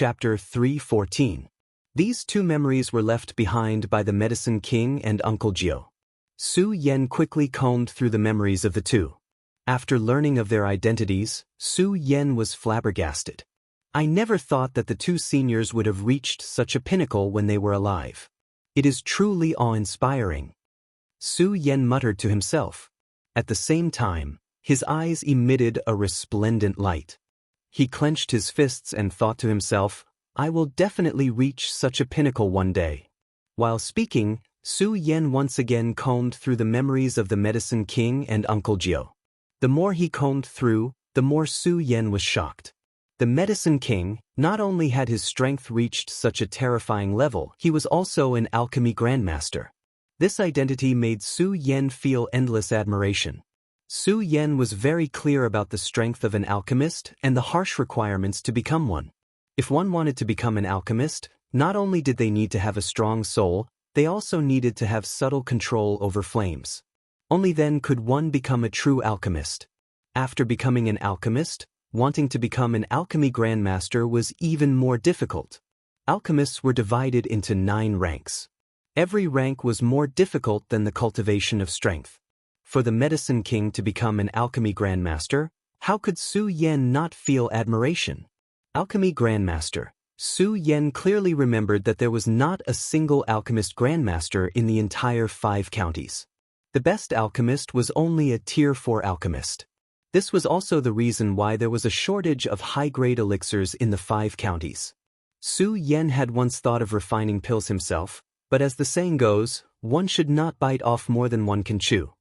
Chapter 3:14. These two memories were left behind by the Medicine King and Uncle Gio. Su Yen quickly combed through the memories of the two. After learning of their identities, Su Yen was flabbergasted. I never thought that the two seniors would have reached such a pinnacle when they were alive. It is truly awe-inspiring. Su Yen muttered to himself. At the same time, his eyes emitted a resplendent light. He clenched his fists and thought to himself, I will definitely reach such a pinnacle one day. While speaking, Su Yen once again combed through the memories of the Medicine King and Uncle Gio. The more he combed through, the more Su Yen was shocked. The Medicine King, not only had his strength reached such a terrifying level, he was also an alchemy grandmaster. This identity made Su Yen feel endless admiration. Su Yen was very clear about the strength of an alchemist and the harsh requirements to become one. If one wanted to become an alchemist, not only did they need to have a strong soul, they also needed to have subtle control over flames. Only then could one become a true alchemist. After becoming an alchemist, wanting to become an alchemy grandmaster was even more difficult. Alchemists were divided into 9 ranks. Every rank was more difficult than the cultivation of strength. For the Medicine King to become an alchemy grandmaster, how could Su Yen not feel admiration? Alchemy grandmaster. Su Yen clearly remembered that there was not a single alchemist grandmaster in the entire 5 counties. The best alchemist was only a Tier 4 alchemist. This was also the reason why there was a shortage of high-grade elixirs in the 5 counties. Su Yen had once thought of refining pills himself, but as the saying goes, one should not bite off more than one can chew.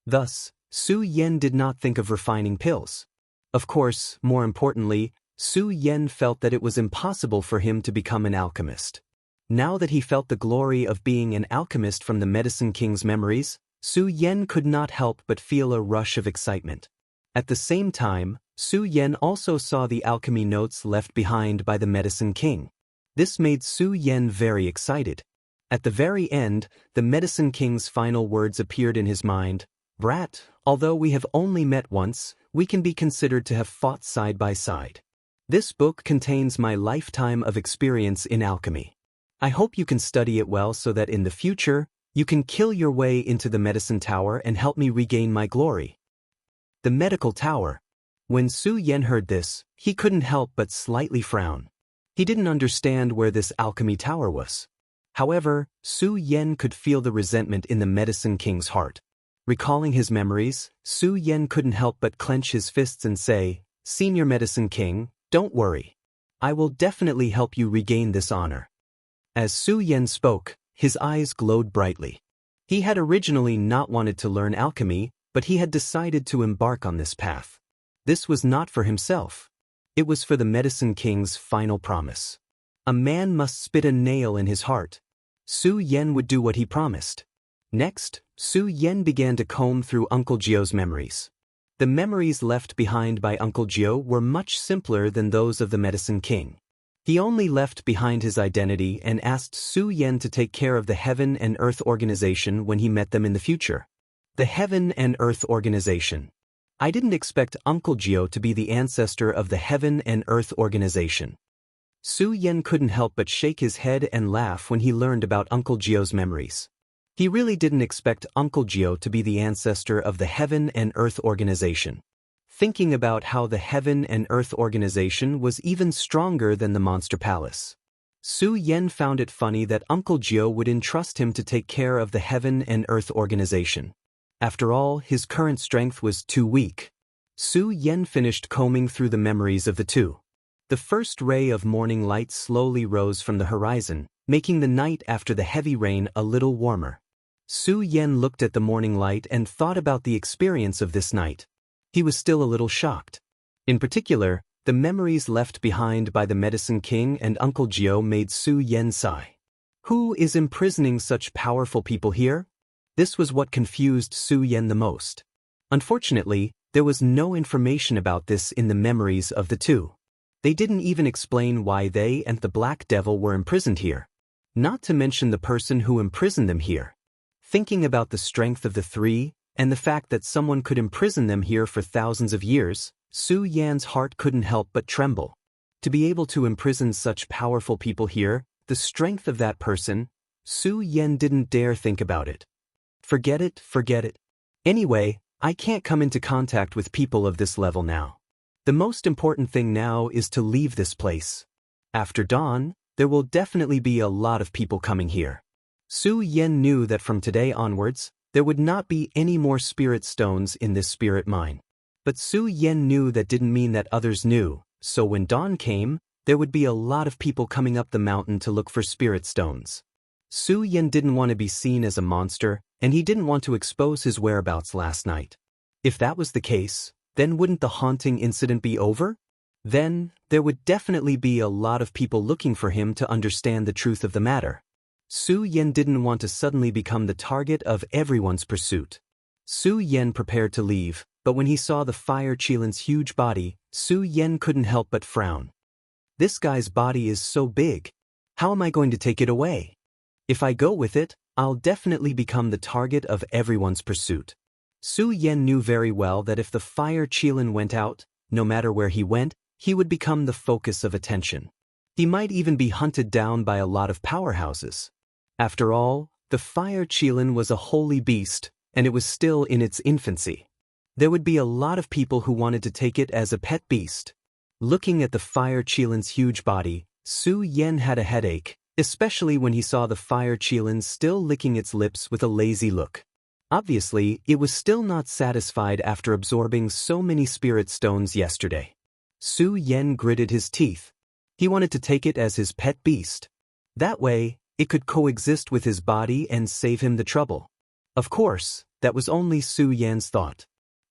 Thus, Su Yen did not think of refining pills. Of course, more importantly, Su Yen felt that it was impossible for him to become an alchemist. Now that he felt the glory of being an alchemist from the Medicine King's memories, Su Yen could not help but feel a rush of excitement. At the same time, Su Yen also saw the alchemy notes left behind by the Medicine King. This made Su Yen very excited. At the very end, the Medicine King's final words appeared in his mind. Brat, although we have only met once, we can be considered to have fought side by side. This book contains my lifetime of experience in alchemy. I hope you can study it well so that in the future, you can kill your way into the medicine tower and help me regain my glory. The medical tower. When Su Yen heard this, he couldn't help but slightly frown. He didn't understand where this alchemy tower was. However, Su Yen could feel the resentment in the Medicine King's heart. Recalling his memories, Su Yen couldn't help but clench his fists and say, Senior Medicine King, don't worry. I will definitely help you regain this honor. As Su Yen spoke, his eyes glowed brightly. He had originally not wanted to learn alchemy, but he had decided to embark on this path. This was not for himself. It was for the Medicine King's final promise. A man must spit a nail in his heart. Su Yen would do what he promised. Next, Su Yen began to comb through Uncle Gio's memories. The memories left behind by Uncle Gio were much simpler than those of the Medicine King. He only left behind his identity and asked Su Yen to take care of the Heaven and Earth Organization when he met them in the future. The Heaven and Earth Organization. I didn't expect Uncle Gio to be the ancestor of the Heaven and Earth Organization. Su Yen couldn't help but shake his head and laugh when he learned about Uncle Gio's memories. He really didn't expect Uncle Gio to be the ancestor of the Heaven and Earth Organization. Thinking about how the Heaven and Earth Organization was even stronger than the Monster Palace. Su Yen found it funny that Uncle Gio would entrust him to take care of the Heaven and Earth Organization. After all, his current strength was too weak. Su Yen finished combing through the memories of the two. The first ray of morning light slowly rose from the horizon, making the night after the heavy rain a little warmer. Su Yen looked at the morning light and thought about the experience of this night. He was still a little shocked. In particular, the memories left behind by the Medicine King and Uncle Gio made Su Yen sigh. Who is imprisoning such powerful people here? This was what confused Su Yen the most. Unfortunately, there was no information about this in the memories of the two. They didn't even explain why they and the Black Devil were imprisoned here. Not to mention the person who imprisoned them here. Thinking about the strength of the three, and the fact that someone could imprison them here for thousands of years, Su Yan's heart couldn't help but tremble. To be able to imprison such powerful people here, the strength of that person, Su Yan didn't dare think about it. Forget it, forget it. Anyway, I can't come into contact with people of this level now. The most important thing now is to leave this place. After dawn, there will definitely be a lot of people coming here. Su Yan knew that from today onwards, there would not be any more spirit stones in this spirit mine. But Su Yan knew that didn't mean that others knew, so when dawn came, there would be a lot of people coming up the mountain to look for spirit stones. Su Yan didn't want to be seen as a monster, and he didn't want to expose his whereabouts last night. If that was the case, then wouldn't the haunting incident be over? Then, there would definitely be a lot of people looking for him to understand the truth of the matter. Su Yan didn't want to suddenly become the target of everyone's pursuit. Su Yan prepared to leave, but when he saw the fire Qilin's huge body, Su Yan couldn't help but frown. This guy's body is so big. How am I going to take it away? If I go with it, I'll definitely become the target of everyone's pursuit. Su Yan knew very well that if the fire Qilin went out, no matter where he went, he would become the focus of attention. He might even be hunted down by a lot of powerhouses. After all, the fire Qilin was a holy beast, and it was still in its infancy. There would be a lot of people who wanted to take it as a pet beast. Looking at the fire Qilin's huge body, Su Yan had a headache, especially when he saw the fire Qilin still licking its lips with a lazy look. Obviously, it was still not satisfied after absorbing so many spirit stones yesterday. Su Yan gritted his teeth. He wanted to take it as his pet beast. That way, it could coexist with his body and save him the trouble. Of course, that was only Su Yan's thought.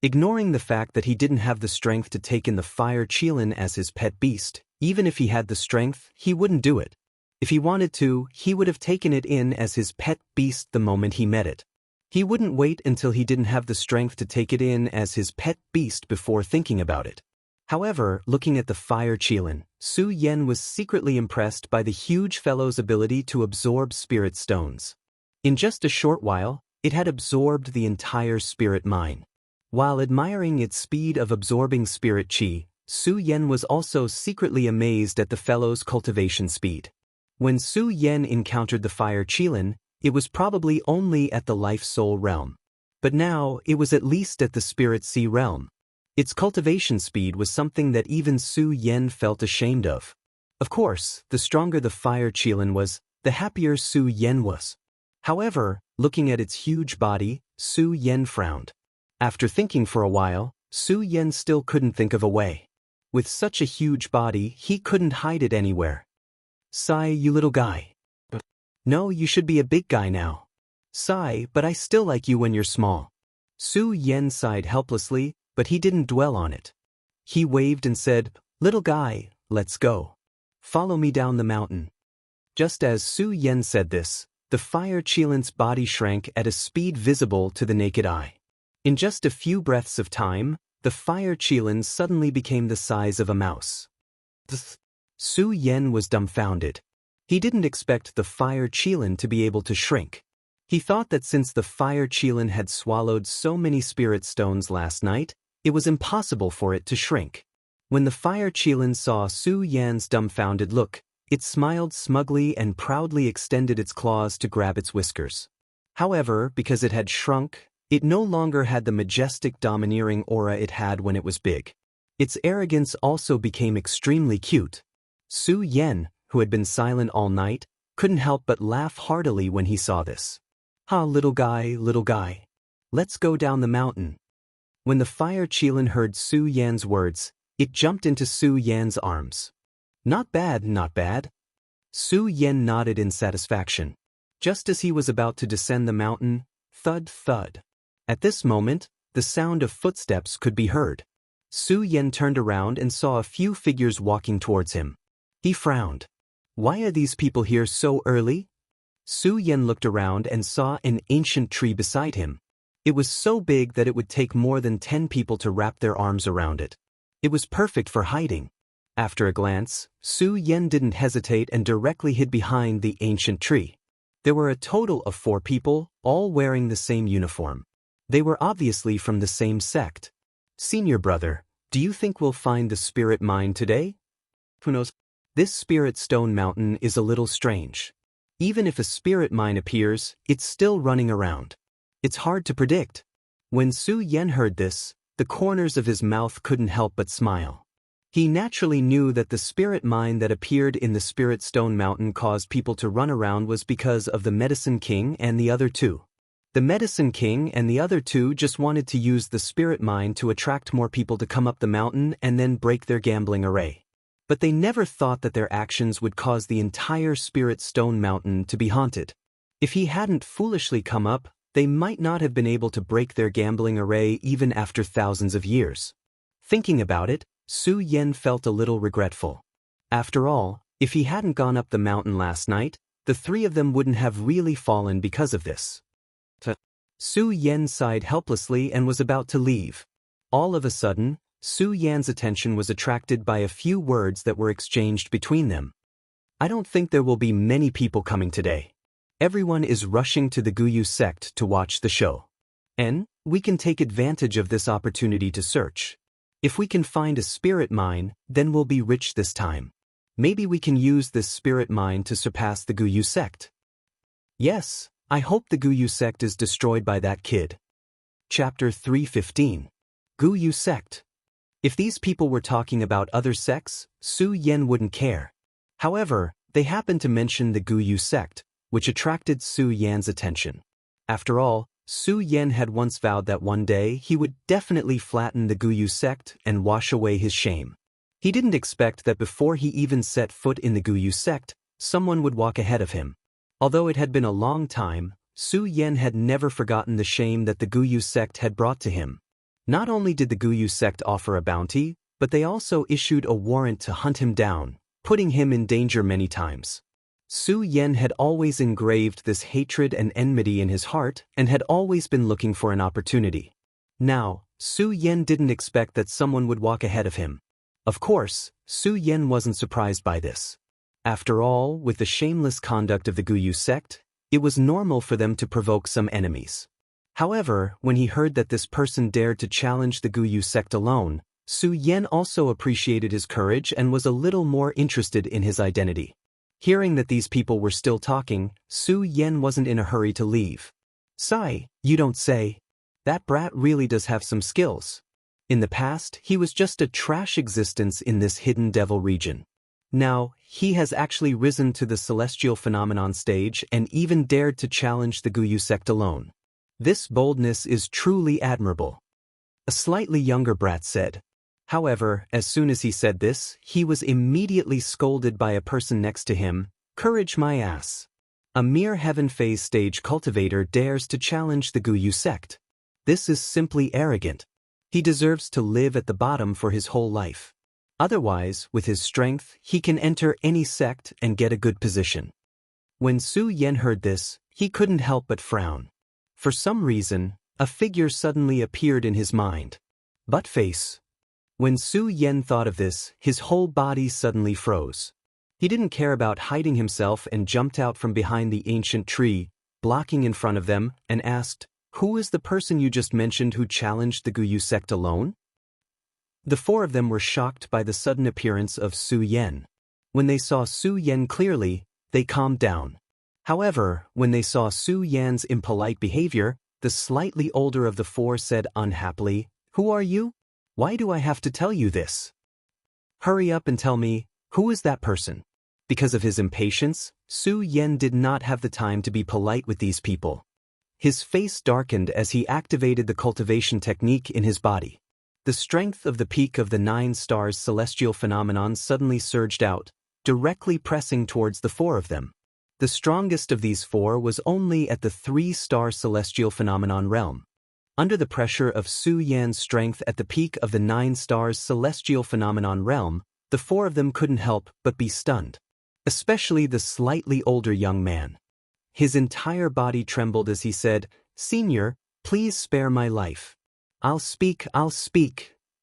Ignoring the fact that he didn't have the strength to take in the fire Qilin as his pet beast, even if he had the strength, he wouldn't do it. If he wanted to, he would have taken it in as his pet beast the moment he met it. He wouldn't wait until he didn't have the strength to take it in as his pet beast before thinking about it. However, looking at the fire Qilin, Su Yan was secretly impressed by the huge fellow's ability to absorb spirit stones. In just a short while, it had absorbed the entire spirit mine. While admiring its speed of absorbing spirit qi, Su Yan was also secretly amazed at the fellow's cultivation speed. When Su Yan encountered the fire Qilin, it was probably only at the life-soul realm. But now, it was at least at the spirit sea realm. Its cultivation speed was something that even Su Yan felt ashamed of. Of course, the stronger the fire Qilin was, the happier Su Yan was. However, looking at its huge body, Su Yan frowned. After thinking for a while, Su Yan still couldn't think of a way. With such a huge body, he couldn't hide it anywhere. Sigh, you little guy. No, you should be a big guy now. Sigh, but I still like you when you're small. Su Yan sighed helplessly, but he didn't dwell on it. He waved and said, "Little guy, let's go. Follow me down the mountain." Just as Su Yan said this, the fire Qilin's body shrank at a speed visible to the naked eye. In just a few breaths of time, the fire Qilin suddenly became the size of a mouse. Su Yan was dumbfounded. He didn't expect the fire Qilin to be able to shrink. He thought that since the fire Qilin had swallowed so many spirit stones last night, it was impossible for it to shrink. When the fire Qilin saw Su Yan's dumbfounded look, it smiled smugly and proudly extended its claws to grab its whiskers. However, because it had shrunk, it no longer had the majestic domineering aura it had when it was big. Its arrogance also became extremely cute. Su Yan, who had been silent all night, couldn't help but laugh heartily when he saw this. "Ha, little guy, let's go down the mountain." When the fire Qilin heard Su Yan's words, it jumped into Su Yan's arms. Not bad, not bad." Su Yan nodded in satisfaction. Just as he was about to descend the mountain, thud thud. At this moment, the sound of footsteps could be heard. Su Yan turned around and saw a few figures walking towards him. He frowned. Why are these people here so early? Su Yan looked around and saw an ancient tree beside him. It was so big that it would take more than 10 people to wrap their arms around it. It was perfect for hiding. After a glance, Su Yan didn't hesitate and directly hid behind the ancient tree. There were a total of 4 people, all wearing the same uniform. They were obviously from the same sect. "Senior brother, do you think we'll find the spirit mine today?" Who knows? This spirit stone mountain is a little strange. Even if a spirit mine appears, it's still running around. It's hard to predict. When Su Yen heard this, the corners of his mouth couldn't help but smile. He naturally knew that the spirit mine that appeared in the Spirit Stone Mountain caused people to run around was because of the Medicine King and the other two. The Medicine King and the other two just wanted to use the spirit mine to attract more people to come up the mountain and then break their gambling array. But they never thought that their actions would cause the entire Spirit Stone Mountain to be haunted. If he hadn't foolishly come up, they might not have been able to break their gambling array even after thousands of years. Thinking about it, Su Yen felt a little regretful. After all, if he hadn't gone up the mountain last night, the three of them wouldn't have really fallen because of this. Su Yen sighed helplessly and was about to leave. All of a sudden, Su Yan's attention was attracted by a few words that were exchanged between them. I don't think there will be many people coming today. Everyone is rushing to the Guyu sect to watch the show. And we can take advantage of this opportunity to search. If we can find a spirit mine, then we'll be rich this time. Maybe we can use this spirit mine to surpass the Guyu sect. Yes, I hope the Guyu sect is destroyed by that kid. Chapter 315. Guyu sect. If these people were talking about other sects, Su Yen wouldn't care. However, they happened to mention the Guyu sect, which attracted Su Yan's attention. After all, Su Yen had once vowed that one day he would definitely flatten the Guyu sect and wash away his shame. He didn't expect that before he even set foot in the Guyu sect, someone would walk ahead of him. Although it had been a long time, Su Yen had never forgotten the shame that the Guyu sect had brought to him. Not only did the Guyu sect offer a bounty, but they also issued a warrant to hunt him down, putting him in danger many times. Su Yen had always engraved this hatred and enmity in his heart and had always been looking for an opportunity. Now, Su Yen didn't expect that someone would walk ahead of him. Of course, Su Yen wasn't surprised by this. After all, with the shameless conduct of the Guyu sect, it was normal for them to provoke some enemies. However, when he heard that this person dared to challenge the Guyu sect alone, Su Yen also appreciated his courage and was a little more interested in his identity. Hearing that these people were still talking, Su Yen wasn't in a hurry to leave. Sigh, you don't say. That brat really does have some skills. In the past, he was just a trash existence in this hidden devil region. Now, he has actually risen to the celestial phenomenon stage and even dared to challenge the Guyu sect alone. This boldness is truly admirable. A slightly younger brat said. However, as soon as he said this, he was immediately scolded by a person next to him. Courage my ass. A mere heaven phase stage cultivator dares to challenge the Guyu sect. This is simply arrogant. He deserves to live at the bottom for his whole life. Otherwise, with his strength, he can enter any sect and get a good position. When Su Yen heard this, he couldn't help but frown. For some reason, a figure suddenly appeared in his mind. Buttface. When Su Yen thought of this, his whole body suddenly froze. He didn't care about hiding himself and jumped out from behind the ancient tree, blocking in front of them, and asked, "Who is the person you just mentioned who challenged the Guyu sect alone?" The four of them were shocked by the sudden appearance of Su Yen. When they saw Su Yen clearly, they calmed down. However, when they saw Su Yan's impolite behavior, the slightly older of the four said unhappily, "Who are you? Why do I have to tell you this? Hurry up and tell me, who is that person?" Because of his impatience, Su Yen did not have the time to be polite with these people. His face darkened as he activated the cultivation technique in his body. The strength of the peak of the 9 stars celestial phenomenon suddenly surged out, directly pressing towards the four of them. The strongest of these four was only at the 3-star celestial phenomenon realm. Under the pressure of Su Yan's strength at the peak of the 9 stars celestial phenomenon realm, the four of them couldn't help but be stunned. Especially the slightly older young man. His entire body trembled as he said, "Senior, please spare my life. I'll speak.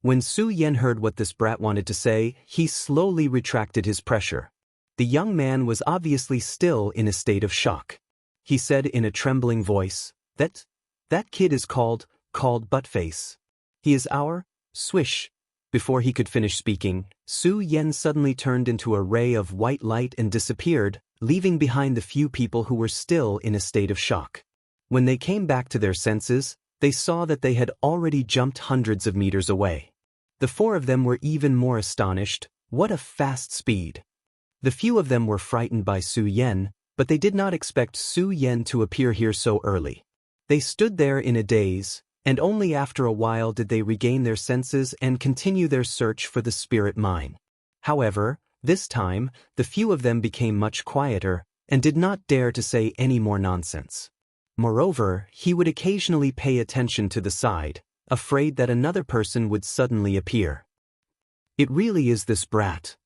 When Su Yen heard what this brat wanted to say, he slowly retracted his pressure. The young man was obviously still in a state of shock. He said in a trembling voice, That kid is called Buttface. He is our, swish, Before he could finish speaking, Su Yen suddenly turned into a ray of white light and disappeared, leaving behind the few people who were still in a state of shock. When they came back to their senses, they saw that they had already jumped hundreds of meters away. The four of them were even more astonished. What a fast speed! The few of them were frightened by Su Yen, but they did not expect Su Yen to appear here so early. They stood there in a daze, and only after a while did they regain their senses and continue their search for the spirit mine. However, this time, the few of them became much quieter and did not dare to say any more nonsense. Moreover, he would occasionally pay attention to the side, afraid that another person would suddenly appear. It really is this brat.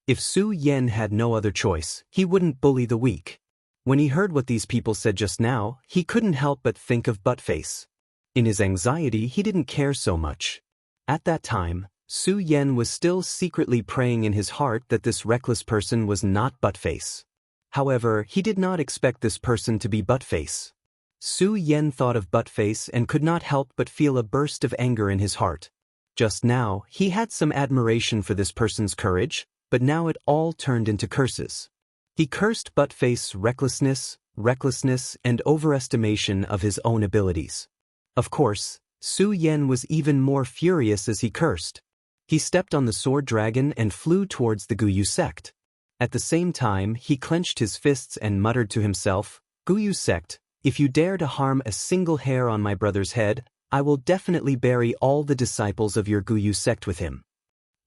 If Su Yen had no other choice, he wouldn't bully the weak. When he heard what these people said just now, he couldn't help but think of Buttface. In his anxiety, he didn't care so much. At that time, Su Yen was still secretly praying in his heart that this reckless person was not Buttface. However, he did not expect this person to be Buttface. Su Yen thought of Buttface and could not help but feel a burst of anger in his heart. Just now, he had some admiration for this person's courage, but now it all turned into curses. He cursed Buttface's recklessness, and overestimation of his own abilities. Of course, Su Yen was even more furious as he cursed. He stepped on the sword dragon and flew towards the Guyu sect. At the same time, he clenched his fists and muttered to himself, "Guyu sect, if you dare to harm a single hair on my brother's head, I will definitely bury all the disciples of your Guyu sect with him."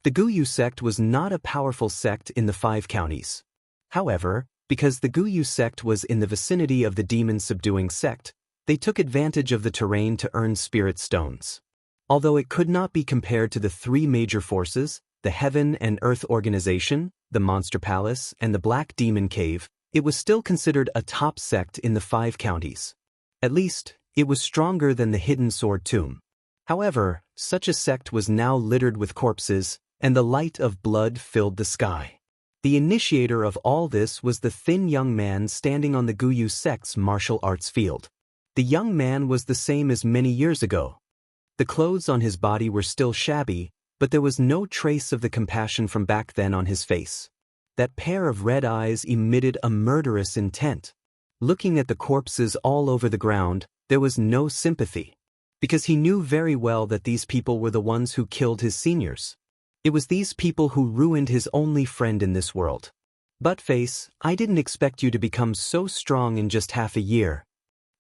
The Guyu sect was not a powerful sect in the 5 counties. However, because the Guyu sect was in the vicinity of the demon-subduing sect, they took advantage of the terrain to earn spirit stones. Although it could not be compared to the 3 major forces, the Heaven and Earth Organization, the Monster Palace, and the Black Demon Cave, it was still considered a top sect in the 5 counties. At least, it was stronger than the Hidden Sword Tomb. However, such a sect was now littered with corpses, and the light of blood filled the sky. The initiator of all this was the thin young man standing on the Guyu sect's martial arts field. The young man was the same as many years ago. The clothes on his body were still shabby, but there was no trace of the compassion from back then on his face. That pair of red eyes emitted a murderous intent. Looking at the corpses all over the ground, there was no sympathy, because he knew very well that these people were the ones who killed his seniors. It was these people who ruined his only friend in this world. "Buttface, I didn't expect you to become so strong in just half a year."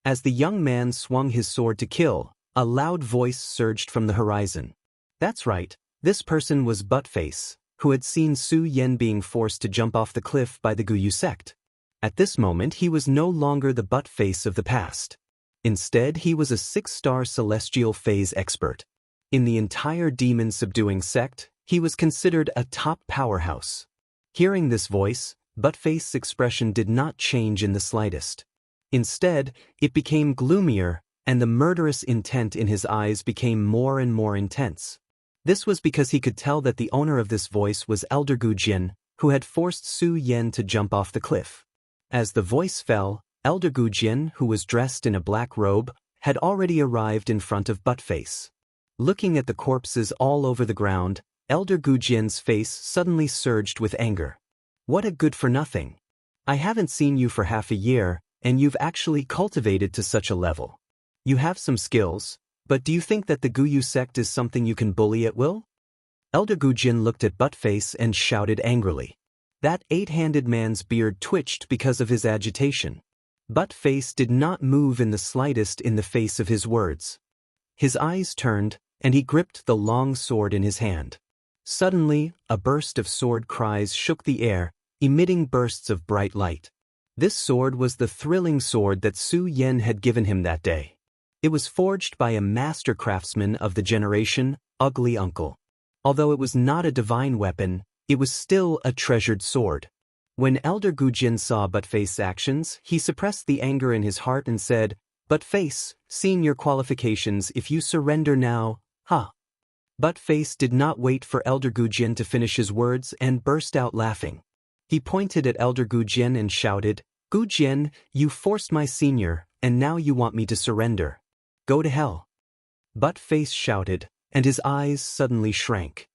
As the young man swung his sword to kill, a loud voice surged from the horizon. That's right, this person was Buttface, who had seen Su Yen being forced to jump off the cliff by the Guyu sect. At this moment he was no longer the Buttface of the past. Instead, he was a 6-star celestial phase expert. In the entire demon-subduing sect, he was considered a top powerhouse. Hearing this voice, Buttface's expression did not change in the slightest. Instead, it became gloomier, and the murderous intent in his eyes became more and more intense. This was because he could tell that the owner of this voice was Elder Gujin, who had forced Su Yen to jump off the cliff. As the voice fell, Elder Gujin, who was dressed in a black robe, had already arrived in front of Buttface. Looking at the corpses all over the ground, Elder Gujin's face suddenly surged with anger. "What a good-for-nothing. I haven't seen you for half a year, and you've actually cultivated to such a level. You have some skills, but do you think that the Guyu sect is something you can bully at will?" Elder Gujin looked at Buttface and shouted angrily. That 8-handed man's beard twitched because of his agitation. Buttface did not move in the slightest in the face of his words. His eyes turned, and he gripped the long sword in his hand. Suddenly, a burst of sword cries shook the air, emitting bursts of bright light. This sword was the thrilling sword that Su Yen had given him that day. It was forged by a master craftsman of the generation, Ugly Uncle. Although it was not a divine weapon, it was still a treasured sword. When Elder Gujin saw Buttface's actions, he suppressed the anger in his heart and said, "Buttface, seeing your qualifications, if you surrender now, ha." Buttface did not wait for Elder Gujin to finish his words and burst out laughing. He pointed at Elder Gujin and shouted, "Gujin, you forced my senior, and now you want me to surrender. Go to hell." Buttface shouted, and his eyes suddenly shrank.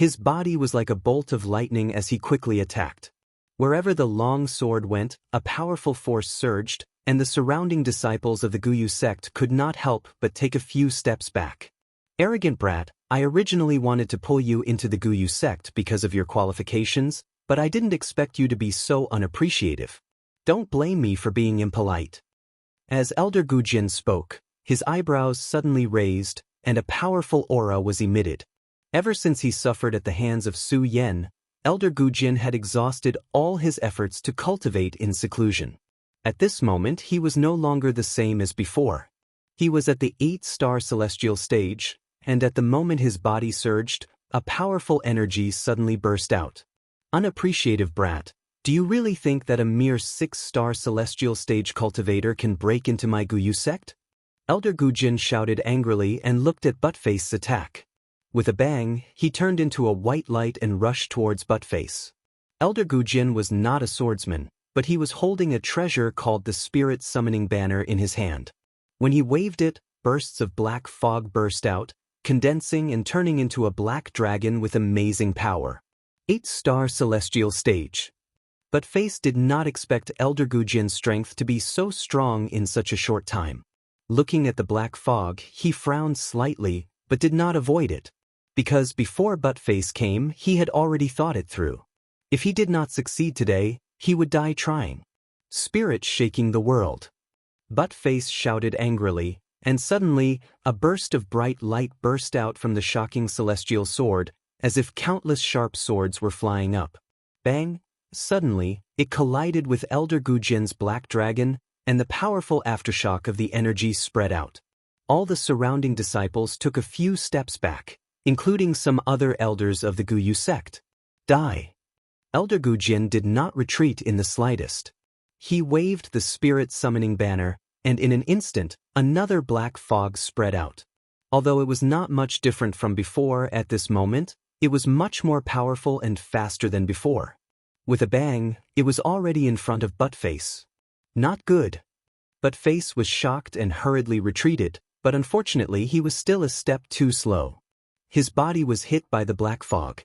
His body was like a bolt of lightning as he quickly attacked. Wherever the long sword went, a powerful force surged, and the surrounding disciples of the Guyu sect could not help but take a few steps back. Arrogant brat, I originally wanted to pull you into the Guyu sect because of your qualifications, but I didn't expect you to be so unappreciative. Don't blame me for being impolite. As Elder Gujin spoke, his eyebrows suddenly raised, and a powerful aura was emitted. Ever since he suffered at the hands of Su Yen, Elder Gujin had exhausted all his efforts to cultivate in seclusion. At this moment he was no longer the same as before. He was at the 8-star celestial stage, and at the moment his body surged, a powerful energy suddenly burst out. Unappreciative brat, do you really think that a mere 6-star celestial stage cultivator can break into my Guyu sect? Elder Gujin shouted angrily and looked at Buttface's attack. With a bang, he turned into a white light and rushed towards Buttface. Elder Gujin was not a swordsman, but he was holding a treasure called the Spirit Summoning Banner in his hand. When he waved it, bursts of black fog burst out, condensing and turning into a black dragon with amazing power. 8-star celestial stage. Buttface did not expect Elder Gujin's strength to be so strong in such a short time. Looking at the black fog, he frowned slightly, but did not avoid it. Because before Buttface came, he had already thought it through. If he did not succeed today, he would die trying. Spirit shaking the world. Buttface shouted angrily, and suddenly, a burst of bright light burst out from the shocking celestial sword, as if countless sharp swords were flying up. Bang! Suddenly, it collided with Elder Gujin's black dragon, and the powerful aftershock of the energy spread out. All the surrounding disciples took a few steps back, including some other elders of the Guyu sect. Die! Elder Gujin did not retreat in the slightest. He waved the Spirit Summoning Banner, and in an instant, another black fog spread out. Although it was not much different from before at this moment, it was much more powerful and faster than before. With a bang, it was already in front of Buttface. Not good. Buttface was shocked and hurriedly retreated, but unfortunately he was still a step too slow. His body was hit by the black fog.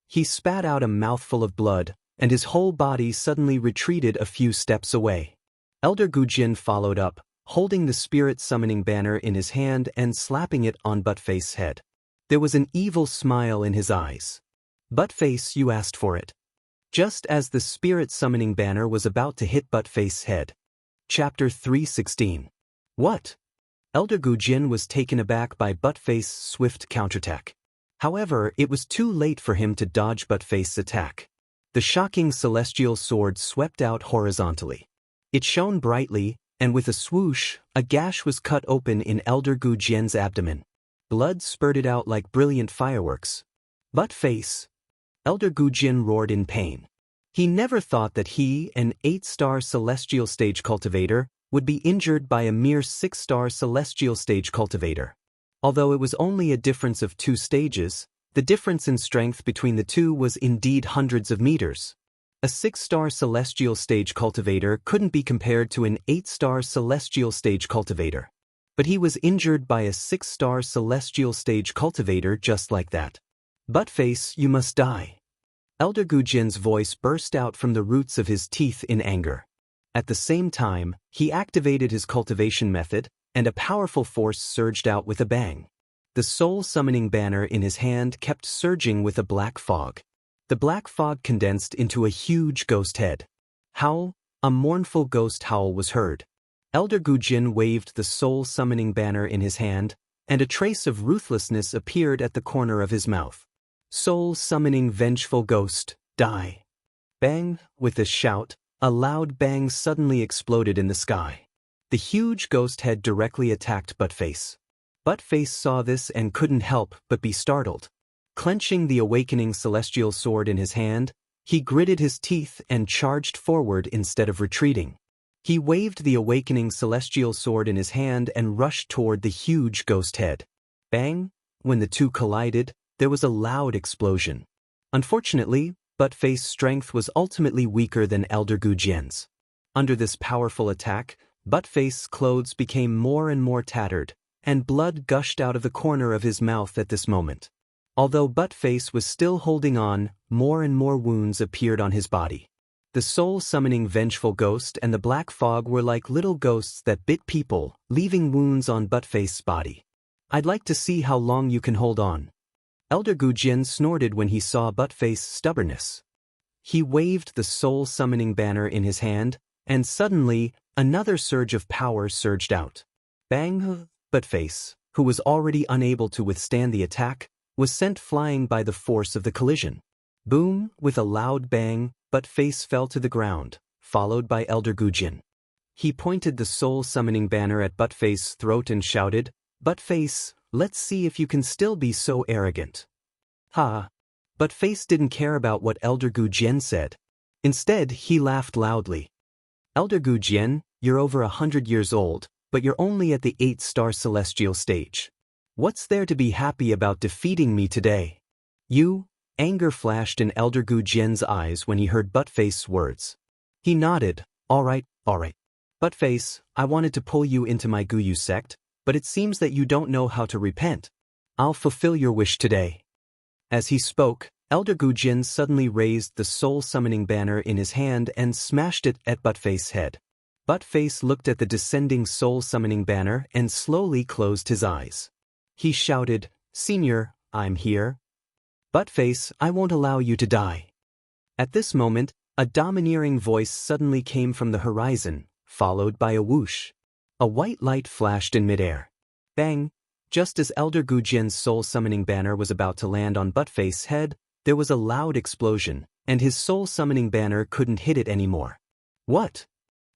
He spat out a mouthful of blood, and his whole body suddenly retreated a few steps away. Elder Gujin followed up, holding the Spirit Summoning Banner in his hand and slapping it on Buttface's head. There was an evil smile in his eyes. Buttface, you asked for it. Just as the Spirit Summoning Banner was about to hit Buttface's head. Chapter 316. What? Elder Gujin was taken aback by Buttface's swift counterattack. However, it was too late for him to dodge Buttface's attack. The shocking celestial sword swept out horizontally. It shone brightly, and with a swoosh, a gash was cut open in Elder Gujin's abdomen. Blood spurted out like brilliant fireworks. Buttface! Elder Gujin roared in pain. He never thought that he, an 8-star celestial stage cultivator, would be injured by a mere 6-star celestial stage cultivator. Although it was only a difference of 2 stages, the difference in strength between the two was indeed hundreds of meters. A 6-star celestial stage cultivator couldn't be compared to an 8-star celestial stage cultivator. But he was injured by a 6-star celestial stage cultivator just like that. Buttface, you must die. Elder Gujin's voice burst out from the roots of his teeth in anger. At the same time, he activated his cultivation method, and a powerful force surged out with a bang. The soul summoning banner in his hand kept surging with a black fog. The black fog condensed into a huge ghost head. Howl! A mournful ghost howl was heard. Elder Gujin waved the soul summoning banner in his hand, and a trace of ruthlessness appeared at the corner of his mouth. Soul summoning vengeful ghost, die! Bang! With a shout, a loud bang suddenly exploded in the sky. The huge ghost head directly attacked Buttface. Buttface saw this and couldn't help but be startled. Clenching the awakening celestial sword in his hand, he gritted his teeth and charged forward instead of retreating. He waved the awakening celestial sword in his hand and rushed toward the huge ghost head. Bang! When the two collided, there was a loud explosion. Unfortunately, Buttface's strength was ultimately weaker than Elder Gujin's. Under this powerful attack, Buttface's clothes became more and more tattered, and blood gushed out of the corner of his mouth at this moment. Although Buttface was still holding on, more and more wounds appeared on his body. The soul-summoning vengeful ghost and the black fog were like little ghosts that bit people, leaving wounds on Buttface's body. "I'd like to see how long you can hold on." Elder Gujin snorted when he saw Buttface's stubbornness. He waved the soul-summoning banner in his hand, and suddenly, another surge of power surged out. Bang! Buttface, who was already unable to withstand the attack, was sent flying by the force of the collision. Boom! With a loud bang, Buttface fell to the ground, followed by Elder Gujin. He pointed the soul-summoning banner at Buttface's throat and shouted, "Buttface, let's see if you can still be so arrogant." Ha! Buttface didn't care about what Elder Gujin said. Instead, he laughed loudly. "Elder Gujin, you're over 100 years old, but you're only at the 8-star celestial stage. What's there to be happy about defeating me today?" Anger flashed in Elder Gujin's eyes when he heard Buttface's words. He nodded. All right. Buttface, I wanted to pull you into my Guyu sect, but it seems that you don't know how to repent. I'll fulfill your wish today." As he spoke, Elder Gujin suddenly raised the soul-summoning banner in his hand and smashed it at Buttface's head. Buttface looked at the descending soul-summoning banner and slowly closed his eyes. He shouted, "Senior, I'm here. Buttface, I won't allow you to die." At this moment, a domineering voice suddenly came from the horizon, followed by a whoosh. A white light flashed in midair. Bang! Just as Elder Gujin's soul-summoning banner was about to land on Buttface's head, there was a loud explosion, and his soul-summoning banner couldn't hit it anymore. What?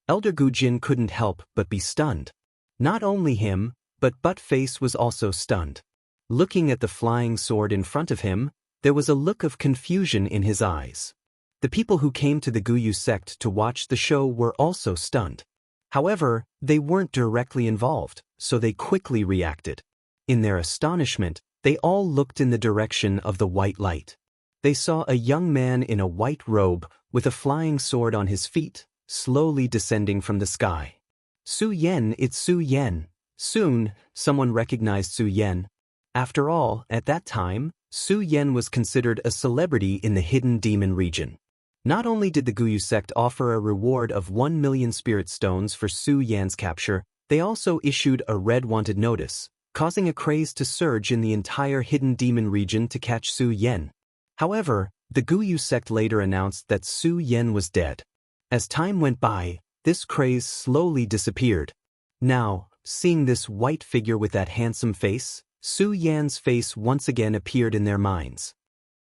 Elder Gujin couldn't help but be stunned. Not only him, but Buttface was also stunned. Looking at the flying sword in front of him, there was a look of confusion in his eyes. The people who came to the Guyu sect to watch the show were also stunned. However, they weren't directly involved, so they quickly reacted. In their astonishment, they all looked in the direction of the white light. They saw a young man in a white robe, with a flying sword on his feet, slowly descending from the sky. "Su Yen, it's Su Yen." Soon, someone recognized Su Yen. After all, at that time, Su Yen was considered a celebrity in the hidden demon region. Not only did the Guyu sect offer a reward of 1 million spirit stones for Su Yan's capture, they also issued a red wanted notice, causing a craze to surge in the entire hidden demon region to catch Su Yen. However, the Guyu sect later announced that Su Yen was dead. As time went by, this craze slowly disappeared. Now, seeing this white figure with that handsome face, Su Yan's face once again appeared in their minds.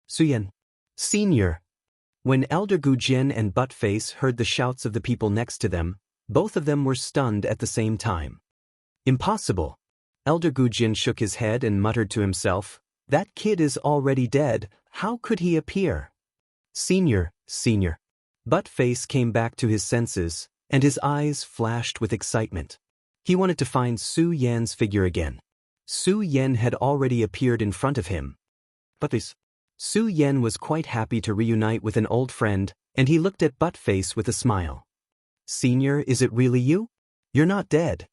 "Su Yan, Senior." When Elder Gujin and Buttface heard the shouts of the people next to them, both of them were stunned at the same time. "Impossible." Elder Gujin shook his head and muttered to himself, "That kid is already dead, how could he appear?" Senior. Buttface came back to his senses, and his eyes flashed with excitement. He wanted to find Su Yan's figure again. Su Yan had already appeared in front of him. Su Yan was quite happy to reunite with an old friend, and he looked at Buttface with a smile. "Senior, is it really you? You're not dead."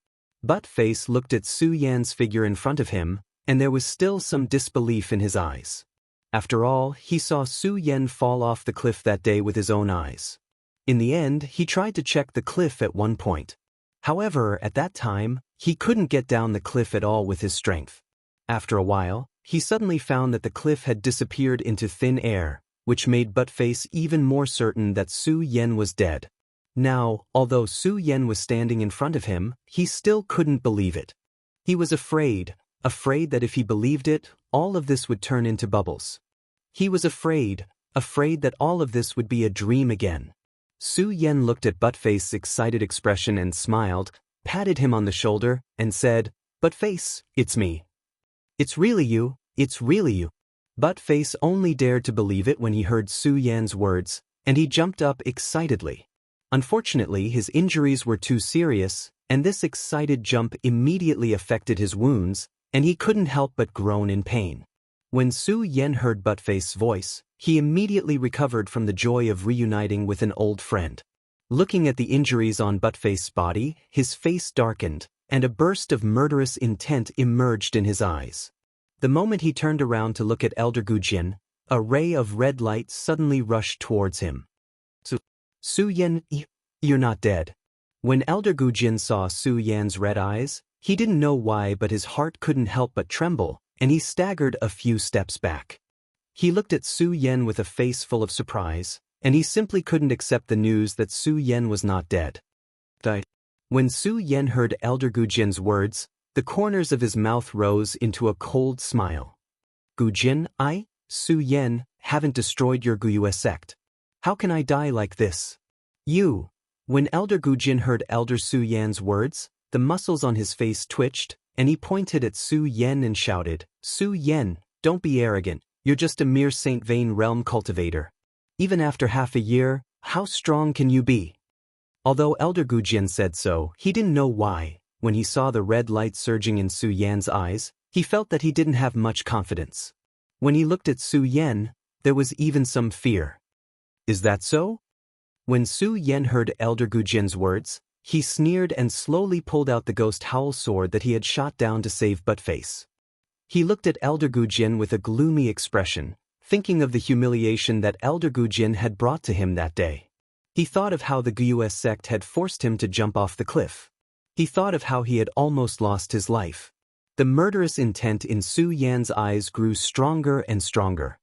Buttface looked at Su Yan's figure in front of him, and there was still some disbelief in his eyes. After all, he saw Su Yan fall off the cliff that day with his own eyes. In the end, he tried to check the cliff at one point. However, at that time, he couldn't get down the cliff at all with his strength. After a while, he suddenly found that the cliff had disappeared into thin air, which made Buttface even more certain that Su Yan was dead. Now, although Su Yan was standing in front of him, he still couldn't believe it. He was afraid that if he believed it, all of this would turn into bubbles. He was afraid that all of this would be a dream again. Su Yan looked at Buttface's excited expression and smiled, patted him on the shoulder, and said, "Buttface, it's me. It's really you. Buttface only dared to believe it when he heard Su Yan's words, and he jumped up excitedly. Unfortunately, his injuries were too serious, and this excited jump immediately affected his wounds, and he couldn't help but groan in pain. When Su Yan heard Buttface's voice, he immediately recovered from the joy of reuniting with an old friend. Looking at the injuries on Buttface's body, his face darkened, and a burst of murderous intent emerged in his eyes. The moment he turned around to look at Elder Gujin, a ray of red light suddenly rushed towards him. Su Yan, you're not dead. When Elder Gujin saw Su Yan's red eyes, he didn't know why but his heart couldn't help but tremble, and he staggered a few steps back. He looked at Su Yan with a face full of surprise, and he simply couldn't accept the news that Su Yan was not dead. When Su Yan heard Elder Gujin's words, the corners of his mouth rose into a cold smile. Gujin, I, Su Yan, haven't destroyed your Guyue sect. How can I die like this? You. When Elder Gujin heard Elder Su Yan's words, the muscles on his face twitched, and he pointed at Su Yan and shouted, Su Yan, don't be arrogant, you're just a mere Saint Vane realm cultivator. Even after half a year, how strong can you be? Although Elder Gujin said so, he didn't know why. When he saw the red light surging in Su Yan's eyes, he felt that he didn't have much confidence. When he looked at Su Yan, there was even some fear. Is that so? When Su Yan heard Elder Gujin's words, he sneered and slowly pulled out the ghost howl sword that he had shot down to save Buttface. He looked at Elder Gujin with a gloomy expression, thinking of the humiliation that Elder Gujin had brought to him that day. He thought of how the Guyue sect had forced him to jump off the cliff. He thought of how he had almost lost his life. The murderous intent in Su Yan's eyes grew stronger and stronger.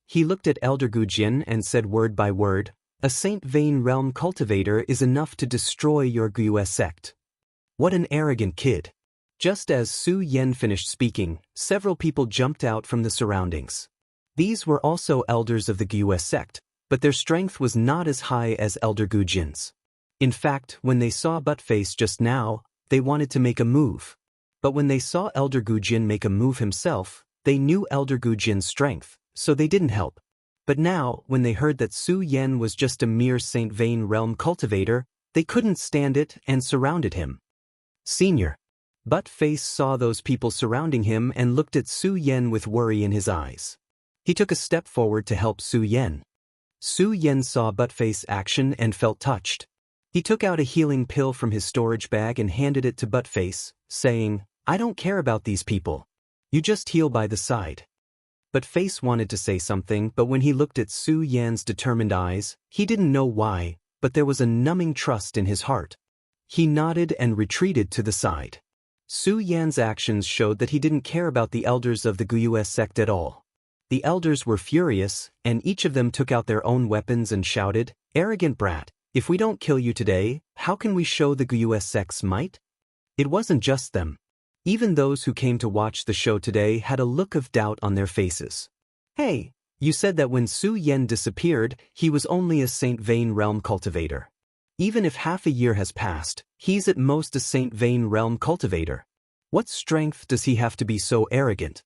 He looked at Elder Gujin and said word by word, a Saint Vane realm cultivator is enough to destroy your Guyue sect. What an arrogant kid. Just as Su Yan finished speaking, several people jumped out from the surroundings. These were also elders of the Guyue sect, but their strength was not as high as Elder Gujin's. In fact, when they saw Buttface just now, they wanted to make a move. But when they saw Elder Gujin make a move himself, they knew Elder Gujin's strength, so they didn't help. But now, when they heard that Su Yan was just a mere Saint Vane realm cultivator, they couldn't stand it and surrounded him. Senior. Buttface saw those people surrounding him and looked at Su Yan with worry in his eyes. He took a step forward to help Su Yan. Su Yan saw Buttface's action and felt touched. He took out a healing pill from his storage bag and handed it to Buttface, saying, I don't care about these people. You just heal by the side. Buttface wanted to say something, but when he looked at Su Yan's determined eyes, he didn't know why, but there was a numbing trust in his heart. He nodded and retreated to the side. Su Yan's actions showed that he didn't care about the elders of the Guyue sect at all. The elders were furious, and each of them took out their own weapons and shouted, Arrogant brat, if we don't kill you today, how can we show the Guyue sect's might? It wasn't just them. Even those who came to watch the show today had a look of doubt on their faces. Hey, you said that when Su Yan disappeared, he was only a Saint Vane realm cultivator. Even if half a year has passed, he's at most a Saint Vane realm cultivator. What strength does he have to be so arrogant?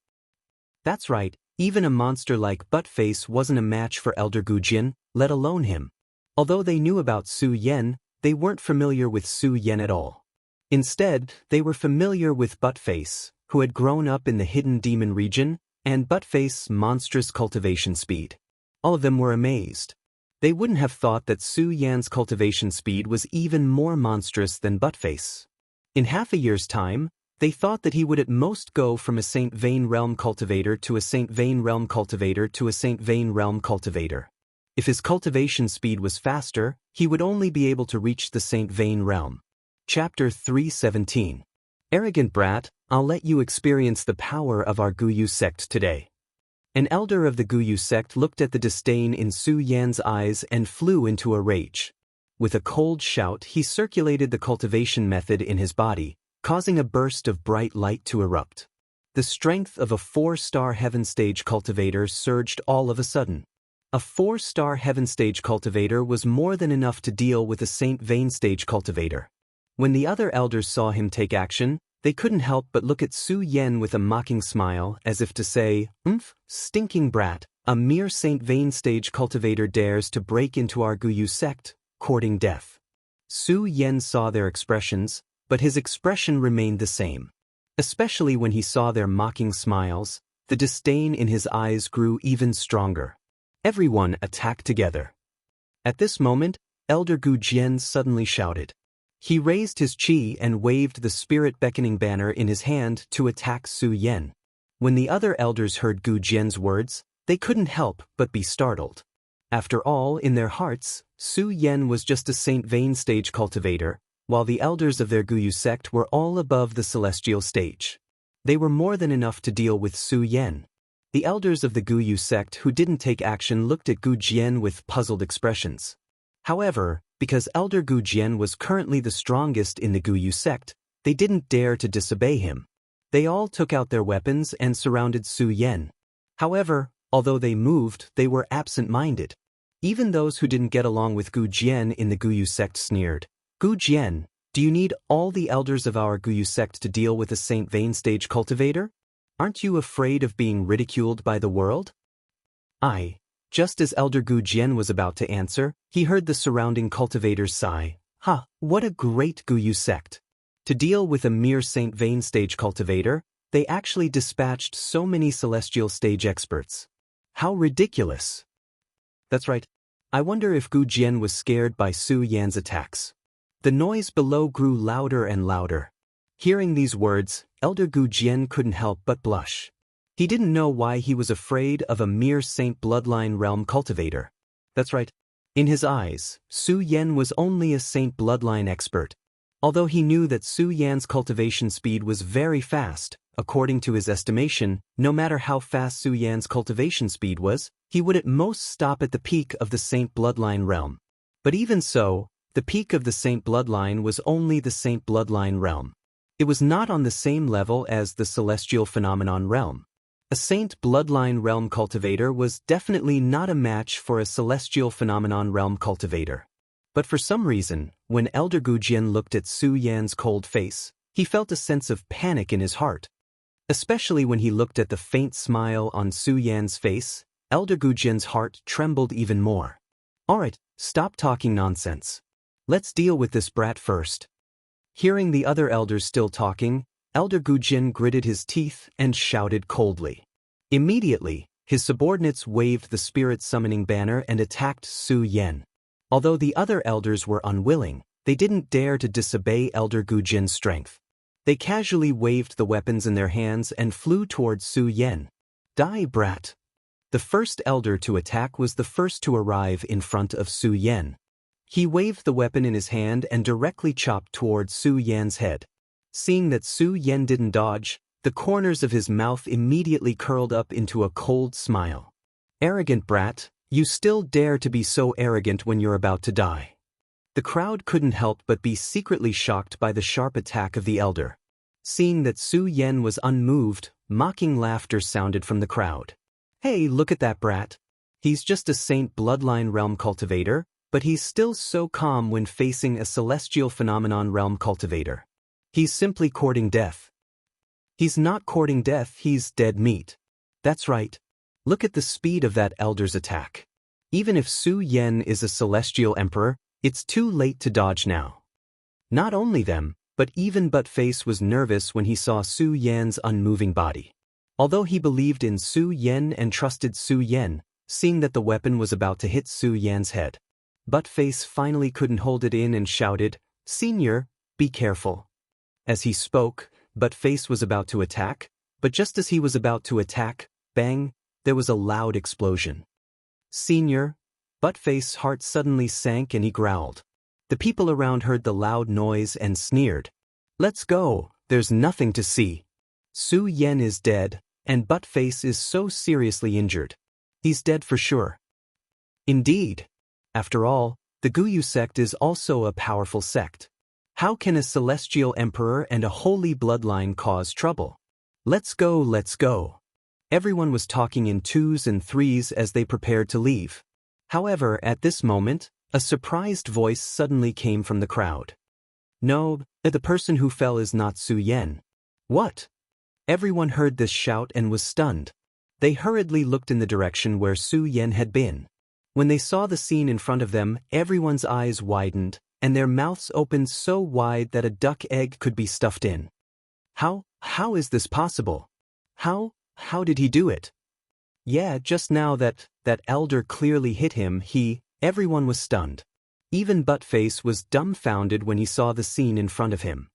That's right, even a monster like Buttface wasn't a match for Elder Gujin, let alone him. Although they knew about Su Yan, they weren't familiar with Su Yan at all. Instead, they were familiar with Buttface, who had grown up in the hidden demon region, and Buttface's monstrous cultivation speed. All of them were amazed. They wouldn't have thought that Su Yan's cultivation speed was even more monstrous than Buttface. In half a year's time, they thought that he would at most go from a Saint Vane realm cultivator to a Saint Vane realm cultivator to a Saint Vane realm cultivator. If his cultivation speed was faster, he would only be able to reach the Saint Vane realm. Chapter 3:17. Arrogant brat, I'll let you experience the power of our Guyue sect today. An elder of the Guyue sect looked at the disdain in Su Yan's eyes and flew into a rage. With a cold shout, he circulated the cultivation method in his body, causing a burst of bright light to erupt. The strength of a 4-star heaven stage cultivator surged all of a sudden. A 4-star heaven stage cultivator was more than enough to deal with a Saint Vane stage cultivator. When the other elders saw him take action, they couldn't help but look at Su Yan with a mocking smile, as if to say, stinking brat, a mere Saint Vane stage cultivator dares to break into our Guyue sect, courting death. Su Yan saw their expressions, but his expression remained the same. Especially when he saw their mocking smiles, the disdain in his eyes grew even stronger. Everyone attacked together. At this moment, Elder Gujin suddenly shouted. He raised his chi and waved the spirit beckoning banner in his hand to attack Su Yan. When the other elders heard Gu Jian's words, they couldn't help but be startled. After all, in their hearts, Su Yan was just a Saint Vane stage cultivator, while the elders of their Guyu sect were all above the celestial stage. They were more than enough to deal with Su Yan. The elders of the Guyu sect who didn't take action looked at Gu Jian with puzzled expressions. However, because Elder Gu Jian was currently the strongest in the Guyu sect, they didn't dare to disobey him. They all took out their weapons and surrounded Su Yan. However, although they moved, they were absent-minded. Even those who didn't get along with Gu Jian in the Guyu sect sneered. Gu Jian, do you need all the elders of our Guyu sect to deal with a Saint Vane stage cultivator? Aren't you afraid of being ridiculed by the world? Just as Elder Gu Jian was about to answer, he heard the surrounding cultivators sigh. What a great Guyu sect! To deal with a mere Saint Vane stage cultivator, they actually dispatched so many celestial stage experts. How ridiculous! That's right. I wonder if Gu Jian was scared by Su Yan's attacks. The noise below grew louder and louder. Hearing these words, Elder Gu Jian couldn't help but blush. He didn't know why he was afraid of a mere Saint Bloodline Realm cultivator. That's right. In his eyes, Su Yan was only a Saint Bloodline expert. Although he knew that Su Yan's cultivation speed was very fast, according to his estimation, no matter how fast Su Yan's cultivation speed was, he would at most stop at the peak of the Saint Bloodline Realm. But even so, the peak of the Saint Bloodline was only the Saint Bloodline Realm. It was not on the same level as the Celestial Phenomenon Realm. A Saint Bloodline Realm cultivator was definitely not a match for a Celestial Phenomenon Realm cultivator. But for some reason, when Elder Gu Jian looked at Su Yan's cold face, he felt a sense of panic in his heart. Especially when he looked at the faint smile on Su Yan's face, Elder Gu Jian's heart trembled even more. Alright, stop talking nonsense. Let's deal with this brat first. Hearing the other elders still talking, Elder Gu Jian gritted his teeth and shouted coldly. Immediately, his subordinates waved the spirit summoning banner and attacked Su Yan. Although the other elders were unwilling, they didn't dare to disobey Elder Gu Jian's strength. They casually waved the weapons in their hands and flew towards Su Yan. Die, brat! The first elder to attack was the first to arrive in front of Su Yan. He waved the weapon in his hand and directly chopped towards Su Yan's head. Seeing that Su Yan didn't dodge, the corners of his mouth immediately curled up into a cold smile. Arrogant brat! You still dare to be so arrogant when you're about to die. The crowd couldn't help but be secretly shocked by the sharp attack of the elder. Seeing that Su Yan was unmoved, mocking laughter sounded from the crowd. Hey, look at that brat. He's just a Saint Bloodline Realm cultivator, but he's still so calm when facing a Celestial Phenomenon Realm cultivator. He's simply courting death. He's not courting death, he's dead meat. That's right. Look at the speed of that elder's attack. Even if Su Yan is a celestial emperor, it's too late to dodge now. Not only them, but even Buttface was nervous when he saw Su Yan's unmoving body. Although he believed in Su Yan and trusted Su Yan, seeing that the weapon was about to hit Su Yan's head, Buttface finally couldn't hold it in and shouted, "Senior, be careful." As he spoke, Buttface was about to attack, but just as he was about to attack, bang! There was a loud explosion. Senior, Buttface's heart suddenly sank and he growled. The people around heard the loud noise and sneered. Let's go, there's nothing to see. Su Yan is dead, and Buttface is so seriously injured. He's dead for sure. Indeed. After all, the Guyu sect is also a powerful sect. How can a celestial emperor and a holy bloodline cause trouble? Let's go, let's go. Everyone was talking in twos and threes as they prepared to leave. However, at this moment, a surprised voice suddenly came from the crowd. No, the person who fell is not Su Yan. What? Everyone heard this shout and was stunned. They hurriedly looked in the direction where Su Yan had been. When they saw the scene in front of them, everyone's eyes widened, and their mouths opened so wide that a duck egg could be stuffed in. How is this possible? How did he do it? Yeah, just now that elder clearly hit him, everyone was stunned. Even Buttface was dumbfounded when he saw the scene in front of him.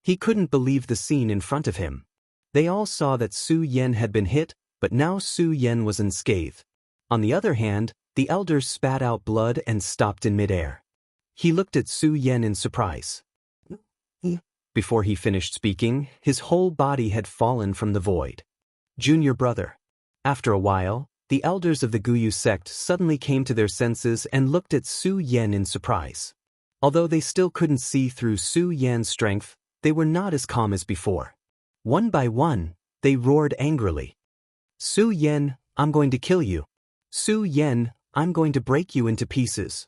He couldn't believe the scene in front of him. They all saw that Su Yan had been hit, but now Su Yan was unscathed. On the other hand, the elder spat out blood and stopped in midair. He looked at Su Yan in surprise. Before he finished speaking, his whole body had fallen from the void. Junior brother. After a while, the elders of the Guyu sect suddenly came to their senses and looked at Su Yan in surprise. Although they still couldn't see through Su Yan's strength, they were not as calm as before. One by one, they roared angrily. Su Yan, I'm going to kill you. Su Yan, I'm going to break you into pieces.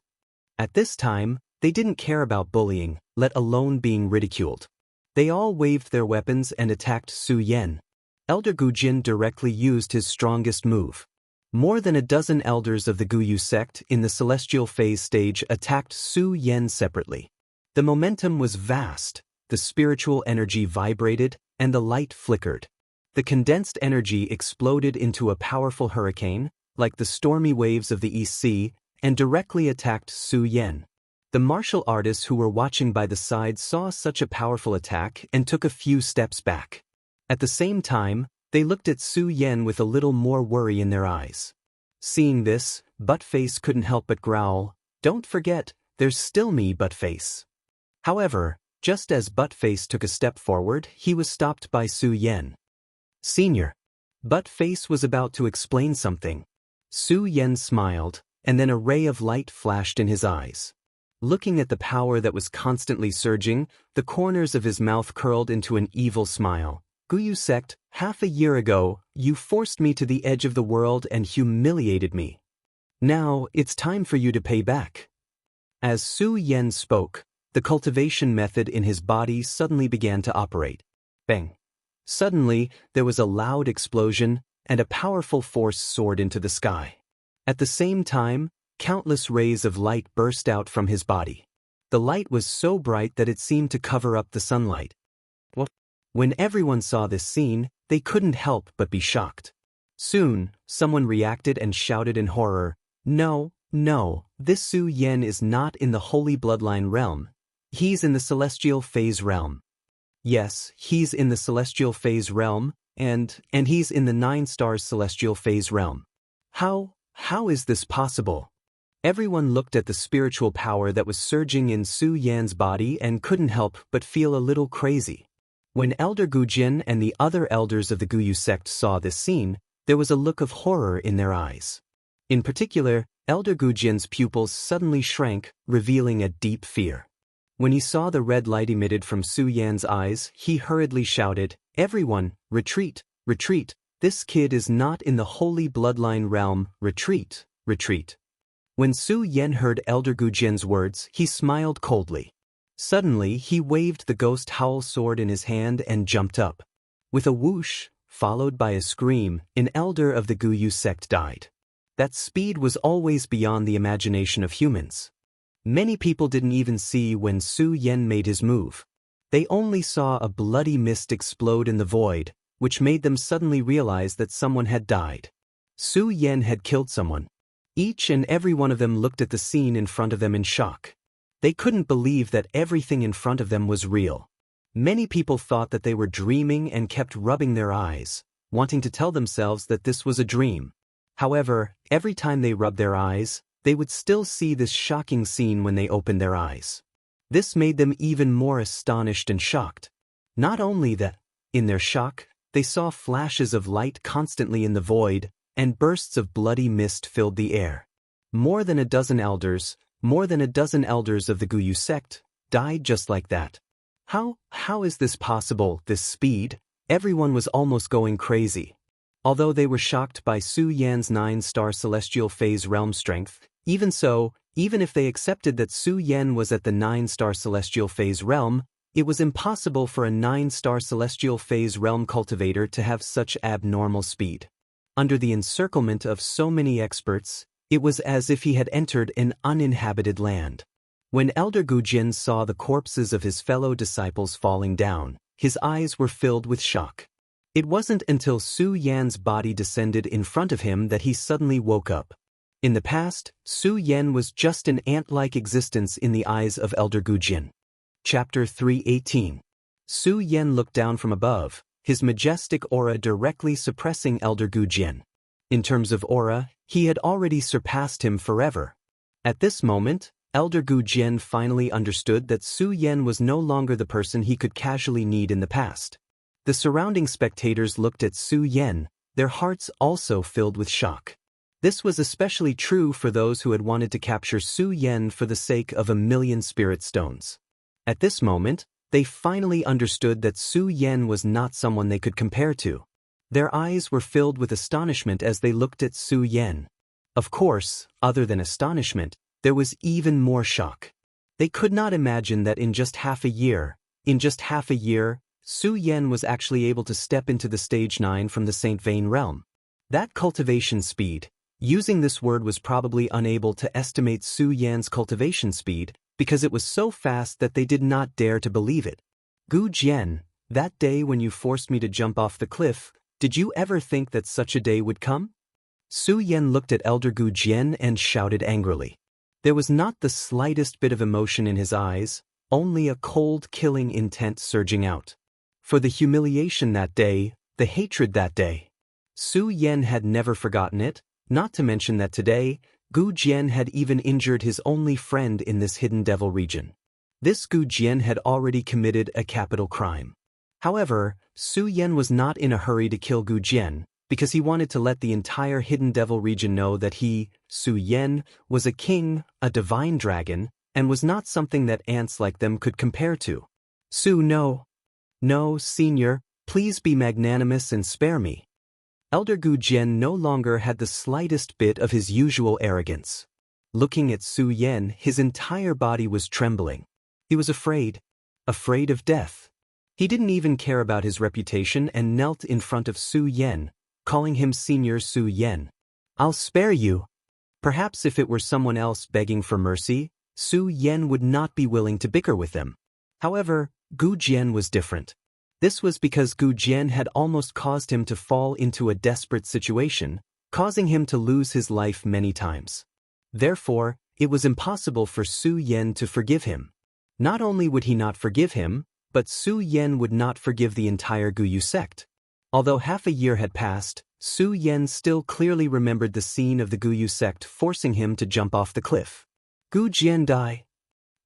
At this time, they didn't care about bullying, let alone being ridiculed. They all waved their weapons and attacked Su Yan. Elder Gujin directly used his strongest move. More than a dozen elders of the Guyu sect in the celestial phase stage attacked Su Yan separately. The momentum was vast, the spiritual energy vibrated, and the light flickered. The condensed energy exploded into a powerful hurricane, like the stormy waves of the East Sea, and directly attacked Su Yan. The martial artists who were watching by the side saw such a powerful attack and took a few steps back. At the same time, they looked at Su Yan with a little more worry in their eyes. Seeing this, Buttface couldn't help but growl, "Don't forget, there's still me, Buttface." However, just as Buttface took a step forward, he was stopped by Su Yan. "Senior." Buttface was about to explain something. Su Yan smiled, and then a ray of light flashed in his eyes. Looking at the power that was constantly surging, the corners of his mouth curled into an evil smile. "Guyu sect, half a year ago, you forced me to the edge of the world and humiliated me. Now, it's time for you to pay back." As Su Yan spoke, the cultivation method in his body suddenly began to operate. Bang! Suddenly, there was a loud explosion, and a powerful force soared into the sky. At the same time, countless rays of light burst out from his body. The light was so bright that it seemed to cover up the sunlight. When everyone saw this scene, they couldn't help but be shocked. Soon, someone reacted and shouted in horror, No, this Su Yan is not in the Holy Bloodline realm. He's in the Celestial Phase realm. Yes, he's in the Celestial Phase realm, and he's in the 9 stars Celestial Phase realm. How is this possible? Everyone looked at the spiritual power that was surging in Su Yan's body and couldn't help but feel a little crazy. When Elder Gujin and the other elders of the Guyu sect saw this scene, there was a look of horror in their eyes. In particular, Elder Gujin's pupils suddenly shrank, revealing a deep fear. When he saw the red light emitted from Su Yan's eyes, he hurriedly shouted, "Everyone, retreat, retreat! This kid is not in the Holy Bloodline realm, retreat, retreat!" When Su Yan heard Elder Gujin's words, he smiled coldly. Suddenly, he waved the ghost howl sword in his hand and jumped up. With a whoosh, followed by a scream, an elder of the Guyu sect died. That speed was always beyond the imagination of humans. Many people didn't even see when Su Yan made his move. They only saw a bloody mist explode in the void, which made them suddenly realize that someone had died. Su Yan had killed someone. Each and every one of them looked at the scene in front of them in shock. They couldn't believe that everything in front of them was real. Many people thought that they were dreaming and kept rubbing their eyes, wanting to tell themselves that this was a dream. However, every time they rubbed their eyes, they would still see this shocking scene when they opened their eyes. This made them even more astonished and shocked. Not only that, in their shock, they saw flashes of light constantly in the void, and bursts of bloody mist filled the air. More than a dozen elders of the Guyu sect died just like that. How is this possible, this speed? Everyone was almost going crazy. Although they were shocked by Su Yan's 9-star celestial phase realm strength, even so, even if they accepted that Su Yan was at the 9-star celestial phase realm, it was impossible for a 9-star celestial phase realm cultivator to have such abnormal speed. Under the encirclement of so many experts, it was as if he had entered an uninhabited land. When Elder Gujin saw the corpses of his fellow disciples falling down, his eyes were filled with shock. It wasn't until Su Yan's body descended in front of him that he suddenly woke up. In the past, Su Yan was just an ant-like existence in the eyes of Elder Gujin. Chapter 318. Su Yan looked down from above, his majestic aura directly suppressing Elder Gu Jian. In terms of aura, he had already surpassed him forever. At this moment, Elder Gu Jian finally understood that Su Yan was no longer the person he could casually need in the past. The surrounding spectators looked at Su Yan, their hearts also filled with shock. This was especially true for those who had wanted to capture Su Yan for the sake of 1,000,000 spirit stones. At this moment, they finally understood that Su Yan was not someone they could compare to. Their eyes were filled with astonishment as they looked at Su Yan. Of course, other than astonishment, there was even more shock. They could not imagine that in just half a year, Su Yan was actually able to step into the stage 9 from the Saint Vane realm. That cultivation speed, using this word was probably unable to estimate Su Yan's cultivation speed because it was so fast that they did not dare to believe it. Gu Jian, that day when you forced me to jump off the cliff, did you ever think that such a day would come? Su Yan looked at Elder Gu Jian and shouted angrily. There was not the slightest bit of emotion in his eyes, only a cold, killing intent surging out. For the humiliation that day, the hatred that day. Su Yan had never forgotten it, not to mention that today, Gu Jian had even injured his only friend in this hidden devil region. This Gu Jian had already committed a capital crime. However, Su Yan was not in a hurry to kill Gu Jian, because he wanted to let the entire hidden devil region know that he, Su Yan, was a king, a divine dragon, and was not something that ants like them could compare to. No, senior, please be magnanimous and spare me. Elder Gu Jian no longer had the slightest bit of his usual arrogance. Looking at Su Yan, his entire body was trembling. He was afraid of death. He didn't even care about his reputation and knelt in front of Su Yan, calling him Senior Su Yan. I'll spare you. Perhaps if it were someone else begging for mercy, Su Yan would not be willing to bicker with them. However, Gu Jian was different. This was because Gu Jian had almost caused him to fall into a desperate situation, causing him to lose his life many times. Therefore, it was impossible for Su Yan to forgive him. Not only would he not forgive him, but Su Yan would not forgive the entire Guyu sect. Although half a year had passed, Su Yan still clearly remembered the scene of the Guyu sect forcing him to jump off the cliff. Gu Jian die.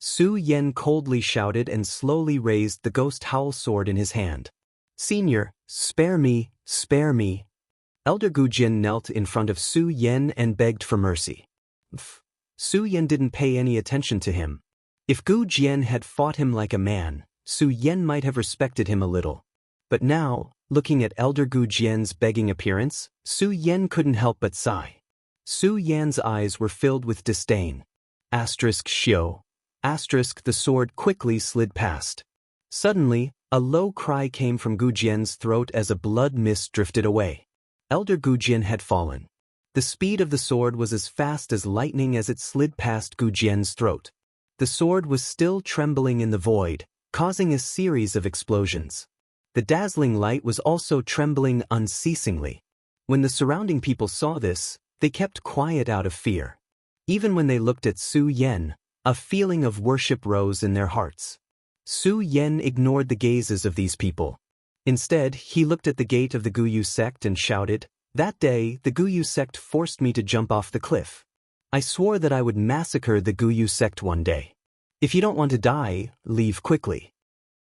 Su Yan coldly shouted and slowly raised the ghost howl sword in his hand. Senior, spare me, spare me. Elder Gu Jian knelt in front of Su Yan and begged for mercy. Su Yan didn't pay any attention to him. If Gu Jian had fought him like a man, Su Yan might have respected him a little. But now, looking at Elder Gu Jian's begging appearance, Su Yan couldn't help but sigh. Su Yan's eyes were filled with disdain. *Shio. The sword quickly slid past. Suddenly, a low cry came from Gu Jian's throat as a blood mist drifted away. Elder Gu Jian had fallen. The speed of the sword was as fast as lightning as it slid past Gu Jian's throat. The sword was still trembling in the void, causing a series of explosions. The dazzling light was also trembling unceasingly. When the surrounding people saw this, they kept quiet out of fear. Even when they looked at Su Yan, a feeling of worship rose in their hearts. Su Yan ignored the gazes of these people. Instead, he looked at the gate of the Guyu sect and shouted, "That day, the Guyu sect forced me to jump off the cliff. I swore that I would massacre the Guyu sect one day. If you don't want to die, leave quickly."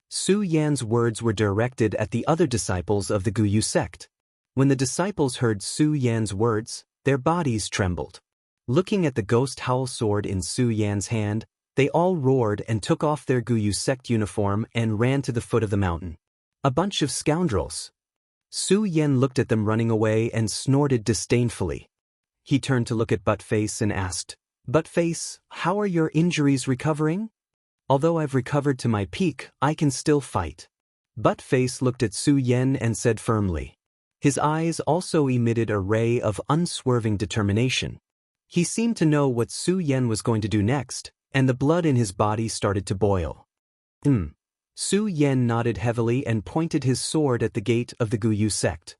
Su Yan's words were directed at the other disciples of the Guyu sect. When the disciples heard Su Yan's words, their bodies trembled. Looking at the ghost howl sword in Su Yan's hand, they all roared and took off their Guyu sect uniform and ran to the foot of the mountain. A bunch of scoundrels. Su Yan looked at them running away and snorted disdainfully. He turned to look at Buttface and asked, "Buttface, how are your injuries recovering?" "Although I've recovered to my peak, I can still fight." Buttface looked at Su Yan and said firmly. His eyes also emitted a ray of unswerving determination. He seemed to know what Su Yan was going to do next, and the blood in his body started to boil. Su Yan nodded heavily and pointed his sword at the gate of the Guyu sect.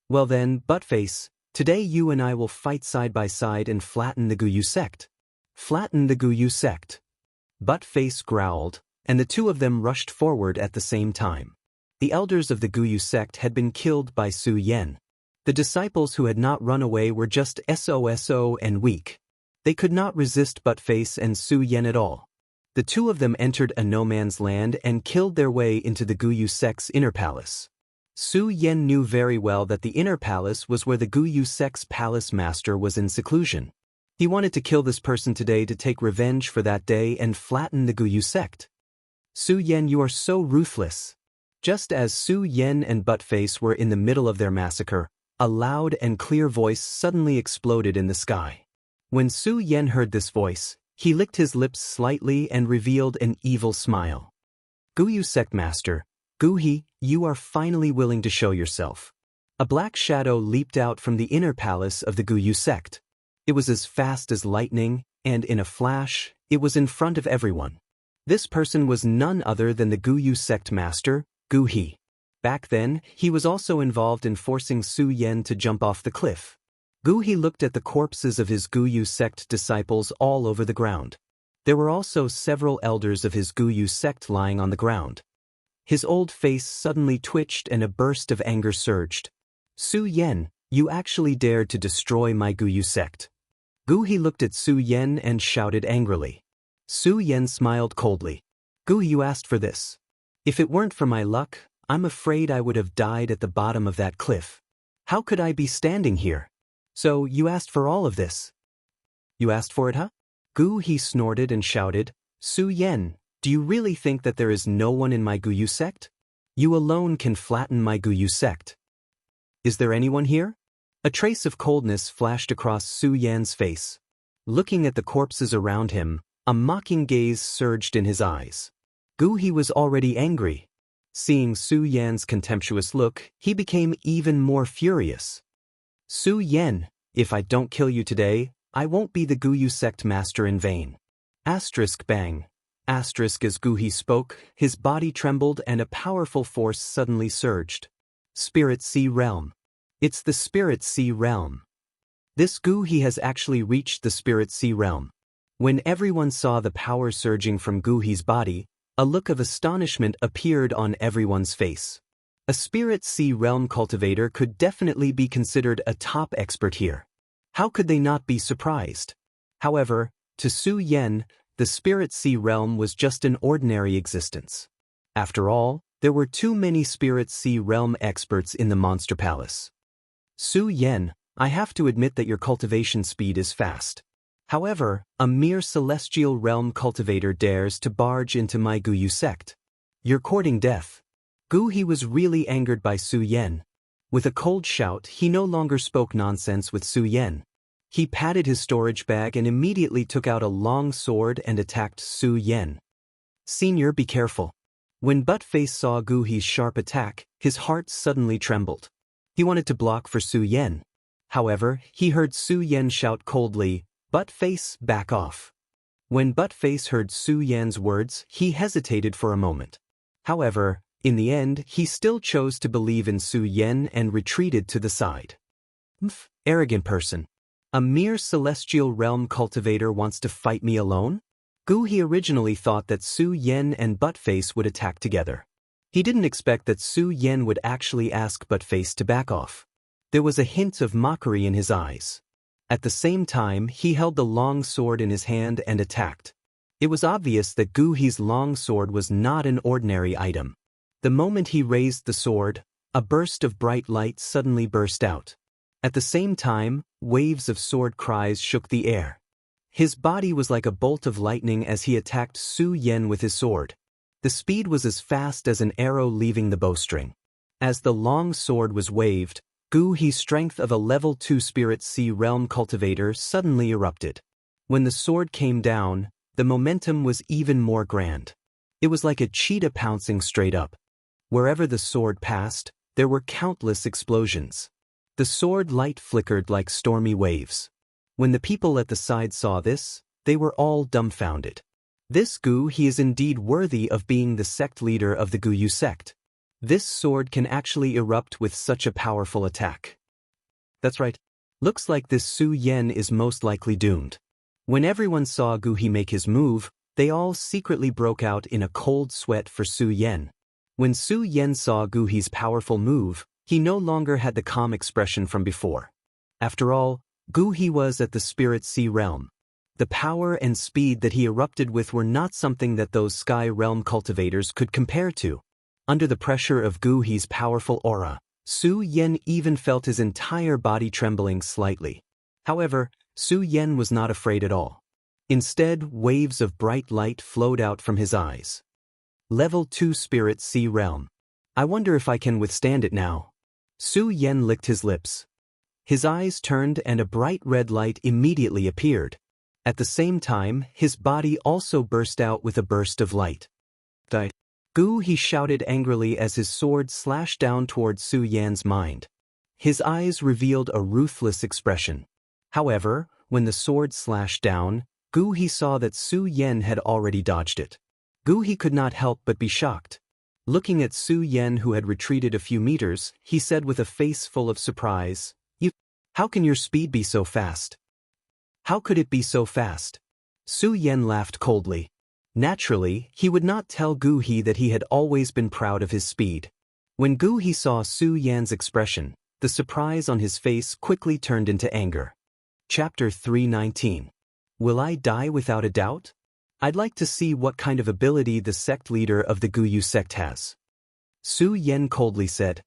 "Well then, Buttface, today you and I will fight side by side and flatten the Guyu sect." "Flatten the Guyu sect." Buttface growled, and the two of them rushed forward at the same time. The elders of the Guyu sect had been killed by Su Yan. The disciples who had not run away were just SOSO and weak. They could not resist Buttface and Su Yan at all. The two of them entered a no-man's land and killed their way into the Guyu sect's inner palace. Su Yan knew very well that the inner palace was where the Guyu sect's palace master was in seclusion. He wanted to kill this person today to take revenge for that day and flatten the Guyu sect. Su Yan, you are so ruthless. Just as Su Yan and Buttface were in the middle of their massacre, a loud and clear voice suddenly exploded in the sky. When Su Yan heard this voice, he licked his lips slightly and revealed an evil smile. Guyu sect master, Guhi, you are finally willing to show yourself. A black shadow leaped out from the inner palace of the Guyu sect. It was as fast as lightning, and in a flash, it was in front of everyone. This person was none other than the Guyu sect master, Guhi. Back then, he was also involved in forcing Su Yan to jump off the cliff. Guhi looked at the corpses of his Guyu sect disciples all over the ground. There were also several elders of his Guyu sect lying on the ground. His old face suddenly twitched and a burst of anger surged. Su Yan, you actually dared to destroy my Guyu sect. Guhi looked at Su Yan and shouted angrily. Su Yan smiled coldly. Guhi, you asked for this. If it weren't for my luck, I'm afraid I would have died at the bottom of that cliff. How could I be standing here? So you asked for all of this? You asked for it, huh? Guhi snorted and shouted, Su Yan, do you really think that there is no one in my Guyu sect? You alone can flatten my Guyu sect. Is there anyone here? A trace of coldness flashed across Su Yan's face. Looking at the corpses around him, a mocking gaze surged in his eyes. Guhi was already angry. Seeing Su Yan's contemptuous look, he became even more furious. Su Yan, if I don't kill you today, I won't be the Guyu sect master in vain. Asterisk bang. Asterisk as Guhi spoke, his body trembled and a powerful force suddenly surged. Spirit Sea Realm. It's the Spirit Sea Realm. This Guhi has actually reached the Spirit Sea Realm. When everyone saw the power surging from Guhi's body, a look of astonishment appeared on everyone's face. A Spirit Sea Realm cultivator could definitely be considered a top expert here. How could they not be surprised? However, to Su Yan, the Spirit Sea Realm was just an ordinary existence. After all, there were too many Spirit Sea Realm experts in the Monster Palace. Su Yan, I have to admit that your cultivation speed is fast. However, a mere Celestial Realm cultivator dares to barge into my Guyu sect. You're courting death. Guhi was really angered by Su Yan. With a cold shout, he no longer spoke nonsense with Su Yan. He patted his storage bag and immediately took out a long sword and attacked Su Yan. Senior, be careful. When Buttface saw Guhi's sharp attack, his heart suddenly trembled. He wanted to block for Su Yan. However, he heard Su Yan shout coldly, Buttface, back off. When Buttface heard Su Yan's words, he hesitated for a moment. However, in the end, he still chose to believe in Su Yan and retreated to the side. Arrogant person. A mere Celestial Realm cultivator wants to fight me alone? Guhi originally thought that Su Yan and Buttface would attack together. He didn't expect that Su Yan would actually ask Buttface to back off. There was a hint of mockery in his eyes. At the same time, he held the long sword in his hand and attacked. It was obvious that Guhi's long sword was not an ordinary item. The moment he raised the sword, a burst of bright light suddenly burst out. At the same time, waves of sword cries shook the air. His body was like a bolt of lightning as he attacked Su Yan with his sword. The speed was as fast as an arrow leaving the bowstring. As the long sword was waved, Guhi's strength of a level 2 Spirit Sea Realm cultivator suddenly erupted. When the sword came down, the momentum was even more grand. It was like a cheetah pouncing straight up. Wherever the sword passed, there were countless explosions. The sword light flickered like stormy waves. When the people at the side saw this, they were all dumbfounded. This Guhi is indeed worthy of being the sect leader of the Guyu sect. This sword can actually erupt with such a powerful attack. That's right. Looks like this Su Yan is most likely doomed. When everyone saw Guhi make his move, they all secretly broke out in a cold sweat for Su Yan. When Su Yan saw Gu He's powerful move, he no longer had the calm expression from before. After all, Gu He was at the Spirit Sea realm. The power and speed that he erupted with were not something that those Sky Realm cultivators could compare to. Under the pressure of Gu He's powerful aura, Su Yan even felt his entire body trembling slightly. However, Su Yan was not afraid at all. Instead, waves of bright light flowed out from his eyes. Level 2 Spirit Sea Realm. I wonder if I can withstand it now. Su Yan licked his lips. His eyes turned and a bright red light immediately appeared. At the same time, his body also burst out with a burst of light. Gu He shouted angrily as his sword slashed down toward Su Yan's mind. His eyes revealed a ruthless expression. However, when the sword slashed down, Gu He saw that Su Yan had already dodged it. Gu He could not help but be shocked. Looking at Su Yan, who had retreated a few meters, he said with a face full of surprise, How can your speed be so fast? How could it be so fast? Su Yan laughed coldly. Naturally, he would not tell Gu He that he had always been proud of his speed. When Gu He saw Su Yan's expression, the surprise on his face quickly turned into anger. Chapter 319. Will I die without a doubt? I'd like to see what kind of ability the sect leader of the Guyu sect has. Su Yan coldly said.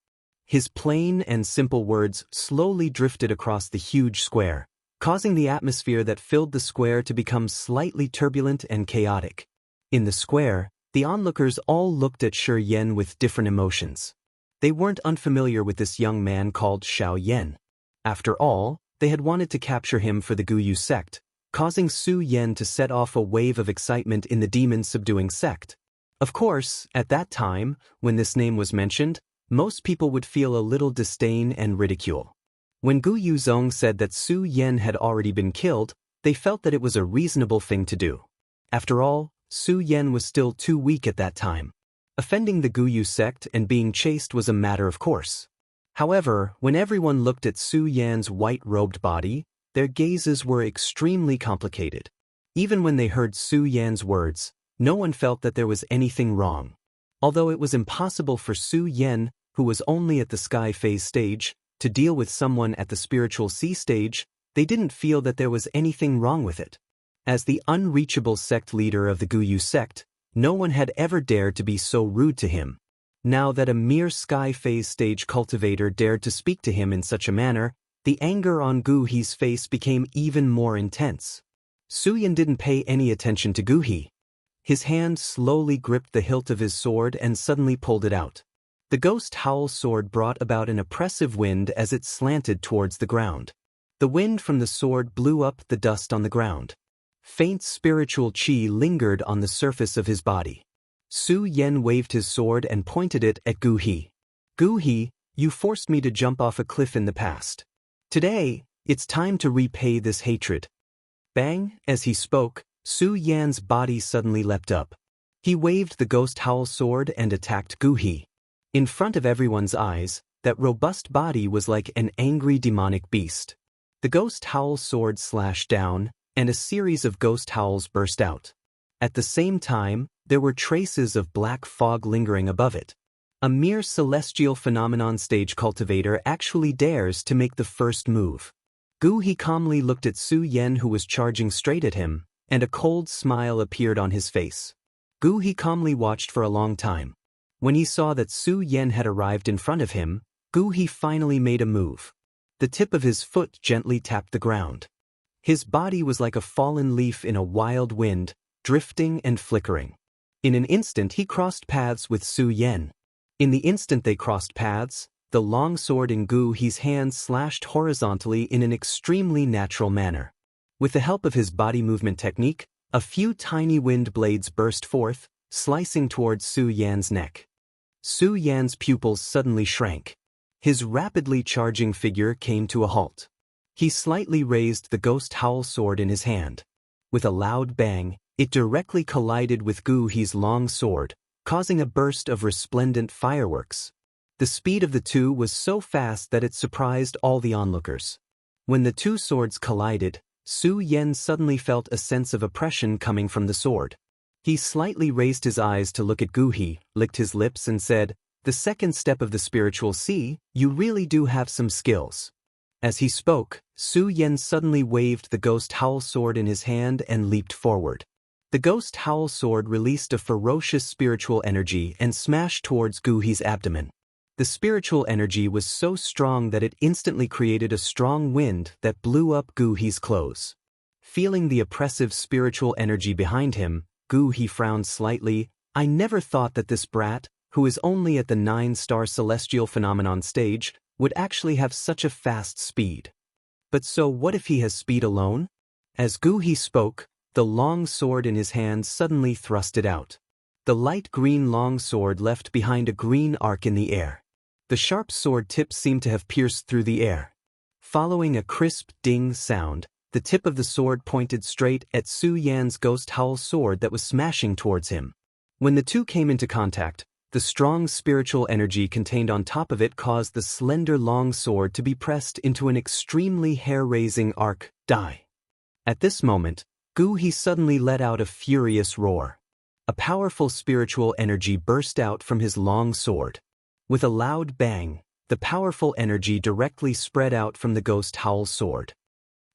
His plain and simple words slowly drifted across the huge square, causing the atmosphere that filled the square to become slightly turbulent and chaotic. In the square, the onlookers all looked at Shi Yan with different emotions. They weren't unfamiliar with this young man called Xiao Yan. After all, they had wanted to capture him for the Guyu sect, causing Su Yan to set off a wave of excitement in the demon-subduing sect. Of course, at that time, when this name was mentioned, most people would feel a little disdain and ridicule. When Gu Yuzong said that Su Yan had already been killed, they felt that it was a reasonable thing to do. After all, Su Yan was still too weak at that time. Offending the Guyu sect and being chased was a matter of course. However, when everyone looked at Su Yan's white-robed body, their gazes were extremely complicated. Even when they heard Su Yan's words, no one felt that there was anything wrong. Although it was impossible for Su Yan, who was only at the Sky Phase stage, to deal with someone at the Spiritual Sea stage, they didn't feel that there was anything wrong with it. As the unreachable sect leader of the Guyu sect, no one had ever dared to be so rude to him. Now that a mere Sky Phase stage cultivator dared to speak to him in such a manner, the anger on Gu He's face became even more intense. Su Yan didn't pay any attention to Gu He. His hand slowly gripped the hilt of his sword and suddenly pulled it out. The ghost howl sword brought about an oppressive wind as it slanted towards the ground. The wind from the sword blew up the dust on the ground. Faint spiritual chi lingered on the surface of his body. Su Yan waved his sword and pointed it at Gu He. Gu He, you forced me to jump off a cliff in the past. Today, it's time to repay this hatred. Bang! As he spoke, Su Yan's body suddenly leapt up. He waved the ghost howl sword and attacked Gu He. In front of everyone's eyes, that robust body was like an angry demonic beast. The ghost howl sword slashed down, and a series of ghost howls burst out. At the same time, there were traces of black fog lingering above it. A mere celestial phenomenon stage cultivator actually dares to make the first move. Gu He calmly looked at Su Yan, who was charging straight at him, and a cold smile appeared on his face. Gu He calmly watched for a long time. When he saw that Su Yan had arrived in front of him, Gu He finally made a move. The tip of his foot gently tapped the ground. His body was like a fallen leaf in a wild wind, drifting and flickering. In an instant he crossed paths with Su Yan. In the instant they crossed paths, the long sword in Gu He's hand slashed horizontally in an extremely natural manner. With the help of his body movement technique, a few tiny wind blades burst forth, slicing towards Su Yan's neck. Su Yan's pupils suddenly shrank. His rapidly charging figure came to a halt. He slightly raised the ghost howl sword in his hand. With a loud bang, it directly collided with Gu He's long sword, causing a burst of resplendent fireworks. The speed of the two was so fast that it surprised all the onlookers. When the two swords collided, Su Yan suddenly felt a sense of oppression coming from the sword. He slightly raised his eyes to look at Gu He, licked his lips and said, "The second step of the spiritual sea, you really do have some skills." As he spoke, Su Yan suddenly waved the ghost howl sword in his hand and leaped forward. The ghost howl sword released a ferocious spiritual energy and smashed towards Gu He's abdomen. The spiritual energy was so strong that it instantly created a strong wind that blew up Gu He's clothes. Feeling the oppressive spiritual energy behind him, Gu He frowned slightly. "I never thought that this brat, who is only at the 9-star celestial phenomenon stage, would actually have such a fast speed. But so what if he has speed alone?" As Gu He spoke, the long sword in his hand suddenly thrusted out. The light green long sword left behind a green arc in the air. The sharp sword tip seemed to have pierced through the air. Following a crisp ding sound, the tip of the sword pointed straight at Su Yan's ghost howl sword that was smashing towards him. When the two came into contact, the strong spiritual energy contained on top of it caused the slender long sword to be pressed into an extremely hair-raising arc. Die. At this moment, Gu He suddenly let out a furious roar. A powerful spiritual energy burst out from his long sword. With a loud bang, the powerful energy directly spread out from the ghost howl sword.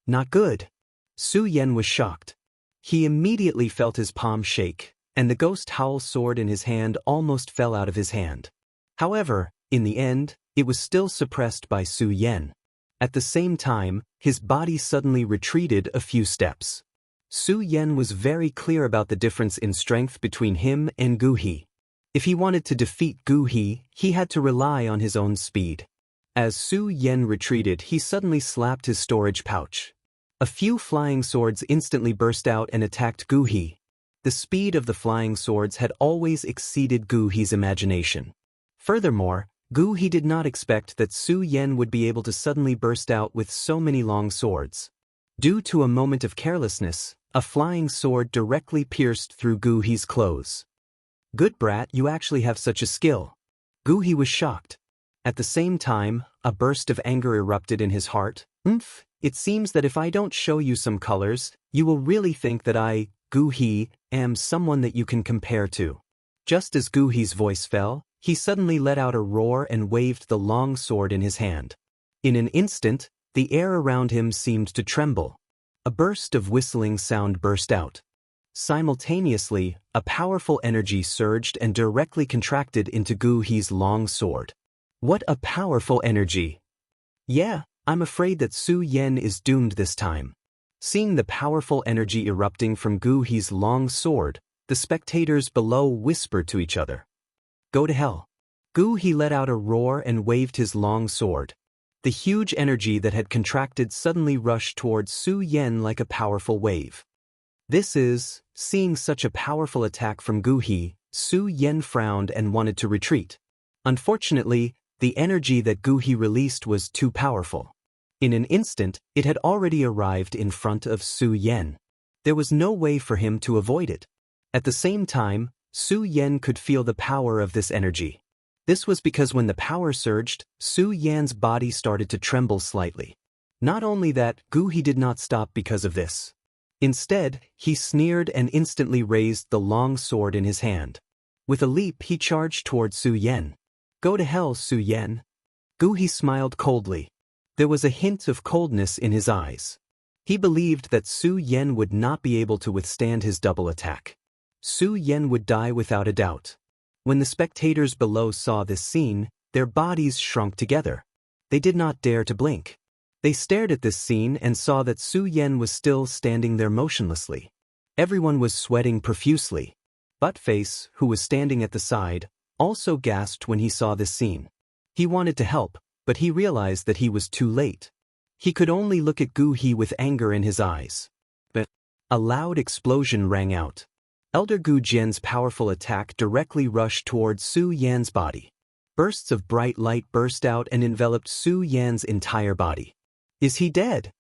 Not good. Su Yan was shocked. He immediately felt his palm shake, and the ghost howl sword in his hand almost fell out of his hand. However, in the end, it was still suppressed by Su Yan. At the same time, his body suddenly retreated a few steps. Su Yan was very clear about the difference in strength between him and Gu He. If he wanted to defeat Gu He, he had to rely on his own speed. As Su Yan retreated, he suddenly slapped his storage pouch. A few flying swords instantly burst out and attacked Gu He. The speed of the flying swords had always exceeded Gu He's imagination. Furthermore, Gu He did not expect that Su Yan would be able to suddenly burst out with so many long swords. Due to a moment of carelessness, a flying sword directly pierced through Gu He's clothes. "Good brat, you actually have such a skill." Gu He was shocked. At the same time, a burst of anger erupted in his heart. It seems that if I don't show you some colors, you will really think that I, Gu He, am someone that you can compare to." Just as Gu He's voice fell, he suddenly let out a roar and waved the long sword in his hand. In an instant, the air around him seemed to tremble. A burst of whistling sound burst out. Simultaneously, a powerful energy surged and directly contracted into Gu He's long sword. What a powerful energy! Yeah, I'm afraid that Su Yan is doomed this time. Seeing the powerful energy erupting from Gu He's long sword, the spectators below whispered to each other. "Go to hell." Gu He let out a roar and waved his long sword. The huge energy that had contracted suddenly rushed towards Su Yan like a powerful wave. Seeing such a powerful attack from Gu He, Su Yan frowned and wanted to retreat. Unfortunately, the energy that Gu He released was too powerful. In an instant, it had already arrived in front of Su Yan. There was no way for him to avoid it. At the same time, Su Yan could feel the power of this energy. This was because when the power surged, Su Yan's body started to tremble slightly. Not only that, Gu He did not stop because of this. Instead, he sneered and instantly raised the long sword in his hand. With a leap, he charged towards Su Yan. "Go to hell, Su Yan." Gu He smiled coldly. There was a hint of coldness in his eyes. He believed that Su Yan would not be able to withstand his double attack. Su Yan would die without a doubt. When the spectators below saw this scene, their bodies shrunk together. They did not dare to blink. They stared at this scene and saw that Su Yan was still standing there motionlessly. Everyone was sweating profusely. Buttface, who was standing at the side, also gasped when he saw this scene. He wanted to help, but he realized that he was too late. He could only look at Gu He with anger in his eyes. But a loud explosion rang out. Elder Gu Jian's powerful attack directly rushed towards Su Yan's body. Bursts of bright light burst out and enveloped Su Yan's entire body. Is he dead?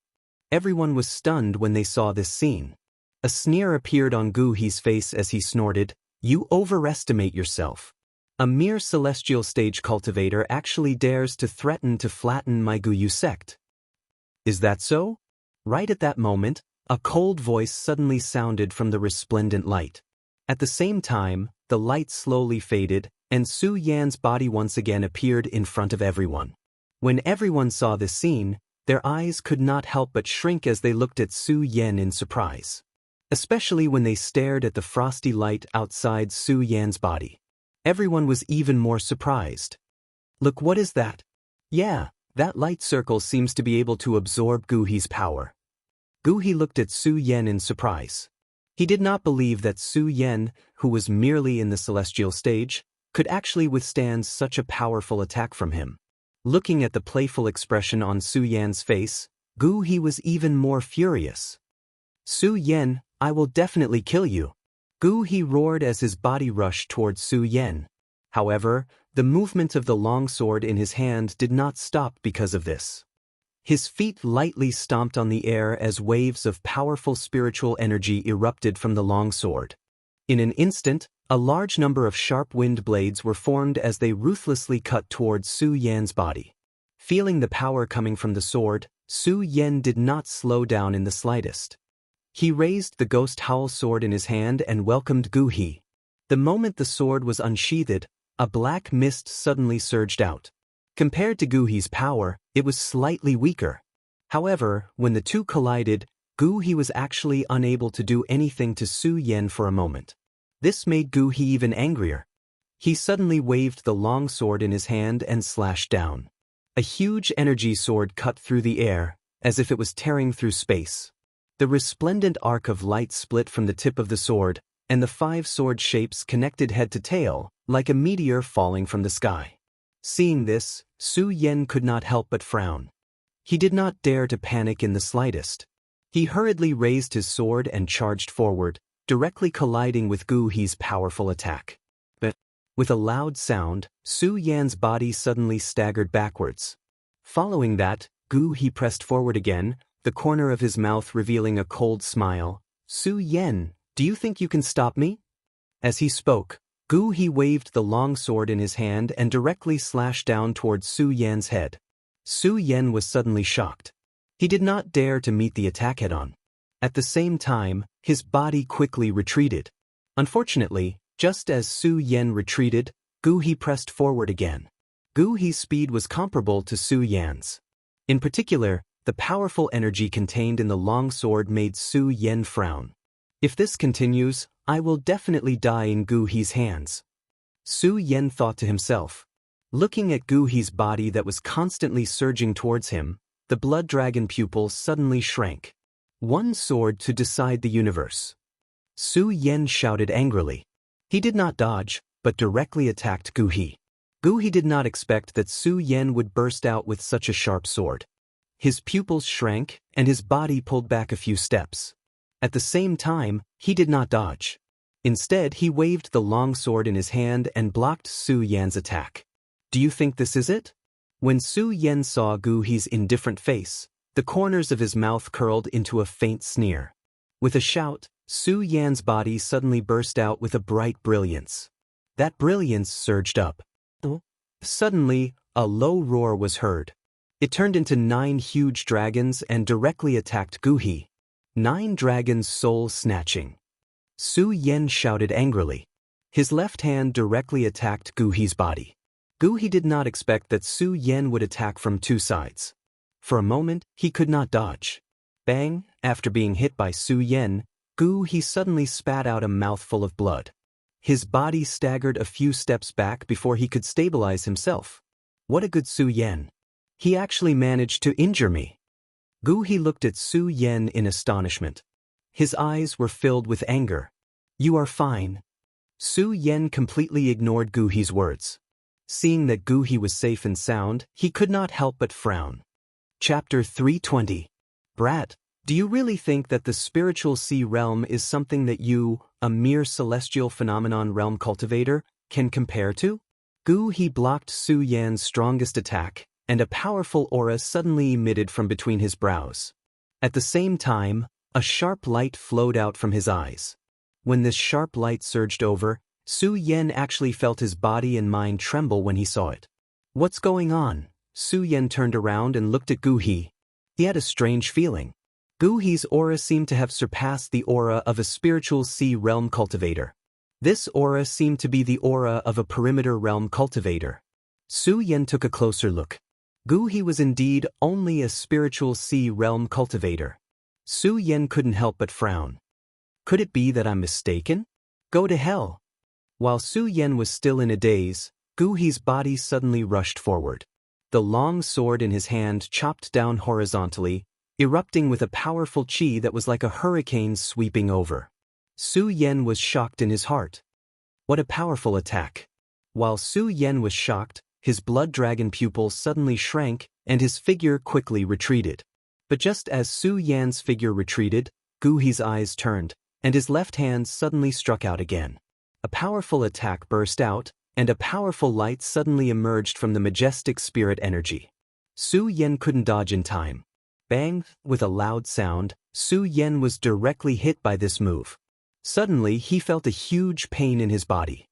Everyone was stunned when they saw this scene. A sneer appeared on Gu He's face as he snorted, "You overestimate yourself. A mere celestial stage cultivator actually dares to threaten to flatten my Guyu sect. Is that so?" Right at that moment, a cold voice suddenly sounded from the resplendent light. At the same time, the light slowly faded, and Su Yan's body once again appeared in front of everyone. When everyone saw this scene, their eyes could not help but shrink as they looked at Su Yan in surprise. Especially when they stared at the frosty light outside Su Yan's body. Everyone was even more surprised. Look, what is that? Yeah, that light circle seems to be able to absorb Gu He's power. Gu He looked at Su Yan in surprise. He did not believe that Su Yan, who was merely in the celestial stage, could actually withstand such a powerful attack from him. Looking at the playful expression on Su Yan's face, Gu He was even more furious. Su Yan, I will definitely kill you. Gu He roared as his body rushed towards Su Yan. However, the movement of the long sword in his hand did not stop because of this. His feet lightly stomped on the air as waves of powerful spiritual energy erupted from the long sword. In an instant, a large number of sharp wind blades were formed as they ruthlessly cut towards Su Yan's body. Feeling the power coming from the sword, Su Yan did not slow down in the slightest. He raised the ghost howl sword in his hand and welcomed Gu He. The moment the sword was unsheathed, a black mist suddenly surged out. Compared to Gu He's power, it was slightly weaker. However, when the two collided, Gu He was actually unable to do anything to Su Yan for a moment. This made Gu He even angrier. He suddenly waved the long sword in his hand and slashed down. A huge energy sword cut through the air, as if it was tearing through space. The resplendent arc of light split from the tip of the sword, and the 5 sword shapes connected head to tail, like a meteor falling from the sky. Seeing this, Su Yan could not help but frown. He did not dare to panic in the slightest. He hurriedly raised his sword and charged forward, directly colliding with Gu He's powerful attack. But, with a loud sound, Su Yan's body suddenly staggered backwards. Following that, Gu He pressed forward again, the corner of his mouth revealing a cold smile. Su Yan, do you think you can stop me? As he spoke, Gu He waved the long sword in his hand and directly slashed down towards Su Yan's head. Su Yan was suddenly shocked. He did not dare to meet the attack head-on. At the same time, his body quickly retreated. Unfortunately, just as Su Yan retreated, Gu He pressed forward again. Gu He's speed was comparable to Su Yan's. In particular, the powerful energy contained in the long sword made Su Yan frown. If this continues, I will definitely die in Gu He's hands. Su Yan thought to himself. Looking at Gu He's body that was constantly surging towards him, the blood dragon pupil suddenly shrank. One sword to decide the universe. Su Yan shouted angrily. He did not dodge, but directly attacked Gu He. Gu He did not expect that Su Yan would burst out with such a sharp sword. His pupils shrank, and his body pulled back a few steps. At the same time, he did not dodge. Instead, he waved the long sword in his hand and blocked Su Yan's attack. Do you think this is it? When Su Yan saw Gu He's indifferent face, the corners of his mouth curled into a faint sneer. With a shout, Su Yan's body suddenly burst out with a bright brilliance. That brilliance surged up. Suddenly, a low roar was heard. It turned into 9 huge dragons and directly attacked Gu He. 9 dragons soul-snatching. Su Yan shouted angrily. His left hand directly attacked Gu He's body. Gu He did not expect that Su Yan would attack from 2 sides. For a moment, he could not dodge. Bang! After being hit by Su Yan, Gu He suddenly spat out a mouthful of blood. His body staggered a few steps back before he could stabilize himself. What a good Su Yan! He actually managed to injure me. Gu He looked at Su Yan in astonishment. His eyes were filled with anger. You are fine. Su Yan completely ignored Gu He's words. Seeing that Gu He was safe and sound, he could not help but frown. Chapter 320. Brat, do you really think that the spiritual sea realm is something that you, a mere celestial phenomenon realm cultivator, can compare to? Gu He blocked Su Yan's strongest attack, and a powerful aura suddenly emitted from between his brows. At the same time, a sharp light flowed out from his eyes. When this sharp light surged over, Su Yan actually felt his body and mind tremble when he saw it. What's going on? Su Yan turned around and looked at Gu He. He had a strange feeling. Gu He's aura seemed to have surpassed the aura of a spiritual sea realm cultivator. This aura seemed to be the aura of a perimeter realm cultivator. Su Yan took a closer look. Gu He was indeed only a spiritual sea realm cultivator. Su Yan couldn't help but frown. Could it be that I'm mistaken? Go to hell. While Su Yan was still in a daze, Gu He's body suddenly rushed forward. The long sword in his hand chopped down horizontally, erupting with a powerful chi that was like a hurricane sweeping over. Su Yan was shocked in his heart. What a powerful attack. While Su Yan was shocked, his blood dragon pupil suddenly shrank and his figure quickly retreated. But just as Su Yan's figure retreated, Gu He's eyes turned, and his left hand suddenly struck out again. A powerful attack burst out, and a powerful light suddenly emerged from the majestic spirit energy. Su Yan couldn't dodge in time. Bang! With a loud sound, Su Yan was directly hit by this move. Suddenly he felt a huge pain in his body.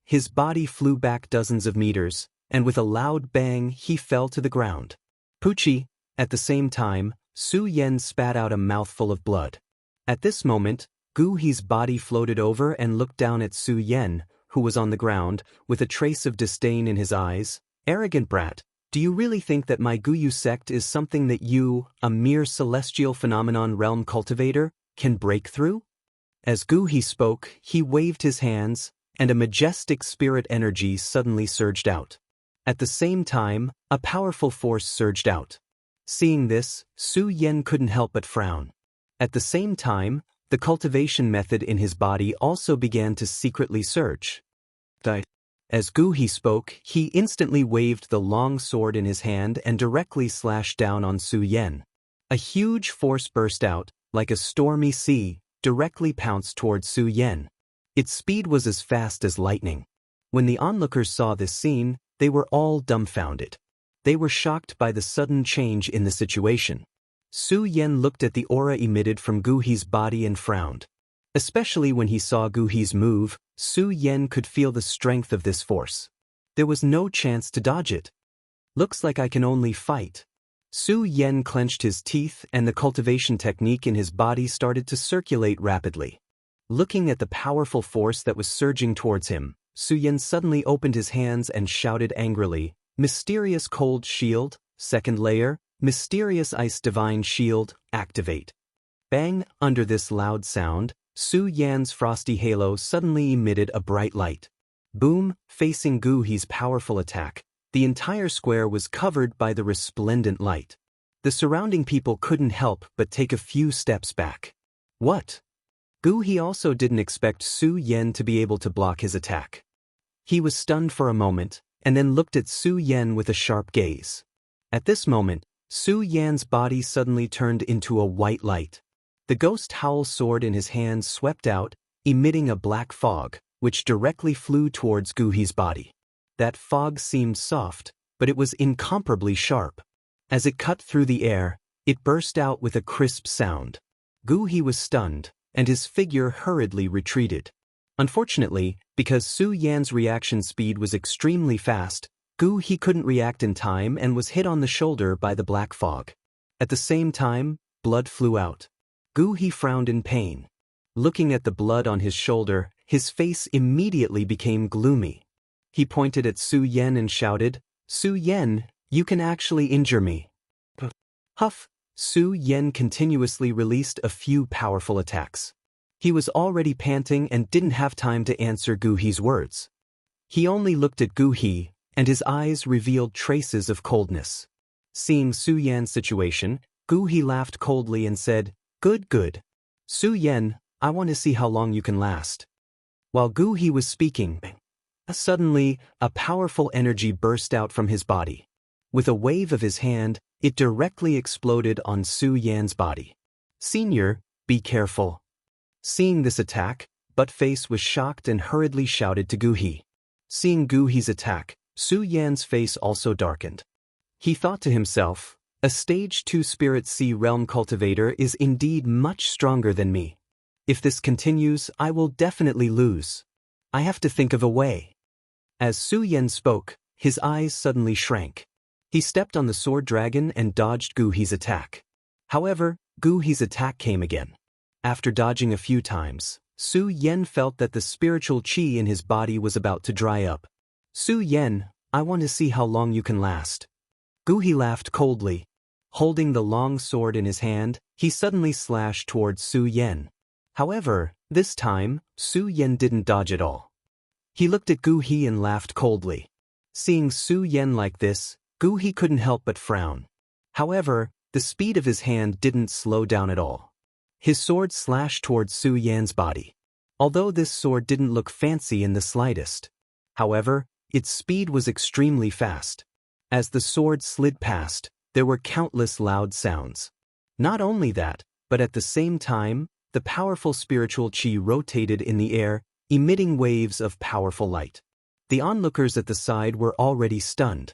His body flew back dozens of meters, and with a loud bang he fell to the ground. Poochie! At the same time, Su Yan spat out a mouthful of blood. At this moment, Gu He's body floated over and looked down at Su Yan, who was on the ground, with a trace of disdain in his eyes. Arrogant brat, do you really think that my Guyu sect is something that you, a mere celestial phenomenon realm cultivator, can break through? As Gu He spoke, he waved his hands, and a majestic spirit energy suddenly surged out. At the same time, a powerful force surged out. Seeing this, Su Yan couldn't help but frown. At the same time, the cultivation method in his body also began to secretly surge. As Gu He spoke, he instantly waved the long sword in his hand and directly slashed down on Su Yan. A huge force burst out, like a stormy sea, directly pounced towards Su Yan. Its speed was as fast as lightning. When the onlookers saw this scene, they were all dumbfounded. They were shocked by the sudden change in the situation. Su Yan looked at the aura emitted from Gu He's body and frowned. Especially when he saw Gu He's move, Su Yan could feel the strength of this force. There was no chance to dodge it. Looks like I can only fight. Su Yan clenched his teeth and the cultivation technique in his body started to circulate rapidly. Looking at the powerful force that was surging towards him, Su Yan suddenly opened his hands and shouted angrily, "Mysterious Cold Shield, second layer, Mysterious Ice Divine Shield, activate." Bang! Under this loud sound, Su Yan's frosty halo suddenly emitted a bright light. Boom! Facing Gu He's powerful attack, the entire square was covered by the resplendent light. The surrounding people couldn't help but take a few steps back. What? Gu He also didn't expect Su Yan to be able to block his attack. He was stunned for a moment, and then looked at Su Yan with a sharp gaze. At this moment, Su Yan's body suddenly turned into a white light. The ghost howl sword in his hand swept out, emitting a black fog, which directly flew towards Gu He's body. That fog seemed soft, but it was incomparably sharp. As it cut through the air, it burst out with a crisp sound. Gu He was stunned, and his figure hurriedly retreated. Unfortunately, because Su Yan's reaction speed was extremely fast, Gu He couldn't react in time and was hit on the shoulder by the black fog. At the same time, blood flew out. Gu He frowned in pain. Looking at the blood on his shoulder, his face immediately became gloomy. He pointed at Su Yan and shouted, "Su Yan, you can actually injure me." Huff! Su Yan continuously released a few powerful attacks. He was already panting and didn't have time to answer Gu He's words. He only looked at Gu He, and his eyes revealed traces of coldness. Seeing Su Yan's situation, Gu He laughed coldly and said, "Good, good. Su Yan, I want to see how long you can last." While Gu He was speaking, suddenly, a powerful energy burst out from his body. With a wave of his hand, it directly exploded on Su Yan's body. "Senior, be careful." Seeing this attack, Buttface was shocked and hurriedly shouted to Gu He. Seeing Gu He's attack, Su Yan's face also darkened. He thought to himself, a Stage 2 Spirit Sea Realm cultivator is indeed much stronger than me. If this continues, I will definitely lose. I have to think of a way. As Su Yan spoke, his eyes suddenly shrank. He stepped on the sword dragon and dodged Gu He's attack. However, Gu He's attack came again. After dodging a few times, Su Yan felt that the spiritual qi in his body was about to dry up. Su Yan, I want to see how long you can last. Gu He laughed coldly. Holding the long sword in his hand, he suddenly slashed towards Su Yan. However, this time, Su Yan didn't dodge at all. He looked at Gu He and laughed coldly. Seeing Su Yan like this, Gu He couldn't help but frown. However, the speed of his hand didn't slow down at all. His sword slashed towards Su Yan's body. Although this sword didn't look fancy in the slightest. However, its speed was extremely fast. As the sword slid past, there were countless loud sounds. Not only that, but at the same time, the powerful spiritual qi rotated in the air, emitting waves of powerful light. The onlookers at the side were already stunned.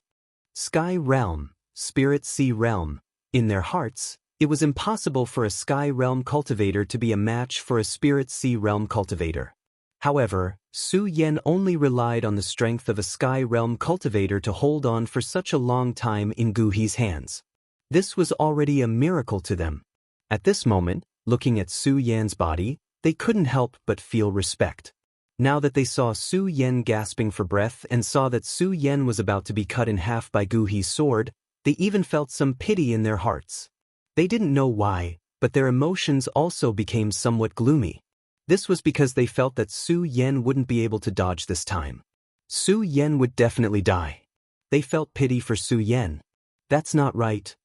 Sky Realm, Spirit Sea Realm. In their hearts, it was impossible for a Sky Realm cultivator to be a match for a Spirit Sea Realm cultivator. However, Su Yan only relied on the strength of a Sky Realm cultivator to hold on for such a long time in Gu He's hands. This was already a miracle to them. At this moment, looking at Su Yan's body, they couldn't help but feel respect. Now that they saw Su Yan gasping for breath and saw that Su Yan was about to be cut in half by Gu He's sword, they even felt some pity in their hearts. They didn't know why, but their emotions also became somewhat gloomy. This was because they felt that Su Yan wouldn't be able to dodge this time. Su Yan would definitely die. They felt pity for Su Yan. That's not right.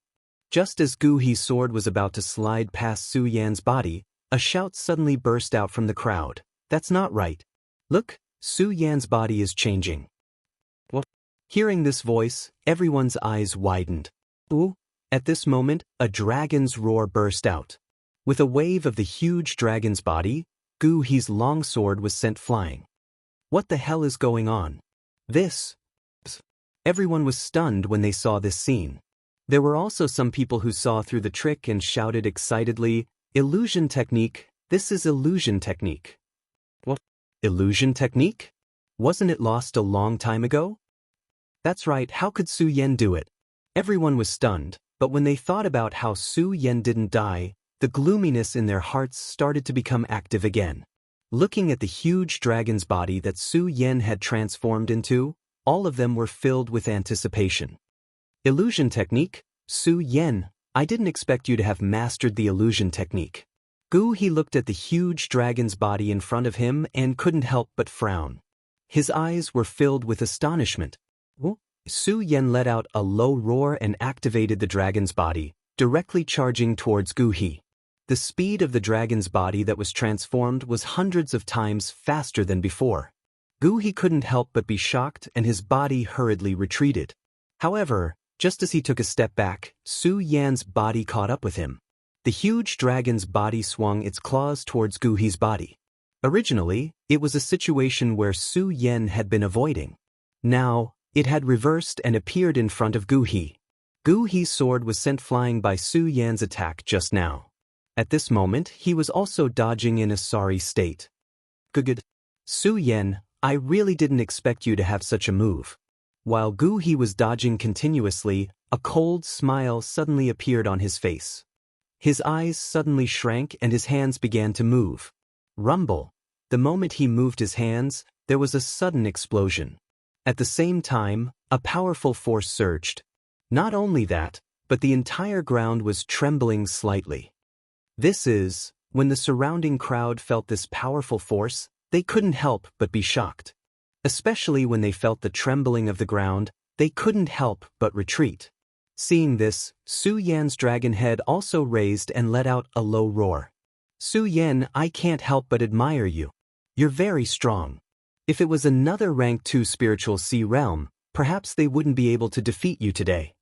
Just as Gu He's sword was about to slide past Su Yan's body, a shout suddenly burst out from the crowd. That's not right. Look, Su Yan's body is changing. What? Hearing this voice, everyone's eyes widened. Ooh! At this moment, a dragon's roar burst out. With a wave of the huge dragon's body, Gu He's long sword was sent flying. What the hell is going on? This? Everyone was stunned when they saw this scene. There were also some people who saw through the trick and shouted excitedly, "Illusion technique, this is illusion technique." What? Illusion technique? Wasn't it lost a long time ago? That's right, how could Su Yan do it? Everyone was stunned, but when they thought about how Su Yan didn't die, the gloominess in their hearts started to become active again. Looking at the huge dragon's body that Su Yan had transformed into, all of them were filled with anticipation. Illusion technique? Su Yan, I didn't expect you to have mastered the illusion technique. Gu He looked at the huge dragon's body in front of him and couldn't help but frown. His eyes were filled with astonishment. Su Yan let out a low roar and activated the dragon's body, directly charging towards Gu He. The speed of the dragon's body that was transformed was hundreds of times faster than before. Gu He couldn't help but be shocked and his body hurriedly retreated. However, just as he took a step back, Su Yan's body caught up with him. The huge dragon's body swung its claws towards Gu He's body. Originally, it was a situation where Su Yan had been avoiding. Now, it had reversed and appeared in front of Gu He. Gu He's sword was sent flying by Su Yan's attack just now. At this moment, he was also dodging in a sorry state. Good. Su Yan, I really didn't expect you to have such a move. While Gu He was dodging continuously, a cold smile suddenly appeared on his face. His eyes suddenly shrank and his hands began to move. Rumble. The moment he moved his hands, there was a sudden explosion. At the same time, a powerful force surged. Not only that, but the entire ground was trembling slightly. When the surrounding crowd felt this powerful force, they couldn't help but be shocked. Especially when they felt the trembling of the ground, they couldn't help but retreat. Seeing this, Su Yan's dragon head also raised and let out a low roar. Su Yan, I can't help but admire you. You're very strong. If it was another rank 2 spiritual sea realm, perhaps they wouldn't be able to defeat you today.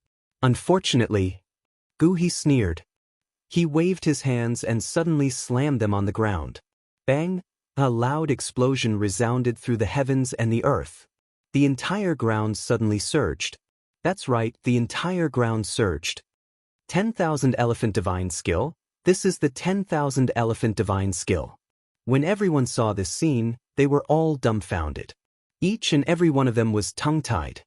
Unfortunately, Gu He sneered. He waved his hands and suddenly slammed them on the ground. Bang! A loud explosion resounded through the heavens and the earth. The entire ground suddenly surged. That's right, the entire ground surged. 10,000 Elephant Divine Skill. This is the 10,000 Elephant Divine Skill. When everyone saw this scene, they were all dumbfounded. Each and every one of them was tongue-tied.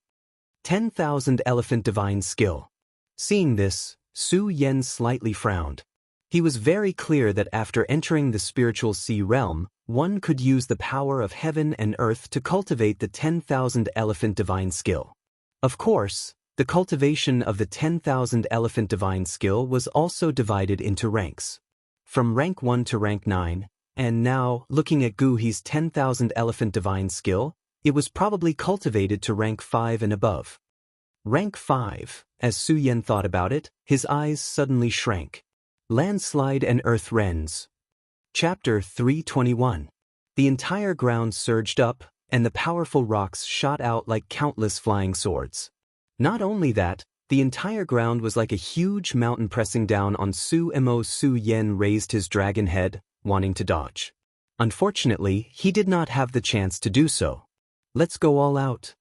10,000 Elephant Divine Skill. Seeing this, Su Yan slightly frowned. He was very clear that after entering the spiritual sea realm, One could use the power of heaven and earth to cultivate the 10,000 elephant divine skill. Of course, the cultivation of the 10,000 elephant divine skill was also divided into ranks. From rank 1 to rank 9, and now, looking at Gu He's 10,000 elephant divine skill, it was probably cultivated to rank 5 and above. Rank 5, as Su Yan thought about it, his eyes suddenly shrank. Landslide and Earth Rends. Chapter 321. The entire ground surged up, and the powerful rocks shot out like countless flying swords. Not only that, the entire ground was like a huge mountain pressing down on Su Mo. Su Yan raised his dragon head, wanting to dodge. Unfortunately, he did not have the chance to do so. Let's go all out.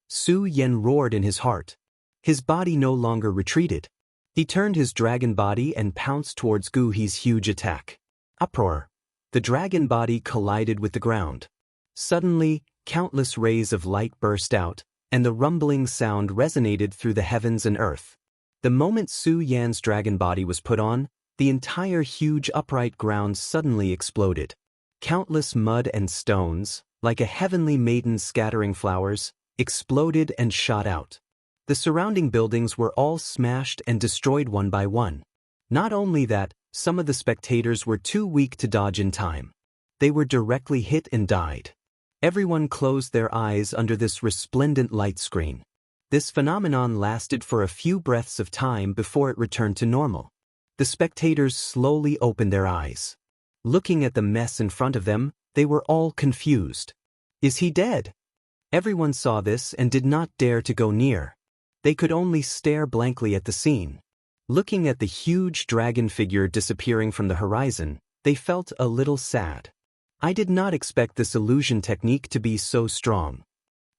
Su Yan roared in his heart. His body no longer retreated. He turned his dragon body and pounced towards Gu He's huge attack. Uproar. The dragon body collided with the ground. Suddenly, countless rays of light burst out, and the rumbling sound resonated through the heavens and earth. The moment Su Yan's dragon body was put on, the entire huge upright ground suddenly exploded. Countless mud and stones, like a heavenly maiden scattering flowers, exploded and shot out. The surrounding buildings were all smashed and destroyed one by one. Not only that, some of the spectators were too weak to dodge in time. They were directly hit and died. Everyone closed their eyes under this resplendent light screen. This phenomenon lasted for a few breaths of time before it returned to normal. The spectators slowly opened their eyes. Looking at the mess in front of them, they were all confused. Is he dead? Everyone saw this and did not dare to go near. They could only stare blankly at the scene. Looking at the huge dragon figure disappearing from the horizon, they felt a little sad. I did not expect this illusion technique to be so strong.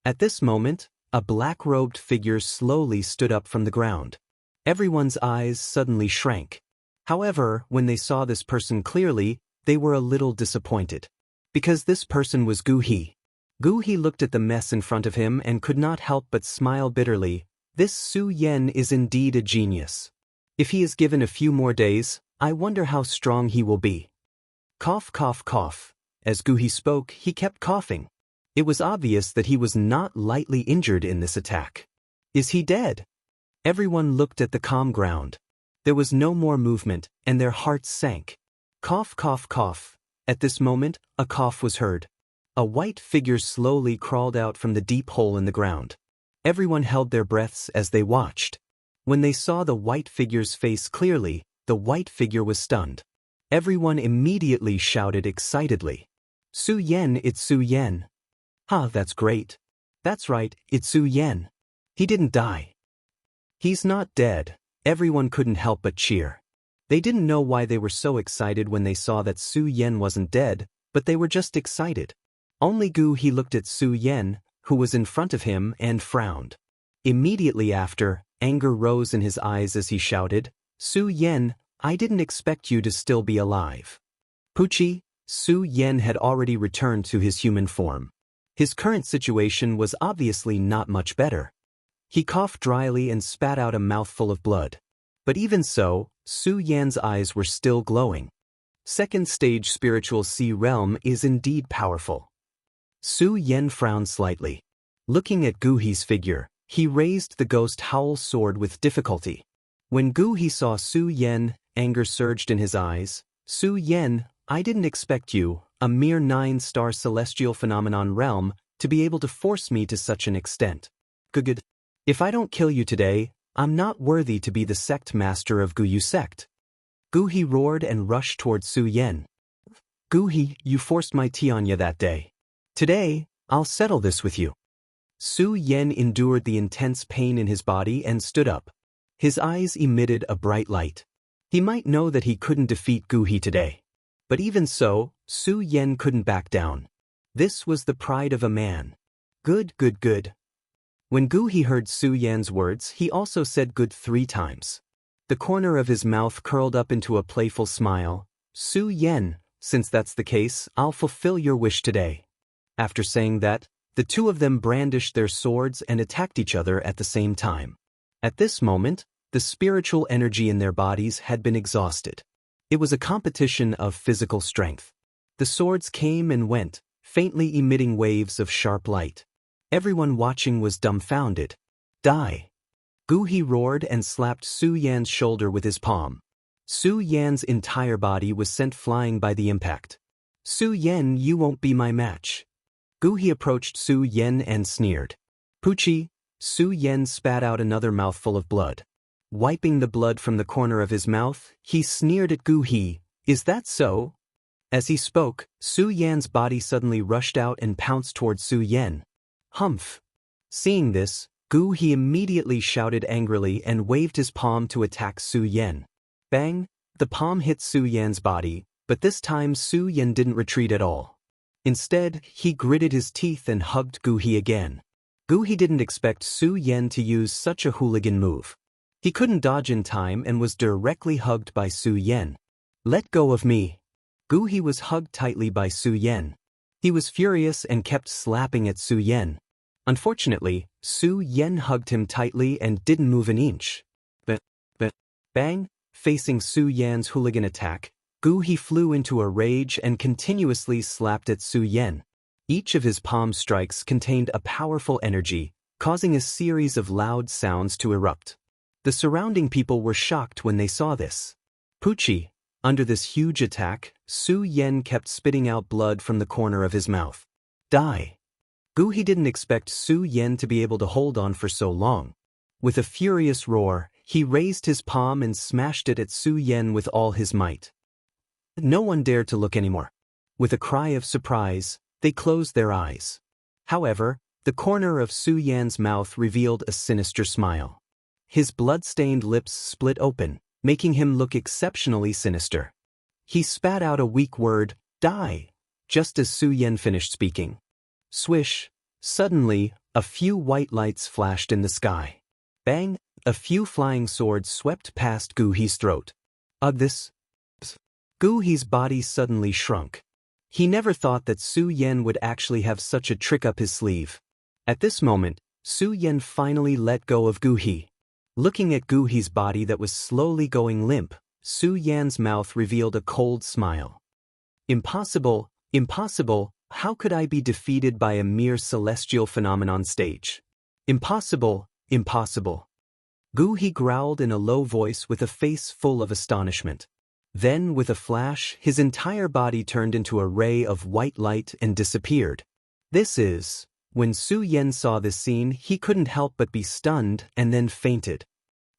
At this moment, a black-robed figure slowly stood up from the ground. Everyone's eyes suddenly shrank. However, when they saw this person clearly, they were a little disappointed. Because this person was Gu He. Gu He looked at the mess in front of him and could not help but smile bitterly. This Su Yan is indeed a genius. If he is given a few more days, I wonder how strong he will be. Cough, cough, cough. As Gu He spoke, he kept coughing. It was obvious that he was not lightly injured in this attack. Is he dead? Everyone looked at the calm ground. There was no more movement, and their hearts sank. Cough, cough, cough. At this moment, a cough was heard. A white figure slowly crawled out from the deep hole in the ground. Everyone held their breaths as they watched. When they saw the white figure's face clearly, the white figure was stunned. Everyone immediately shouted excitedly. Su Yan, it's Su Yan. Ha, that's great. That's right, it's Su Yan. He didn't die. He's not dead. Everyone couldn't help but cheer. They didn't know why they were so excited when they saw that Su Yan wasn't dead, but they were just excited. Only Gu He looked at Su Yan, who was in front of him, and frowned. Immediately after, anger rose in his eyes as he shouted, Su Yan, I didn't expect you to still be alive. Puchi, Su Yan had already returned to his human form. His current situation was obviously not much better. He coughed dryly and spat out a mouthful of blood. But even so, Su Yan's eyes were still glowing. Second stage spiritual sea realm is indeed powerful. Su Yan frowned slightly. Looking at Gu He's figure, he raised the ghost howl sword with difficulty. When Gu He saw Su Yan, anger surged in his eyes. Su Yan, I didn't expect you, a mere 9-star celestial phenomenon realm, to be able to force me to such an extent. Good. If I don't kill you today, I'm not worthy to be the sect master of Gu Yu sect. Gu He roared and rushed towards Su Yan. Gu He, you forced my Xianxia that day. Today, I'll settle this with you. Su Yan endured the intense pain in his body and stood up. His eyes emitted a bright light. He might know that he couldn't defeat Gu He today. But even so, Su Yan couldn't back down. This was the pride of a man. Good. When Gu He heard Su Yan's words, he also said good 3 times. The corner of his mouth curled up into a playful smile. Su Yan, since that's the case, I'll fulfill your wish today. After saying that, the two of them brandished their swords and attacked each other at the same time. At this moment, the spiritual energy in their bodies had been exhausted. It was a competition of physical strength. The swords came and went, faintly emitting waves of sharp light. Everyone watching was dumbfounded. Die! Gu He roared and slapped Su Yan's shoulder with his palm. Su Yan's entire body was sent flying by the impact. Su Yan, you won't be my match. Gu He approached Su Yan and sneered. Poochie! Su Yan spat out another mouthful of blood. Wiping the blood from the corner of his mouth, he sneered at Gu He. Is that so? As he spoke, Su Yan's body suddenly rushed out and pounced towards Su Yan. Humph! Seeing this, Gu He immediately shouted angrily and waved his palm to attack Su Yan. Bang! The palm hit Su Yan's body, but this time Su Yan didn't retreat at all. Instead, he gritted his teeth and hugged Gu He again. Gu He didn't expect Su Yan to use such a hooligan move. He couldn't dodge in time and was directly hugged by Su Yan. Let go of me! Gu He was hugged tightly by Su Yan. He was furious and kept slapping at Su Yan. Unfortunately, Su Yan hugged him tightly and didn't move an inch. Bang! Facing Su Yan's hooligan attack, Gu He flew into a rage and continuously slapped at Su Yan. Each of his palm strikes contained a powerful energy, causing a series of loud sounds to erupt. The surrounding people were shocked when they saw this. Poochie! Under this huge attack, Su Yan kept spitting out blood from the corner of his mouth. Die! Gu He didn't expect Su Yan to be able to hold on for so long. With a furious roar, he raised his palm and smashed it at Su Yan with all his might. No one dared to look anymore. With a cry of surprise, they closed their eyes. However, the corner of Su Yan's mouth revealed a sinister smile. His blood-stained lips split open, making him look exceptionally sinister. He spat out a weak word, die, just as Su Yan finished speaking. Swish! Suddenly, a few white lights flashed in the sky. Bang! A few flying swords swept past Gu He's throat. This! Gu He's body suddenly shrunk. He never thought that Su Yan would actually have such a trick up his sleeve. At this moment, Su Yan finally let go of Gu He. Looking at Gu He's body that was slowly going limp, Su Yan's mouth revealed a cold smile. Impossible, impossible, how could I be defeated by a mere celestial phenomenon stage? Impossible, impossible. Gu He growled in a low voice with a face full of astonishment. Then, with a flash, his entire body turned into a ray of white light and disappeared. When Su Yan saw this scene, he couldn't help but be stunned and then fainted.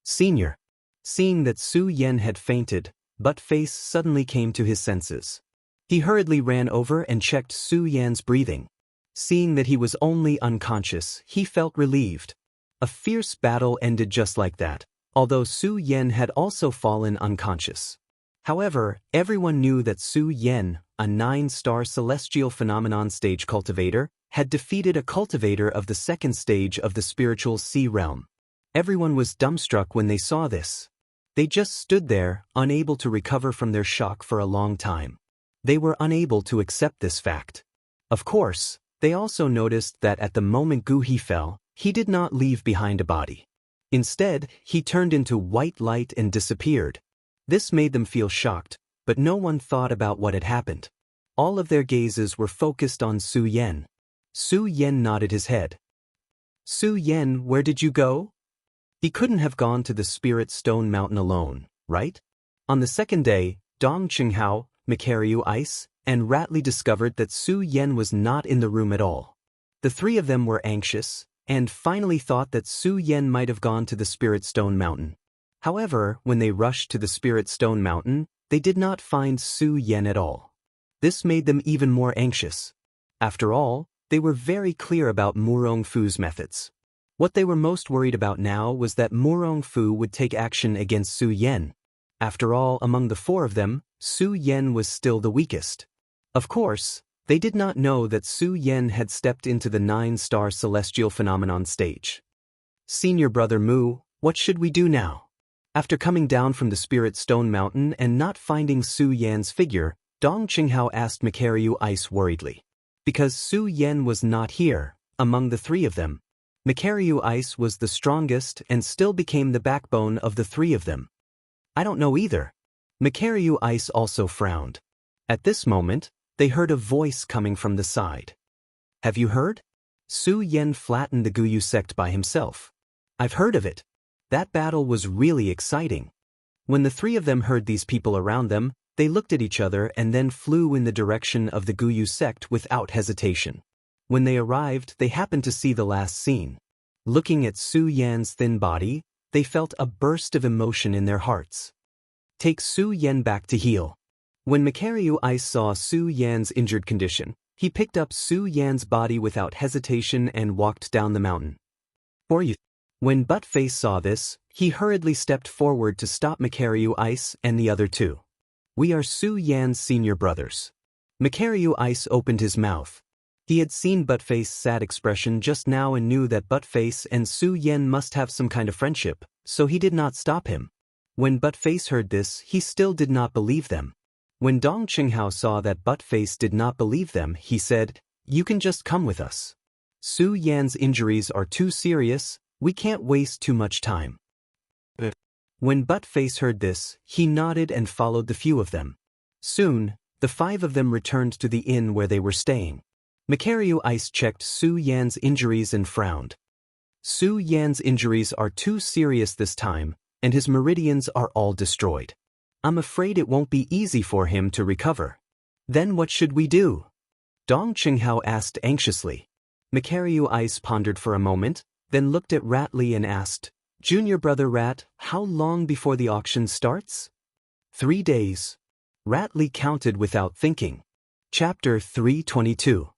Senior. Seeing that Su Yan had fainted, Buttface suddenly came to his senses. He hurriedly ran over and checked Su Yan's breathing. Seeing that he was only unconscious, he felt relieved. A fierce battle ended just like that, although Su Yan had also fallen unconscious. However, everyone knew that Su Yan, a 9-star celestial phenomenon stage cultivator, had defeated a cultivator of the 2nd stage of the spiritual sea realm. Everyone was dumbstruck when they saw this. They just stood there, unable to recover from their shock for a long time. They were unable to accept this fact. Of course, they also noticed that at the moment Gu He fell, he did not leave behind a body. Instead, he turned into white light and disappeared. This made them feel shocked, but no one thought about what had happened. All of their gazes were focused on Su Yan. Su Yan nodded his head. Su Yan, where did you go? He couldn't have gone to the Spirit Stone Mountain alone, right? On the 2nd day, Dong Qinghao, Makaryu Ice, and Ratley discovered that Su Yan was not in the room at all. The 3 of them were anxious, and finally thought that Su Yan might have gone to the Spirit Stone Mountain. However, when they rushed to the Spirit Stone Mountain, they did not find Su Yan at all. This made them even more anxious. After all, they were very clear about Murong Fu's methods. What they were most worried about now was that Murong Fu would take action against Su Yan. After all, among the 4 of them, Su Yan was still the weakest. Of course, they did not know that Su Yan had stepped into the 9-star celestial phenomenon stage. Senior Brother Mu, what should we do now? After coming down from the Spirit Stone Mountain and not finding Su Yan's figure, Dong Qinghao asked Makaryu Ice worriedly. Because Su Yan was not here, among the 3 of them, Makaryu Ice was the strongest and still became the backbone of the 3 of them. I don't know either. Makaryu Ice also frowned. At this moment, they heard a voice coming from the side. Have you heard? Su Yan flattened the Guyu sect by himself. I've heard of it. That battle was really exciting. When the three of them heard these people around them, they looked at each other and then flew in the direction of the Guyu sect without hesitation. When they arrived, they happened to see the last scene. Looking at Su Yan's thin body, they felt a burst of emotion in their hearts. Take Su Yan back to heal. When Makaryu Ice saw Su Yan's injured condition, he picked up Su Yan's body without hesitation and walked down the mountain. When Buttface saw this, he hurriedly stepped forward to stop Makaryu Ice and the other two. We are Su Yan's senior brothers. Makaryu Ice opened his mouth. He had seen Buttface's sad expression just now and knew that Buttface and Su Yan must have some kind of friendship, so he did not stop him. When Buttface heard this, he still did not believe them. When Dong Qinghao saw that Buttface did not believe them, he said, "You can just come with us. Su Yan's injuries are too serious, we can't waste too much time." When Buttface heard this, he nodded and followed the few of them. Soon, the five of them returned to the inn where they were staying. Makaryu Ice checked Su Yan's injuries and frowned. Su Yan's injuries are too serious this time, and his meridians are all destroyed. I'm afraid it won't be easy for him to recover. Then what should we do? Dong Qinghao asked anxiously. Makaryu Ice pondered for a moment, then looked at Ratli and asked, "Junior brother Rat, how long before the auction starts?" 3 days. Ratli counted without thinking. Chapter 322.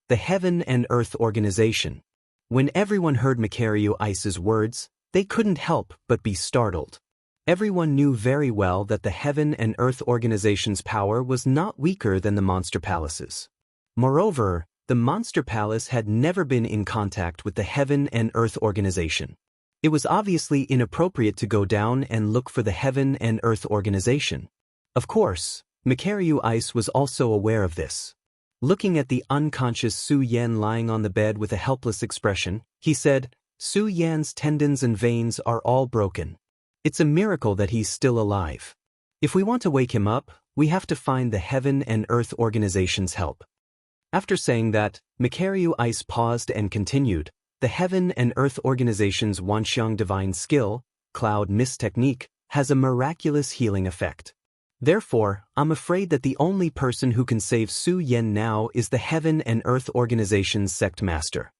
The Heaven and Earth Organization. When everyone heard Makaryu Ice's words, they couldn't help but be startled. Everyone knew very well that the Heaven and Earth Organization's power was not weaker than the Monster Palace's. Moreover, the Monster Palace had never been in contact with the Heaven and Earth Organization. It was obviously inappropriate to go down and look for the Heaven and Earth Organization. Of course, Makaryu Ice was also aware of this. Looking at the unconscious Su Yan lying on the bed with a helpless expression, he said, "Su Yan's tendons and veins are all broken. It's a miracle that he's still alive. If we want to wake him up, we have to find the Heaven and Earth Organization's help." After saying that, Makaryu Ice paused and continued, "The Heaven and Earth Organization's Wanxiang Divine Skill, Cloud Mist Technique, has a miraculous healing effect. Therefore, I'm afraid that the only person who can save Su Yan now is the Heaven and Earth Organization's sect master."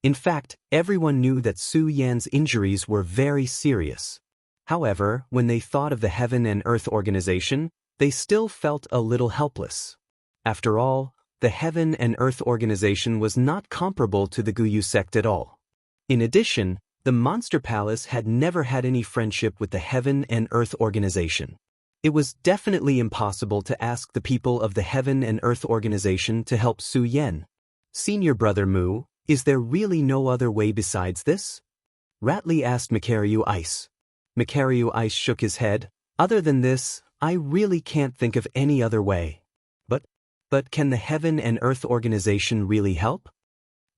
In fact, everyone knew that Su Yan's injuries were very serious. However, when they thought of the Heaven and Earth Organization, they still felt a little helpless. After all, the Heaven and Earth Organization was not comparable to the Guyu sect at all. In addition, the Monster Palace had never had any friendship with the Heaven and Earth Organization. It was definitely impossible to ask the people of the Heaven and Earth Organization to help Su Yan. "Senior brother Mu, is there really no other way besides this?" Ratli asked Makaryu Ice. Makaryu Ice shook his head. "Other than this, I really can't think of any other way." But can the Heaven and Earth Organization really help?"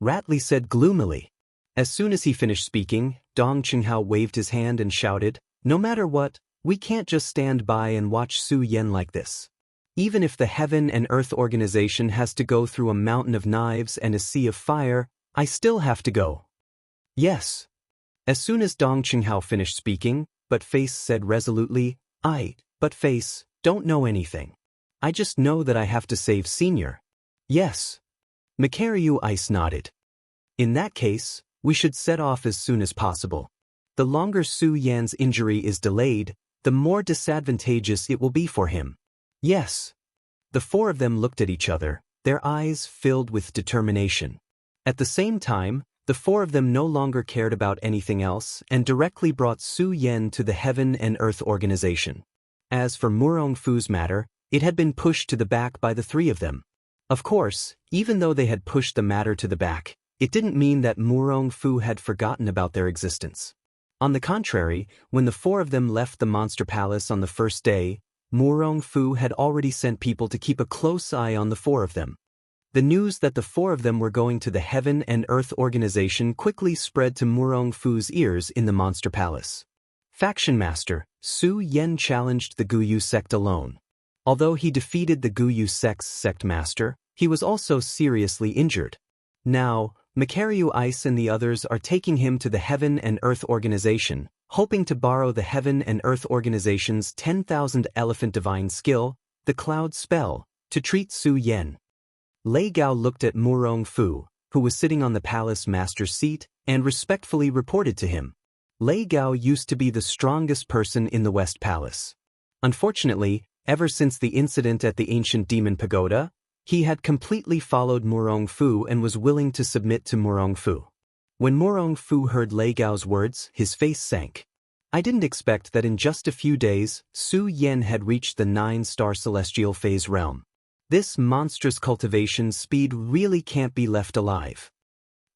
Ratli said gloomily. As soon as he finished speaking, Dong Qinghao waved his hand and shouted, "No matter what, we can't just stand by and watch Su Yan like this. Even if the Heaven and Earth Organization has to go through a mountain of knives and a sea of fire, I still have to go." "Yes." As soon as Dong Qinghao finished speaking, Buttface said resolutely, Buttface, don't know anything. I just know that I have to save Senior." "Yes." Makaryu Ice nodded. "In that case, we should set off as soon as possible. The longer Su Yan's injury is delayed, the more disadvantageous it will be for him." "Yes." The four of them looked at each other, their eyes filled with determination. At the same time, the four of them no longer cared about anything else and directly brought Su Yan to the Heaven and Earth Organization. As for Murong Fu's matter, it had been pushed to the back by the three of them. Of course, even though they had pushed the matter to the back, it didn't mean that Murong Fu had forgotten about their existence. On the contrary, when the four of them left the Monster Palace on the first day, Murong Fu had already sent people to keep a close eye on the four of them. The news that the four of them were going to the Heaven and Earth Organization quickly spread to Murong Fu's ears in the Monster Palace. Faction Master, Su Yan challenged the Guyu sect alone. Although he defeated the Guyu sect's sect master, he was also seriously injured. Now, Makaryu Ice and the others are taking him to the Heaven and Earth Organization, hoping to borrow the Heaven and Earth Organization's 10,000 elephant divine skill, the Cloud Spell, to treat Su Yen. Lei Gao looked at Murong Fu, who was sitting on the palace master's seat, and respectfully reported to him. Lei Gao used to be the strongest person in the West Palace. Unfortunately, ever since the incident at the ancient demon pagoda, he had completely followed Murong Fu and was willing to submit to Murong Fu. When Murong Fu heard Lei Gao's words, his face sank. I didn't expect that in just a few days, Su Yen had reached the 9-star celestial phase realm. This monstrous cultivation speed really can't be left alive.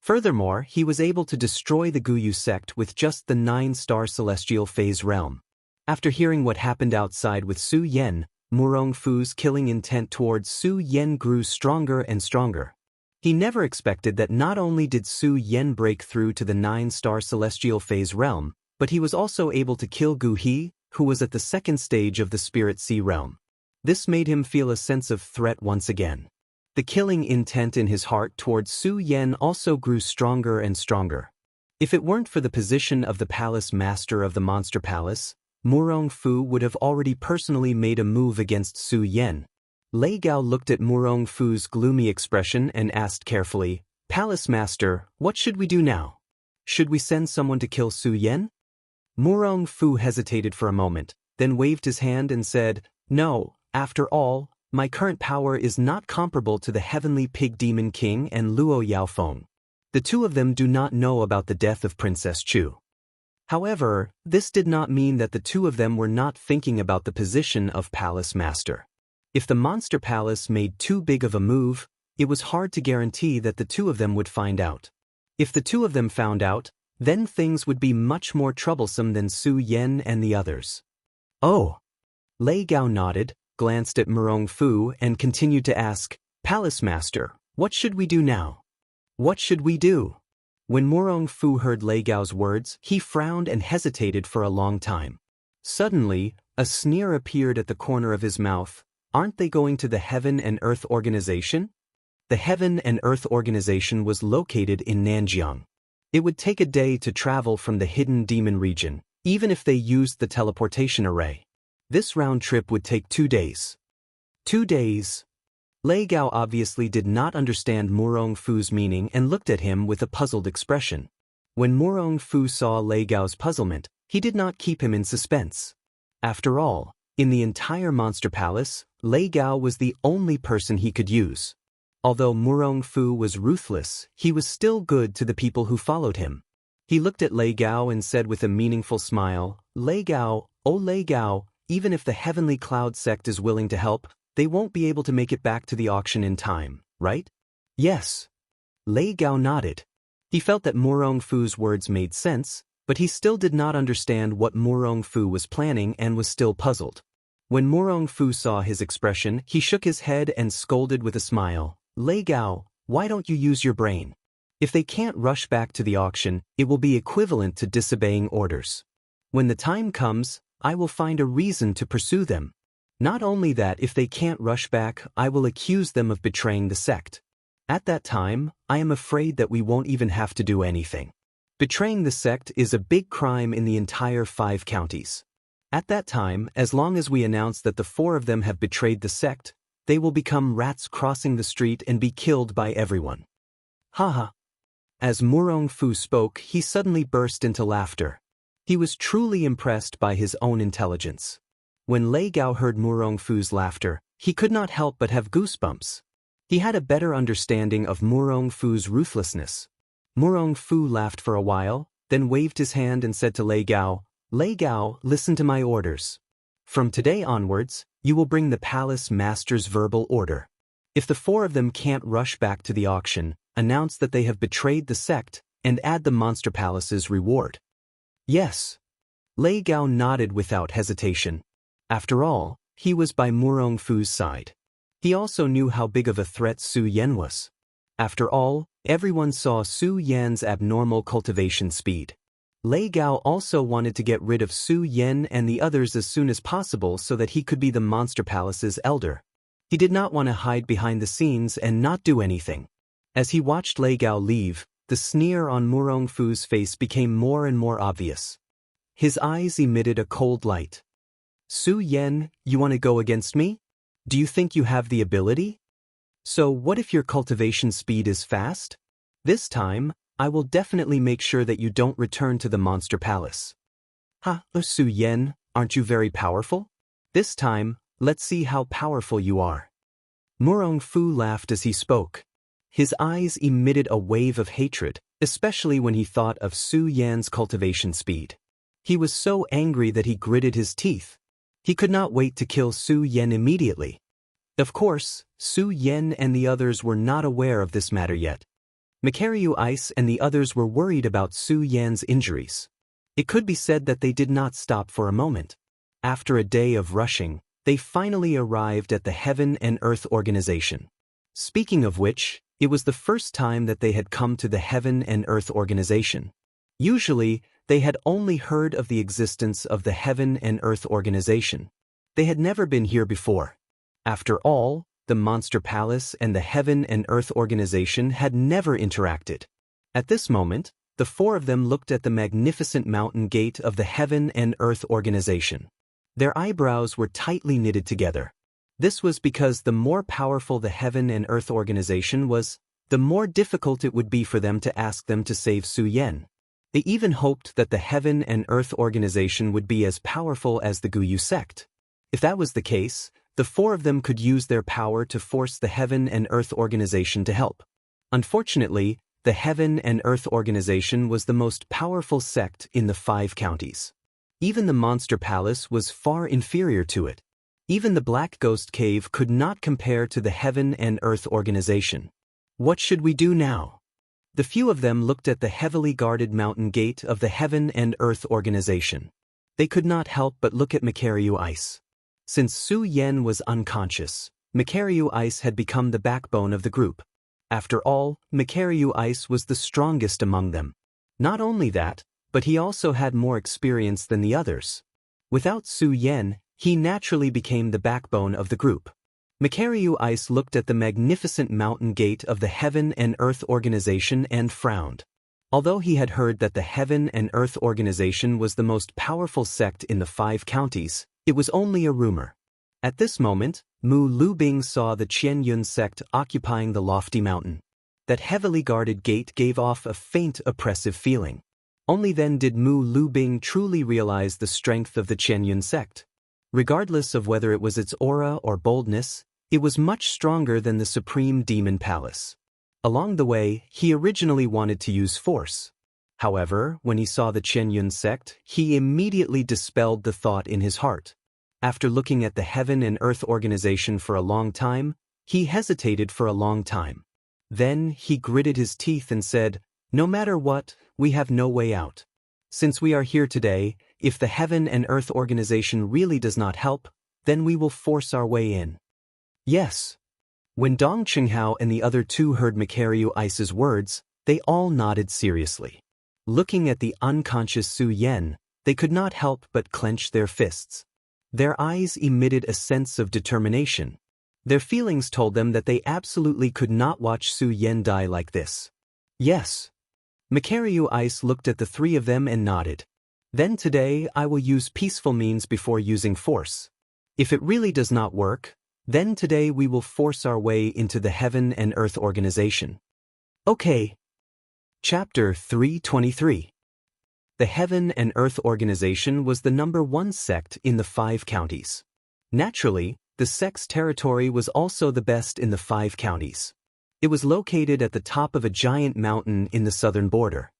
Furthermore, he was able to destroy the Guyu sect with just the 9-star celestial phase realm. After hearing what happened outside with Su Yen, Murong Fu's killing intent towards Su Yen grew stronger and stronger. He never expected that not only did Su Yen break through to the 9-star celestial phase realm, but he was also able to kill Gu He, who was at the 2nd stage of the Spirit Sea realm. This made him feel a sense of threat once again. The killing intent in his heart towards Su Yen also grew stronger and stronger. If it weren't for the position of the palace master of the Monster Palace, Murong Fu would have already personally made a move against Su Yen. Lei Gao looked at Murong Fu's gloomy expression and asked carefully, "Palace Master, what should we do now? Should we send someone to kill Su Yen?" Murong Fu hesitated for a moment, then waved his hand and said, "No, after all, my current power is not comparable to the Heavenly Pig Demon King and Luo Yaofeng. The two of them do not know about the death of Princess Chu." However, this did not mean that the two of them were not thinking about the position of Palace Master. If the Monster Palace made too big of a move, it was hard to guarantee that the two of them would find out. If the two of them found out, then things would be much more troublesome than Su Yen and the others. "Oh." Lei Gao nodded, glanced at Murong Fu and continued to ask, "Palace Master, what should we do now? What should we do?" When Murong Fu heard Lei Gao's words, he frowned and hesitated for a long time. Suddenly, a sneer appeared at the corner of his mouth. "Aren't they going to the Heaven and Earth Organization?" The Heaven and Earth Organization was located in Nanjiang. It would take a day to travel from the hidden demon region, even if they used the teleportation array. This round trip would take 2 days. 2 days? Lei Gao obviously did not understand Murong Fu's meaning and looked at him with a puzzled expression. When Murong Fu saw Lei Gao's puzzlement, he did not keep him in suspense. After all, in the entire Monster Palace, Lei Gao was the only person he could use. Although Murong Fu was ruthless, he was still good to the people who followed him. He looked at Lei Gao and said with a meaningful smile, "Lei Gao, oh Lei Gao, even if the Heavenly Cloud sect is willing to help, they won't be able to make it back to the auction in time, right?" "Yes." Lei Gao nodded. He felt that Murong Fu's words made sense, but he still did not understand what Murong Fu was planning and was still puzzled. When Murong Fu saw his expression, he shook his head and scolded with a smile, "Lei Gao, why don't you use your brain? If they can't rush back to the auction, it will be equivalent to disobeying orders. When the time comes, I will find a reason to pursue them. Not only that, if they can't rush back, I will accuse them of betraying the sect. At that time, I am afraid that we won't even have to do anything. Betraying the sect is a big crime in the entire 5 counties. At that time, as long as we announce that the 4 of them have betrayed the sect, they will become rats crossing the street and be killed by everyone." Haha. As Murong Fu spoke, he suddenly burst into laughter. He was truly impressed by his own intelligence. When Lei Gao heard Murong Fu's laughter, he could not help but have goosebumps. He had a better understanding of Murong Fu's ruthlessness. Murong Fu laughed for a while, then waved his hand and said to Lei Gao, "Lei Gao, listen to my orders. From today onwards, you will bring the palace master's verbal order. If the 4 of them can't rush back to the auction, announce that they have betrayed the sect, and add the Monster Palace's reward." "Yes." Lei Gao nodded without hesitation. After all, he was by Murong Fu's side. He also knew how big of a threat Su Yen was. After all, everyone saw Su Yan's abnormal cultivation speed. Lei Gao also wanted to get rid of Su Yan and the others as soon as possible so that he could be the Monster Palace's elder. He did not want to hide behind the scenes and not do anything. As he watched Lei Gao leave, the sneer on Murong Fu's face became more and more obvious. His eyes emitted a cold light. Su Yan, you want to go against me? Do you think you have the ability? So what if your cultivation speed is fast? This time, I will definitely make sure that you don't return to the Monster Palace. Ha, Su Yan, aren't you very powerful? This time, let's see how powerful you are. Murong Fu laughed as he spoke. His eyes emitted a wave of hatred, especially when he thought of Su Yan's cultivation speed. He was so angry that he gritted his teeth. He could not wait to kill Su Yan immediately. Of course, Su Yan and the others were not aware of this matter yet. Makaryu Ice and the others were worried about Su Yan's injuries. It could be said that they did not stop for a moment. After a day of rushing, they finally arrived at the Heaven and Earth Organization. Speaking of which, it was the first time that they had come to the Heaven and Earth Organization. Usually, they had only heard of the existence of the Heaven and Earth Organization. They had never been here before. After all, the Monster Palace and the Heaven and Earth Organization had never interacted. At this moment, the four of them looked at the magnificent mountain gate of the Heaven and Earth Organization. Their eyebrows were tightly knitted together. This was because the more powerful the Heaven and Earth Organization was, the more difficult it would be for them to ask them to save Su Yan. They even hoped that the Heaven and Earth Organization would be as powerful as the Guyu sect. If that was the case, the four of them could use their power to force the Heaven and Earth Organization to help. Unfortunately, the Heaven and Earth Organization was the most powerful sect in the 5 counties. Even the Monster Palace was far inferior to it. Even the Black Ghost Cave could not compare to the Heaven and Earth Organization. What should we do now? The few of them looked at the heavily guarded mountain gate of the Heaven and Earth Organization. They could not help but look at Makaryu Ice. Since Su Yan was unconscious, Makaryu Ice had become the backbone of the group. After all, Makaryu Ice was the strongest among them. Not only that, but he also had more experience than the others. Without Su Yan, he naturally became the backbone of the group. Makaryu Ice looked at the magnificent mountain gate of the Heaven and Earth Organization and frowned. Although he had heard that the Heaven and Earth Organization was the most powerful sect in the 5 counties, it was only a rumor. At this moment, Mu Lubing saw the Qianyun sect occupying the lofty mountain. That heavily guarded gate gave off a faint oppressive feeling. Only then did Mu Lubing truly realize the strength of the Qianyun sect. Regardless of whether it was its aura or boldness, it was much stronger than the Supreme Demon Palace. Along the way, he originally wanted to use force. However, when he saw the Qianyun sect, he immediately dispelled the thought in his heart. After looking at the Heaven and Earth Organization for a long time, he hesitated for a long time. Then he gritted his teeth and said, "No matter what, we have no way out. Since we are here today, if the Heaven and Earth Organization really does not help, then we will force our way in." Yes. When Dong Qinghao and the other 2 heard Makaryu Ice's words, they all nodded seriously. Looking at the unconscious Su Yan, they could not help but clench their fists. Their eyes emitted a sense of determination. Their feelings told them that they absolutely could not watch Su Yan die like this. Yes. Makaryu Ice looked at the 3 of them and nodded. Then today I will use peaceful means before using force. If it really does not work, then today we will force our way into the Heaven and Earth Organization. Okay. Chapter 323. The Heaven and Earth Organization was the #1 sect in the 5 counties. Naturally, the sect's territory was also the best in the 5 counties. It was located at the top of a giant mountain in the southern border.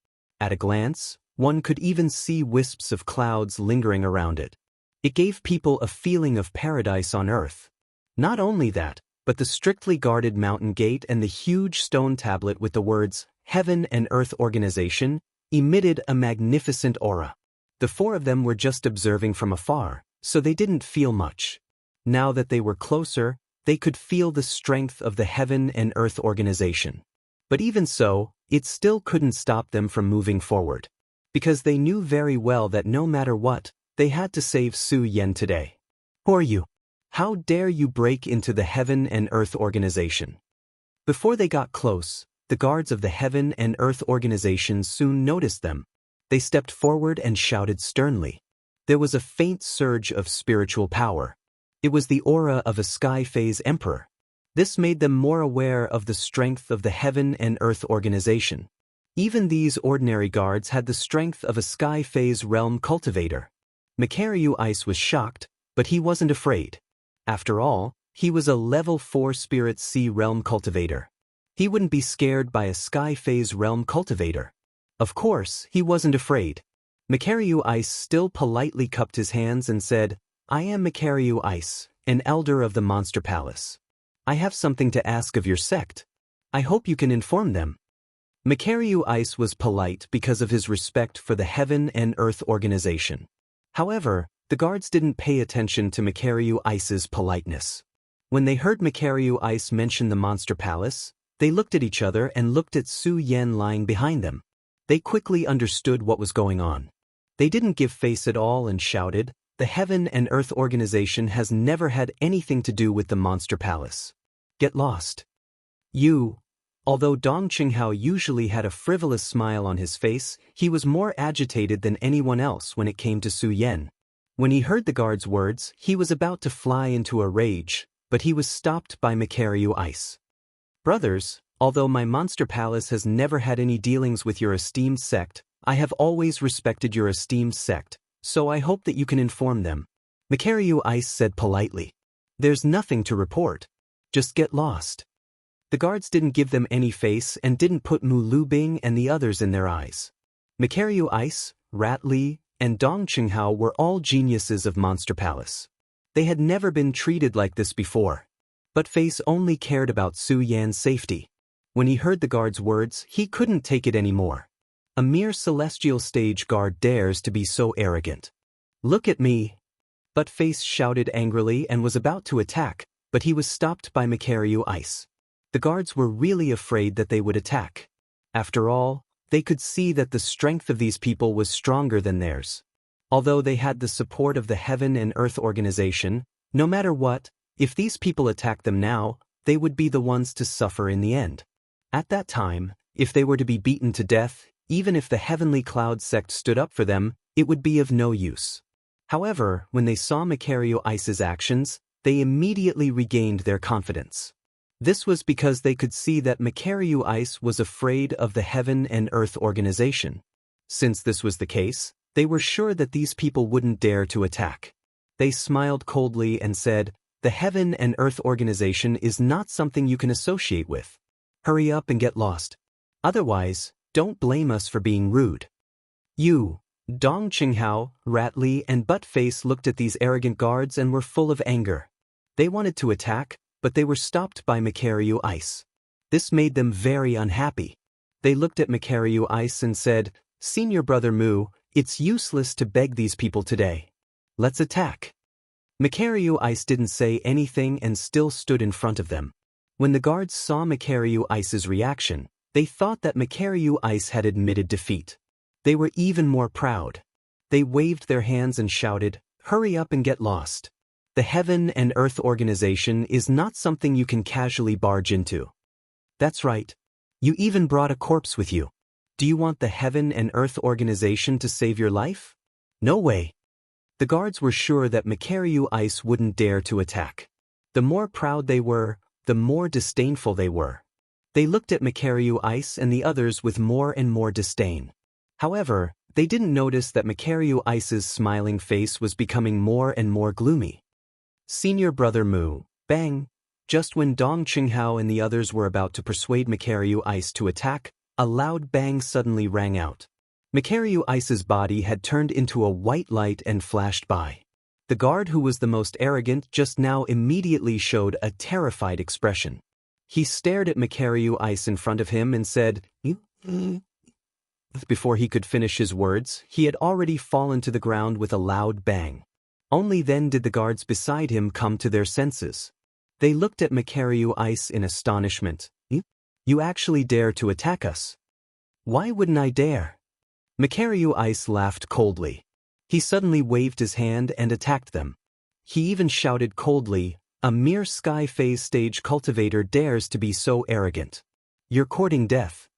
At a glance, one could even see wisps of clouds lingering around it. It gave people a feeling of paradise on earth. Not only that, but the strictly guarded mountain gate and the huge stone tablet with the words, Heaven and Earth Organization, emitted a magnificent aura. The 4 of them were just observing from afar, so they didn't feel much. Now that they were closer, they could feel the strength of the Heaven and Earth Organization. But even so, it still couldn't stop them from moving forward. because they knew very well that no matter what, they had to save Su Yan today. Who are you? How dare you break into the Heaven and Earth Organization? Before they got close, the guards of the Heaven and Earth Organization soon noticed them. They stepped forward and shouted sternly. There was a faint surge of spiritual power. It was the aura of a Sky Phase Emperor. This made them more aware of the strength of the Heaven and Earth Organization. Even these ordinary guards had the strength of a Sky Phase Realm Cultivator. Makaryu Ice was shocked, but he wasn't afraid. After all, he was a Level 4 Spirit Sea Realm Cultivator. He wouldn't be scared by a Sky Phase Realm Cultivator. Of course, he wasn't afraid. Makaryu Ice still politely cupped his hands and said, I am Makaryu Ice, an elder of the Monster Palace. I have something to ask of your sect. I hope you can inform them. Makaryu Ice was polite because of his respect for the Heaven and Earth Organization. However, the guards didn't pay attention to Makaryu Ice's politeness. When they heard Makaryu Ice mention the Monster Palace, they looked at each other and looked at Su Yan lying behind them. They quickly understood what was going on. They didn't give face at all and shouted, the Heaven and Earth Organization has never had anything to do with the Monster Palace. Get lost. Although Dong Qinghao usually had a frivolous smile on his face, he was more agitated than anyone else when it came to Su Yan. When he heard the guard's words, he was about to fly into a rage, but he was stopped by Makaryu Ice. Brothers, although my Monster Palace has never had any dealings with your esteemed sect, I have always respected your esteemed sect, so I hope that you can inform them. Makaryu Ice said politely. There's nothing to report. Just get lost. The guards didn't give them any face and didn't put Mu Lubing and the others in their eyes. Makaryu Ice, Rat Li, and Dong Qinghao were all geniuses of Monster Palace. They had never been treated like this before. But Face only cared about Su Yan's safety. When he heard the guard's words, he couldn't take it anymore. A mere celestial stage guard dares to be so arrogant. Look at me. But Face shouted angrily and was about to attack, but he was stopped by Makaryu Ice. The guards were really afraid that they would attack. After all, they could see that the strength of these people was stronger than theirs. Although they had the support of the Heaven and Earth Organization, no matter what, if these people attacked them now, they would be the ones to suffer in the end. At that time, if they were to be beaten to death, even if the Heavenly Cloud sect stood up for them, it would be of no use. However, when they saw Makaryu Ice's actions, they immediately regained their confidence. This was because they could see that Makaryu Ice was afraid of the Heaven and Earth Organization. Since this was the case, they were sure that these people wouldn't dare to attack. They smiled coldly and said, the Heaven and Earth Organization is not something you can associate with. Hurry up and get lost. Otherwise, don't blame us for being rude. Dong Qinghao, Rat Li, and Buttface looked at these arrogant guards and were full of anger. They wanted to attack, but they were stopped by Makaryu Ice. This made them very unhappy. They looked at Makaryu Ice and said, Senior Brother Mu, it's useless to beg these people today. Let's attack. Makaryu Ice didn't say anything and still stood in front of them. When the guards saw Makaryu Ice's reaction, they thought that Makaryu Ice had admitted defeat. They were even more proud. They waved their hands and shouted, hurry up and get lost. The Heaven and Earth Organization is not something you can casually barge into. That's right. You even brought a corpse with you. Do you want the Heaven and Earth Organization to save your life? No way. The guards were sure that Makaryu Ice wouldn't dare to attack. The more proud they were, the more disdainful they were. They looked at Makaryu Ice and the others with more and more disdain. However, they didn't notice that Makaryu Ice's smiling face was becoming more and more gloomy. Senior Brother Mu, bang! Just when Dong Qinghao and the others were about to persuade Makaryu Ice to attack, a loud bang suddenly rang out. Makaryu Ice's body had turned into a white light and flashed by. The guard who was the most arrogant just now immediately showed a terrified expression. He stared at Makaryu Ice in front of him and said, Before he could finish his words, he had already fallen to the ground with a loud bang. Only then did the guards beside him come to their senses. They looked at Makaryu Ice in astonishment. You actually dare to attack us? Why wouldn't I dare? Makaryu Ice laughed coldly. He suddenly waved his hand and attacked them. He even shouted coldly, "A mere sky phase stage cultivator dares to be so arrogant. You're courting death."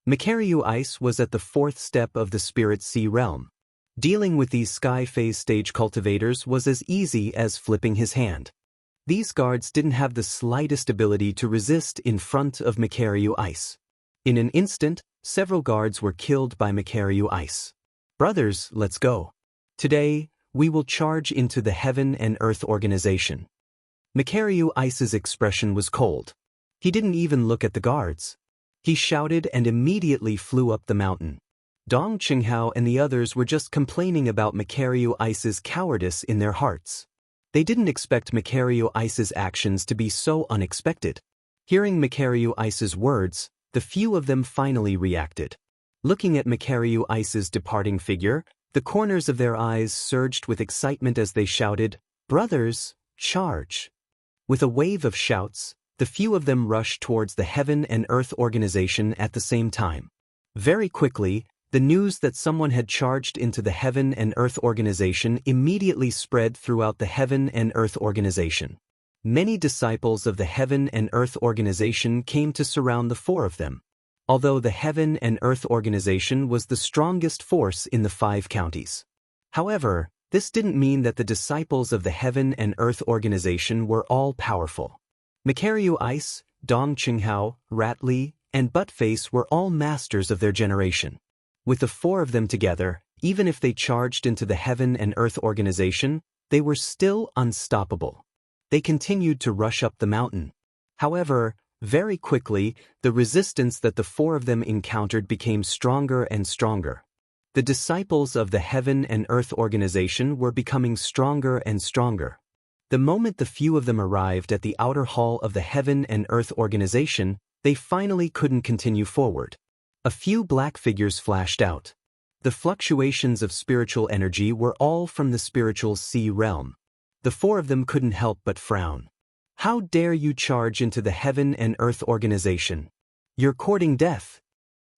Makaryu Ice was at the 4th step of the Spirit Sea realm. Dealing with these sky phase stage cultivators was as easy as flipping his hand. These guards didn't have the slightest ability to resist in front of Makaryu Ice. In an instant, several guards were killed by Makaryu Ice. "Brothers, let's go. Today, we will charge into the Heaven and Earth organization." Makaryu Ice's expression was cold. He didn't even look at the guards. He shouted and immediately flew up the mountain. Dong Qinghao and the others were just complaining about Makaryu Ice's cowardice in their hearts. They didn't expect Makaryu Ice's actions to be so unexpected. Hearing Makaryu Ice's words, the few of them finally reacted. Looking at Makaryu Ice's departing figure, the corners of their eyes surged with excitement as they shouted, "Brothers, charge!" With a wave of shouts, the few of them rushed towards the Heaven and Earth organization at the same time. Very quickly, the news that someone had charged into the Heaven and Earth organization immediately spread throughout the Heaven and Earth organization. Many disciples of the Heaven and Earth organization came to surround the 4 of them. Although the Heaven and Earth organization was the strongest force in the 5 counties. However, this didn't mean that the disciples of the Heaven and Earth organization were all powerful. Makaryu Ice, Dong Qinghao, Ratley, and Buttface were all masters of their generation. With the 4 of them together, even if they charged into the Heaven and Earth organization, they were still unstoppable. They continued to rush up the mountain. However, very quickly, the resistance that the 4 of them encountered became stronger and stronger. The disciples of the Heaven and Earth organization were becoming stronger and stronger. The moment the few of them arrived at the outer hall of the Heaven and Earth organization, they finally couldn't continue forward. A few black figures flashed out. The fluctuations of spiritual energy were all from the spiritual sea realm. The 4 of them couldn't help but frown. "How dare you charge into the Heaven and Earth organization? You're courting death!"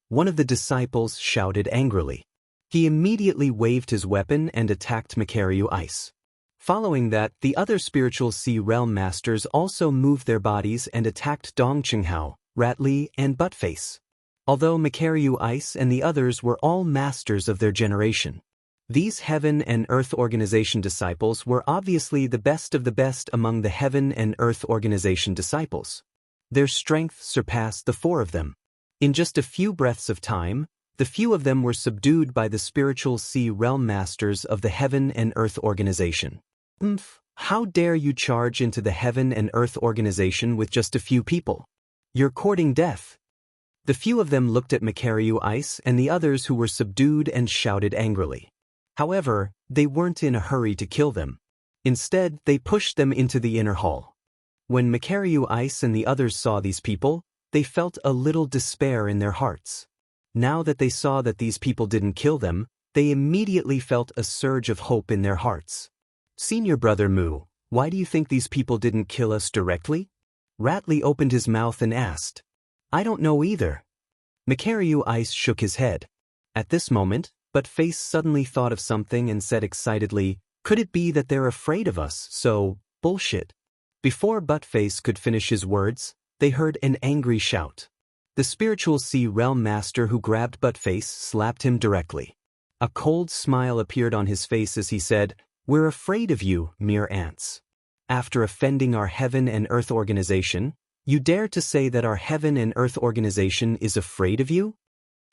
One of the disciples shouted angrily. He immediately waved his weapon and attacked Makaryu Ice. Following that, the other spiritual sea realm masters also moved their bodies and attacked Dong Qinghao, Ratley, and Buttface. Although Makaryu Ice and the others were all masters of their generation, these Heaven and Earth organization disciples were obviously the best of the best among the Heaven and Earth organization disciples. Their strength surpassed the 4 of them. In just a few breaths of time, the few of them were subdued by the spiritual sea realm masters of the Heaven and Earth organization. How dare you charge into the Heaven and Earth organization with just a few people? You're courting death. The few of them looked at Makaryu Ice and the others who were subdued and shouted angrily. However, they weren't in a hurry to kill them. Instead, they pushed them into the inner hall. When Makaryu Ice and the others saw these people, they felt a little despair in their hearts. Now that they saw that these people didn't kill them, they immediately felt a surge of hope in their hearts. "Senior Brother Mu, why do you think these people didn't kill us directly?" Ratley opened his mouth and asked. "I don't know either." Makaryu Ice shook his head. At this moment, Buttface suddenly thought of something and said excitedly, "Could it be that they're afraid of us, so, bullshit?" Before Buttface could finish his words, they heard an angry shout. The spiritual sea realm master who grabbed Buttface slapped him directly. A cold smile appeared on his face as he said, "We're afraid of you, mere ants. After offending our Heaven and Earth organization, you dare to say that our Heaven and Earth organization is afraid of you?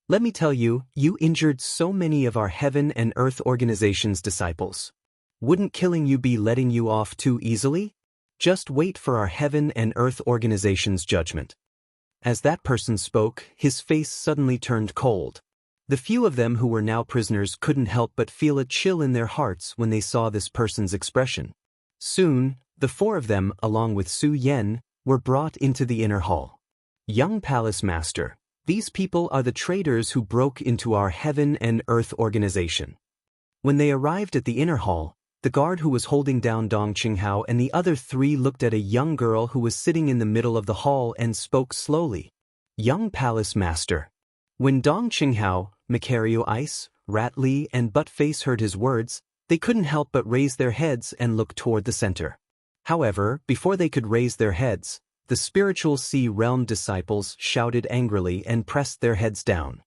Let me tell you, you injured so many of our Heaven and Earth organization's disciples. Wouldn't killing you be letting you off too easily? Just wait for our Heaven and Earth organization's judgment." As that person spoke, his face suddenly turned cold. The few of them who were now prisoners couldn't help but feel a chill in their hearts when they saw this person's expression. Soon, the 4 of them, along with Su Yen, were brought into the inner hall. "Young Palace Master, these people are the traitors who broke into our Heaven and Earth organization." When they arrived at the inner hall, the guard who was holding down Dong Qinghao and the other 3 looked at a young girl who was sitting in the middle of the hall and spoke slowly. "Young Palace Master." When Dong Qinghao, Macario Ice, Ratli, and Buttface heard his words, they couldn't help but raise their heads and look toward the center. However, before they could raise their heads, the spiritual Sea Realm disciples shouted angrily and pressed their heads down.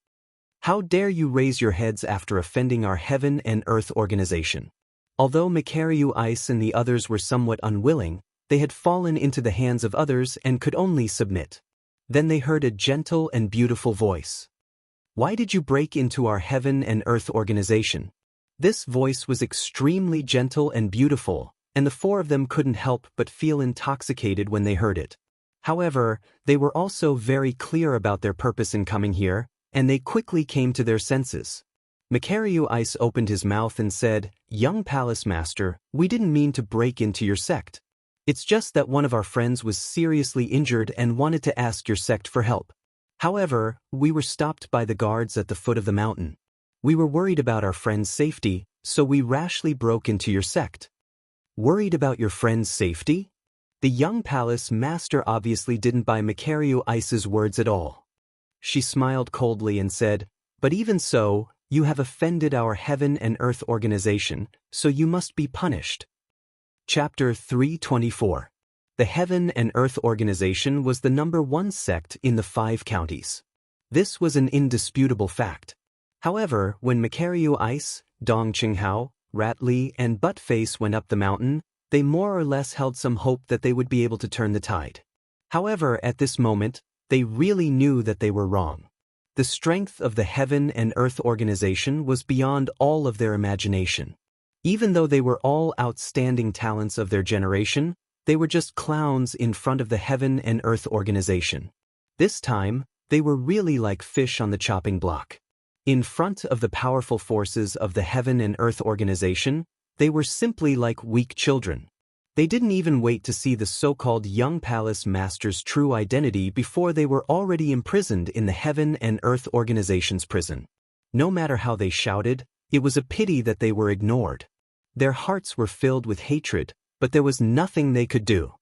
How dare you raise your heads after offending our heaven and earth organization? Although Macario Ice and the others were somewhat unwilling, they had fallen into the hands of others and could only submit. Then they heard a gentle and beautiful voice. Why did you break into our heaven and earth organization? This voice was extremely gentle and beautiful, and the four of them couldn't help but feel intoxicated when they heard it. However, they were also very clear about their purpose in coming here, and they quickly came to their senses. Macario Ice opened his mouth and said, "Young Palace Master, we didn't mean to break into your sect. It's just that one of our friends was seriously injured and wanted to ask your sect for help. However, we were stopped by the guards at the foot of the mountain. We were worried about our friend's safety, so we rashly broke into your sect." Worried about your friend's safety? The young palace master obviously didn't buy Macario Ice's words at all. She smiled coldly and said, "But even so, you have offended our heaven and earth organization, so you must be punished." Chapter 324. The Heaven and Earth Organization was the #1 sect in the 5 counties. This was an indisputable fact. However, when Macario Ice, Dong Qinghao, Ratli, and Buttface went up the mountain, they more or less held some hope that they would be able to turn the tide. However, at this moment, they really knew that they were wrong. The strength of the Heaven and Earth Organization was beyond all of their imagination. Even though they were all outstanding talents of their generation, they were just clowns in front of the Heaven and Earth Organization. This time, they were really like fish on the chopping block. In front of the powerful forces of the Heaven and Earth Organization, they were simply like weak children. They didn't even wait to see the so-called young palace master's true identity before they were already imprisoned in the Heaven and Earth Organization's prison. No matter how they shouted, it was a pity that they were ignored. Their hearts were filled with hatred, but there was nothing they could do.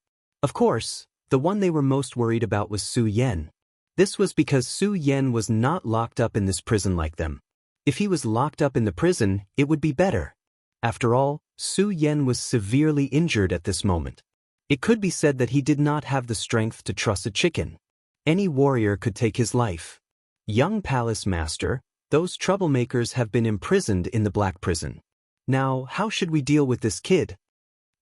Of course, the one they were most worried about was Su Yan. This was because Su Yan was not locked up in this prison like them. If he was locked up in the prison, it would be better. After all, Su Yan was severely injured at this moment. It could be said that he did not have the strength to truss a chicken. Any warrior could take his life. Young Palace Master, those troublemakers have been imprisoned in the Black Prison. Now, how should we deal with this kid?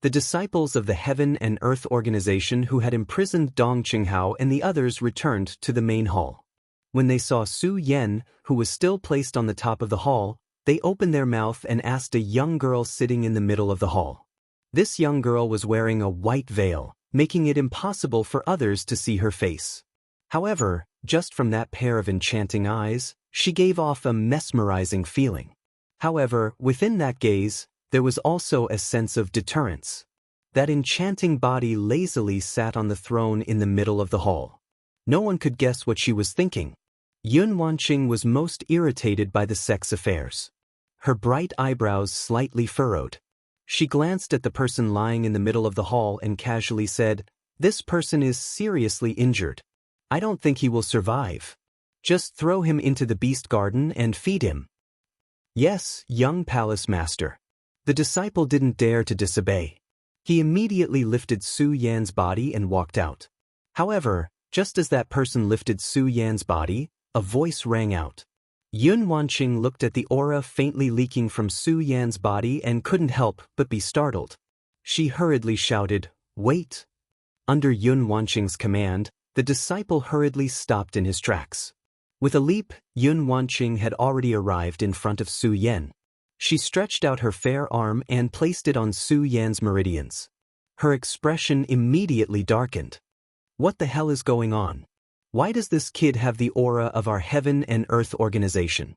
The disciples of the Heaven and Earth Organization who had imprisoned Dong Qinghao and the others returned to the main hall. When they saw Su Yan, who was still placed on the top of the hall, they opened their mouth and asked a young girl sitting in the middle of the hall. This young girl was wearing a white veil, making it impossible for others to see her face. However, just from that pair of enchanting eyes, she gave off a mesmerizing feeling. However, within that gaze, there was also a sense of deterrence. That enchanting body lazily sat on the throne in the middle of the hall. No one could guess what she was thinking. Yun Wanqing was most irritated by the sex affairs. Her bright eyebrows slightly furrowed. She glanced at the person lying in the middle of the hall and casually said, "This person is seriously injured. I don't think he will survive. Just throw him into the beast garden and feed him." "Yes, young palace master." The disciple didn't dare to disobey. He immediately lifted Su Yan's body and walked out. However, just as that person lifted Su Yan's body, a voice rang out. Yun Wanqing looked at the aura faintly leaking from Su Yan's body and couldn't help but be startled. She hurriedly shouted, "Wait!" Under Yun Wanqing's command, the disciple hurriedly stopped in his tracks. With a leap, Yun Wanqing had already arrived in front of Su Yan. She stretched out her fair arm and placed it on Su Yan's meridians. Her expression immediately darkened. What the hell is going on? Why does this kid have the aura of our Heaven and Earth Organization?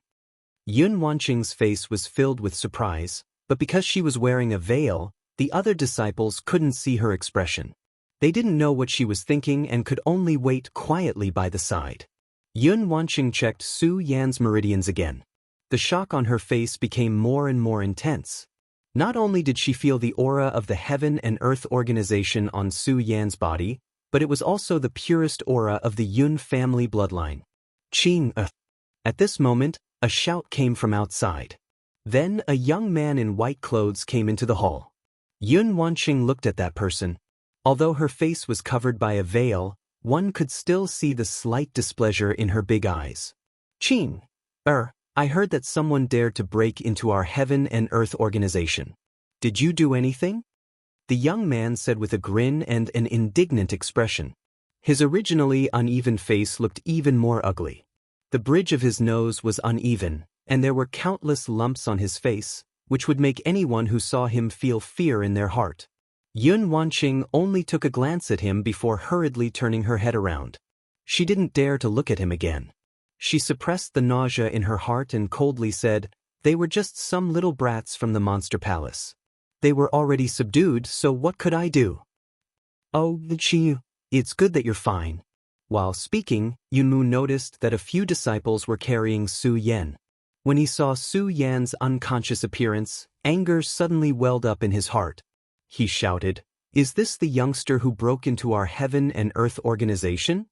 Yun Wanqing's face was filled with surprise, but because she was wearing a veil, the other disciples couldn't see her expression. They didn't know what she was thinking and could only wait quietly by the side. Yun Wanqing checked Su Yan's meridians again. The shock on her face became more and more intense. Not only did she feel the aura of the Heaven and Earth Organization on Su Yan's body, but it was also the purest aura of the Yun family bloodline. At this moment, A shout came from outside. Then a young man in white clothes came into the hall. Yun Wanqing looked at that person. Although her face was covered by a veil, one could still see the slight displeasure in her big eyes. Qing, I heard that someone dared to break into our heaven and earth organization. Did you do anything? The young man said with a grin and an indignant expression. His originally uneven face looked even more ugly. The bridge of his nose was uneven, and there were countless lumps on his face, which would make anyone who saw him feel fear in their heart. Yun Wanqing only took a glance at him before hurriedly turning her head around. She didn't dare to look at him again. She suppressed the nausea in her heart and coldly said, "They were just some little brats from the monster palace. They were already subdued, so what could I do?" "Oh, Chi, it's good that you're fine." While speaking, Yunmu noticed that a few disciples were carrying Su Yan. When he saw Su Yan's unconscious appearance, anger suddenly welled up in his heart. He shouted, "Is this the youngster who broke into our heaven and earth organization?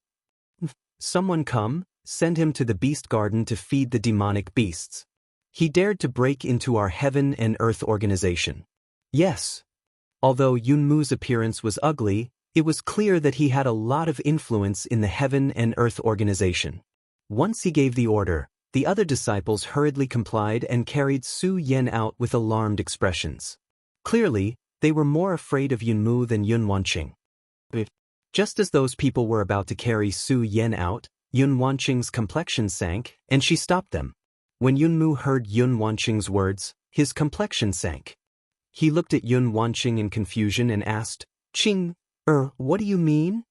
Someone come, send him to the beast garden to feed the demonic beasts. He dared to break into our heaven and earth organization." Yes. Although Yunmu's appearance was ugly, it was clear that he had a lot of influence in the heaven and earth organization. Once he gave the order, the other disciples hurriedly complied and carried Su Yan out with alarmed expressions. Clearly, they were more afraid of Yunmu than Yun Wanqing. Just as those people were about to carry Su Yan out, Yun Wanqing's complexion sank, and she stopped them. When Yunmu heard Yun Wanqing's words, his complexion sank. He looked at Yun Wanqing in confusion and asked, "Qing, what do you mean?"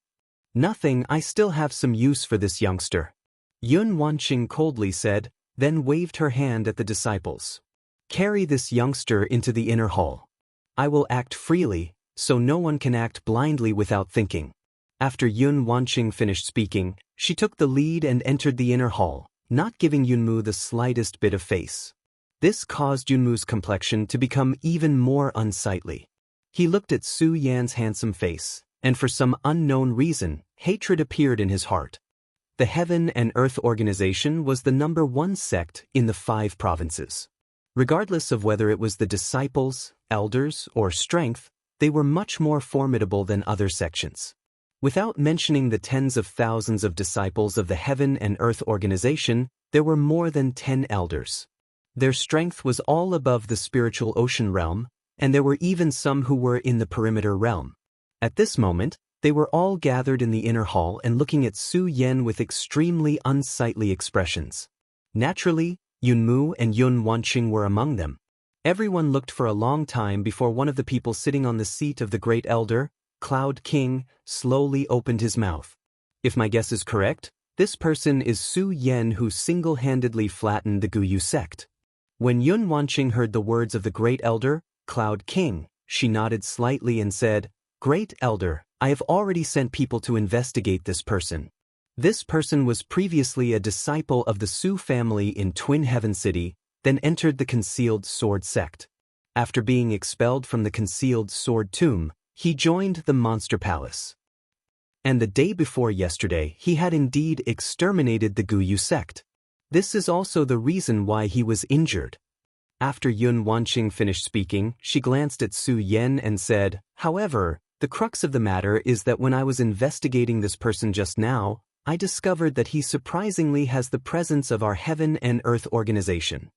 "Nothing, I still have some use for this youngster." Yun Wanqing coldly said, then waved her hand at the disciples. "Carry this youngster into the inner hall. I will act freely, so no one can act blindly without thinking." After Yun Wanqing finished speaking, she took the lead and entered the inner hall, not giving Yunmu the slightest bit of face. This caused Yunmu's complexion to become even more unsightly. He looked at Su Yan's handsome face, and for some unknown reason, hatred appeared in his heart. The Heaven and Earth Organization was the #1 sect in the 5 provinces. Regardless of whether it was the disciples, elders, or strength, they were much more formidable than other sections. Without mentioning the tens of thousands of disciples of the Heaven and Earth Organization, there were more than 10 elders. Their strength was all above the spiritual ocean realm, and there were even some who were in the perimeter realm. At this moment, they were all gathered in the inner hall and looking at Su Yan with extremely unsightly expressions. Naturally, Yunmu and Yun Wanqing were among them. Everyone looked for a long time before one of the people sitting on the seat of the great elder, Cloud King, slowly opened his mouth. If my guess is correct, this person is Su Yan, who single-handedly flattened the Guyu sect. When Yun Wanqing heard the words of the great elder, Cloud King, she nodded slightly and said, "Great elder, I have already sent people to investigate this person. This person was previously a disciple of the Su family in Twin Heaven City, then entered the Concealed Sword sect. After being expelled from the Concealed Sword tomb, he joined the Monster Palace. And the day before yesterday, he had indeed exterminated the Guyu sect. This is also the reason why he was injured." After Yun Wanqing finished speaking, she glanced at Su Yan and said, "However, the crux of the matter is that when I was investigating this person just now, I discovered that he surprisingly has the presence of our Heaven and Earth Organization."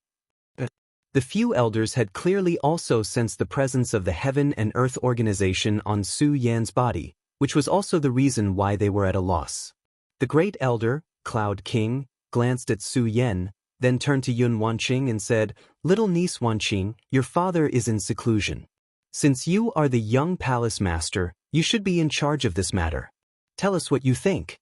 The few elders had clearly also sensed the presence of the Heaven and Earth Organization on Su Yan's body, which was also the reason why they were at a loss. The great elder, Cloud King, glanced at Su Yan, then turned to Yun Wanqing and said, "Little niece Wanqing, your father is in seclusion. Since you are the young palace master, you should be in charge of this matter. Tell us what you think."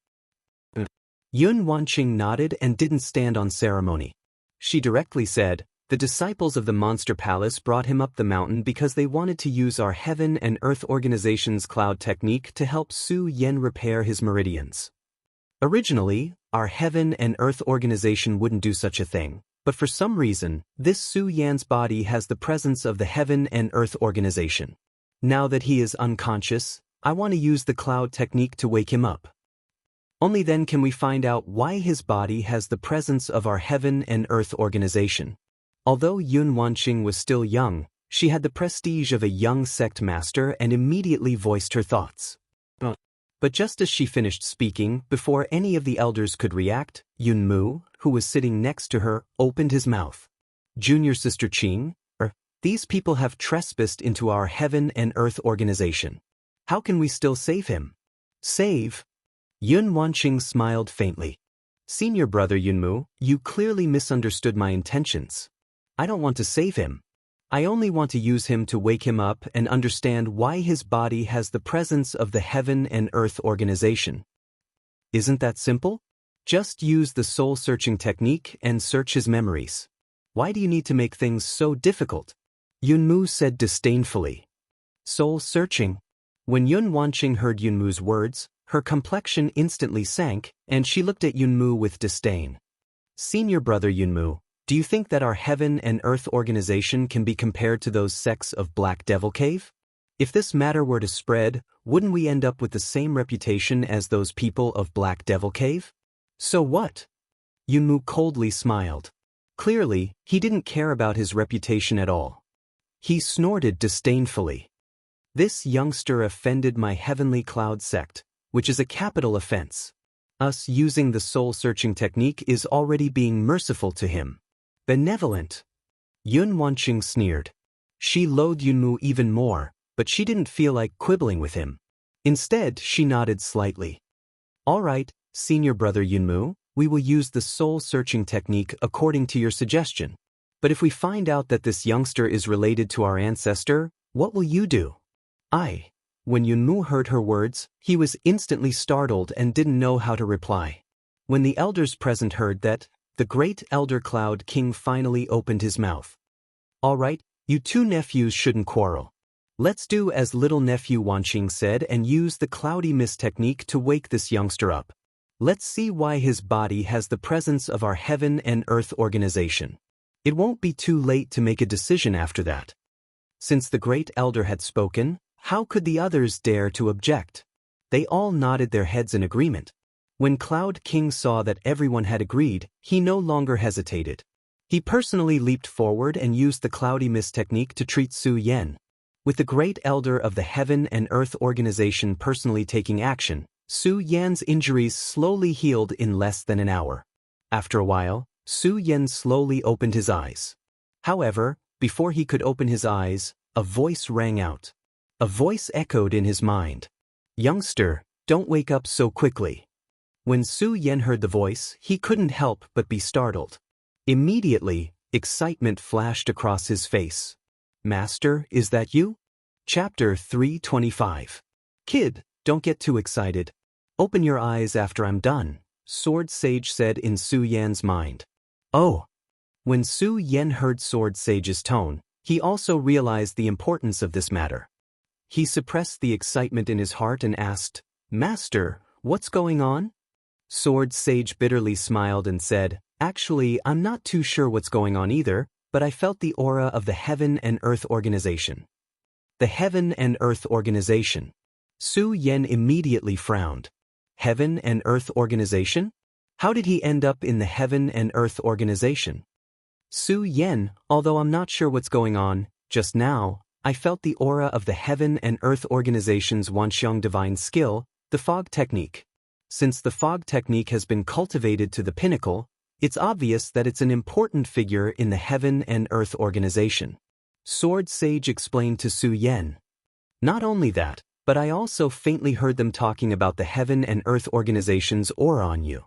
Yun Wanqing nodded and didn't stand on ceremony. She directly said, "The disciples of the Monster Palace brought him up the mountain because they wanted to use our Heaven and Earth Organization's cloud technique to help Su Yan repair his meridians. Originally, our Heaven and Earth Organization wouldn't do such a thing, but for some reason, this Su Yan's body has the presence of the Heaven and Earth Organization. Now that he is unconscious, I want to use the cloud technique to wake him up." Only then can we find out why his body has the presence of our heaven and earth organization. Although Yun Wanqing was still young, she had the prestige of a young sect master and immediately voiced her thoughts. But just as she finished speaking, before any of the elders could react, Yun Mu, who was sitting next to her, opened his mouth. Junior Sister Qing, these people have trespassed into our heaven and earth organization. How can we still save him? Save? Yun Wanqing smiled faintly. Senior brother Yunmu, you clearly misunderstood my intentions. I don't want to save him. I only want to use him to wake him up and understand why his body has the presence of the heaven and earth organization. Isn't that simple? Just use the soul-searching technique and search his memories. Why do you need to make things so difficult? Yunmu said disdainfully. Soul-searching? When Yun Wanqing heard Yunmu's words, her complexion instantly sank, and she looked at Yunmu with disdain. Senior brother Yunmu, do you think that our heaven and earth organization can be compared to those sects of Black Devil Cave? If this matter were to spread, wouldn't we end up with the same reputation as those people of Black Devil Cave? So what? Yunmu coldly smiled. Clearly, he didn't care about his reputation at all. He snorted disdainfully. This youngster offended my heavenly cloud sect, which is a capital offense. Us using the soul-searching technique is already being merciful to him. Benevolent. Yun Wanqing sneered. She loathed Yunmu even more, but she didn't feel like quibbling with him. Instead, she nodded slightly. All right, senior brother Yunmu, we will use the soul-searching technique according to your suggestion. But if we find out that this youngster is related to our ancestor, what will you do? When Yunmu heard her words, he was instantly startled and didn't know how to reply. When the elders present heard that, the great elder Cloud King finally opened his mouth. All right, you two nephews shouldn't quarrel. Let's do as little nephew Wanqing said and use the cloudy mist technique to wake this youngster up. Let's see why his body has the presence of our heaven and earth organization. It won't be too late to make a decision after that. Since the great elder had spoken, how could the others dare to object? They all nodded their heads in agreement. When Cloud King saw that everyone had agreed, he no longer hesitated. He personally leaped forward and used the cloudy mist technique to treat Su Yan. With the great elder of the Heaven and Earth organization personally taking action, Su Yan's injuries slowly healed in less than an hour. After a while, Su Yan slowly opened his eyes. However, before he could open his eyes, a voice rang out. A voice echoed in his mind. Youngster, don't wake up so quickly. When Su Yan heard the voice, he couldn't help but be startled. Immediately, excitement flashed across his face. Master, is that you? Chapter 325. Kid, don't get too excited. Open your eyes after I'm done, Sword Sage said in Su Yan's mind. Oh. When Su Yan heard Sword Sage's tone, he also realized the importance of this matter. He suppressed the excitement in his heart and asked, Master, what's going on? Sword Sage bitterly smiled and said, Actually, I'm not too sure what's going on either, but I felt the aura of the Heaven and Earth organization. The Heaven and Earth organization. Su Yan immediately frowned. Heaven and Earth organization? How did he end up in the Heaven and Earth organization? Su Yan, although I'm not sure what's going on, just now, I felt the aura of the Heaven and Earth organization's Wanxiang divine skill, the fog technique. Since the fog technique has been cultivated to the pinnacle, it's obvious that it's an important figure in the Heaven and Earth organization. Sword Sage explained to Su Yan. Not only that, but I also faintly heard them talking about the Heaven and Earth organization's aura on you.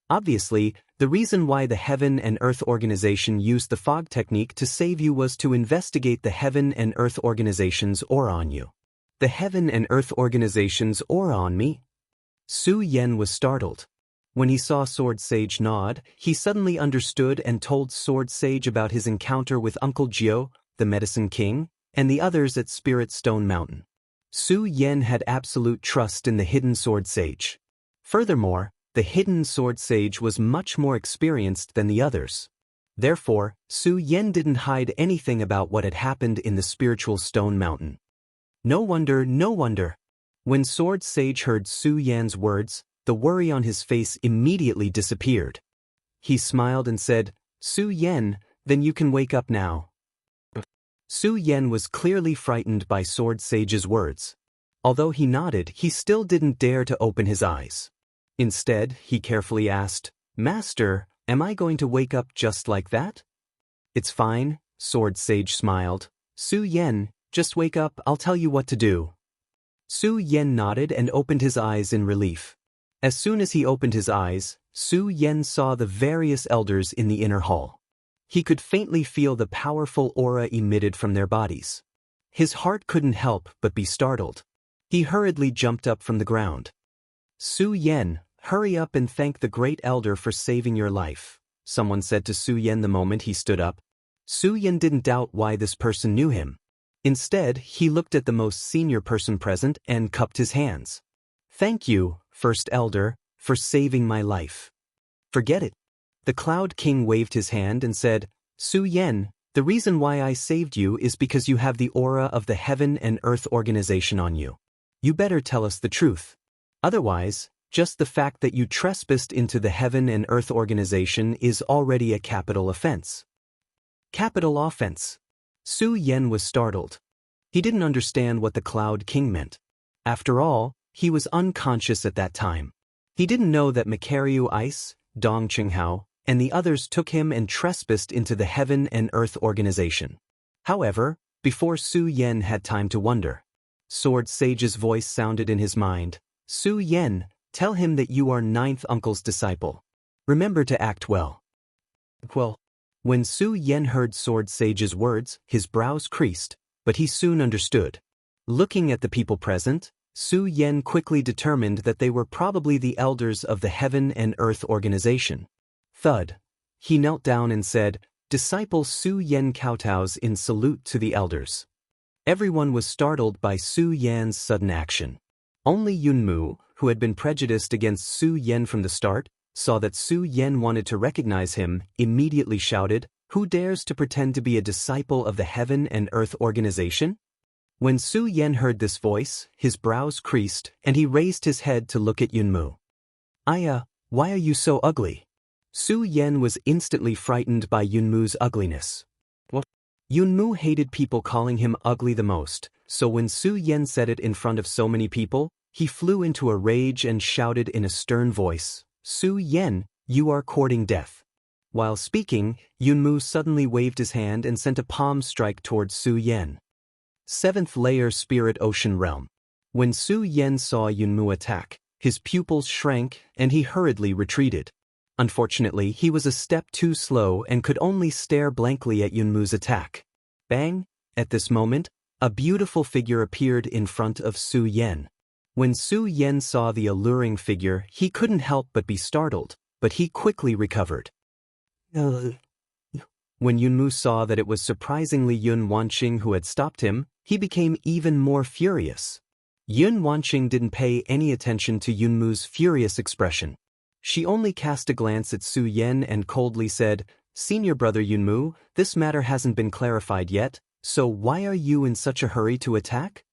Obviously, the reason why the Heaven and Earth organization used the fog technique to save you was to investigate the Heaven and Earth organization's aura on you. The Heaven and Earth organization's aura on me? Su Yan was startled. When he saw Sword Sage nod, he suddenly understood and told Sword Sage about his encounter with Uncle Jiao, the Medicine King, and the others at Spirit Stone Mountain. Su Yan had absolute trust in the hidden Sword Sage. Furthermore, the hidden Sword Sage was much more experienced than the others. Therefore, Su Yan didn't hide anything about what had happened in the spiritual Stone Mountain. No wonder, no wonder. When Sword Sage heard Su Yan's words, the worry on his face immediately disappeared. He smiled and said, "Su Yen, then you can wake up now." Su Yen was clearly frightened by Sword Sage's words. Although he nodded, he still didn't dare to open his eyes. Instead, he carefully asked, "Master, am I going to wake up just like that?" "It's fine," Sword Sage smiled. "Su Yen, just wake up, I'll tell you what to do." Su Yen nodded and opened his eyes in relief. As soon as he opened his eyes, Su Yen saw the various elders in the inner hall. He could faintly feel the powerful aura emitted from their bodies. His heart couldn't help but be startled. He hurriedly jumped up from the ground. "Su Yen, hurry up and thank the great elder for saving your life," someone said to Su Yen the moment he stood up. Su Yen didn't doubt why this person knew him. Instead, he looked at the most senior person present and cupped his hands. "Thank you, First Elder, for saving my life." "Forget it." The Cloud King waved his hand and said, "Su Yen, the reason why I saved you is because you have the aura of the Heaven and Earth organization on you. You better tell us the truth. Otherwise, just the fact that you trespassed into the Heaven and Earth organization is already a capital offense." Capital offense. Su Yen was startled. He didn't understand what the Cloud King meant. After all, he was unconscious at that time. He didn't know that Makaryu Ice, Dong Qinghao, and the others took him and trespassed into the Heaven and Earth organization. However, before Su Yen had time to wonder, Sword Sage's voice sounded in his mind. "Su Yen, tell him that you are Ninth Uncle's disciple. Remember to act well." Well, when Su Yen heard Sword Sage's words, his brows creased, but he soon understood. Looking at the people present, Su Yen quickly determined that they were probably the elders of the Heaven and Earth organization. Thud. He knelt down and said, "Disciple Su Yen kowtows in salute to the elders." Everyone was startled by Su Yan's sudden action. Only Yunmu, who had been prejudiced against Su Yen from the start, saw that Su Yen wanted to recognize him, immediately shouted, "Who dares to pretend to be a disciple of the Heaven and Earth organization?" When Su Yen heard this voice, his brows creased, and he raised his head to look at Yunmu. Why are you so ugly?" Su Yen was instantly frightened by Yunmu's ugliness. What? Yunmu hated people calling him ugly the most, so when Su Yen said it in front of so many people, he flew into a rage and shouted in a stern voice, "Su Yen, you are courting death." While speaking, Yunmu suddenly waved his hand and sent a palm strike towards Su Yen. 7th Layer Spirit Ocean Realm. When Su Yen saw Yunmu attack, his pupils shrank and he hurriedly retreated. Unfortunately, he was a step too slow and could only stare blankly at Yunmu's attack. Bang! At this moment, a beautiful figure appeared in front of Su Yen. When Su Yen saw the alluring figure, he couldn't help but be startled, but he quickly recovered. When Yunmu saw that it was surprisingly Yun Wanqing who had stopped him, he became even more furious. Yun Wanqing didn't pay any attention to Yunmu's furious expression. She only cast a glance at Su Yen and coldly said, "Senior brother Yunmu, this matter hasn't been clarified yet, so why are you in such a hurry to attack?"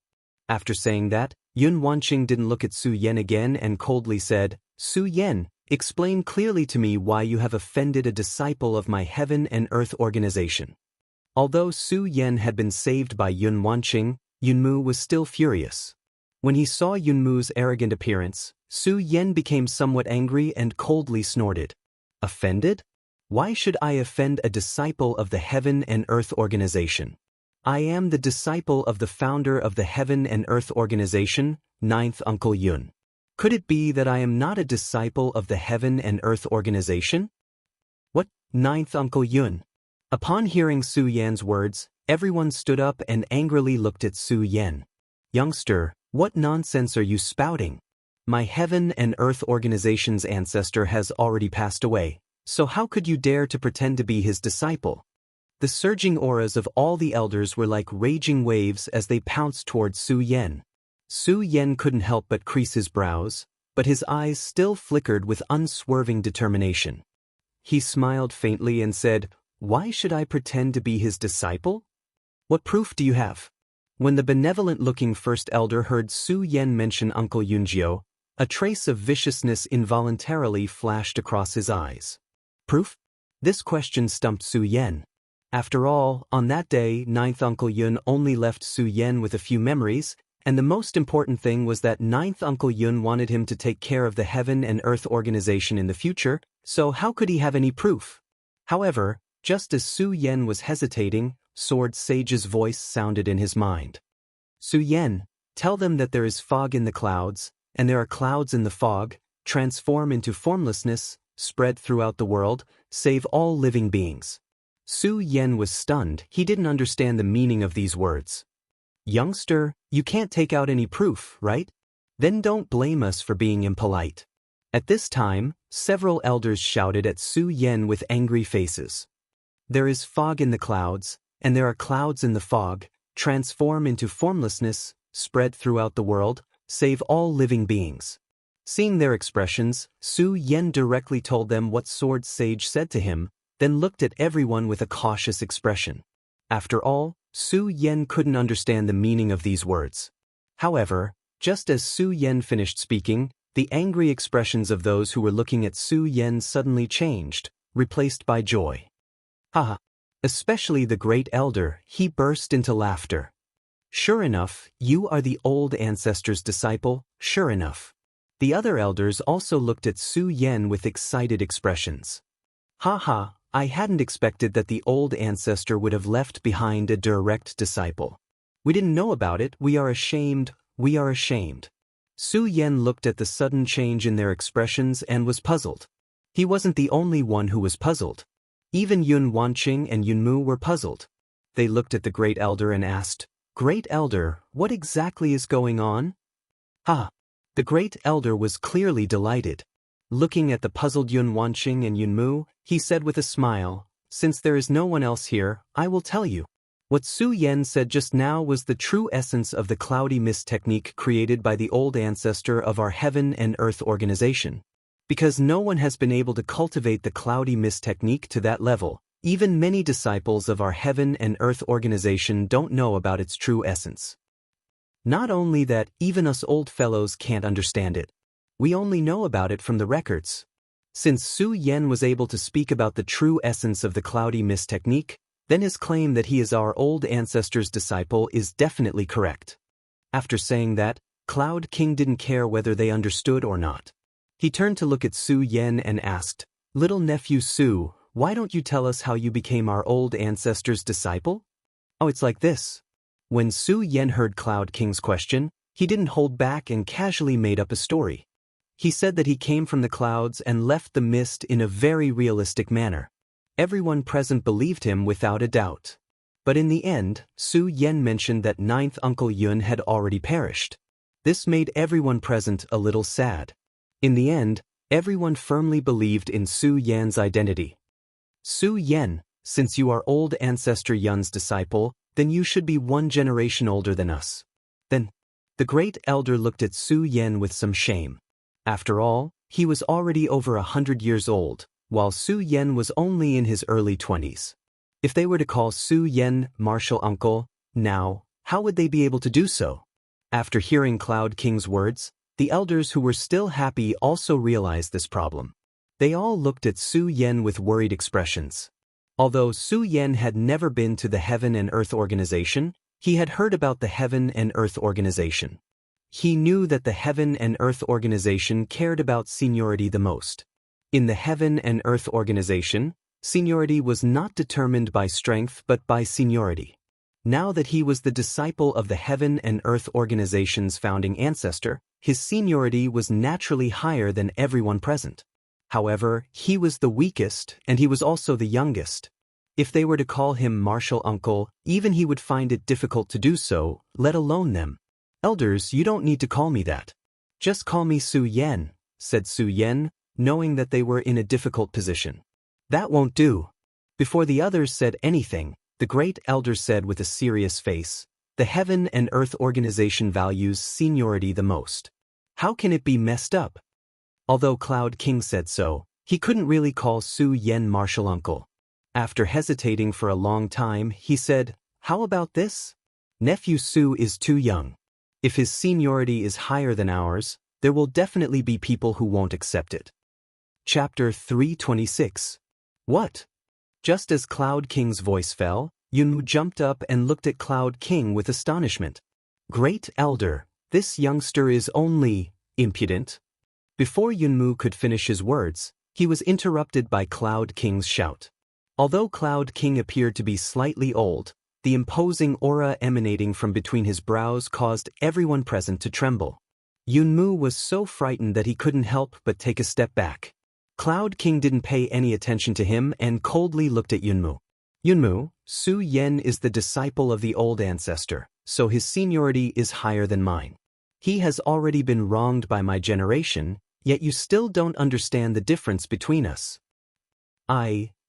After saying that, Yun Wanqing didn't look at Su Yen again and coldly said, "Su Yen, explain clearly to me why you have offended a disciple of my Heaven and Earth organization." Although Su Yen had been saved by Yun Wanqing, Yunmu was still furious. When he saw Yunmu's arrogant appearance, Su Yen became somewhat angry and coldly snorted. "Offended? Why should I offend a disciple of the Heaven and Earth organization? I am the disciple of the founder of the Heaven and Earth organization, 9th Uncle Yun. Could it be that I am not a disciple of the Heaven and Earth organization?" "What, 9th Uncle Yun?" Upon hearing Su Yan's words, everyone stood up and angrily looked at Su Yen. "Youngster, what nonsense are you spouting? My Heaven and Earth organization's ancestor has already passed away, so how could you dare to pretend to be his disciple?" The surging auras of all the elders were like raging waves as they pounced towards Su Yen. Su Yen couldn't help but crease his brows, but his eyes still flickered with unswerving determination. He smiled faintly and said, "Why should I pretend to be his disciple? What proof do you have?" When the benevolent-looking first elder heard Su Yen mention Uncle Yunjiu, A trace of viciousness involuntarily flashed across his eyes. Proof? This question stumped Su Yan. After all, on that day, Ninth Uncle Yun only left Su Yan with a few memories, and the most important thing was that Ninth Uncle Yun wanted him to take care of the Heaven and Earth organization in the future, so how could he have any proof? However, just as Su Yan was hesitating, Sword Sage's voice sounded in his mind. Su Yan, tell them that there is fog in the clouds, and there are clouds in the fog, transform into formlessness, spread throughout the world, save all living beings. Su Yan was stunned. He didn't understand the meaning of these words. Youngster, you can't take out any proof, right? Then don't blame us for being impolite. At this time, several elders shouted at Su Yan with angry faces. There is fog in the clouds, and there are clouds in the fog, transform into formlessness, spread throughout the world, save all living beings. Seeing their expressions, Su Yan directly told them what Sword Sage said to him, then looked at everyone with a cautious expression. After all, Su Yan couldn't understand the meaning of these words. However, just as Su Yan finished speaking, the angry expressions of those who were looking at Su Yan suddenly changed, replaced by joy. Haha! Especially the great elder, he burst into laughter. Sure enough, you are the old ancestor's disciple, sure enough. The other elders also looked at Su Yan with excited expressions. Haha, I hadn't expected that the old ancestor would have left behind a direct disciple. We didn't know about it, we are ashamed, we are ashamed. Su Yan looked at the sudden change in their expressions and was puzzled. He wasn't the only one who was puzzled. Even Yun Wanqing and Yun Mu were puzzled. They looked at the Great Elder and asked, Great Elder, what exactly is going on? The Great Elder was clearly delighted. Looking at the puzzled Yun Wanqing and Yun Mu, he said with a smile, Since there is no one else here, I will tell you. What Su Yan said just now was the true essence of the cloudy mist technique created by the old ancestor of our Heaven and Earth organization. Because no one has been able to cultivate the cloudy mist technique to that level, even many disciples of our Heaven and Earth organization don't know about its true essence. Not only that, even us old fellows can't understand it. We only know about it from the records. Since Su Yan was able to speak about the true essence of the cloudy mist technique, then his claim that he is our old ancestor's disciple is definitely correct. After saying that, Cloud King didn't care whether they understood or not. He turned to look at Su Yan and asked, Little nephew Su, why don't you tell us how you became our old ancestor's disciple? Oh, it's like this. When Su Yan heard Cloud King's question, he didn't hold back and casually made up a story. He said that he came from the clouds and left the mist in a very realistic manner. Everyone present believed him without a doubt. But in the end, Su Yan mentioned that Ninth Uncle Yun had already perished. This made everyone present a little sad. In the end, everyone firmly believed in Su Yan's identity. Su Yan, since you are old ancestor Yun's disciple, then you should be one generation older than us. Then, the great elder looked at Su Yan with some shame. After all, he was already over 100 years old, while Su Yan was only in his early 20s. If they were to call Su Yan martial uncle, now, how would they be able to do so? After hearing Cloud King's words, the elders who were still happy also realized this problem. They all looked at Su Yan with worried expressions. Although Su Yan had never been to the Heaven and Earth organization, he had heard about the Heaven and Earth organization. He knew that the Heaven and Earth organization cared about seniority the most. In the Heaven and Earth organization, seniority was not determined by strength but by seniority. Now that he was the disciple of the Heaven and Earth organization's founding ancestor, his seniority was naturally higher than everyone present. However, he was the weakest and he was also the youngest. If they were to call him martial uncle, even he would find it difficult to do so, let alone them. Elders, you don't need to call me that. Just call me Su Yan, said Su Yan, knowing that they were in a difficult position. That won't do. Before the others said anything, the great elder said with a serious face, the Heaven and Earth organization values seniority the most. How can it be messed up? Although Cloud King said so, he couldn't really call Su Yan martial uncle. After hesitating for a long time, he said, How about this? Nephew Su is too young. If his seniority is higher than ours, there will definitely be people who won't accept it. Chapter 326. What? Just as Cloud King's voice fell, Yunmu jumped up and looked at Cloud King with astonishment. Great Elder, this youngster is only impudent. Before Yunmu could finish his words, he was interrupted by Cloud King's shout. Although Cloud King appeared to be slightly old, the imposing aura emanating from between his brows caused everyone present to tremble. Yunmu was so frightened that he couldn't help but take a step back. Cloud King didn't pay any attention to him and coldly looked at Yunmu. Yunmu, Su Yen is the disciple of the old ancestor, so his seniority is higher than mine. He has already been wronged by my generation, yet you still don't understand the difference between us.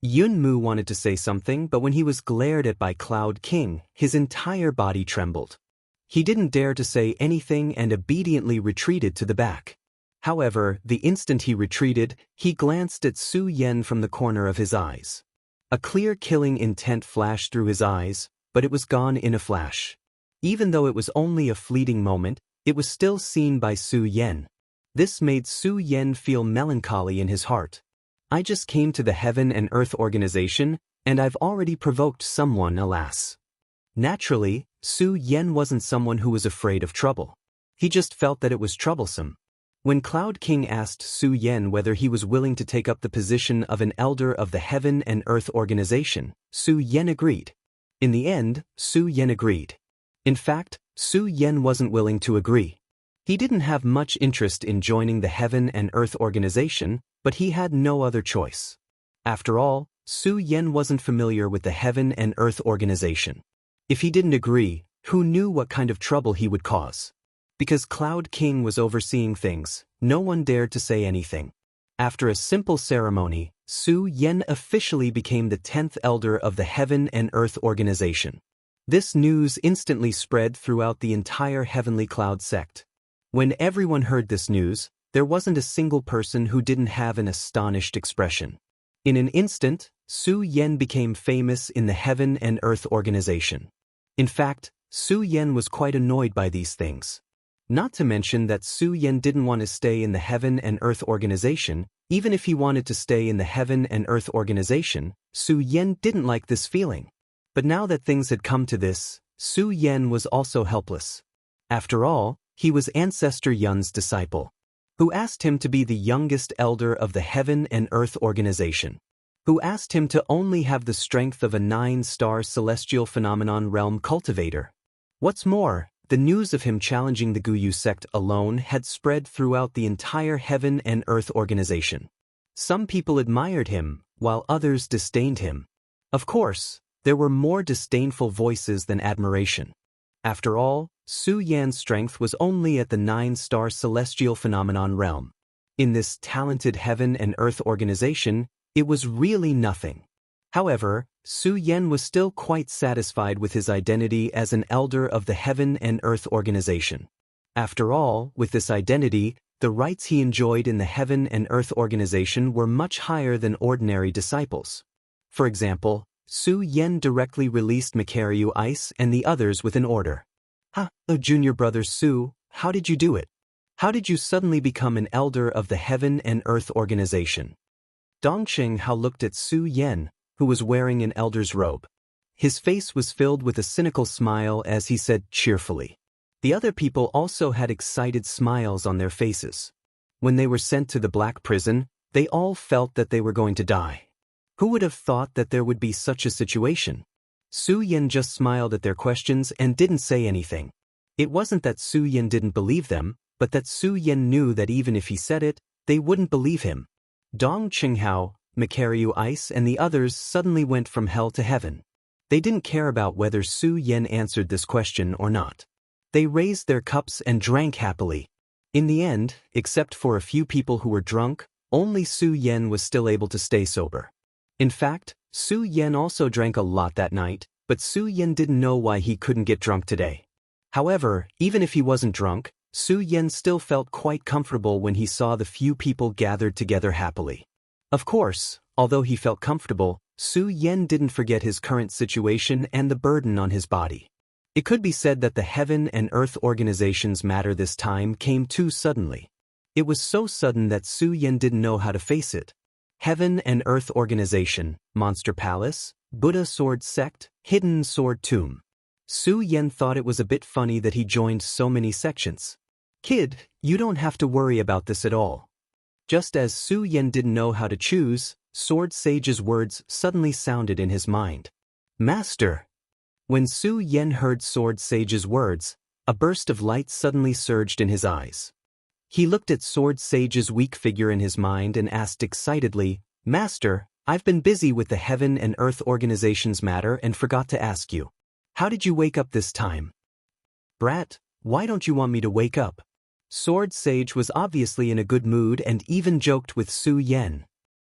Yunmu wanted to say something, but when he was glared at by Cloud King, his entire body trembled. He didn't dare to say anything and obediently retreated to the back. However, the instant he retreated, he glanced at Su Yen from the corner of his eyes. A clear killing intent flashed through his eyes, but it was gone in a flash. Even though it was only a fleeting moment, it was still seen by Su Yen. This made Su Yen feel melancholy in his heart. I just came to the Heaven and Earth organization, and I've already provoked someone, alas. Naturally, Su Yen wasn't someone who was afraid of trouble. He just felt that it was troublesome. When Cloud King asked Su Yen whether he was willing to take up the position of an elder of the Heaven and Earth organization, Su Yen agreed. In the end, Su Yen agreed. In fact, Su Yen wasn't willing to agree. He didn't have much interest in joining the Heaven and Earth organization, but he had no other choice. After all, Su Yen wasn't familiar with the Heaven and Earth organization. If he didn't agree, who knew what kind of trouble he would cause? Because Cloud King was overseeing things, no one dared to say anything. After a simple ceremony, Su Yen officially became the 10th elder of the Heaven and Earth organization. This news instantly spread throughout the entire Heavenly Cloud sect. When everyone heard this news, there wasn't a single person who didn't have an astonished expression. In an instant, Su Yen became famous in the Heaven and Earth organization. In fact, Su Yen was quite annoyed by these things. Not to mention that Su Yen didn't want to stay in the Heaven and Earth organization. Even if he wanted to stay in the Heaven and Earth organization, Su Yen didn't like this feeling. But now that things had come to this, Su Yen was also helpless. After all, he was Ancestor Yun's disciple, who asked him to be the youngest elder of the Heaven and Earth organization, who asked him to only have the strength of a 9-star celestial phenomenon realm cultivator. What's more, the news of him challenging the Guyu sect alone had spread throughout the entire Heaven and Earth organization. Some people admired him, while others disdained him. Of course, there were more disdainful voices than admiration. After all, Su Yan's strength was only at the 9-star celestial phenomenon realm. In this talented Heaven and Earth organization, it was really nothing. However, Su Yen was still quite satisfied with his identity as an elder of the Heaven and Earth organization. After all, with this identity, the rights he enjoyed in the Heaven and Earth organization were much higher than ordinary disciples. For example, Su Yen directly released Makaryu Ice and the others with an order. Junior brother Su, how did you do it? How did you suddenly become an elder of the Heaven and Earth organization? Dongqing Hao looked at Su Yen, who was wearing an elder's robe. His face was filled with a cynical smile as he said cheerfully. The other people also had excited smiles on their faces. When they were sent to the black prison, they all felt that they were going to die. Who would have thought that there would be such a situation? Su Yen just smiled at their questions and didn't say anything. It wasn't that Su Yen didn't believe them, but that Su Yen knew that even if he said it, they wouldn't believe him. Dong Qinghao, Makaryu Ice and the others suddenly went from hell to heaven. They didn't care about whether Su Yen answered this question or not. They raised their cups and drank happily. In the end, except for a few people who were drunk, only Su Yen was still able to stay sober. In fact, Su Yen also drank a lot that night, but Su Yen didn't know why he couldn't get drunk today. However, even if he wasn't drunk, Su Yen still felt quite comfortable when he saw the few people gathered together happily. Of course, although he felt comfortable, Su Yen didn't forget his current situation and the burden on his body. It could be said that the Heaven and Earth organization's matter this time came too suddenly. It was so sudden that Su Yan didn't know how to face it. Heaven and Earth Organization, Monster Palace, Buddha Sword Sect, Hidden Sword Tomb. Su Yan thought it was a bit funny that he joined so many sections. Kid, you don't have to worry about this at all. Just as Su Yan didn't know how to choose, Sword Sage's words suddenly sounded in his mind. Master. When Su Yan heard Sword Sage's words, a burst of light suddenly surged in his eyes. He looked at Sword Sage's weak figure in his mind and asked excitedly, Master, I've been busy with the Heaven and Earth Organization's matter and forgot to ask you. How did you wake up this time? Brat, why don't you want me to wake up? Sword Sage was obviously in a good mood and even joked with Su Yan.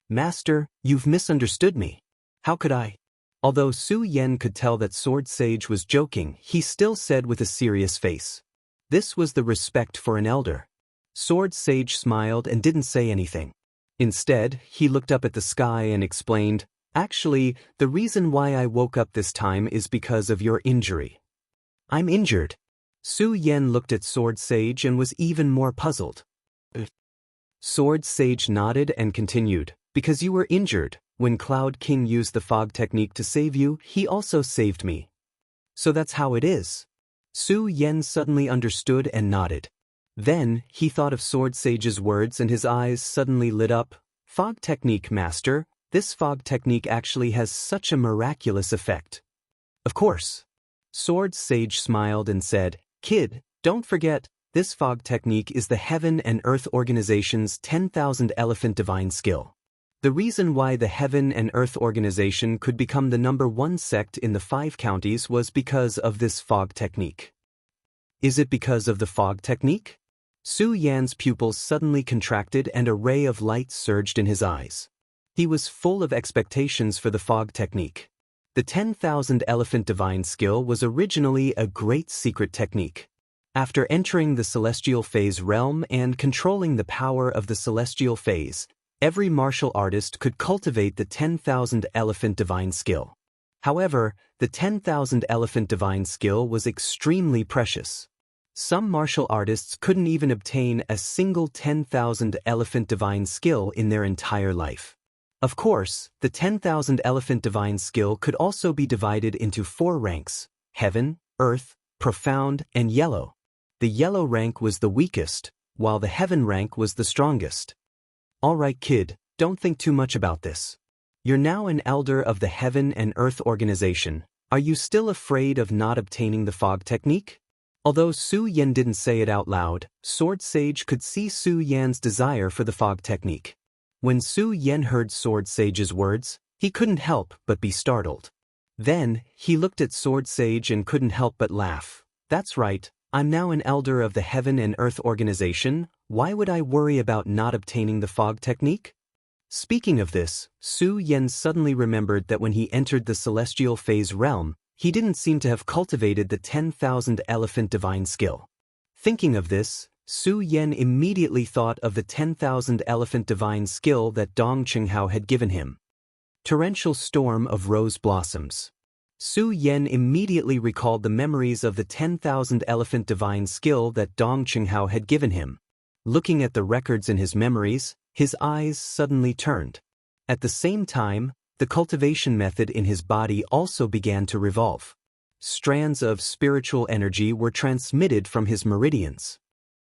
Master, you've misunderstood me. How could I? Although Su Yan could tell that Sword Sage was joking, he still said with a serious face. This was the respect for an elder. Sword Sage smiled and didn't say anything. Instead, he looked up at the sky and explained, Actually, the reason why I woke up this time is because of your injury. I'm injured. Su Yan looked at Sword Sage and was even more puzzled. Sword Sage nodded and continued, Because you were injured, when Cloud King used the fog technique to save you, he also saved me. So that's how it is. Su Yan suddenly understood and nodded. Then, he thought of Sword Sage's words and his eyes suddenly lit up. Fog technique, Master. This fog technique actually has such a miraculous effect. Of course. Sword Sage smiled and said, Kid, don't forget, this fog technique is the Heaven and Earth Organization's 10,000 Elephant Divine Skill. The reason why the Heaven and Earth Organization could become the #1 sect in the 5 counties was because of this fog technique. Is it because of the fog technique? Su Yan's pupils suddenly contracted and a ray of light surged in his eyes. He was full of expectations for the fog technique. The 10,000 Elephant Divine Skill was originally a great secret technique. After entering the Celestial Phase realm and controlling the power of the Celestial Phase, every martial artist could cultivate the 10,000 Elephant Divine Skill. However, the 10,000 Elephant Divine Skill was extremely precious. Some martial artists couldn't even obtain a single 10,000 Elephant Divine Skill in their entire life. Of course, the 10,000 Elephant Divine Skill could also be divided into 4 ranks: Heaven, Earth, Profound, and Yellow. The Yellow rank was the weakest, while the Heaven rank was the strongest. Alright kid, don't think too much about this. You're now an elder of the Heaven and Earth Organization. Are you still afraid of not obtaining the fog technique? Although Su Yan didn't say it out loud, Sword Sage could see Su Yan's desire for the fog technique. When Su Yan heard Sword Sage's words, he couldn't help but be startled. Then, he looked at Sword Sage and couldn't help but laugh. That's right, I'm now an elder of the Heaven and Earth Organization. Why would I worry about not obtaining the fog technique? Speaking of this, Su Yan suddenly remembered that when he entered the Celestial Phase realm, he didn't seem to have cultivated the 10,000 Elephant Divine Skill. Thinking of this, Su Yan immediately thought of the 10,000 Elephant Divine Skill that Dong Qinghao had given him. Torrential Storm of Rose Blossoms. Su Yan immediately recalled the memories of the 10,000 Elephant Divine Skill that Dong Qinghao had given him. Looking at the records in his memories, his eyes suddenly turned. At the same time, the cultivation method in his body also began to revolve. Strands of spiritual energy were transmitted from his meridians.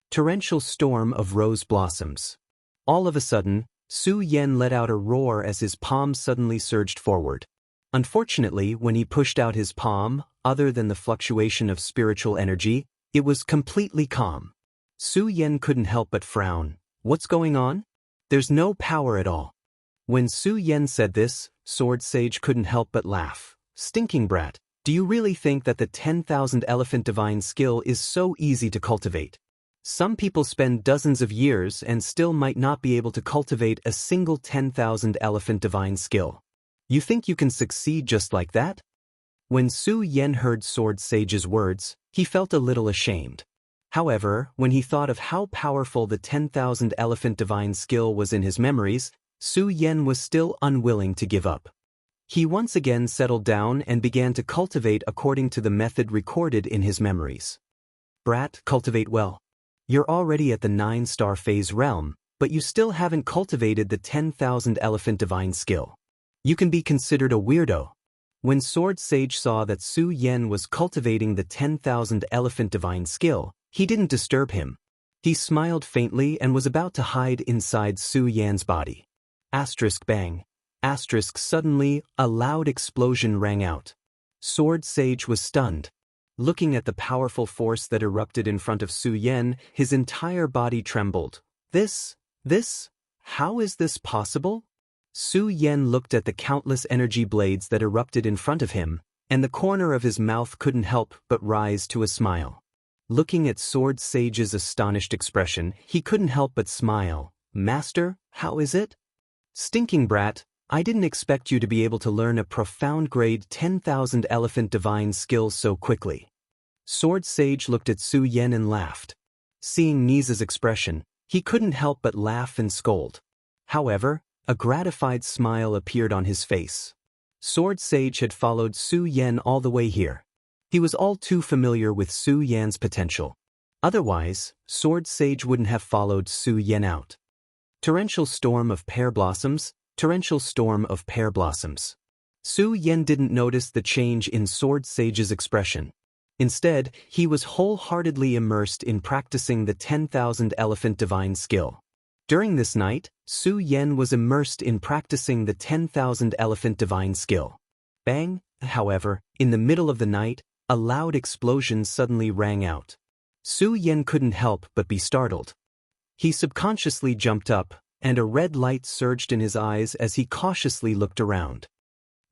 Torrential Storm of Rose Blossoms. All of a sudden, Su Yan let out a roar as his palm suddenly surged forward. Unfortunately, when he pushed out his palm, other than the fluctuation of spiritual energy, it was completely calm. Su Yan couldn't help but frown. What's going on? There's no power at all. When Su Yan said this, Sword Sage couldn't help but laugh. Stinking brat, do you really think that the 10,000 Elephant Divine Skill is so easy to cultivate? Some people spend dozens of years and still might not be able to cultivate a single 10,000 Elephant Divine Skill. You think you can succeed just like that? When Su Yan heard Sword Sage's words, he felt a little ashamed. However, when he thought of how powerful the 10,000 Elephant Divine Skill was in his memories, Su Yan was still unwilling to give up. He once again settled down and began to cultivate according to the method recorded in his memories. Brat, cultivate well. You're already at the 9-star phase realm, but you still haven't cultivated the 10,000 elephant divine skill. You can be considered a weirdo. When Sword Sage saw that Su Yan was cultivating the 10,000 elephant divine skill, he didn't disturb him. He smiled faintly and was about to hide inside Su Yan's body. Asterisk bang. Asterisk suddenly, a loud explosion rang out. Sword Sage was stunned. Looking at the powerful force that erupted in front of Su Yan, his entire body trembled. How is this possible? Su Yan looked at the countless energy blades that erupted in front of him, and the corner of his mouth couldn't help but rise to a smile. Looking at Sword Sage's astonished expression, he couldn't help but smile. Master, how is it? Stinking brat, I didn't expect you to be able to learn a profound grade 10,000 elephant divine skill so quickly. Sword Sage looked at Su Yan and laughed. Seeing Nisa's expression, he couldn't help but laugh and scold. However, a gratified smile appeared on his face. Sword Sage had followed Su Yan all the way here. He was all too familiar with Su Yan's potential. Otherwise, Sword Sage wouldn't have followed Su Yan out. Torrential storm of pear blossoms, torrential storm of pear blossoms. Su Yan didn't notice the change in Sword Sage's expression. Instead, he was wholeheartedly immersed in practicing the 10,000 elephant divine skill. During this night, Su Yan was immersed in practicing the 10,000 elephant divine skill. Bang! However, in the middle of the night, a loud explosion suddenly rang out. Su Yan couldn't help but be startled. He subconsciously jumped up, and a red light surged in his eyes as he cautiously looked around.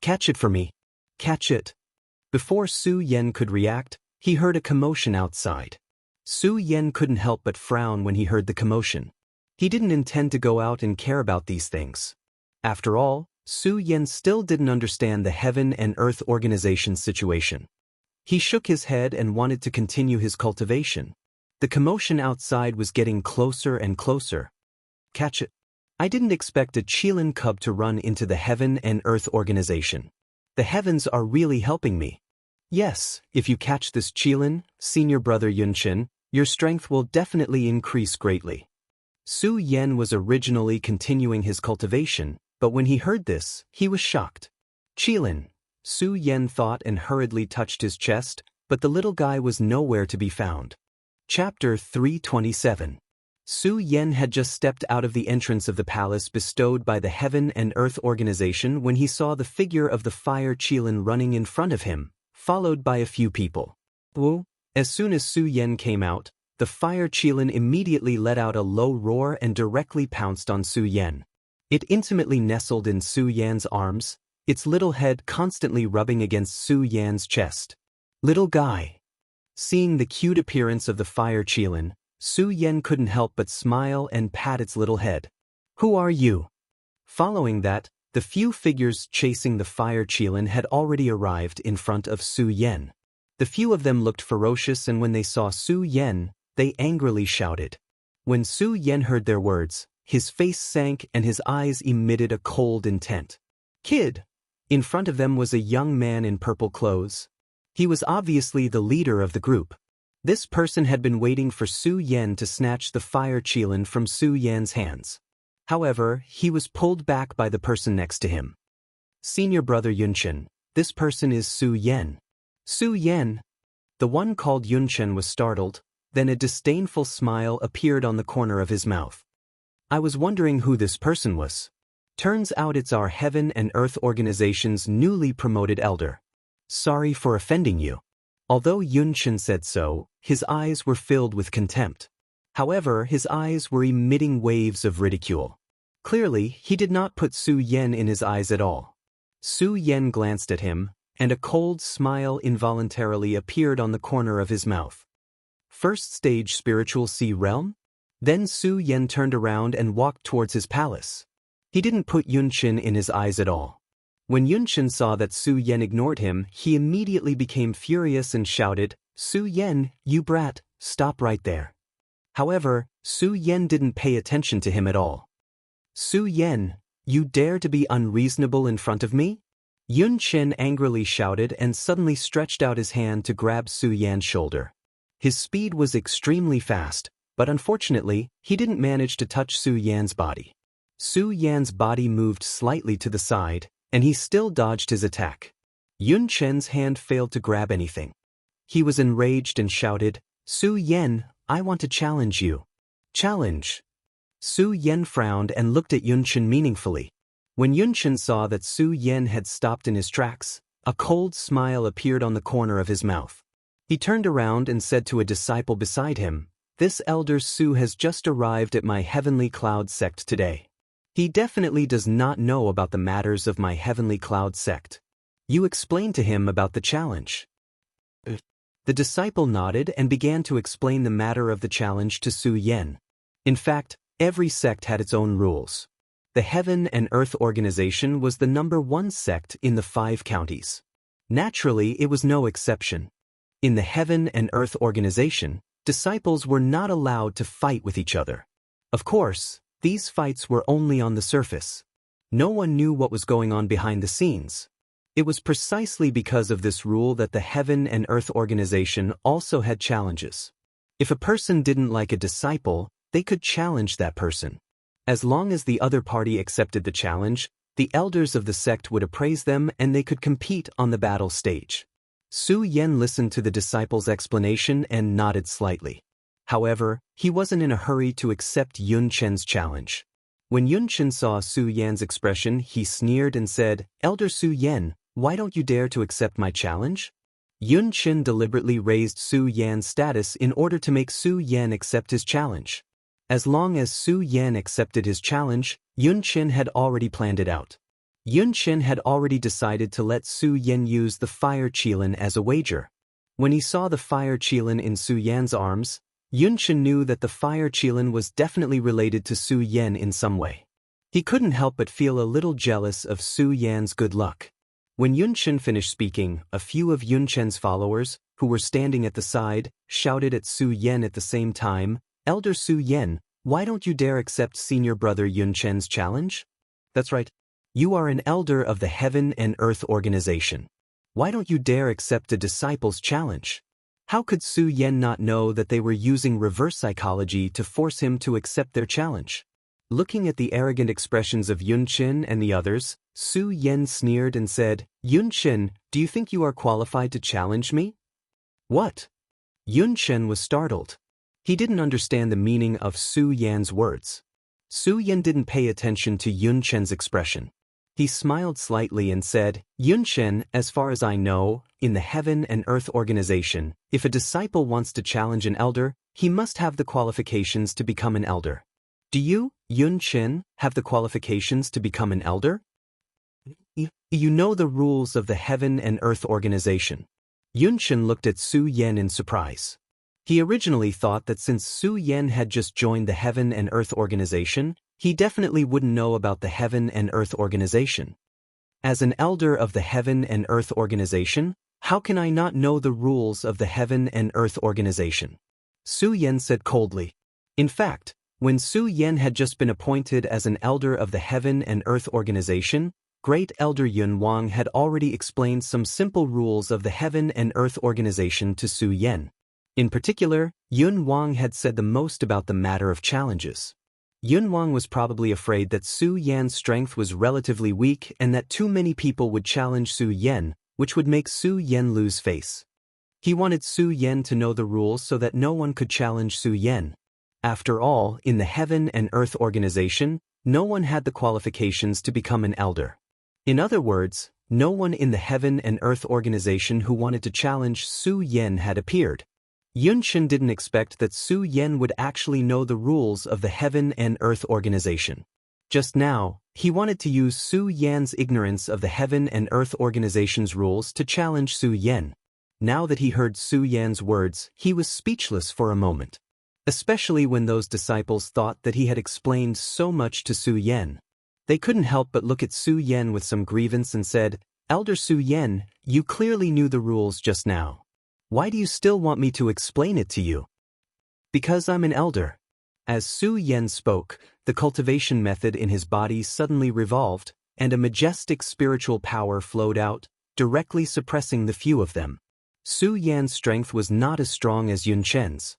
Catch it for me. Catch it. Before Su Yan could react, he heard a commotion outside. Su Yan couldn't help but frown when he heard the commotion. He didn't intend to go out and care about these things. After all, Su Yan still didn't understand the heaven and earth organization's situation. He shook his head and wanted to continue his cultivation. The commotion outside was getting closer and closer. Catch it. I didn't expect a Qilin cub to run into the heaven and earth organization. The heavens are really helping me. Yes, if you catch this Qilin, senior brother Yunqin, your strength will definitely increase greatly. Su Yan was originally continuing his cultivation, but when he heard this, he was shocked. Qilin, Su Yan thought and hurriedly touched his chest, but the little guy was nowhere to be found. Chapter 327. Su Yan had just stepped out of the entrance of the palace bestowed by the Heaven and Earth Organization when he saw the figure of the Fire Qilin running in front of him, followed by a few people. As soon as Su Yan came out, the Fire Qilin immediately let out a low roar and directly pounced on Su Yan. It intimately nestled in Su Yan's arms, its little head constantly rubbing against Su Yan's chest. Little guy. Seeing the cute appearance of the Fire Qilin, Su Yan couldn't help but smile and pat its little head. Who are you? Following that, the few figures chasing the Fire Qilin had already arrived in front of Su Yan. The few of them looked ferocious, and when they saw Su Yan, they angrily shouted. When Su Yan heard their words, his face sank and his eyes emitted a cold intent. Kid! In front of them was a young man in purple clothes. He was obviously the leader of the group. This person had been waiting for Su Yan to snatch the Fire Qilin from Su Yan's hands. However, he was pulled back by the person next to him. Senior brother Yunqin, this person is Su Yan. Su Yan? The one called Yunqin was startled, then a disdainful smile appeared on the corner of his mouth. I was wondering who this person was. Turns out it's our Heaven and Earth Organization's newly promoted elder. Sorry for offending you. Although Yunqin said so, his eyes were filled with contempt. However, his eyes were emitting waves of ridicule. Clearly, he did not put Su Yan in his eyes at all. Su Yan glanced at him, and a cold smile involuntarily appeared on the corner of his mouth. First stage spiritual sea realm? Then Su Yan turned around and walked towards his palace. He didn't put Yunqin in his eyes at all. When Yunqin saw that Su Yan ignored him, he immediately became furious and shouted, Su Yan, you brat, stop right there. However, Su Yan didn't pay attention to him at all. Su Yan, you dare to be unreasonable in front of me? Yunqin angrily shouted and suddenly stretched out his hand to grab Su Yan's shoulder. His speed was extremely fast, But unfortunately, he didn't manage to touch Su Yan's body. Su Yan's body moved slightly to the side, and he still dodged his attack. Yun Chen's hand failed to grab anything. He was enraged and shouted, "Su Yan, I want to challenge you." "Challenge?" Su Yan frowned and looked at Yun Chen meaningfully. When Yun Chen saw that Su Yan had stopped in his tracks, a cold smile appeared on the corner of his mouth. He turned around and said to a disciple beside him, "This elder Su has just arrived at my Heavenly Cloud sect today. He definitely does not know about the matters of my Heavenly Cloud sect. You explained to him about the challenge." The disciple nodded and began to explain the matter of the challenge to Su Yan. In fact, every sect had its own rules. The Heaven and Earth Organization was the #1 sect in the 5 counties. Naturally, it was no exception. In the Heaven and Earth Organization, disciples were not allowed to fight with each other. Of course, these fights were only on the surface. No one knew what was going on behind the scenes. It was precisely because of this rule that the Heaven and Earth Organization also had challenges. If a person didn't like a disciple, they could challenge that person. As long as the other party accepted the challenge, the elders of the sect would appraise them and they could compete on the battle stage. Su Yan listened to the disciple's explanation and nodded slightly. However, he wasn't in a hurry to accept Yun Chen's challenge. When Yun Chen saw Su Yan's expression, he sneered and said, "Elder Su Yan, why don't you dare to accept my challenge?" Yun Chen deliberately raised Su Yan's status in order to make Su Yan accept his challenge. As long as Su Yan accepted his challenge, Yun Chen had already planned it out. Yun Chen had already decided to let Su Yan use the fire qilin as a wager. When he saw the fire qilin in Su Yan's arms, Yun Chen knew that the fire qilin was definitely related to Su Yan in some way. He couldn't help but feel a little jealous of Su Yan's good luck. When Yun Chen finished speaking, a few of Yun Chen's followers, who were standing at the side, shouted at Su Yan at the same time, "Elder Su Yan, why don't you dare accept senior brother Yun Chen's challenge?" "That's right. You are an elder of the Heaven and Earth Organization. Why don't you dare accept a disciple's challenge?" How could Su Yan not know that they were using reverse psychology to force him to accept their challenge? Looking at the arrogant expressions of Yun Chen and the others, Su Yan sneered and said, "Yun Chen, do you think you are qualified to challenge me?" "What?" Yun Chen was startled. He didn't understand the meaning of Su Yan's words. Su Yan didn't pay attention to Yun Chen's expression. He smiled slightly and said, "Yun Chen, as far as I know, in the Heaven and Earth Organization, if a disciple wants to challenge an elder, he must have the qualifications to become an elder. Do you, Yun Chen, have the qualifications to become an elder?" You know the rules of the Heaven and Earth Organization." Yun Chen looked at Su Yan in surprise. He originally thought that since Su Yan had just joined the Heaven and Earth Organization, he definitely wouldn't know about the Heaven and Earth Organization. As an elder of the Heaven and Earth Organization, how can I not know the rules of the Heaven and Earth Organization? Su Yan said coldly. In fact, when Su Yan had just been appointed as an elder of the Heaven and Earth Organization, Great Elder Yun Wang had already explained some simple rules of the Heaven and Earth Organization to Su Yan. In particular, Yun Wang had said the most about the matter of challenges. Yun Wang was probably afraid that Su Yan's strength was relatively weak and that too many people would challenge Su Yan, which would make Su Yan lose face. He wanted Su Yan to know the rules so that no one could challenge Su Yan. After all, in the Heaven and Earth Organization, no one had the qualifications to become an elder. In other words, no one in the Heaven and Earth Organization who wanted to challenge Su Yan had appeared. Yun Chen didn't expect that Su Yan would actually know the rules of the Heaven and Earth Organization. Just now, he wanted to use Su Yan's ignorance of the Heaven and Earth Organization's rules to challenge Su Yan. Now that he heard Su Yan's words, he was speechless for a moment. Especially when those disciples thought that he had explained so much to Su Yan. They couldn't help but look at Su Yan with some grievance and said, "Elder Su Yan, you clearly knew the rules just now. Why do you still want me to explain it to you?" "Because I'm an elder." As Su Yan spoke, the cultivation method in his body suddenly revolved, and a majestic spiritual power flowed out, directly suppressing the few of them. Su Yan's strength was not as strong as Yun Chen's.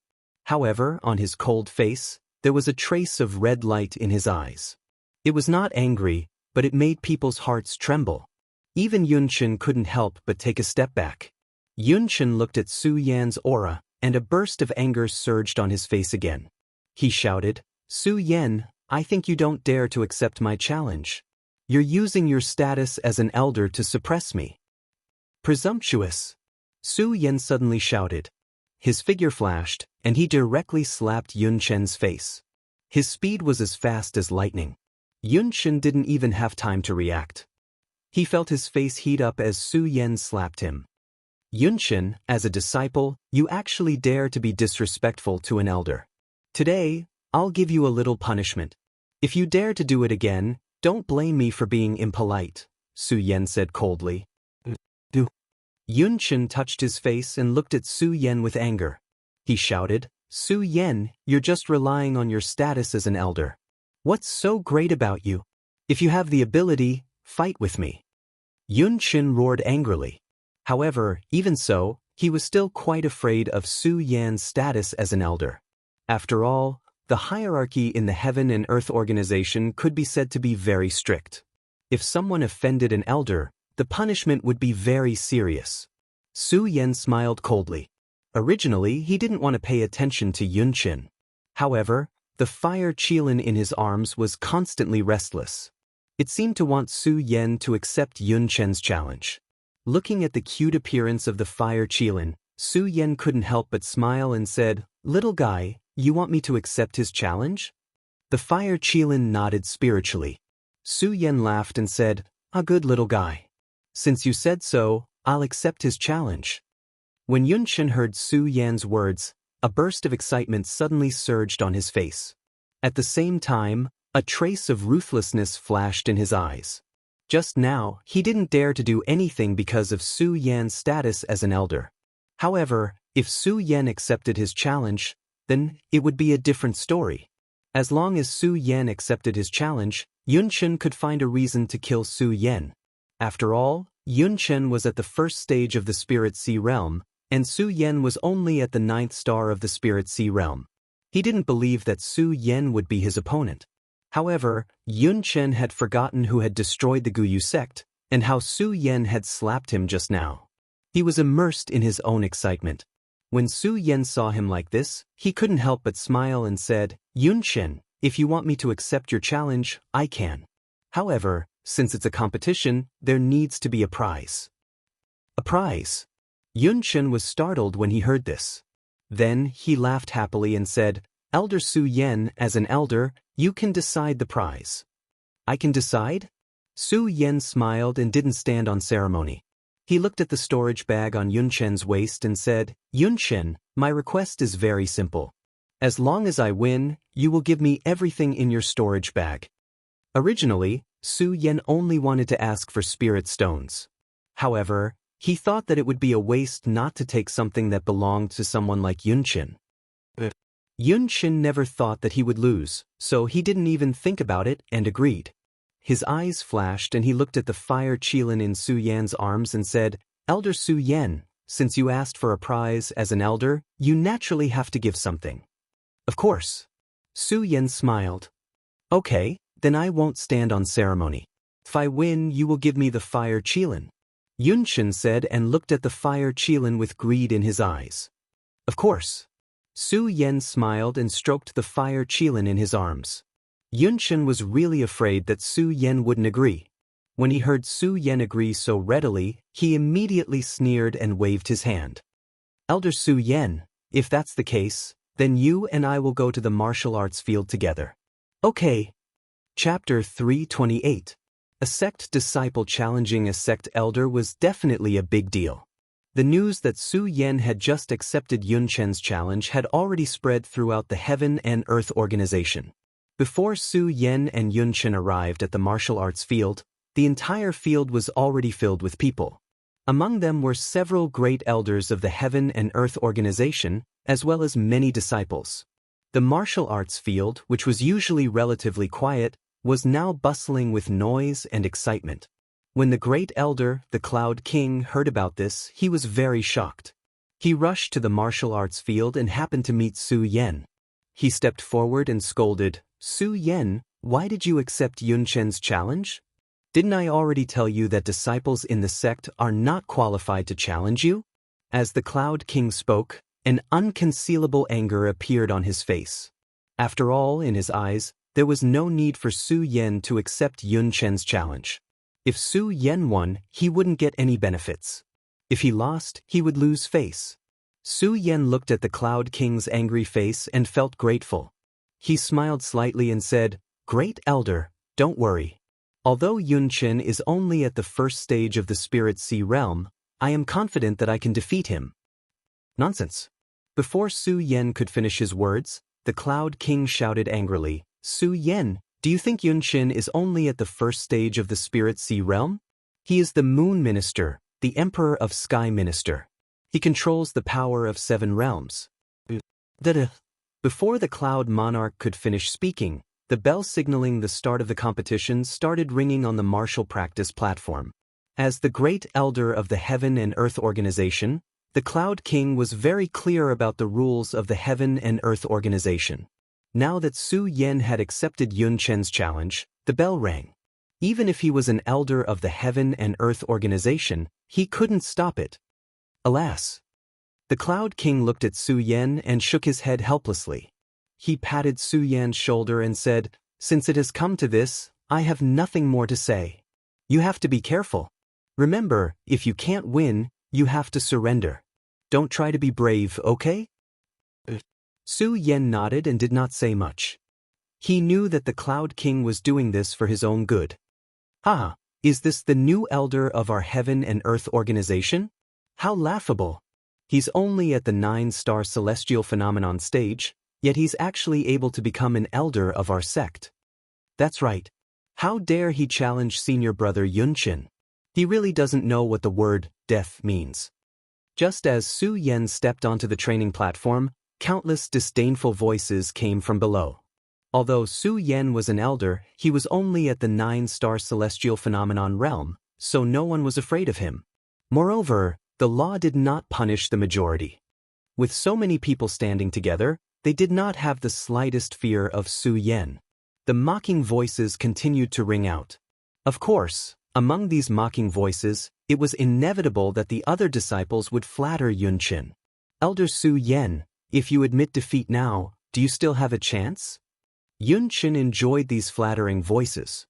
However, on his cold face, there was a trace of red light in his eyes. It was not angry, but it made people's hearts tremble. Even Yunchen couldn't help but take a step back. Yunchen looked at Su Yan's aura, and a burst of anger surged on his face again. He shouted, "Su Yan, I think you don't dare to accept my challenge. You're using your status as an elder to suppress me." "Presumptuous!" Su Yan suddenly shouted. His figure flashed, and he directly slapped Yunchen's face. His speed was as fast as lightning. Yunchen didn't even have time to react. He felt his face heat up as Su Yan slapped him. "Yunchen, as a disciple, you actually dare to be disrespectful to an elder. Today, I'll give you a little punishment. If you dare to do it again, don't blame me for being impolite," Su Yan said coldly. "Do." Yunchen touched his face and looked at Su Yan with anger. He shouted, "Su Yan, you're just relying on your status as an elder. What's so great about you? If you have the ability, fight with me." Yunchen roared angrily. However, even so, he was still quite afraid of Su Yan's status as an elder. After all, the hierarchy in the Heaven and Earth organization could be said to be very strict. If someone offended an elder, the punishment would be very serious. Su Yan smiled coldly. Originally, he didn't want to pay attention to Yunchen. However, the fire qilin in his arms was constantly restless. It seemed to want Su Yan to accept Yunchen's challenge. Looking at the cute appearance of the fire qilin, Su Yan couldn't help but smile and said, "Little guy, you want me to accept his challenge?" The fire qilin nodded spiritually. Su Yan laughed and said, "A good little guy. Since you said so, I'll accept his challenge." When Yunchen heard Su Yan's words, a burst of excitement suddenly surged on his face. At the same time, a trace of ruthlessness flashed in his eyes. Just now, he didn't dare to do anything because of Su Yan's status as an elder. However, if Su Yan accepted his challenge, then it would be a different story. As long as Su Yan accepted his challenge, Yunchen could find a reason to kill Su Yan. After all, Yunchen was at the first stage of the Spirit Sea realm, and Su Yan was only at the 9th star of the Spirit Sea realm. He didn't believe that Su Yan would be his opponent. However, Yunchen had forgotten who had destroyed the Guyu sect, and how Su Yan had slapped him just now. He was immersed in his own excitement. When Su Yan saw him like this, he couldn't help but smile and said, "Yunchen, if you want me to accept your challenge, I can. However, since it's a competition, there needs to be a prize." "A prize?" Yunchen was startled when he heard this. Then he laughed happily and said, "Elder Su Yan, as an elder, you can decide the prize." "I can decide?" Su Yan smiled and didn't stand on ceremony. He looked at the storage bag on Yunchen's waist and said, "Yunchen, my request is very simple. As long as I win, you will give me everything in your storage bag." Originally, Su Yan only wanted to ask for spirit stones. However, he thought that it would be a waste not to take something that belonged to someone like Yunchen. Yunchen never thought that he would lose, so he didn't even think about it and agreed. His eyes flashed and he looked at the fire qilin in Su Yan's arms and said, "Elder Su Yan, since you asked for a prize as an elder, you naturally have to give something." "Of course." Su Yan smiled. "Okay, then I won't stand on ceremony. If I win, you will give me the fire qilin." Yunchen said and looked at the fire qilin with greed in his eyes. "Of course." Su Yan smiled and stroked the fire qilin in his arms. Yunchen was really afraid that Su Yan wouldn't agree. When he heard Su Yan agree so readily, he immediately sneered and waved his hand. "Elder Su Yan, if that's the case, then you and I will go to the martial arts field together." "Okay." Chapter 328. A sect disciple challenging a sect elder was definitely a big deal. The news that Su Yan had just accepted Yunchen's challenge had already spread throughout the Heaven and Earth organization. Before Su Yan and Yunchen arrived at the martial arts field, the entire field was already filled with people. Among them were several great elders of the Heaven and Earth organization, as well as many disciples. The martial arts field, which was usually relatively quiet, was now bustling with noise and excitement. When the great elder, the Cloud King, heard about this, he was very shocked. He rushed to the martial arts field and happened to meet Su Yan. He stepped forward and scolded, "Su Yan, why did you accept Yun Chen's challenge? Didn't I already tell you that disciples in the sect are not qualified to challenge you?" As the Cloud King spoke, an unconcealable anger appeared on his face. After all, in his eyes, there was no need for Su Yan to accept Yun Chen's challenge. If Su Yan won, he wouldn't get any benefits. If he lost, he would lose face. Su Yan looked at the Cloud King's angry face and felt grateful. He smiled slightly and said, "Great Elder, don't worry. Although Yun Chen is only at the first stage of the Spirit Sea realm, I am confident that I can defeat him." Nonsense. Before Su Yan could finish his words, the Cloud King shouted angrily, "Su Yan, do you think Yun Chen is only at the first stage of the Spirit Sea realm? He is the Moon Minister, the Emperor of Sky Minister. He controls the power of 7 realms." Before the Cloud Monarch could finish speaking, the bell signaling the start of the competition started ringing on the martial practice platform. As the Great Elder of the Heaven and Earth Organization, the Cloud King was very clear about the rules of the Heaven and Earth Organization. Now that Su Yan had accepted Yun Chen's challenge, the bell rang. Even if he was an elder of the Heaven and Earth Organization, he couldn't stop it. Alas! The Cloud King looked at Su Yan and shook his head helplessly. He patted Su Yan's shoulder and said, "Since it has come to this, I have nothing more to say. You have to be careful. Remember, if you can't win, you have to surrender. Don't try to be brave, okay?" Su Yan nodded and did not say much. He knew that the Cloud King was doing this for his own good. "Ah, is this the new elder of our Heaven and Earth Organization? How laughable. He's only at the 9-star celestial phenomenon stage, yet he's actually able to become an elder of our sect. That's right. How dare he challenge senior brother Yun Chen? He really doesn't know what the word death means." Just as Su Yan stepped onto the training platform, countless disdainful voices came from below. Although Su Yan was an elder, he was only at the 9-star celestial phenomenon realm, so no one was afraid of him. Moreover, the law did not punish the majority. With so many people standing together, they did not have the slightest fear of Su Yan. The mocking voices continued to ring out. Of course, among these mocking voices, it was inevitable that the other disciples would flatter Yun Chen. "Elder Su Yan, if you admit defeat now, do you still have a chance?" Yun Chen enjoyed these flattering voices.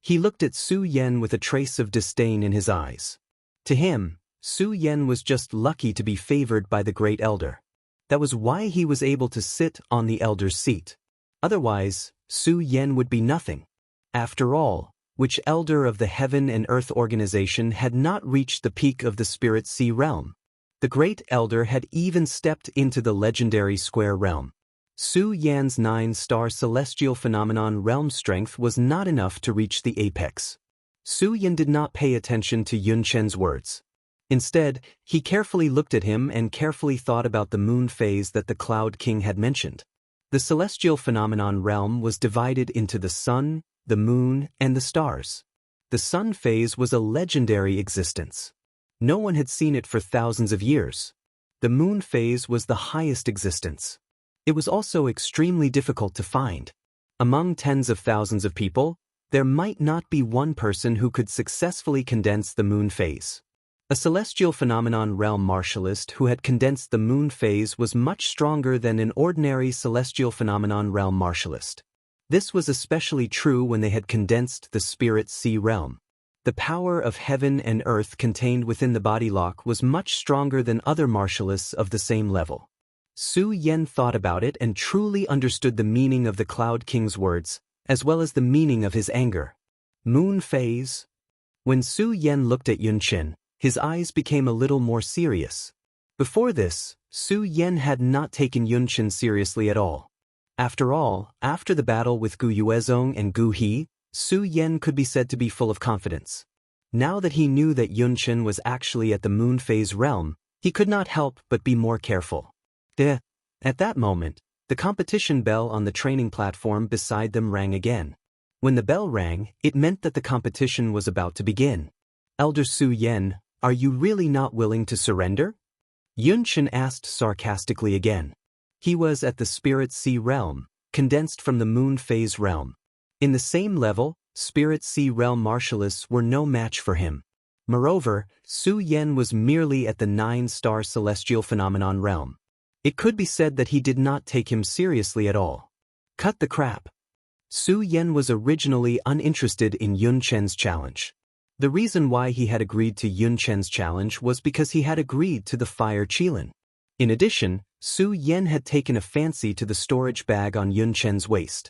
He looked at Su Yan with a trace of disdain in his eyes. To him, Su Yan was just lucky to be favored by the Great Elder. That was why he was able to sit on the Elder's seat. Otherwise, Su Yan would be nothing. After all, which elder of the Heaven and Earth Organization had not reached the peak of the Spirit Sea realm? The Great Elder had even stepped into the legendary Square realm. Su Yan's 9-star celestial phenomenon realm strength was not enough to reach the apex. Su Yan did not pay attention to Yun Chen's words. Instead, he carefully looked at him and carefully thought about the moon phase that the Cloud King had mentioned. The celestial phenomenon realm was divided into the sun, the moon, and the stars. The sun phase was a legendary existence. No one had seen it for thousands of years. The moon phase was the highest existence. It was also extremely difficult to find. Among tens of thousands of people, there might not be one person who could successfully condense the moon phase. A celestial phenomenon realm martialist who had condensed the moon phase was much stronger than an ordinary celestial phenomenon realm martialist. This was especially true when they had condensed the Spirit Sea realm. The power of heaven and earth contained within the body lock was much stronger than other martialists of the same level. Su Yan thought about it and truly understood the meaning of the Cloud King's words, as well as the meaning of his anger. Moon phase? When Su Yan looked at Yun Chen, his eyes became a little more serious. Before this, Su Yan had not taken Yun Chen seriously at all. After all, after the battle with Gu Yuezong and Gu He, Su Yan could be said to be full of confidence. Now that he knew that Yun Chen was actually at the moon phase realm, he could not help but be more careful. At that moment, the competition bell on the training platform beside them rang again. When the bell rang, it meant that the competition was about to begin. "Elder Su Yan, are you really not willing to surrender?" Yunchen asked sarcastically again. He was at the Spirit Sea realm, condensed from the Moon Phase realm. In the same level, Spirit Sea realm martialists were no match for him. Moreover, Su Yen was merely at the 9-star celestial phenomenon realm. It could be said that he did not take him seriously at all. Cut the crap. Su Yen was originally uninterested in Yun Chen's challenge. The reason why he had agreed to Yun Chen's challenge was because he had agreed to the Fire Qilin. In addition, Su Yen had taken a fancy to the storage bag on Yun Chen's waist.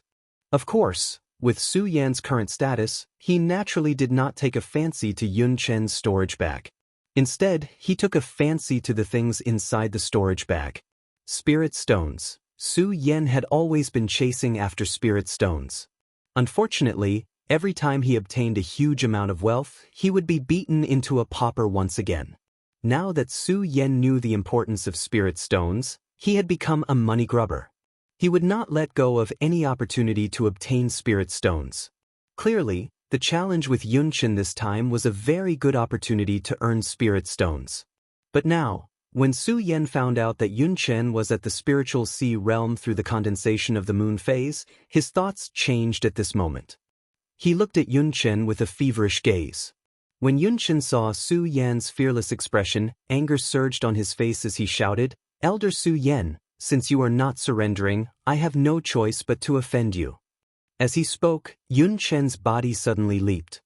Of course, with Su Yan's current status, he naturally did not take a fancy to Yun Chen's storage bag. Instead, he took a fancy to the things inside the storage bag. Spirit stones. Su Yen had always been chasing after spirit stones. Unfortunately, every time he obtained a huge amount of wealth, he would be beaten into a pauper once again. Now that Su Yen knew the importance of spirit stones, he had become a money grubber. He would not let go of any opportunity to obtain spirit stones. Clearly, the challenge with Yunchen this time was a very good opportunity to earn spirit stones. But now, when Su Yen found out that Yunchen was at the spiritual sea realm through the condensation of the moon phase, his thoughts changed at this moment. He looked at Yunchen with a feverish gaze. When Yunchen saw Su Yan's fearless expression, anger surged on his face as he shouted, "Elder Su Yen, since you are not surrendering, I have no choice but to offend you." As he spoke, Yunchen's body suddenly leaped.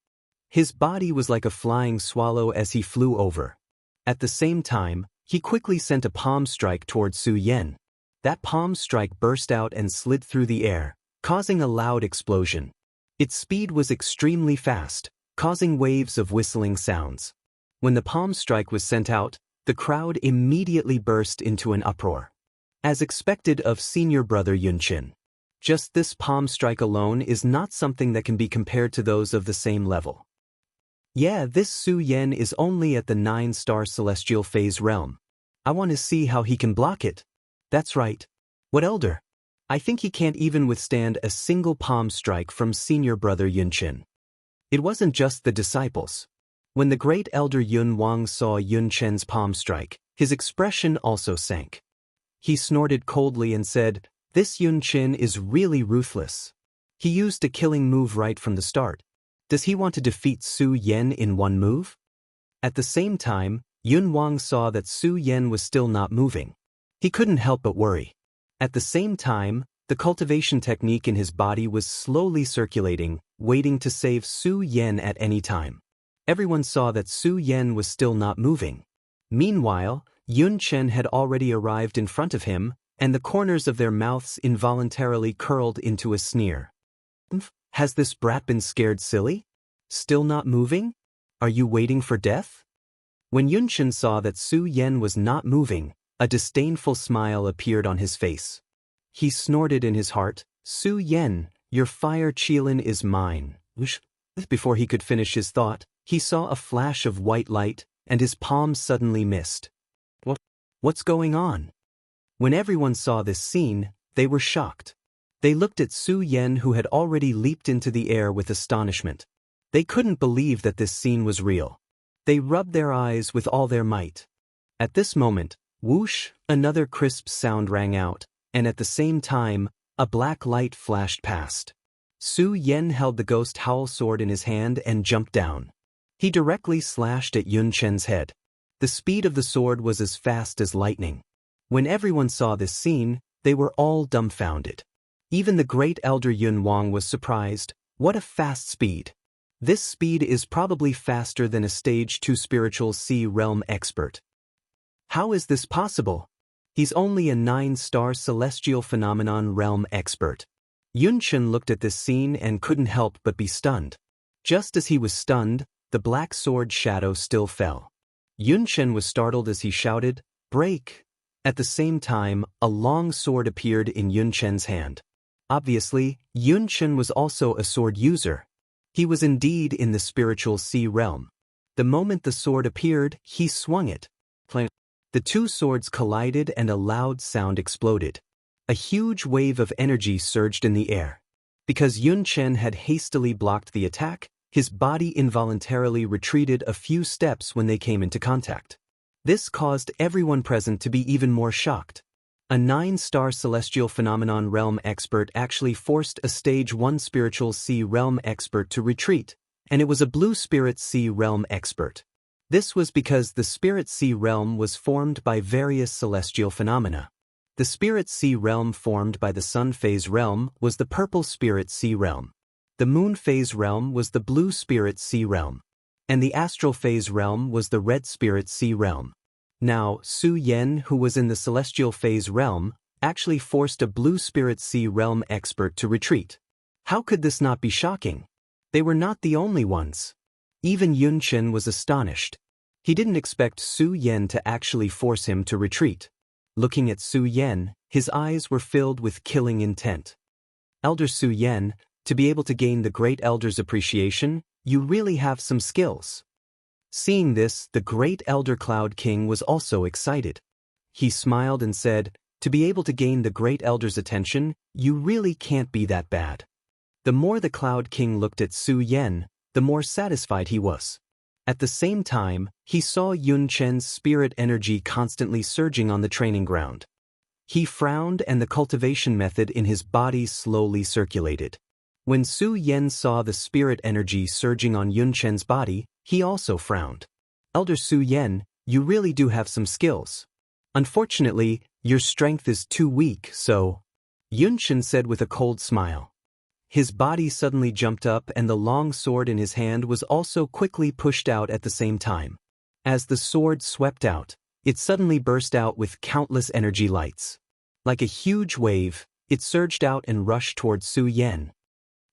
His body was like a flying swallow as he flew over. At the same time, he quickly sent a palm strike toward Su Yen. That palm strike burst out and slid through the air, causing a loud explosion. Its speed was extremely fast, causing waves of whistling sounds. When the palm strike was sent out, the crowd immediately burst into an uproar. As expected of senior brother Yunchen. Just this palm strike alone is not something that can be compared to those of the same level. Yeah, this Su Yen is only at the 9-star celestial phase realm. I want to see how he can block it. That's right. What elder? I think he can't even withstand a single palm strike from senior brother Yunchen. It wasn't just the disciples. When the great elder Yun Wang saw Yun Chen's palm strike, his expression also sank. He snorted coldly and said, "This Yun Chen is really ruthless. He used a killing move right from the start. Does he want to defeat Su Yen in one move?" At the same time, Yun Wang saw that Su Yen was still not moving. He couldn't help but worry. At the same time, the cultivation technique in his body was slowly circulating, waiting to save Su Yen at any time. Everyone saw that Su Yen was still not moving. Meanwhile, Yun Chen had already arrived in front of him, and the corners of their mouths involuntarily curled into a sneer. "Has this brat been scared silly? Still not moving? Are you waiting for death?" When Yun Chen saw that Su Yen was not moving, a disdainful smile appeared on his face. He snorted in his heart, "Su Yen, your Fire Qilin is mine." Before he could finish his thought, he saw a flash of white light, and his palm suddenly missed. What's going on? When everyone saw this scene, they were shocked. They looked at Su Yen, who had already leaped into the air with astonishment. They couldn't believe that this scene was real. They rubbed their eyes with all their might. At this moment, whoosh, another crisp sound rang out, and at the same time, a black light flashed past. Su Yen held the ghost howl sword in his hand and jumped down. He directly slashed at Yun Chen's head. The speed of the sword was as fast as lightning. When everyone saw this scene, they were all dumbfounded. Even the great elder Yun Wang was surprised. What a fast speed! This speed is probably faster than a stage 2 spiritual sea realm expert. How is this possible? He's only a 9-star celestial phenomenon realm expert. Yun Chen looked at this scene and couldn't help but be stunned. Just as he was stunned, the black sword shadow still fell. Yun Chen was startled as he shouted, "Break!" At the same time, a long sword appeared in Yun Chen's hand. Obviously, Yun Chen was also a sword user. He was indeed in the spiritual sea realm. The moment the sword appeared, he swung it. The two swords collided and a loud sound exploded. A huge wave of energy surged in the air. Because Yun Chen had hastily blocked the attack, his body involuntarily retreated a few steps when they came into contact. This caused everyone present to be even more shocked. A 9-star celestial phenomenon realm expert actually forced a stage 1 spiritual sea realm expert to retreat, and it was a blue spirit sea realm expert. This was because the spirit sea realm was formed by various celestial phenomena. The spirit sea realm formed by the sun phase realm was the purple spirit sea realm. The moon phase realm was the blue spirit sea realm. And the astral phase realm was the red spirit sea realm. Now, Su Yen, who was in the celestial phase realm, actually forced a blue spirit sea realm expert to retreat. How could this not be shocking? They were not the only ones. Even Yun Chen was astonished. He didn't expect Su Yen to actually force him to retreat. Looking at Su Yen, his eyes were filled with killing intent. Elder Su Yen, to be able to gain the Great Elder's appreciation, you really have some skills. Seeing this, the Great Elder Cloud King was also excited. He smiled and said, to be able to gain the Great Elder's attention, you really can't be that bad. The more the Cloud King looked at Su Yen, the more satisfied he was. At the same time, he saw Yun Chen's spirit energy constantly surging on the training ground. He frowned and the cultivation method in his body slowly circulated. When Su Yen saw the spirit energy surging on Yun Chen's body, he also frowned. Elder Su Yen, you really do have some skills. Unfortunately, your strength is too weak, so... Yun Chen said with a cold smile. His body suddenly jumped up and the long sword in his hand was also quickly pushed out at the same time. As the sword swept out, it suddenly burst out with countless energy lights. Like a huge wave, it surged out and rushed toward Su Yen.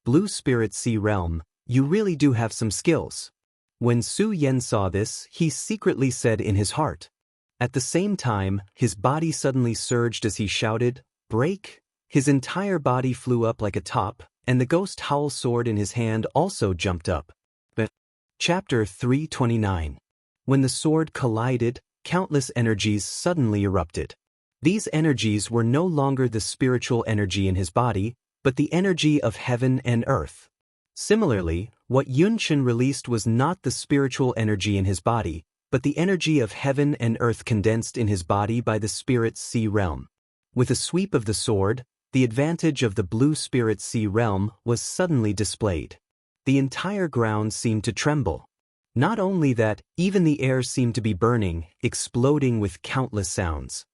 Blue Spirit Sea Realm, you really do have some skills. When Su Yen saw this, he secretly said in his heart. At the same time, his body suddenly surged as he shouted, "Break!" His entire body flew up like a top, and the ghost howl sword in his hand also jumped up. Chapter 329. When the sword collided, countless energies suddenly erupted. These energies were no longer the spiritual energy in his body, but the energy of heaven and earth. Similarly, what Yun Chen released was not the spiritual energy in his body, but the energy of heaven and earth condensed in his body by the spirit sea realm. With a sweep of the sword, the advantage of the blue spirit sea realm was suddenly displayed. The entire ground seemed to tremble. Not only that, even the air seemed to be burning, exploding with countless sounds.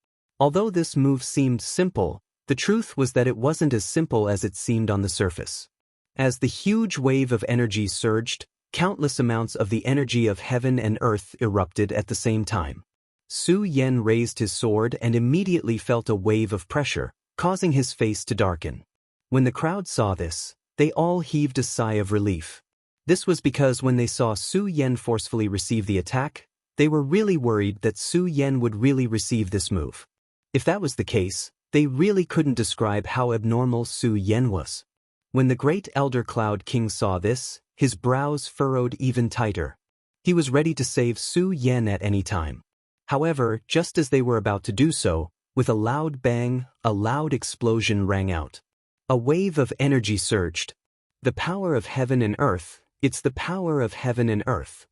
Although this move seemed simple, the truth was that it wasn't as simple as it seemed on the surface. As the huge wave of energy surged, countless amounts of the energy of heaven and earth erupted at the same time. Su Yen raised his sword and immediately felt a wave of pressure, causing his face to darken. When the crowd saw this, they all heaved a sigh of relief. This was because when they saw Su Yen forcefully receive the attack, they were really worried that Su Yen would really receive this move. If that was the case, they really couldn't describe how abnormal Su Yen was. When the Great Elder Cloud King saw this, his brows furrowed even tighter. He was ready to save Su Yen at any time. However, just as they were about to do so, with a loud bang, a loud explosion rang out. A wave of energy surged. The power of heaven and earth, it's the power of heaven and earth.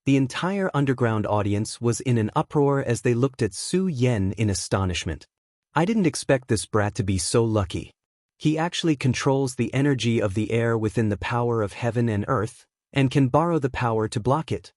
The entire underground audience was in an uproar as they looked at Su Yen in astonishment. I didn't expect this brat to be so lucky. He actually controls the energy of the air within the power of heaven and earth, and can borrow the power to block it.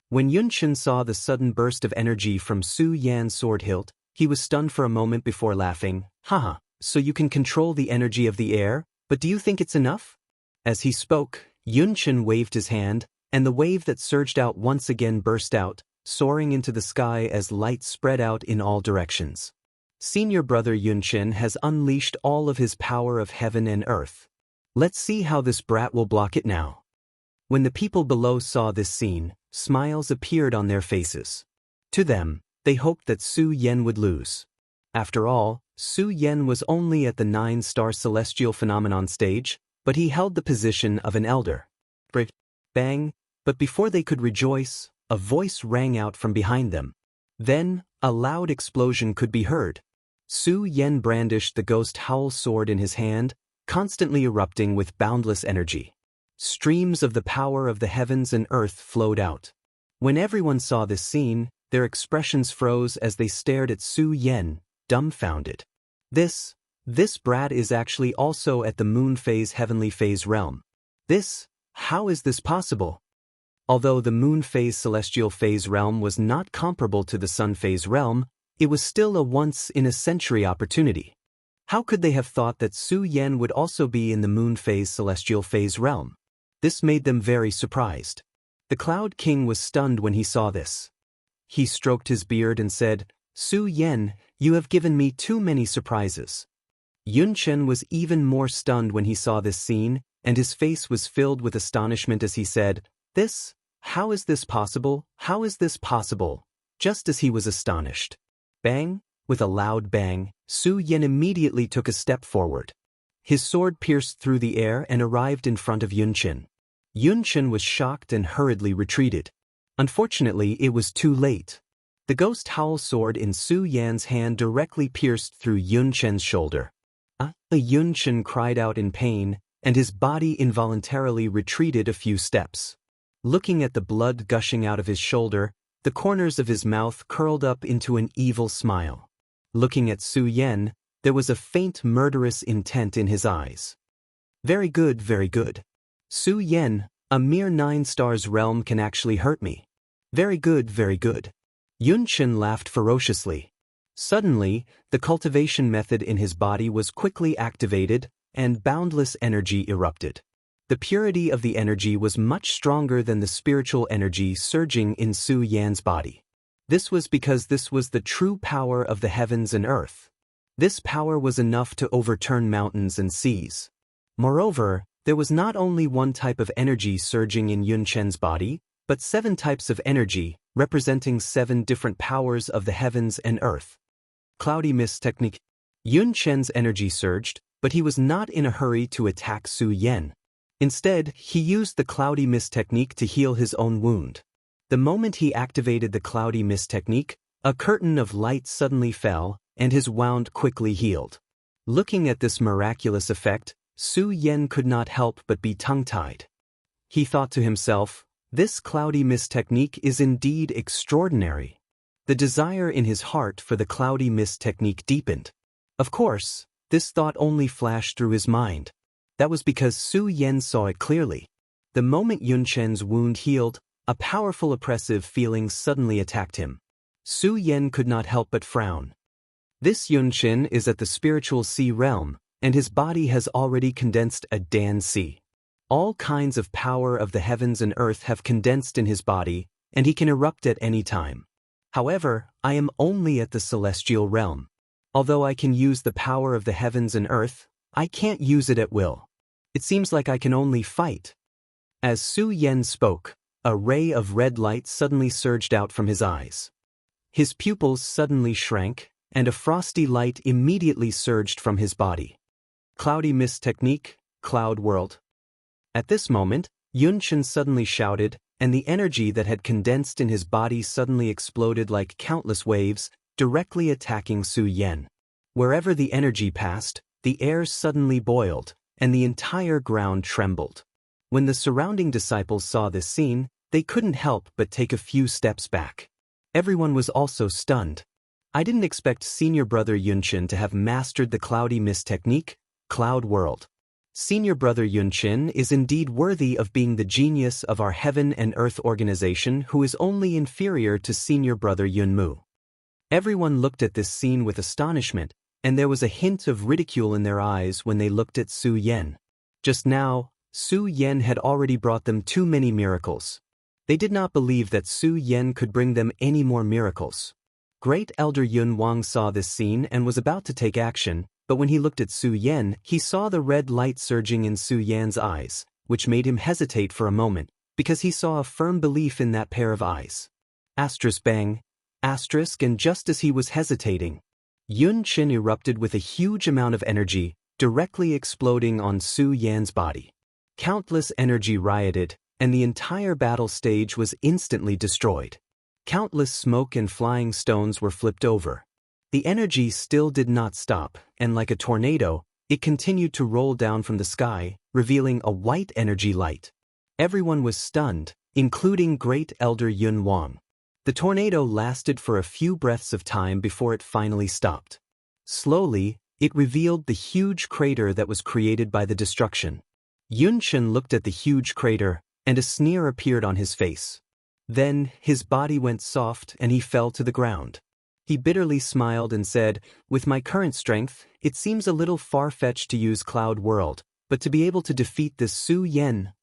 When Yun Chen saw the sudden burst of energy from Su Yan's sword hilt, he was stunned for a moment before laughing. Haha, so you can control the energy of the air, but do you think it's enough? As he spoke, Yun Chen waved his hand, and the wave that surged out once again burst out, soaring into the sky as light spread out in all directions. Senior brother Yun Chen has unleashed all of his power of heaven and earth. Let's see how this brat will block it now. When the people below saw this scene, smiles appeared on their faces. To them, they hoped that Su Yen would lose. After all, Su Yen was only at the 9-star celestial phenomenon stage, but he held the position of an elder. Bang! But before they could rejoice, a voice rang out from behind them. Then, a loud explosion could be heard. Su Yen brandished the ghost howl sword in his hand, constantly erupting with boundless energy. Streams of the power of the heavens and earth flowed out. When everyone saw this scene, their expressions froze as they stared at Su Yan, dumbfounded. This brat is actually also at the moon phase heavenly phase realm. How is this possible? Although the moon phase celestial phase realm was not comparable to the sun phase realm, it was still a once-in-a-century opportunity. How could they have thought that Su Yan would also be in the moon phase celestial phase realm? This made them very surprised. The Cloud King was stunned when he saw this. He stroked his beard and said, "Su Yan, you have given me too many surprises." Yunchen was even more stunned when he saw this scene, and his face was filled with astonishment as he said, How is this possible? How is this possible?" Just as he was astonished. Bang! With a loud bang, Su Yan immediately took a step forward. His sword pierced through the air and arrived in front of Yunchen. Yunchen was shocked and hurriedly retreated. Unfortunately, it was too late. The ghost howl sword in Su Yan's hand directly pierced through Yunchen's shoulder. Yunchen cried out in pain, and his body involuntarily retreated a few steps. Looking at the blood gushing out of his shoulder, the corners of his mouth curled up into an evil smile. Looking at Su Yan, there was a faint murderous intent in his eyes. Very good, very good. Su Yan, a mere 9 stars realm can actually hurt me. Very good, very good. Yunchen laughed ferociously. Suddenly, the cultivation method in his body was quickly activated, and boundless energy erupted. The purity of the energy was much stronger than the spiritual energy surging in Su Yan's body. This was because this was the true power of the heavens and earth. This power was enough to overturn mountains and seas. Moreover, there was not only one type of energy surging in Yunchen's body, but 7 types of energy, representing 7 different powers of the heavens and earth. Cloudy Mist Technique. Yunchen's energy surged, but he was not in a hurry to attack Su Yan. Instead, he used the Cloudy Mist Technique to heal his own wound. The moment he activated the Cloudy Mist Technique, a curtain of light suddenly fell, and his wound quickly healed. Looking at this miraculous effect, Su Yan could not help but be tongue-tied. He thought to himself, "This Cloudy Mist Technique is indeed extraordinary." The desire in his heart for the Cloudy Mist Technique deepened. Of course, this thought only flashed through his mind. That was because Su Yan saw it clearly. The moment Yunchen's wound healed, a powerful oppressive feeling suddenly attacked him. Su Yan could not help but frown. This Yunchen is at the spiritual sea realm, and his body has already condensed a Dan sea. All kinds of power of the heavens and earth have condensed in his body, and he can erupt at any time. However, I am only at the celestial realm. Although I can use the power of the heavens and earth, I can't use it at will. It seems like I can only fight. As Su Yan spoke, a ray of red light suddenly surged out from his eyes. His pupils suddenly shrank, and a frosty light immediately surged from his body. Cloudy Mist Technique, Cloud World. At this moment, Yunchen suddenly shouted, and the energy that had condensed in his body suddenly exploded like countless waves, directly attacking Su Yan. Wherever the energy passed, the air suddenly boiled, and the entire ground trembled. When the surrounding disciples saw this scene, they couldn't help but take a few steps back. Everyone was also stunned. I didn't expect senior brother Yunchen to have mastered the Cloudy Mist Technique, Cloud World. Senior brother Yunchen is indeed worthy of being the genius of our heaven and earth organization who is only inferior to senior brother Yunmu. Everyone looked at this scene with astonishment, and there was a hint of ridicule in their eyes when they looked at Su Yan. Just now, Su Yan had already brought them too many miracles. They did not believe that Su Yan could bring them any more miracles. Great Elder Yun Wang saw this scene and was about to take action, but when he looked at Su Yan, he saw the red light surging in Su Yan's eyes, which made him hesitate for a moment, because he saw a firm belief in that pair of eyes. Asterisk bang. Asterisk, and just as he was hesitating, Yunchen erupted with a huge amount of energy, directly exploding on Su Yan's body. Countless energy rioted, and the entire battle stage was instantly destroyed. Countless smoke and flying stones were flipped over. The energy still did not stop, and like a tornado, it continued to roll down from the sky, revealing a white energy light. Everyone was stunned, including Great Elder Yun Wang. The tornado lasted for a few breaths of time before it finally stopped. Slowly, it revealed the huge crater that was created by the destruction. Yunchen looked at the huge crater, and a sneer appeared on his face. Then, his body went soft and he fell to the ground. He bitterly smiled and said, "With my current strength, it seems a little far-fetched to use Cloud World, but to be able to defeat this Su Yen,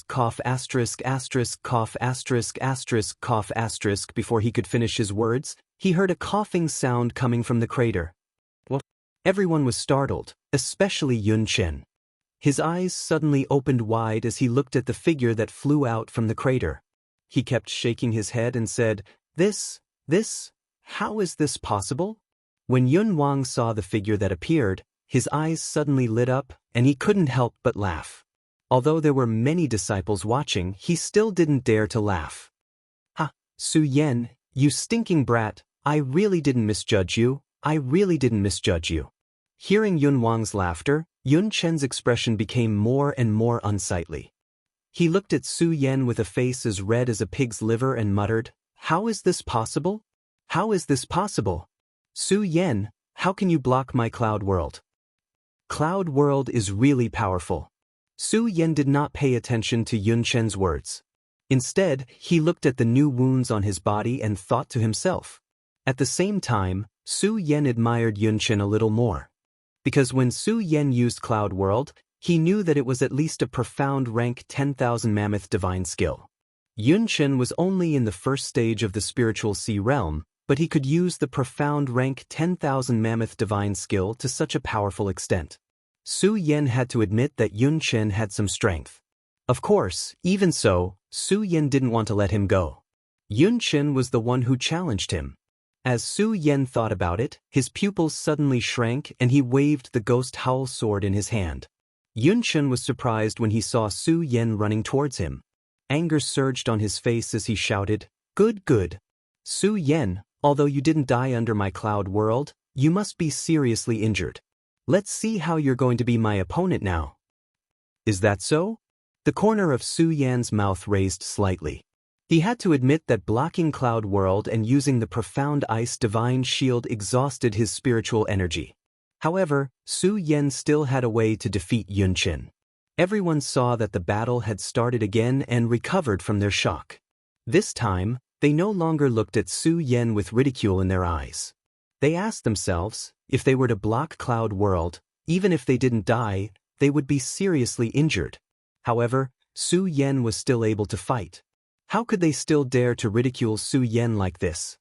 cough cough before he could finish his words, he heard a coughing sound coming from the crater. What? Everyone was startled, especially Yun Chen. His eyes suddenly opened wide as he looked at the figure that flew out from the crater. He kept shaking his head and said, This, how is this possible? When Yun Wang saw the figure that appeared, his eyes suddenly lit up, and he couldn't help but laugh. Although there were many disciples watching, he still didn't dare to laugh. "Ha, Su Yen, you stinking brat, I really didn't misjudge you. Hearing Yun Wang's laughter, Yun Chen's expression became more and more unsightly. He looked at Su Yen with a face as red as a pig's liver and muttered, "How is this possible? How is this possible? Su Yen, how can you block my Cloud World? Cloud World is really powerful." Su Yen did not pay attention to Yun Chen's words. Instead, he looked at the new wounds on his body and thought to himself. At the same time, Su Yen admired Yun Chen a little more. Because when Su Yen used Cloud World, he knew that it was at least a profound rank 10,000 mammoth divine skill. Yun Chen was only in the first stage of the spiritual sea realm, but he could use the profound rank 10,000 mammoth divine skill to such a powerful extent. Su Yen had to admit that Yun Chen had some strength. Of course, even so, Su Yen didn't want to let him go. Yun Chen was the one who challenged him. As Su Yen thought about it, his pupils suddenly shrank and he waved the ghost howl sword in his hand. Yun Chen was surprised when he saw Su Yen running towards him. Anger surged on his face as he shouted, Good. Su Yen, although you didn't die under my Cloud World, you must be seriously injured. Let's see how you're going to be my opponent now." "Is that so?" The corner of Su Yan's mouth raised slightly. He had to admit that blocking Cloud World and using the profound ice divine shield exhausted his spiritual energy. However, Su Yen still had a way to defeat Yun Chen. Everyone saw that the battle had started again and recovered from their shock. This time, they no longer looked at Su Yen with ridicule in their eyes. They asked themselves, if they were to block Cloud World, even if they didn't die, they would be seriously injured. However, Su Yen was still able to fight. How could they still dare to ridicule Su Yen like this?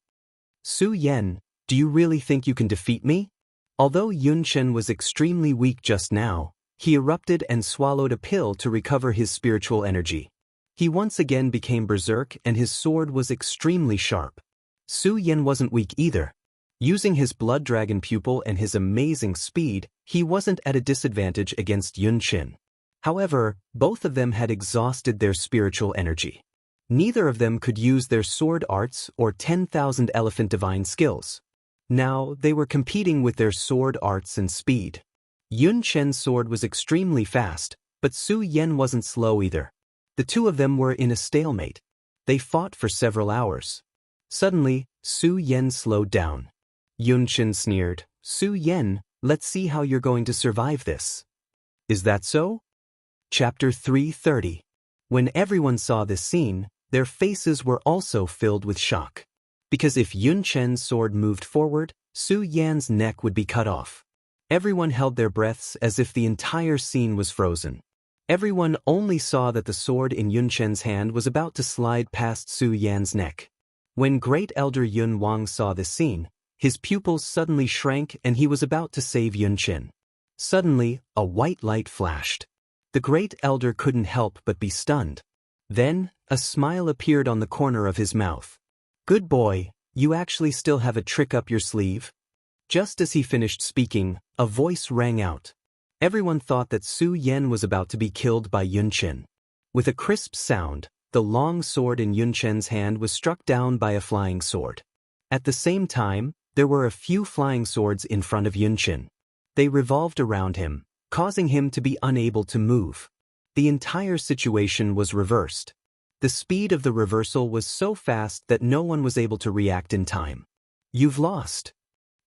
"Su Yen, do you really think you can defeat me?" Although Yun Chen was extremely weak just now, he erupted and swallowed a pill to recover his spiritual energy. He once again became berserk and his sword was extremely sharp. Su Yen wasn't weak either. Using his blood dragon pupil and his amazing speed, he wasn't at a disadvantage against Yun Chen. However, both of them had exhausted their spiritual energy. Neither of them could use their sword arts or 10,000 elephant divine skills. Now, they were competing with their sword arts and speed. Yun Chen's sword was extremely fast, but Su Yen wasn't slow either. The two of them were in a stalemate. They fought for several hours. Suddenly, Su Yen slowed down. Yun Chen sneered, "Su Yen, let's see how you're going to survive this." "Is that so?" Chapter 330. When everyone saw this scene, their faces were also filled with shock. Because if Yun Chen's sword moved forward, Su Yan's neck would be cut off. Everyone held their breaths as if the entire scene was frozen. Everyone only saw that the sword in Yun Chen's hand was about to slide past Su Yan's neck. When Great Elder Yun Wang saw this scene, his pupils suddenly shrank and he was about to save Yun Chen. Suddenly, a white light flashed. The Great Elder couldn't help but be stunned. Then, a smile appeared on the corner of his mouth. "Good boy, you actually still have a trick up your sleeve?" Just as he finished speaking, a voice rang out. Everyone thought that Su Yen was about to be killed by Yun Chen. With a crisp sound, the long sword in Yun Chen's hand was struck down by a flying sword. At the same time, there were a few flying swords in front of Yun Chen. They revolved around him, causing him to be unable to move. The entire situation was reversed. The speed of the reversal was so fast that no one was able to react in time. You've lost.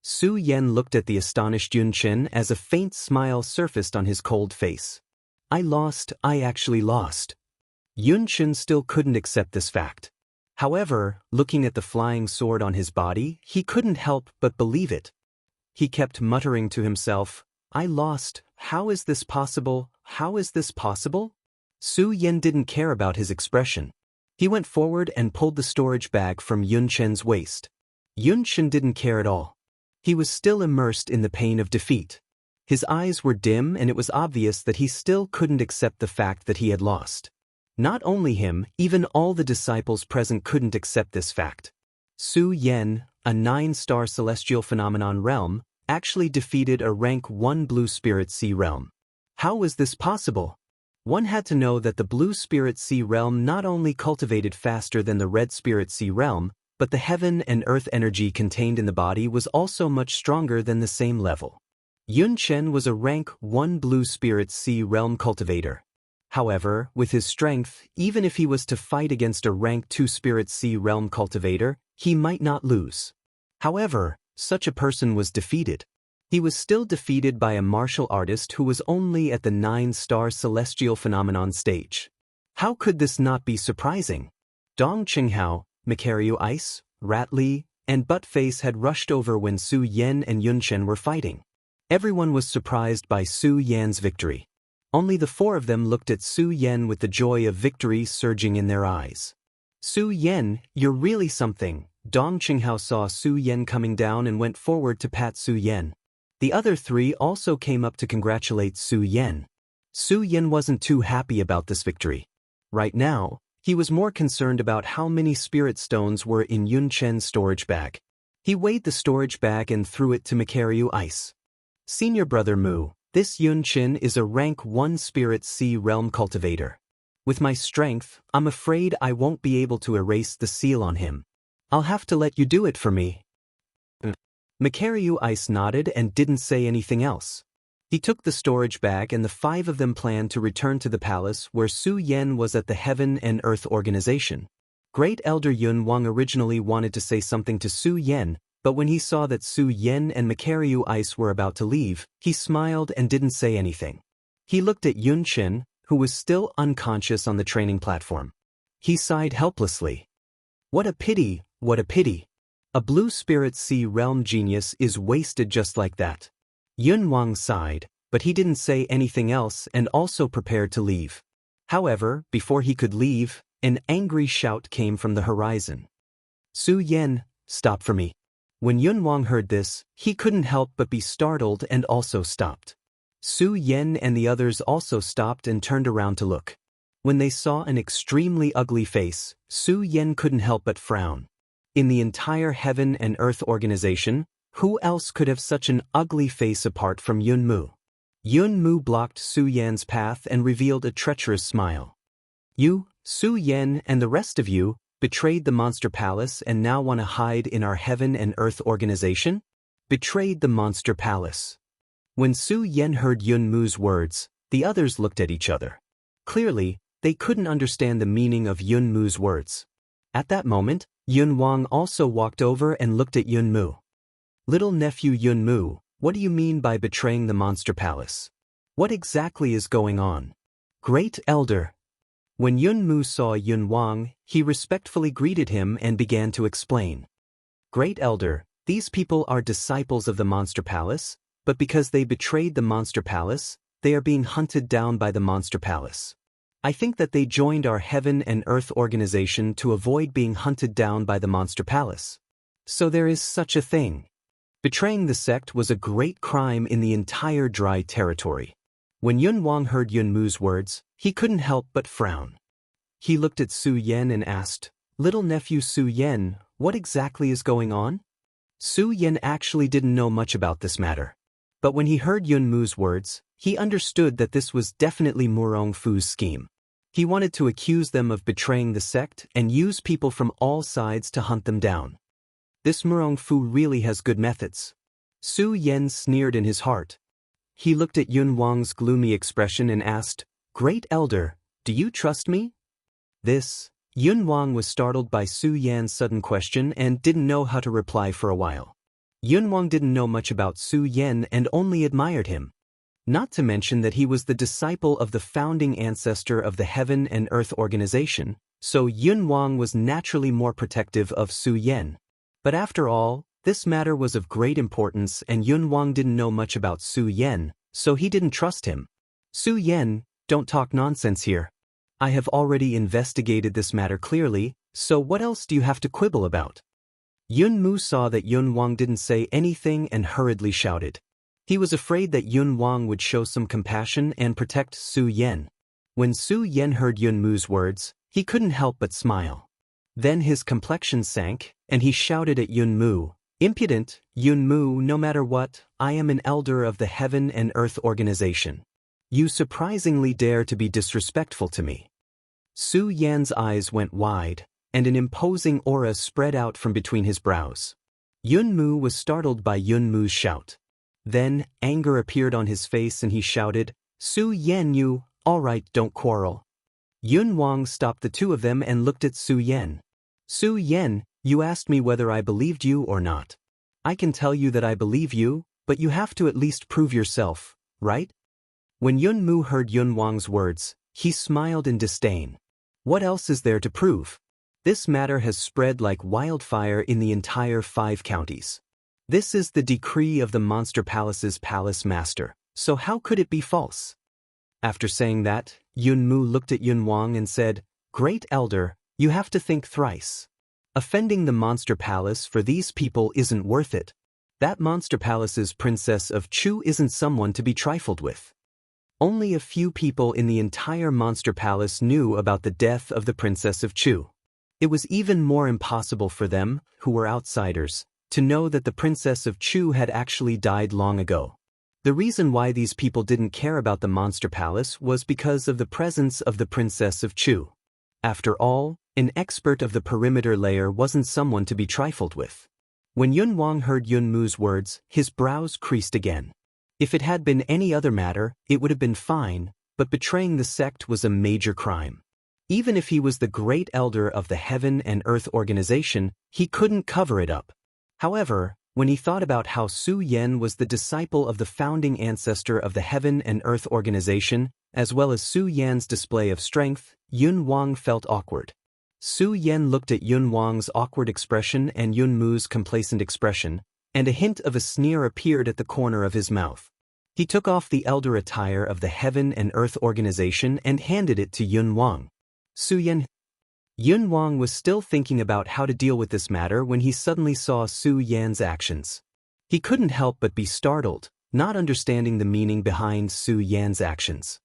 Su Yan looked at the astonished Yun Chen as a faint smile surfaced on his cold face. I actually lost. Yun Chen still couldn't accept this fact. However, looking at the flying sword on his body, he couldn't help but believe it. He kept muttering to himself, I lost, how is this possible, how is this possible? Su Yan didn't care about his expression. He went forward and pulled the storage bag from Yun Chen's waist. Yun Chen didn't care at all. He was still immersed in the pain of defeat. His eyes were dim and it was obvious that he still couldn't accept the fact that he had lost. Not only him, even all the disciples present couldn't accept this fact. Su Yan, a 9-star celestial phenomenon realm, actually defeated a rank 1 blue spirit sea realm. How was this possible? One had to know that the blue spirit sea realm not only cultivated faster than the red spirit sea realm, but the heaven and earth energy contained in the body was also much stronger than the same level. Yun Chen was a rank 1 blue spirit sea realm cultivator. However, with his strength, even if he was to fight against a rank 2 spirit sea realm cultivator, he might not lose. However, such a person was defeated. He was still defeated by a martial artist who was only at the 9-star celestial phenomenon stage. How could this not be surprising? Dong Qinghao, Macario Ice, Rat Li, and Buttface had rushed over when Su Yan and Yun Chen were fighting. Everyone was surprised by Su Yan's victory. Only the 4 of them looked at Su Yan with the joy of victory surging in their eyes. Su Yan, you're really something. Dong Qinghao saw Su Yan coming down and went forward to pat Su Yan. The other 3 also came up to congratulate Su Yan. Su Yan wasn't too happy about this victory. Right now, he was more concerned about how many spirit stones were in Yun Chen's storage bag. He weighed the storage bag and threw it to Macario Ice. Senior Brother Mu, this Yun Chen is a rank 1 spirit sea realm cultivator. With my strength, I'm afraid I won't be able to erase the seal on him. I'll have to let you do it for me. Macario Ice nodded and didn't say anything else. He took the storage bag and the 5 of them planned to return to the palace where Su Yan was at the Heaven and Earth Organization. Great Elder Yun Wang originally wanted to say something to Su Yan, but when he saw that Su Yan and Macario Ice were about to leave, he smiled and didn't say anything. He looked at Yun Chen, who was still unconscious on the training platform. He sighed helplessly. What a pity, what a pity. A blue spirit sea realm genius is wasted just like that. Yun Wang sighed, but he didn't say anything else and also prepared to leave. However, before he could leave, an angry shout came from the horizon. Su Yan, stop for me. When Yun Wang heard this, he couldn't help but be startled and also stopped. Su Yan and the others also stopped and turned around to look. When they saw an extremely ugly face, Su Yan couldn't help but frown. In the entire Heaven and Earth Organization, who else could have such an ugly face apart from Yun Mu? Yun Mu blocked Su Yan's path and revealed a treacherous smile. You, Su Yan and the rest of you, betrayed the Monster Palace and now want to hide in our Heaven and Earth Organization? Betrayed the Monster Palace. When Su Yan heard Yun Mu's words, the others looked at each other. Clearly, they couldn't understand the meaning of Yun Mu's words. At that moment, Yun Wang also walked over and looked at Yun Mu. Little nephew Yun Mu, what do you mean by betraying the Monster Palace? What exactly is going on? Great Elder. When Yun Mu saw Yun Wang, he respectfully greeted him and began to explain. Great Elder, these people are disciples of the Monster Palace, but because they betrayed the Monster Palace, they are being hunted down by the Monster Palace. I think that they joined our Heaven and Earth Organization to avoid being hunted down by the Monster Palace. So there is such a thing. Betraying the sect was a great crime in the entire Dry Territory. When Yun Wang heard Yun Mu's words, he couldn't help but frown. He looked at Su Yan and asked, Little nephew Su Yan, what exactly is going on? Su Yan actually didn't know much about this matter. But when he heard Yun Mu's words, he understood that this was definitely Murong Fu's scheme. He wanted to accuse them of betraying the sect and use people from all sides to hunt them down. This Murong Fu really has good methods. Su Yan sneered in his heart. He looked at Yun Wang's gloomy expression and asked, Great Elder, do you trust me? This, Yun Wang was startled by Su Yan's sudden question and didn't know how to reply for a while. Yun Wang didn't know much about Su Yan and only admired him. Not to mention that he was the disciple of the founding ancestor of the Heaven and Earth Organization, so Yun Wang was naturally more protective of Su Yan. But after all, this matter was of great importance and Yun Wang didn't know much about Su Yan, so he didn't trust him. Su Yan, don't talk nonsense here. I have already investigated this matter clearly, so what else do you have to quibble about? Yun Mu saw that Yun Wang didn't say anything and hurriedly shouted. He was afraid that Yun Wang would show some compassion and protect Su Yan. When Su Yan heard Yun Mu's words, he couldn't help but smile. Then his complexion sank, and he shouted at Yun Mu, "Impudent, Yun Mu, no matter what, I am an elder of the Heaven and Earth Organization. You surprisingly dare to be disrespectful to me." Su Yan's eyes went wide, and an imposing aura spread out from between his brows. Yun Mu was startled by Yun Mu's shout. Then, anger appeared on his face and he shouted, "Su Yan, you, all right, don't quarrel." Yun Wang stopped the two of them and looked at Su Yan. "Su Yan, you asked me whether I believed you or not. I can tell you that I believe you, but you have to at least prove yourself, right?" When Yun Mu heard Yun Wang's words, he smiled in disdain. What else is there to prove? This matter has spread like wildfire in the entire 5 counties. This is the decree of the Monster Palace's palace master, so how could it be false? After saying that, Yun Mu looked at Yun Wang and said, "Great elder, you have to think thrice. Offending the Monster Palace for these people isn't worth it. That Monster Palace's Princess of Chu isn't someone to be trifled with." Only a few people in the entire Monster Palace knew about the death of the Princess of Chu. It was even more impossible for them, who were outsiders, to know that the Princess of Chu had actually died long ago. The reason why these people didn't care about the Monster Palace was because of the presence of the Princess of Chu. After all, an expert of the perimeter layer wasn't someone to be trifled with. When Yun Wang heard Yun Mu's words, his brows creased again. If it had been any other matter, it would have been fine, but betraying the sect was a major crime. Even if he was the great elder of the Heaven and Earth Organization, he couldn't cover it up. However, when he thought about how Su Yan was the disciple of the founding ancestor of the Heaven and Earth Organization, as well as Su Yan's display of strength, Yun Wang felt awkward. Su Yan looked at Yun Wang's awkward expression and Yun Mu's complacent expression, and a hint of a sneer appeared at the corner of his mouth. He took off the elder attire of the Heaven and Earth Organization and handed it to Yun Wang. "Su Yan." Yun Wang was still thinking about how to deal with this matter when he suddenly saw Su Yan's actions. He couldn't help but be startled, not understanding the meaning behind Su Yan's actions.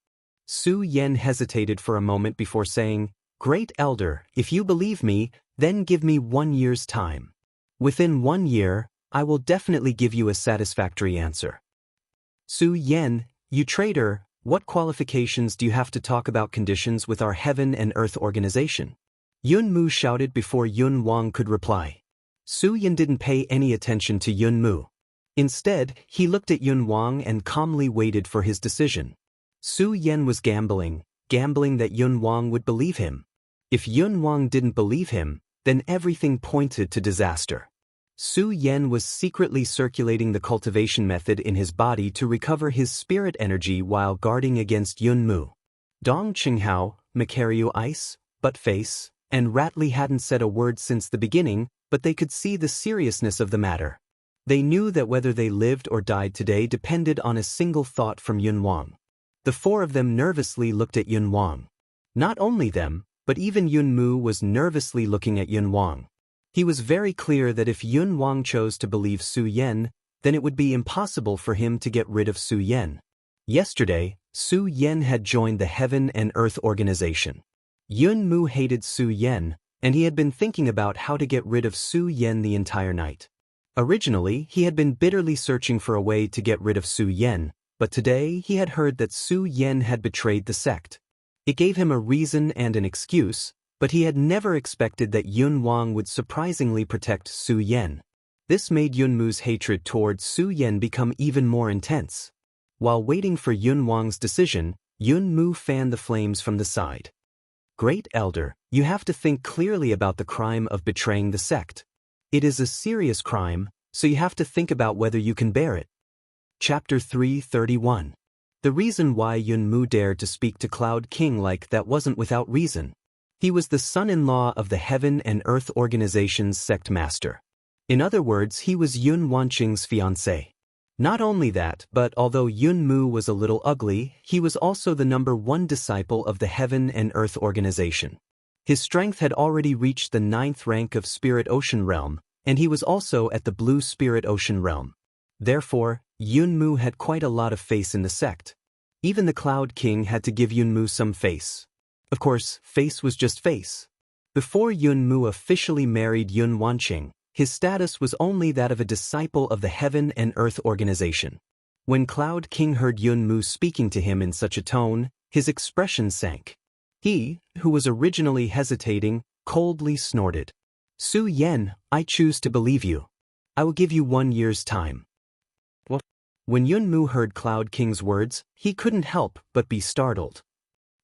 Su Yan hesitated for a moment before saying, "Great elder, if you believe me, then give me 1 year's time. Within 1 year, I will definitely give you a satisfactory answer." "Su Yan, you traitor, what qualifications do you have to talk about conditions with our Heaven and Earth Organization?" Yun Mu shouted before Yun Wang could reply. Su Yan didn't pay any attention to Yun Mu. Instead, he looked at Yun Wang and calmly waited for his decision. Su Yan was gambling that Yun Wang would believe him. If Yun Wang didn't believe him, then everything pointed to disaster. Su Yan was secretly circulating the cultivation method in his body to recover his spirit energy while guarding against Yun Mu. Dong Qinghao, Macario Ice, Buttface, and Ratley hadn't said a word since the beginning, but they could see the seriousness of the matter. They knew that whether they lived or died today depended on a single thought from Yun Wang. The 4 of them nervously looked at Yun Wang. Not only them, but even Yun Mu was nervously looking at Yun Wang. He was very clear that if Yun Wang chose to believe Su Yan, then it would be impossible for him to get rid of Su Yan. Yesterday, Su Yan had joined the Heaven and Earth Organization. Yun Mu hated Su Yan, and he had been thinking about how to get rid of Su Yan the entire night. Originally, he had been bitterly searching for a way to get rid of Su Yan, but today he had heard that Su Yan had betrayed the sect. It gave him a reason and an excuse, but he had never expected that Yun Wang would surprisingly protect Su Yan. This made Yun Mu's hatred towards Su Yan become even more intense. While waiting for Yun Wang's decision, Yun Mu fanned the flames from the side. Great Elder, you have to think clearly about the crime of betraying the sect. It is a serious crime, so you have to think about whether you can bear it. Chapter 331. The reason why Yun Mu dared to speak to Cloud King like that wasn't without reason. He was the son-in-law of the Heaven and Earth Organization's sect master. In other words, he was Yun Wanqing's fiancé. Not only that, but although Yun Mu was a little ugly, he was also the #1 disciple of the Heaven and Earth Organization. His strength had already reached the 9th rank of Spirit Ocean Realm, and he was also at the Blue Spirit Ocean Realm. Therefore, Yun Mu had quite a lot of face in the sect. Even the Cloud King had to give Yun Mu some face. Of course, face was just face. Before Yun Mu officially married Yun Wanqing, his status was only that of a disciple of the Heaven and Earth Organization. When Cloud King heard Yun Mu speaking to him in such a tone, his expression sank. He, who was originally hesitating, coldly snorted. "Su Yen, I choose to believe you. I will give you 1 year's time." What? When Yun Mu heard Cloud King's words, he couldn't help but be startled.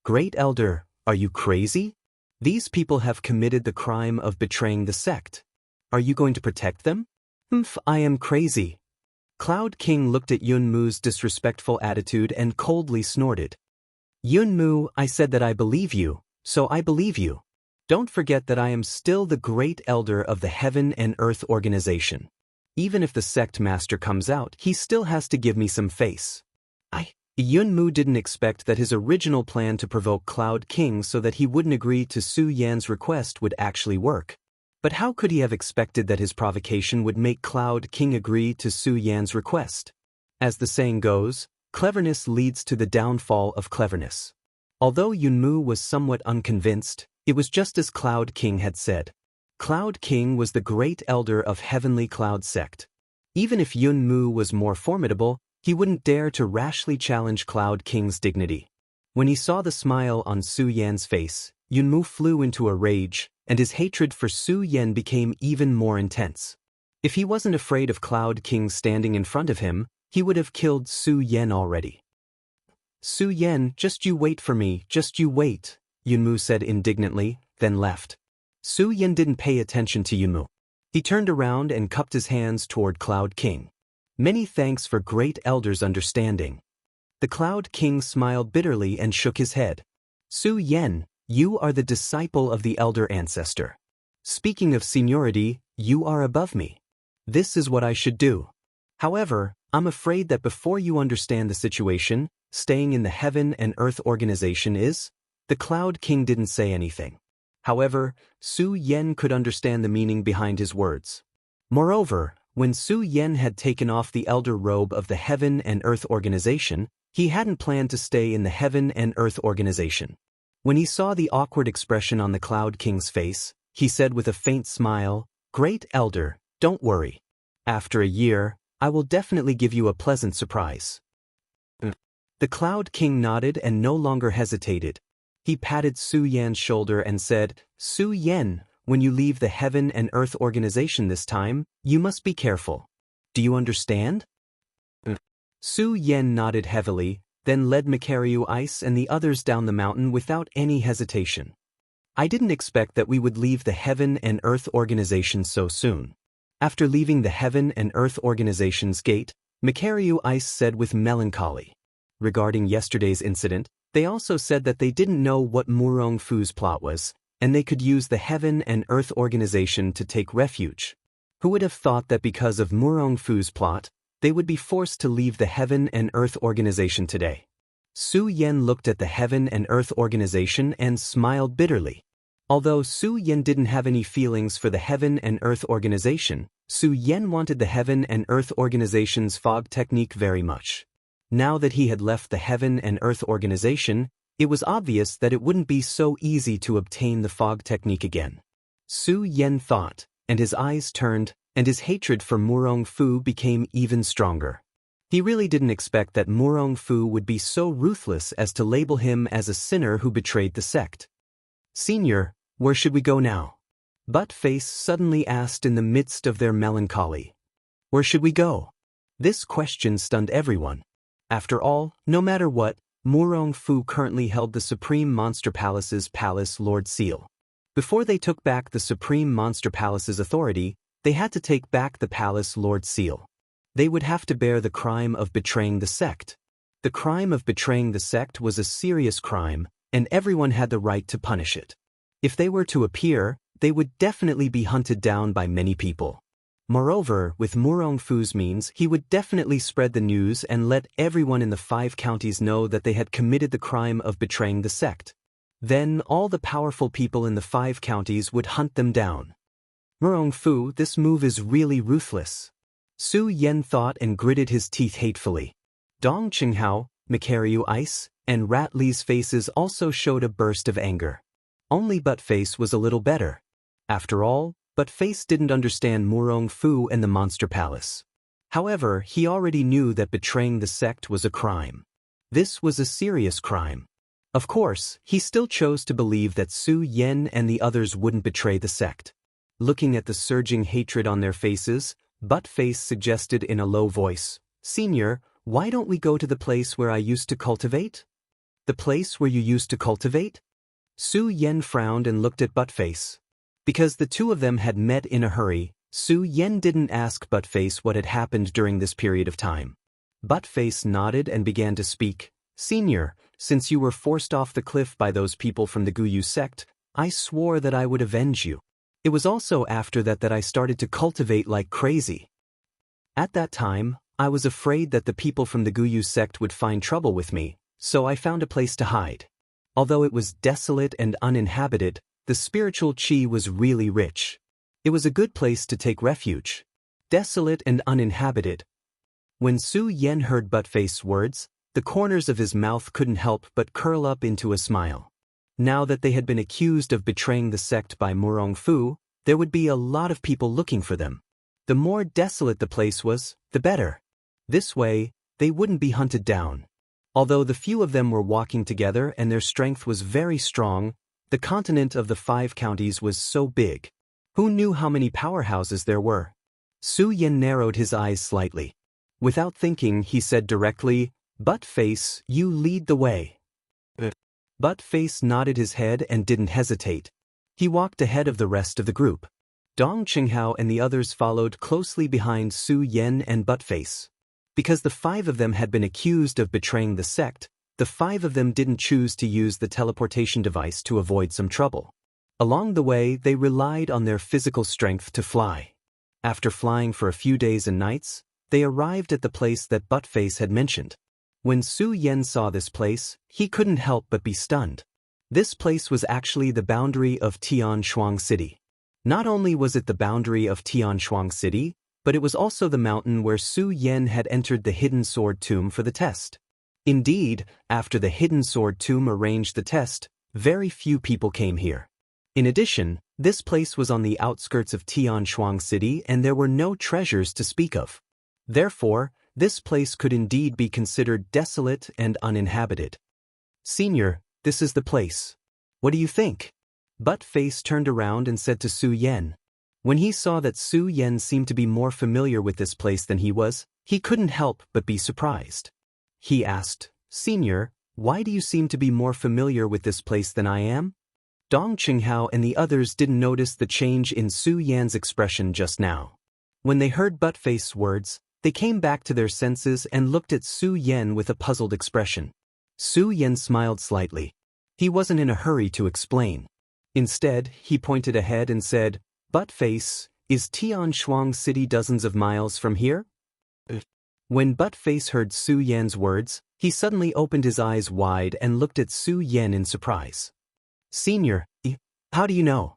"Great Elder, are you crazy? These people have committed the crime of betraying the sect. Are you going to protect them?" I am crazy." Cloud King looked at Yun Mu's disrespectful attitude and coldly snorted. "Yun Mu, I said that I believe you, so I believe you. Don't forget that I am still the Great Elder of the Heaven and Earth Organization. Even if the sect master comes out, he still has to give me some face." Yun Mu didn't expect that his original plan to provoke Cloud King so that he wouldn't agree to Su Yan's request would actually work. But how could he have expected that his provocation would make Cloud King agree to Su Yan's request? As the saying goes, cleverness leads to the downfall of cleverness. Although Yun Mu was somewhat unconvinced, it was just as Cloud King had said. Cloud King was the Great Elder of Heavenly Cloud Sect. Even if Yun Mu was more formidable, he wouldn't dare to rashly challenge Cloud King's dignity. When he saw the smile on Su Yan's face, Yun Mu flew into a rage, and his hatred for Su Yan became even more intense. If he wasn't afraid of Cloud King standing in front of him, he would have killed Su Yan already. "Su Yan, just you wait for me, just you wait," Yun Mu said indignantly, then left. Su Yan didn't pay attention to Yun Mu. He turned around and cupped his hands toward Cloud King. "Many thanks for Great Elder's understanding." The Cloud King smiled bitterly and shook his head. "Su Yan, you are the disciple of the Elder Ancestor. Speaking of seniority, you are above me. This is what I should do. However, I'm afraid that before you understand the situation, staying in the Heaven and Earth Organization is..." The Cloud King didn't say anything. However, Su Yan could understand the meaning behind his words. Moreover, when Su Yan had taken off the elder robe of the Heaven and Earth Organization, he hadn't planned to stay in the Heaven and Earth Organization. When he saw the awkward expression on the Cloud King's face, he said with a faint smile, "Great Elder, don't worry. After a year, I will definitely give you a pleasant surprise." The Cloud King nodded and no longer hesitated. He patted Su Yan's shoulder and said, "Su Yan, when you leave the Heaven and Earth Organization this time, you must be careful. Do you understand?" Su Yan nodded heavily, then led Macario Ice and the others down the mountain without any hesitation. "I didn't expect that we would leave the Heaven and Earth Organization so soon." After leaving the Heaven and Earth Organization's gate, Macario Ice said with melancholy. Regarding yesterday's incident, they also said that they didn't know what Murong Fu's plot was, and they could use the Heaven and Earth Organization to take refuge. Who would have thought that because of Murong Fu's plot, they would be forced to leave the Heaven and Earth Organization today? Su Yan looked at the Heaven and Earth Organization and smiled bitterly. Although Su Yan didn't have any feelings for the Heaven and Earth Organization, Su Yan wanted the Heaven and Earth Organization's fog technique very much. Now that he had left the Heaven and Earth Organization, it was obvious that it wouldn't be so easy to obtain the fog technique again. Su Yan thought, and his eyes turned, and his hatred for Murong Fu became even stronger. He really didn't expect that Murong Fu would be so ruthless as to label him as a sinner who betrayed the sect. "Senior, where should we go now?" Buttface suddenly asked in the midst of their melancholy. "Where should we go?" This question stunned everyone. After all, no matter what, Murong Fu currently held the Supreme Monster Palace's Palace Lord Seal. Before they took back the Supreme Monster Palace's authority, they had to take back the Palace Lord Seal. They would have to bear the crime of betraying the sect. The crime of betraying the sect was a serious crime, and everyone had the right to punish it. If they were to appear, they would definitely be hunted down by many people. Moreover, with Murong Fu's means, he would definitely spread the news and let everyone in the 5 counties know that they had committed the crime of betraying the sect. Then all the powerful people in the 5 counties would hunt them down. Murong Fu, this move is really ruthless. Su Yen thought and gritted his teeth hatefully. Dong Qinghao, Makaryu Ice, and Rat Li's faces also showed a burst of anger. Only Buttface was a little better. After all, Buttface didn't understand Murong Fu and the Monster Palace. However, he already knew that betraying the sect was a crime. This was a serious crime. Of course, he still chose to believe that Su Yen and the others wouldn't betray the sect. Looking at the surging hatred on their faces, Buttface suggested in a low voice, "Senior, why don't we go to the place where I used to cultivate?" "The place where you used to cultivate?" Su Yen frowned and looked at Buttface. Because the two of them had met in a hurry, Su Yen didn't ask Buttface what had happened during this period of time. Buttface nodded and began to speak. "Senior, since you were forced off the cliff by those people from the Guyu sect, I swore that I would avenge you. It was also after that I started to cultivate like crazy. At that time, I was afraid that the people from the Guyu sect would find trouble with me, so I found a place to hide. Although it was desolate and uninhabited, the spiritual chi was really rich. It was a good place to take refuge. Desolate and uninhabited." When Su Yen heard Buttface's words, the corners of his mouth couldn't help but curl up into a smile. Now that they had been accused of betraying the sect by Murong Fu, there would be a lot of people looking for them. The more desolate the place was, the better. This way, they wouldn't be hunted down. Although the few of them were walking together and their strength was very strong, the continent of the 5 counties was so big. Who knew how many powerhouses there were? Su Yen narrowed his eyes slightly. Without thinking, he said directly, "Buttface, you lead the way." Buttface nodded his head and didn't hesitate. He walked ahead of the rest of the group. Dong Qinghao and the others followed closely behind Su Yen and Buttface. Because the 5 of them had been accused of betraying the sect, the 5 of them didn't choose to use the teleportation device to avoid some trouble. Along the way, they relied on their physical strength to fly. After flying for a few days and nights, they arrived at the place that Buttface had mentioned. When Su Yen saw this place, he couldn't help but be stunned. This place was actually the boundary of Tianshuang City. Not only was it the boundary of Tianshuang City, but it was also the mountain where Su Yen had entered the Hidden Sword Tomb for the test. Indeed, after the Hidden Sword Tomb arranged the test, very few people came here. In addition, this place was on the outskirts of Tianshuang City and there were no treasures to speak of. Therefore, this place could indeed be considered desolate and uninhabited. "Senior, this is the place. What do you think?" Buttface turned around and said to Su Yen. When he saw that Su Yen seemed to be more familiar with this place than he was, he couldn't help but be surprised. He asked, "Senior, why do you seem to be more familiar with this place than I am?" Dong Qinghao and the others didn't notice the change in Su Yan's expression just now. When they heard Buttface's words, they came back to their senses and looked at Su Yen with a puzzled expression. Su Yen smiled slightly. He wasn't in a hurry to explain. Instead, he pointed ahead and said, "Buttface, is Tianshuang City dozens of miles from here?" When Buttface heard Su Yan's words, he suddenly opened his eyes wide and looked at Su Yen in surprise. "Senior, how do you know?"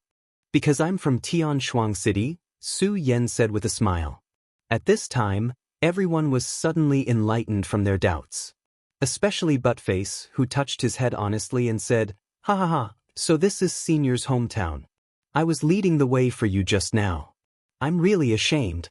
"Because I'm from Tianshuang City," Su Yen said with a smile. At this time, everyone was suddenly enlightened from their doubts. Especially Buttface, who touched his head honestly and said, "Ha ha ha, so this is Senior's hometown. I was leading the way for you just now. I'm really ashamed."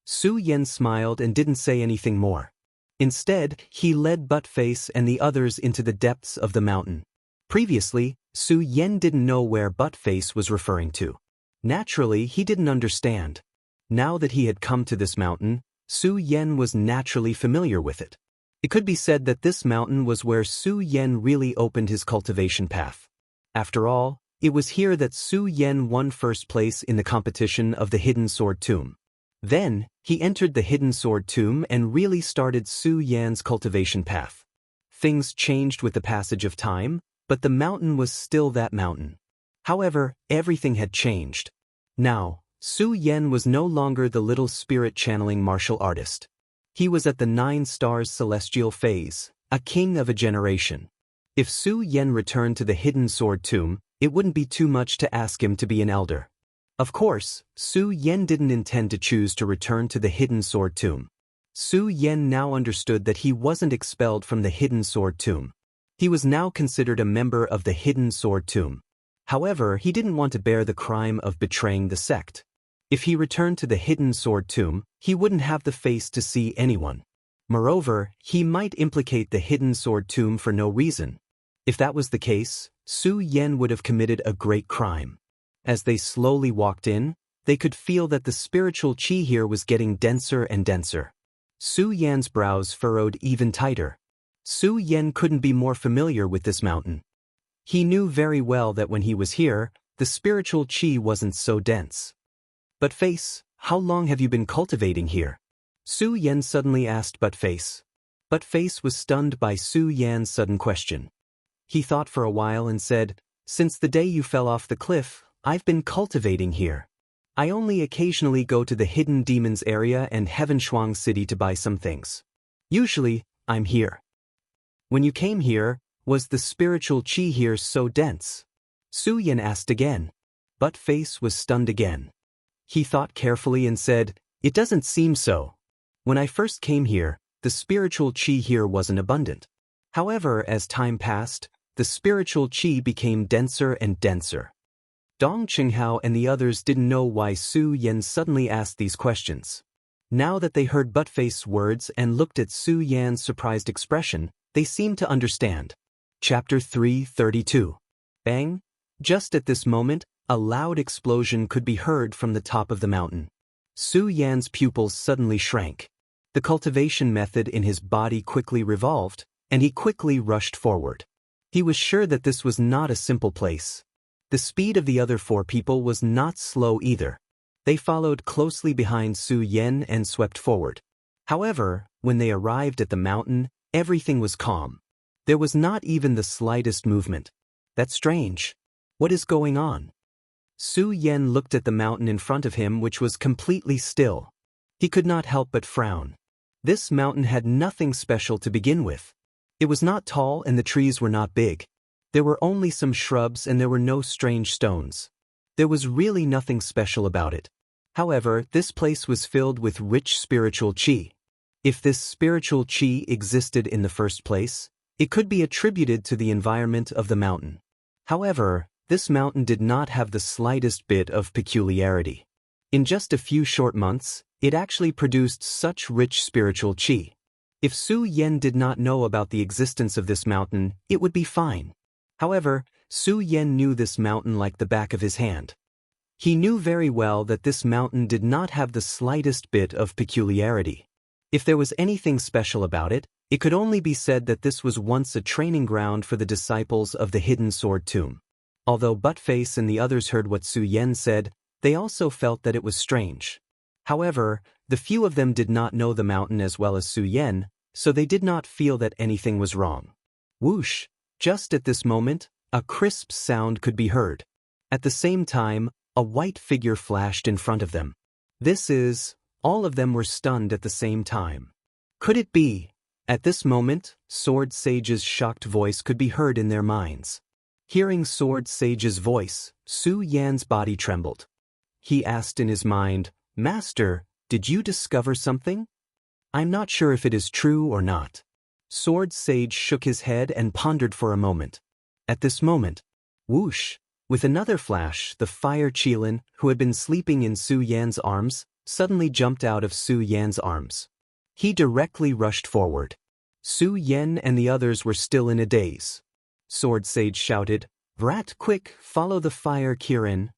Su Yen smiled and didn't say anything more. Instead, he led Buttface and the others into the depths of the mountain. Previously, Su Yen didn't know where Buttface was referring to. Naturally, he didn't understand. Now that he had come to this mountain, Su Yen was naturally familiar with it. It could be said that this mountain was where Su Yan really opened his cultivation path. After all, it was here that Su Yan won first place in the competition of the Hidden Sword Tomb. Then, he entered the Hidden Sword Tomb and really started Su Yan's cultivation path. Things changed with the passage of time, but the mountain was still that mountain. However, everything had changed. Now, Su Yan was no longer the little spirit-channeling martial artist. He was at the 9 stars celestial phase, a king of a generation. If Su Yan returned to the Hidden Sword Tomb, it wouldn't be too much to ask him to be an elder. Of course, Su Yan didn't intend to choose to return to the Hidden Sword Tomb. Su Yan now understood that he wasn't expelled from the Hidden Sword Tomb. He was now considered a member of the Hidden Sword Tomb. However, he didn't want to bear the crime of betraying the sect. If he returned to the Hidden Sword Tomb, he wouldn't have the face to see anyone. Moreover, he might implicate the Hidden Sword Tomb for no reason. If that was the case, Su Yan would have committed a great crime. As they slowly walked in, they could feel that the spiritual qi here was getting denser and denser. Su Yan's brows furrowed even tighter. Su Yan couldn't be more familiar with this mountain. He knew very well that when he was here, the spiritual qi wasn't so dense. But Face, how long have you been cultivating here? Su Yan suddenly asked But Face. But Face was stunned by Su Yan's sudden question. He thought for a while and said, "Since the day you fell off the cliff, I've been cultivating here. I only occasionally go to the Hidden Demons area and Heavenshuang City to buy some things. Usually, I'm here." "When you came here, was the spiritual qi here so dense?" Su Yan asked again. But Face was stunned again. He thought carefully and said, "It doesn't seem so. When I first came here, the spiritual qi here wasn't abundant. However, as time passed, the spiritual qi became denser and denser." Dong Qinghao and the others didn't know why Su Yan suddenly asked these questions. Now that they heard Buttface's words and looked at Su Yan's surprised expression, they seemed to understand. Chapter 332. Bang! Just at this moment, a loud explosion could be heard from the top of the mountain. Su Yan's pupils suddenly shrank. The cultivation method in his body quickly revolved, and he quickly rushed forward. He was sure that this was not a simple place. The speed of the other 4 people was not slow either. They followed closely behind Su Yan and swept forward. However, when they arrived at the mountain, everything was calm. There was not even the slightest movement. That's strange. What is going on? Su Yan looked at the mountain in front of him, which was completely still. He could not help but frown. This mountain had nothing special to begin with. It was not tall and the trees were not big. There were only some shrubs and there were no strange stones. There was really nothing special about it. However, this place was filled with rich spiritual qi. If this spiritual qi existed in the first place, it could be attributed to the environment of the mountain. However, this mountain did not have the slightest bit of peculiarity. In just a few short months, it actually produced such rich spiritual qi. If Su Yan did not know about the existence of this mountain, it would be fine. However, Su Yan knew this mountain like the back of his hand. He knew very well that this mountain did not have the slightest bit of peculiarity. If there was anything special about it, it could only be said that this was once a training ground for the disciples of the Hidden Sword Tomb. Although Buttface and the others heard what Su Yan said, they also felt that it was strange. However, the few of them did not know the mountain as well as Su Yan, so they did not feel that anything was wrong. Whoosh! Just at this moment, a crisp sound could be heard. At the same time, a white figure flashed in front of them. All of them were stunned at the same time. Could it be? At this moment, Sword Sage's shocked voice could be heard in their minds. Hearing Sword Sage's voice, Su Yan's body trembled. He asked in his mind, "Master, did you discover something? I'm not sure if it is true or not." Sword Sage shook his head and pondered for a moment. At this moment, whoosh! With another flash, the fire Qilin, who had been sleeping in Su Yan's arms, suddenly jumped out of Su Yan's arms. He directly rushed forward. Su Yan and the others were still in a daze. Sword Sage shouted, "Rat, quick, follow the fire Qilin."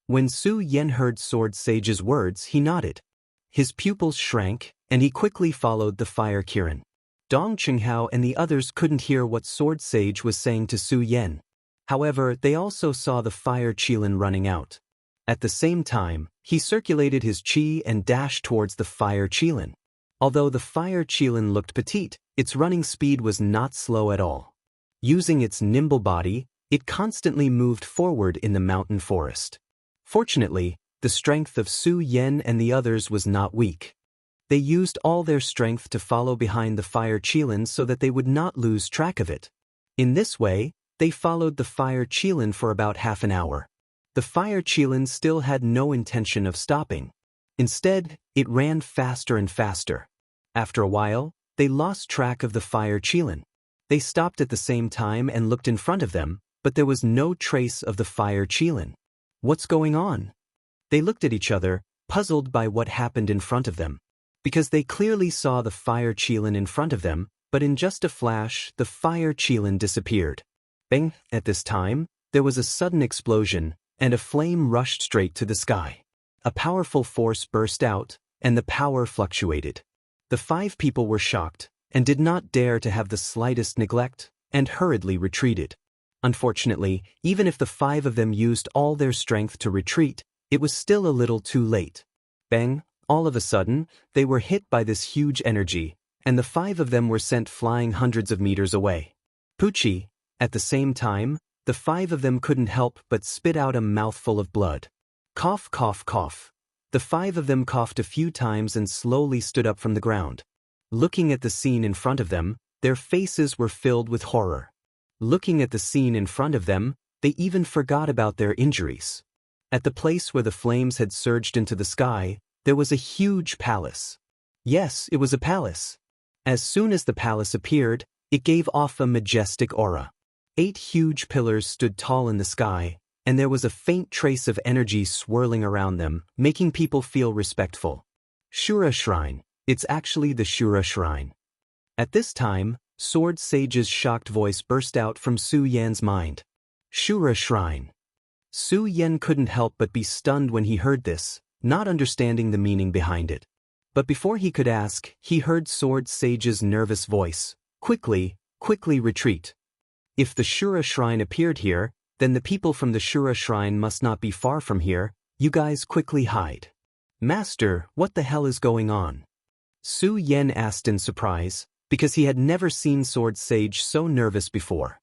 When Su Yan heard Sword Sage's words, he nodded. His pupils shrank, and he quickly followed the fire Qilin. Dong Qinghao and the others couldn't hear what Sword Sage was saying to Su Yan. However, they also saw the fire qilin running out. At the same time, he circulated his qi and dashed towards the fire qilin. Although the fire qilin looked petite, its running speed was not slow at all. Using its nimble body, it constantly moved forward in the mountain forest. Fortunately, the strength of Su Yan and the others was not weak. They used all their strength to follow behind the fire qilin so that they would not lose track of it. In this way, they followed the fire qilin for about half an hour. The fire qilin still had no intention of stopping. Instead, it ran faster and faster. After a while, they lost track of the fire qilin. They stopped at the same time and looked in front of them, but there was no trace of the fire qilin. What's going on? They looked at each other, puzzled by what happened in front of them. Because they clearly saw the fire qilin in front of them, but in just a flash, the fire qilin disappeared. Bang! At this time, there was a sudden explosion, and a flame rushed straight to the sky. A powerful force burst out, and the power fluctuated. The 5 people were shocked, and did not dare to have the slightest neglect, and hurriedly retreated. Unfortunately, even if the 5 of them used all their strength to retreat, it was still a little too late. Bang! All of a sudden, they were hit by this huge energy, and the 5 of them were sent flying hundreds of meters away. Poochie! At the same time, the 5 of them couldn't help but spit out a mouthful of blood. Cough, cough, cough. The 5 of them coughed a few times and slowly stood up from the ground. Looking at the scene in front of them, their faces were filled with horror. Looking at the scene in front of them, they even forgot about their injuries. At the place where the flames had surged into the sky, there was a huge palace. Yes, it was a palace. As soon as the palace appeared, it gave off a majestic aura. 8 huge pillars stood tall in the sky, and there was a faint trace of energy swirling around them, making people feel respectful. Shura Shrine. It's actually the Shura Shrine. At this time, Sword Sage's shocked voice burst out from Su Yan's mind. Shura Shrine. Su Yan couldn't help but be stunned when he heard this, not understanding the meaning behind it. But before he could ask, he heard Sword Sage's nervous voice. Quickly, quickly retreat. If the Shura Shrine appeared here, then the people from the Shura Shrine must not be far from here. You guys quickly hide. Master, what the hell is going on? Su Yan asked in surprise, because he had never seen Sword Sage so nervous before.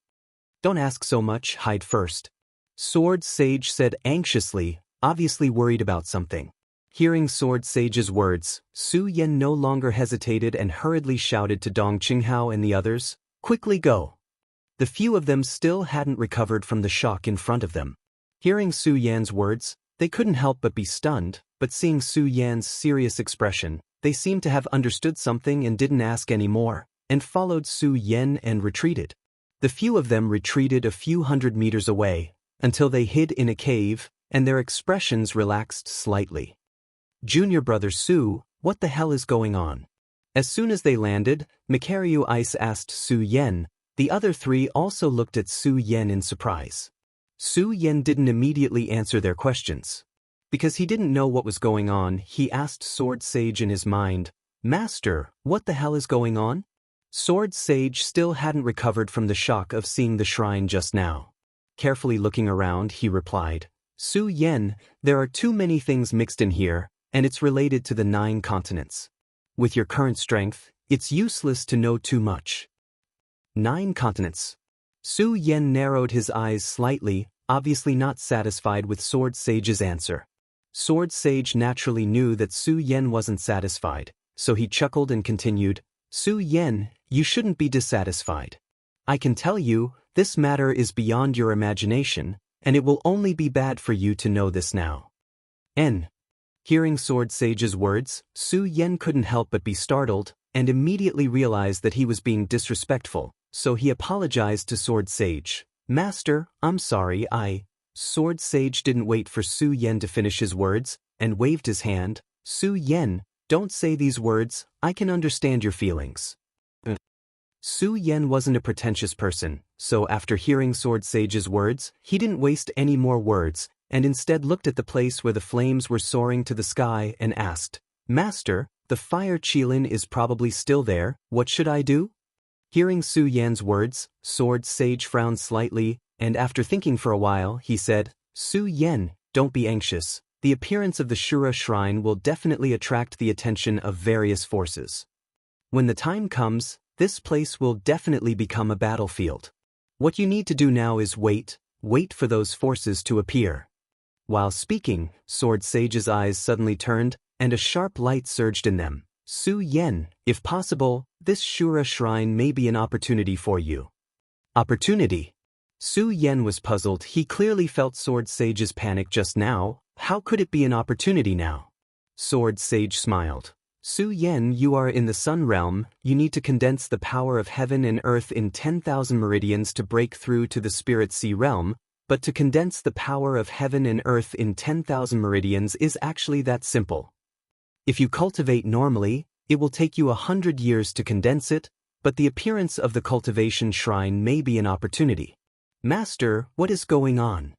Don't ask so much, hide first. Sword Sage said anxiously, obviously worried about something. Hearing Sword Sage's words, Su Yan no longer hesitated and hurriedly shouted to Dong Qinghao and the others, quickly go. The few of them still hadn't recovered from the shock in front of them. Hearing Su Yan's words, they couldn't help but be stunned, but seeing Su Yan's serious expression, they seemed to have understood something and didn't ask any more, and followed Su Yan and retreated. The few of them retreated a few hundred meters away, until they hid in a cave, and their expressions relaxed slightly. Junior brother Su, what the hell is going on? As soon as they landed, Mikaryu Ice asked Su Yan. The other 3 also looked at Su Yan in surprise. Su Yan didn't immediately answer their questions. Because he didn't know what was going on, he asked Sword Sage in his mind, Master, what the hell is going on? Sword Sage still hadn't recovered from the shock of seeing the shrine just now. Carefully looking around, he replied, Su Yan, there are too many things mixed in here, and it's related to the 9 continents. With your current strength, it's useless to know too much. 9 continents. Su Yan narrowed his eyes slightly, obviously not satisfied with Sword Sage's answer. Sword Sage naturally knew that Su Yan wasn't satisfied, so he chuckled and continued, Su Yan, you shouldn't be dissatisfied. I can tell you, this matter is beyond your imagination, and it will only be bad for you to know this now. Hearing Sword Sage's words, Su Yan couldn't help but be startled, and immediately realized that he was being disrespectful, so he apologized to Sword Sage. Master, I'm sorry, Sword Sage didn't wait for Su Yan to finish his words, and waved his hand. Su Yan, don't say these words, I can understand your feelings. Su Yan wasn't a pretentious person, so after hearing Sword Sage's words, he didn't waste any more words, and instead looked at the place where the flames were soaring to the sky and asked, Master, the fire qilin is probably still there, what should I do? Hearing Su Yan's words, Sword Sage frowned slightly, and after thinking for a while, he said, Su Yan, don't be anxious. The appearance of the Shura Shrine will definitely attract the attention of various forces. When the time comes, this place will definitely become a battlefield. What you need to do now is wait for those forces to appear. While speaking, Sword Sage's eyes suddenly turned, and a sharp light surged in them. Su Yan, if possible, this Shura Shrine may be an opportunity for you. Opportunity? Su Yan was puzzled. He clearly felt Sword Sage's panic just now. How could it be an opportunity now? Sword Sage smiled. Su Yan, you are in the Sun Realm. You need to condense the power of heaven and earth in 10,000 meridians to break through to the Spirit Sea Realm, but to condense the power of heaven and earth in 10,000 meridians is actually that simple. If you cultivate normally, it will take you 100 years to condense it, but the appearance of the Cultivation Shrine may be an opportunity. Master, what is going on?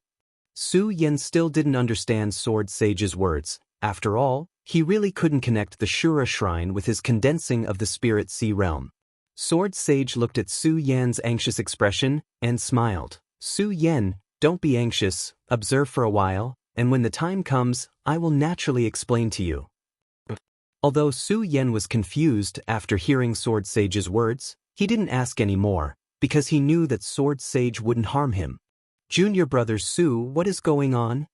Su Yan still didn't understand Sword Sage's words. After all, he really couldn't connect the Shura Shrine with his condensing of the Spirit Sea Realm. Sword Sage looked at Su Yan's anxious expression and smiled. Su Yan, don't be anxious, observe for a while, and when the time comes, I will naturally explain to you. Although Su Yan was confused after hearing Sword Sage's words, he didn't ask any more, because he knew that Sword Sage wouldn't harm him. Junior brother Su, what is going on?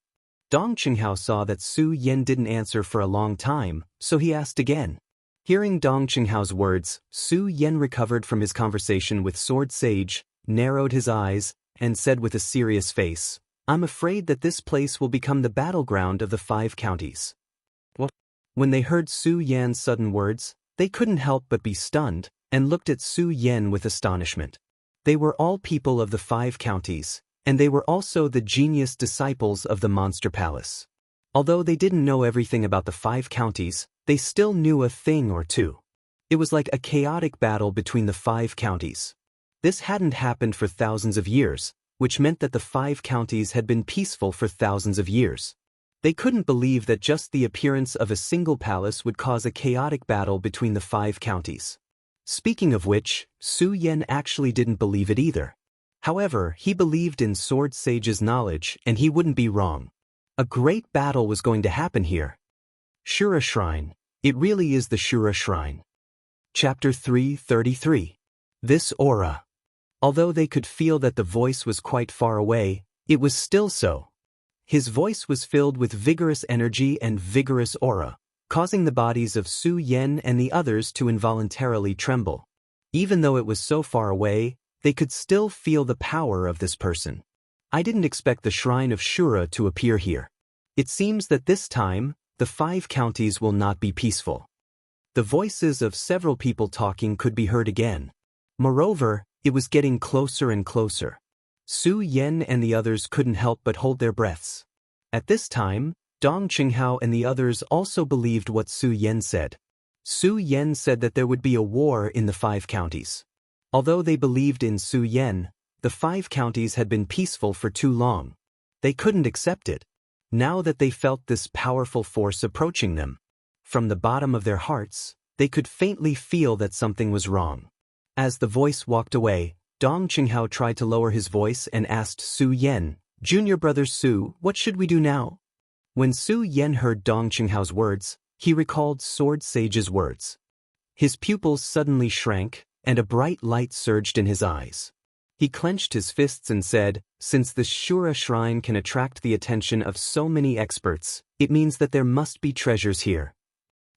Dong Qinghao saw that Su Yan didn't answer for a long time, so he asked again. Hearing Dong Qinghao's words, Su Yan recovered from his conversation with Sword Sage, narrowed his eyes, and said with a serious face, I'm afraid that this place will become the battleground of the 5 counties. What? When they heard Su Yan's sudden words, they couldn't help but be stunned, and looked at Su Yan with astonishment. They were all people of the 5 counties, and they were also the genius disciples of the Monster Palace. Although they didn't know everything about the 5 counties, they still knew a thing or two. It was like a chaotic battle between the 5 counties. This hadn't happened for thousands of years, which meant that the 5 counties had been peaceful for thousands of years. They couldn't believe that just the appearance of a single palace would cause a chaotic battle between the 5 counties. Speaking of which, Su Yan actually didn't believe it either. However, he believed in Sword Sage's knowledge, and he wouldn't be wrong. A great battle was going to happen here. Shura Shrine. It really is the Shura Shrine. Chapter 333. This aura. Although they could feel that the voice was quite far away, it was still so. His voice was filled with vigorous energy and vigorous aura, causing the bodies of Su Yan and the others to involuntarily tremble. Even though it was so far away, they could still feel the power of this person. I didn't expect the Shrine of Shura to appear here. It seems that this time, the 5 counties will not be peaceful. The voices of several people talking could be heard again. Moreover, it was getting closer and closer. Su Yan and the others couldn't help but hold their breaths. At this time, Dong Qinghao and the others also believed what Su Yan said. Su Yan said that there would be a war in the 5 counties. Although they believed in Su Yan, the 5 counties had been peaceful for too long. They couldn't accept it. Now that they felt this powerful force approaching them, from the bottom of their hearts, they could faintly feel that something was wrong. As the voice walked away, Dong Qinghao tried to lower his voice and asked Su Yan, Junior brother Su, what should we do now? When Su Yan heard Dong Qinghao's words, he recalled Sword Sage's words. His pupils suddenly shrank, and a bright light surged in his eyes. He clenched his fists and said, since the Shura Shrine can attract the attention of so many experts, it means that there must be treasures here.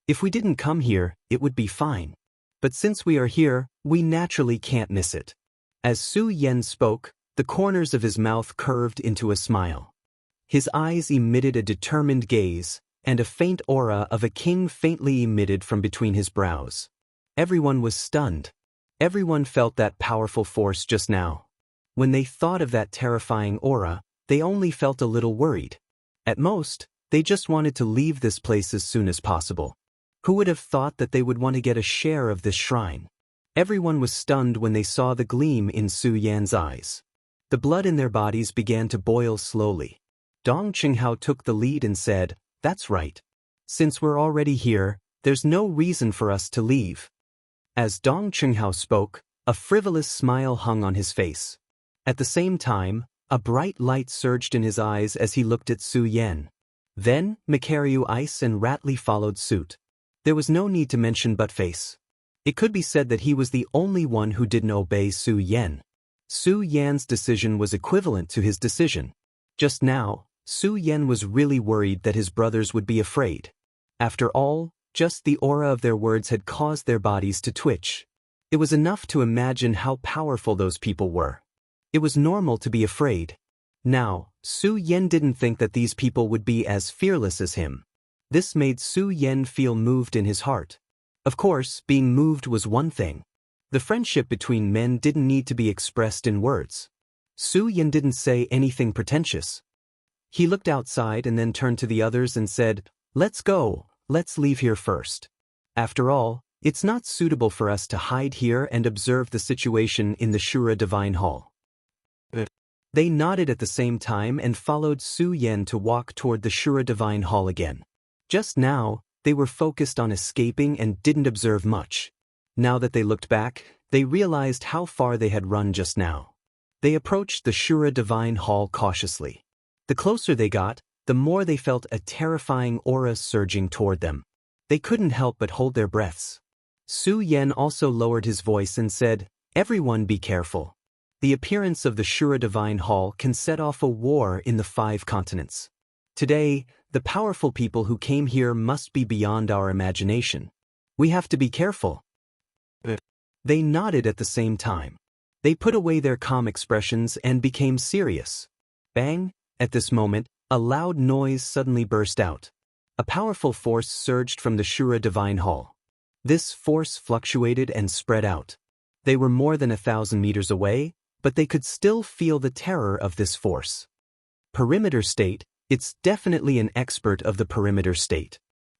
If we didn't come here, it would be fine. But since we are here, we naturally can't miss it. As Su Yan spoke, the corners of his mouth curved into a smile. His eyes emitted a determined gaze, and a faint aura of a king faintly emitted from between his brows. Everyone was stunned. Everyone felt that powerful force just now. When they thought of that terrifying aura, they only felt a little worried. At most, they just wanted to leave this place as soon as possible. Who would have thought that they would want to get a share of this shrine? Everyone was stunned when they saw the gleam in Su Yan's eyes. The blood in their bodies began to boil slowly. Dong Qinghao took the lead and said, that's right. Since we're already here, there's no reason for us to leave. As Dong Qinghao spoke, A frivolous smile hung on his face. At the same time, a bright light surged in his eyes as he looked at Su Yan. Then, Mikaryu Ice and Ratley followed suit. There was no need to mention Buttface. It could be said that he was the only one who didn't obey Su Yan. Su Yan's decision was equivalent to his decision. Just now, Su Yan was really worried that his brothers would be afraid. After all, just the aura of their words had caused their bodies to twitch. It was enough to imagine how powerful those people were. It was normal to be afraid. Now, Su Yan didn't think that these people would be as fearless as him. This made Su Yan feel moved in his heart. Of course, being moved was one thing. The friendship between men didn't need to be expressed in words. Su Yan didn't say anything pretentious. He looked outside and then turned to the others and said, "Let's go, let's leave here first. After all, it's not suitable for us to hide here and observe the situation in the Shura Divine Hall." They nodded at the same time and followed Su Yan to walk toward the Shura Divine Hall again. Just now, they were focused on escaping and didn't observe much. Now that they looked back, they realized how far they had run just now. They approached the Shura Divine Hall cautiously. The closer they got, the more they felt a terrifying aura surging toward them. They couldn't help but hold their breaths. Su Yan also lowered his voice and said, "Everyone be careful. The appearance of the Shura Divine Hall can set off a war in the 5 continents. Today, the powerful people who came here must be beyond our imagination. We have to be careful." They nodded at the same time. They put away their calm expressions and became serious. Bang! At this moment, a loud noise suddenly burst out. A powerful force surged from the Shura Divine Hall. This force fluctuated and spread out. They were more than 1,000 meters away, but they could still feel the terror of this force. Perimeter State, it's definitely an expert of the Perimeter State.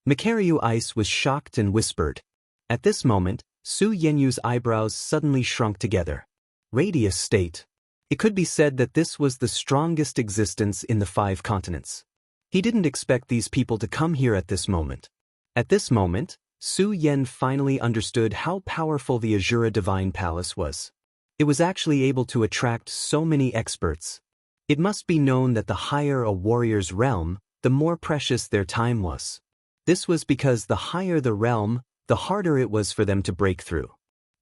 Mikaryu Ice was shocked and whispered. At this moment, Su Yenyu's eyebrows suddenly shrunk together. Radius State. It could be said that this was the strongest existence in the 5 continents. He didn't expect these people to come here at this moment. At this moment, Su Yan finally understood how powerful the Azura Divine Palace was. It was actually able to attract so many experts. It must be known that the higher a warrior's realm, the more precious their time was. This was because the higher the realm, the harder it was for them to break through.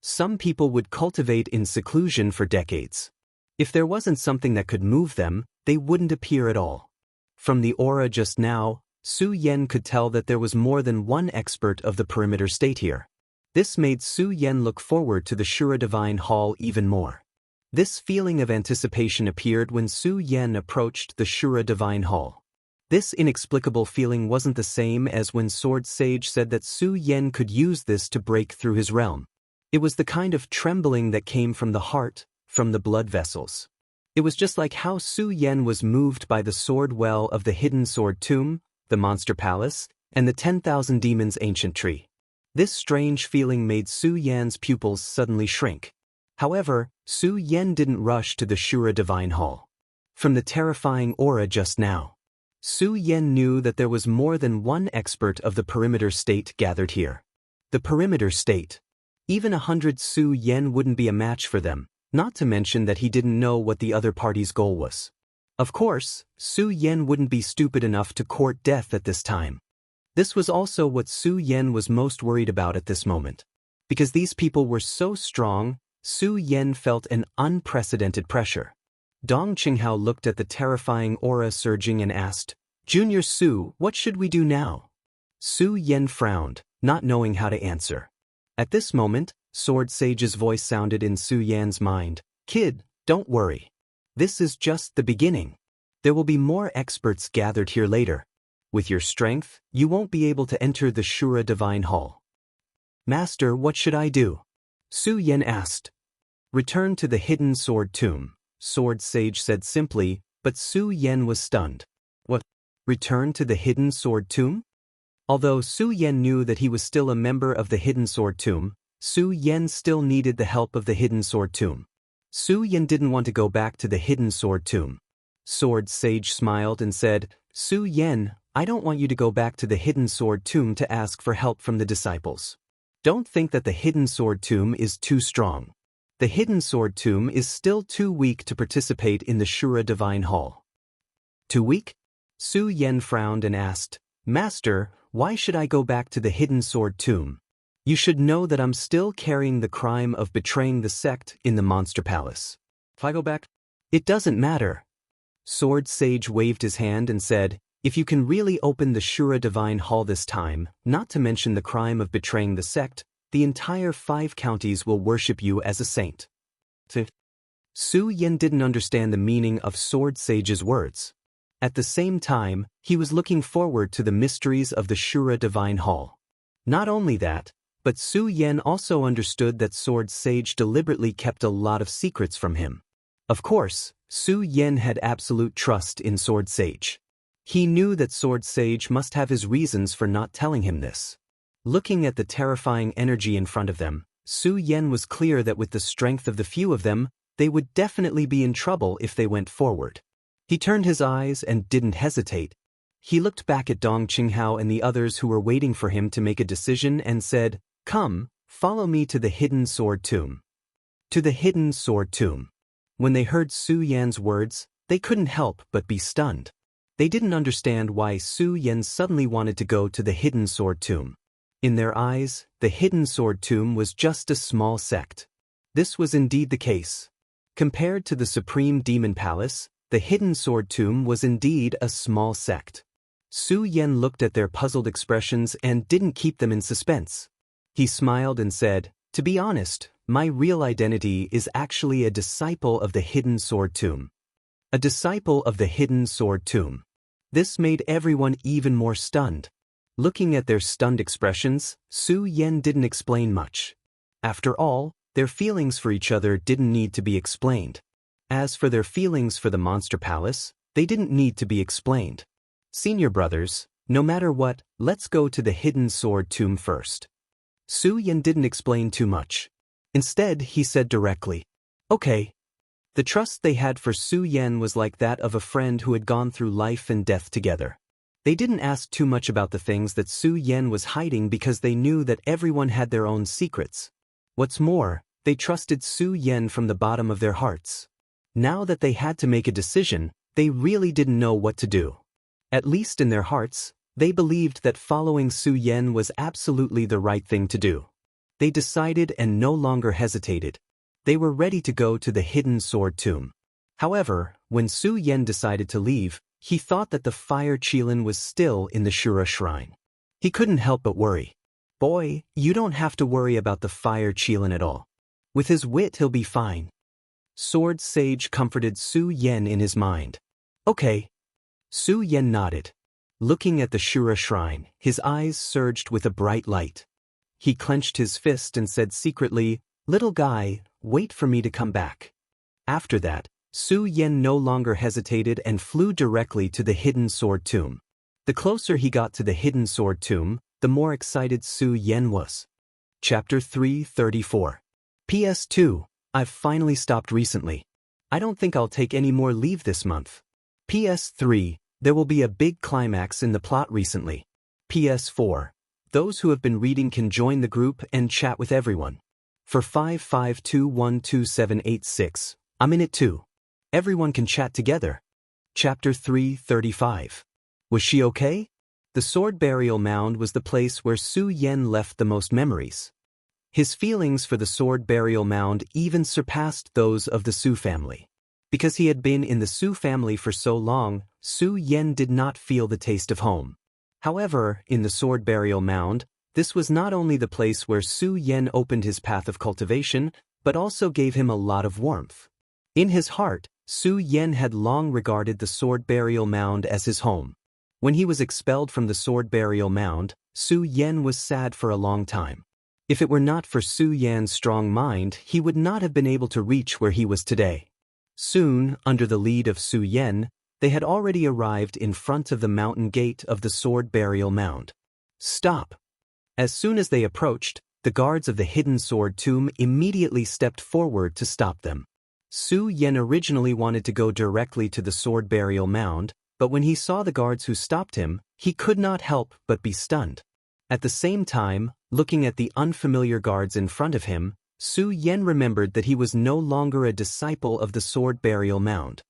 Some people would cultivate in seclusion for decades. If there wasn't something that could move them, they wouldn't appear at all. From the aura just now, Su Yan could tell that there was more than one expert of the Perimeter State here. This made Su Yan look forward to the Shura Divine Hall even more. This feeling of anticipation appeared when Su Yan approached the Shura Divine Hall. This inexplicable feeling wasn't the same as when Sword Sage said that Su Yan could use this to break through his realm. It was the kind of trembling that came from the heart, from the blood vessels. It was just like how Su Yan was moved by the sword well of the Hidden Sword Tomb, the Monster Palace, and the 10,000 Demons Ancient Tree. This strange feeling made Su Yan's pupils suddenly shrink. However, Su Yan didn't rush to the Shura Divine Hall. From the terrifying aura just now, Su Yan knew that there was more than one expert of the Perimeter State gathered here. The Perimeter State. Even 100 Su Yan wouldn't be a match for them, not to mention that he didn't know what the other party's goal was. Of course, Su Yan wouldn't be stupid enough to court death at this time. This was also what Su Yan was most worried about at this moment. Because these people were so strong, Su Yan felt an unprecedented pressure. Dong Qinghao looked at the terrifying aura surging and asked, "Junior Su, what should we do now?" Su Yan frowned, not knowing how to answer. At this moment, Sword Sage's voice sounded in Su Yan's mind, "Kid, don't worry. This is just the beginning. There will be more experts gathered here later. With your strength, you won't be able to enter the Shura Divine Hall." "Master, what should I do?" Su Yan asked. "Return to the Hidden Sword Tomb," Sword Sage said simply, but Su Yan was stunned. "What? Return to the Hidden Sword Tomb?" Although Su Yan knew that he was still a member of the Hidden Sword Tomb, Su Yan still needed the help of the Hidden Sword Tomb. Su Yan didn't want to go back to the Hidden Sword Tomb. Sword Sage smiled and said, "Su Yan, I don't want you to go back to the Hidden Sword Tomb to ask for help from the disciples. Don't think that the Hidden Sword Tomb is too strong. The hidden sword tomb is still too weak to participate in the Shura Divine Hall. Too weak? Su Yen frowned and asked, Master, why should I go back to the hidden sword tomb? You should know that I'm still carrying the crime of betraying the sect in the Monster Palace. If I go back? It doesn't matter. Sword Sage waved his hand and said, if you can really open the Shura Divine Hall this time, not to mention the crime of betraying the sect, the entire 5 counties will worship you as a saint. Su Yen didn't understand the meaning of Sword Sage's words. At the same time, he was looking forward to the mysteries of the Shura Divine Hall. Not only that, but Su Yen also understood that Sword Sage deliberately kept a lot of secrets from him. Of course, Su Yen had absolute trust in Sword Sage. He knew that Sword Sage must have his reasons for not telling him this. Looking at the terrifying energy in front of them, Su Yen was clear that with the strength of the few of them, they would definitely be in trouble if they went forward. He turned his eyes and didn't hesitate. He looked back at Dong Qinghao and the others who were waiting for him to make a decision and said, Come, follow me to the hidden sword tomb. To the hidden sword tomb. When they heard Su Yan's words, they couldn't help but be stunned. They didn't understand why Su Yan suddenly wanted to go to the hidden sword tomb. In their eyes, the hidden sword tomb was just a small sect. This was indeed the case. Compared to the Supreme Demon Palace, the hidden sword tomb was indeed a small sect. Su Yan looked at their puzzled expressions and didn't keep them in suspense. He smiled and said, To be honest, my real identity is actually a disciple of the hidden sword tomb. A disciple of the hidden sword tomb. This made everyone even more stunned. Looking at their stunned expressions, Su Yen didn't explain much. After all, their feelings for each other didn't need to be explained. As for their feelings for the Monster Palace, they didn't need to be explained. Senior brothers, no matter what, let's go to the hidden sword tomb first. Su Yen didn't explain too much. Instead, he said directly, Okay. The trust they had for Su Yen was like that of a friend who had gone through life and death together. They didn't ask too much about the things that Su Yen was hiding because they knew that everyone had their own secrets. What's more, they trusted Su Yen from the bottom of their hearts. Now that they had to make a decision, they really didn't know what to do. At least in their hearts, they believed that following Su Yen was absolutely the right thing to do. They decided and no longer hesitated. They were ready to go to the hidden sword tomb. However, when Su Yen decided to leave, he thought that the fire Qilin was still in the Shura shrine. He couldn't help but worry. Boy, you don't have to worry about the fire Qilin at all. With his wit he'll be fine. Sword Sage comforted Su Yen in his mind. Okay. Su Yen nodded. Looking at the Shura shrine, his eyes surged with a bright light. He clenched his fist and said secretly, Little guy, wait for me to come back. After that, Su Yen no longer hesitated and flew directly to the hidden sword tomb. The closer he got to the hidden sword tomb, the more excited Su Yen was. Chapter 334. PS2, I've finally stopped recently. I don't think I'll take any more leave this month. PS3, there will be a big climax in the plot recently. PS4, those who have been reading can join the group and chat with everyone. For 552127886, I'm in it too. Everyone can chat together. Chapter 335. Was she okay? The sword burial mound was the place where Su Yen left the most memories. His feelings for the sword burial mound even surpassed those of the Su family. Because he had been in the Su family for so long, Su Yen did not feel the taste of home. However, in the sword burial mound, this was not only the place where Su Yen opened his path of cultivation, but also gave him a lot of warmth. In his heart, Su Yen had long regarded the sword burial mound as his home. When he was expelled from the sword burial mound, Su Yen was sad for a long time. If it were not for Su Yan's strong mind, he would not have been able to reach where he was today. Soon, under the lead of Su Yen, they had already arrived in front of the mountain gate of the sword burial mound. Stop! As soon as they approached, the guards of the hidden sword tomb immediately stepped forward to stop them. Su Yen originally wanted to go directly to the sword burial mound, but when he saw the guards who stopped him, he could not help but be stunned. At the same time, looking at the unfamiliar guards in front of him, Su Yen remembered that he was no longer a disciple of the sword burial mound.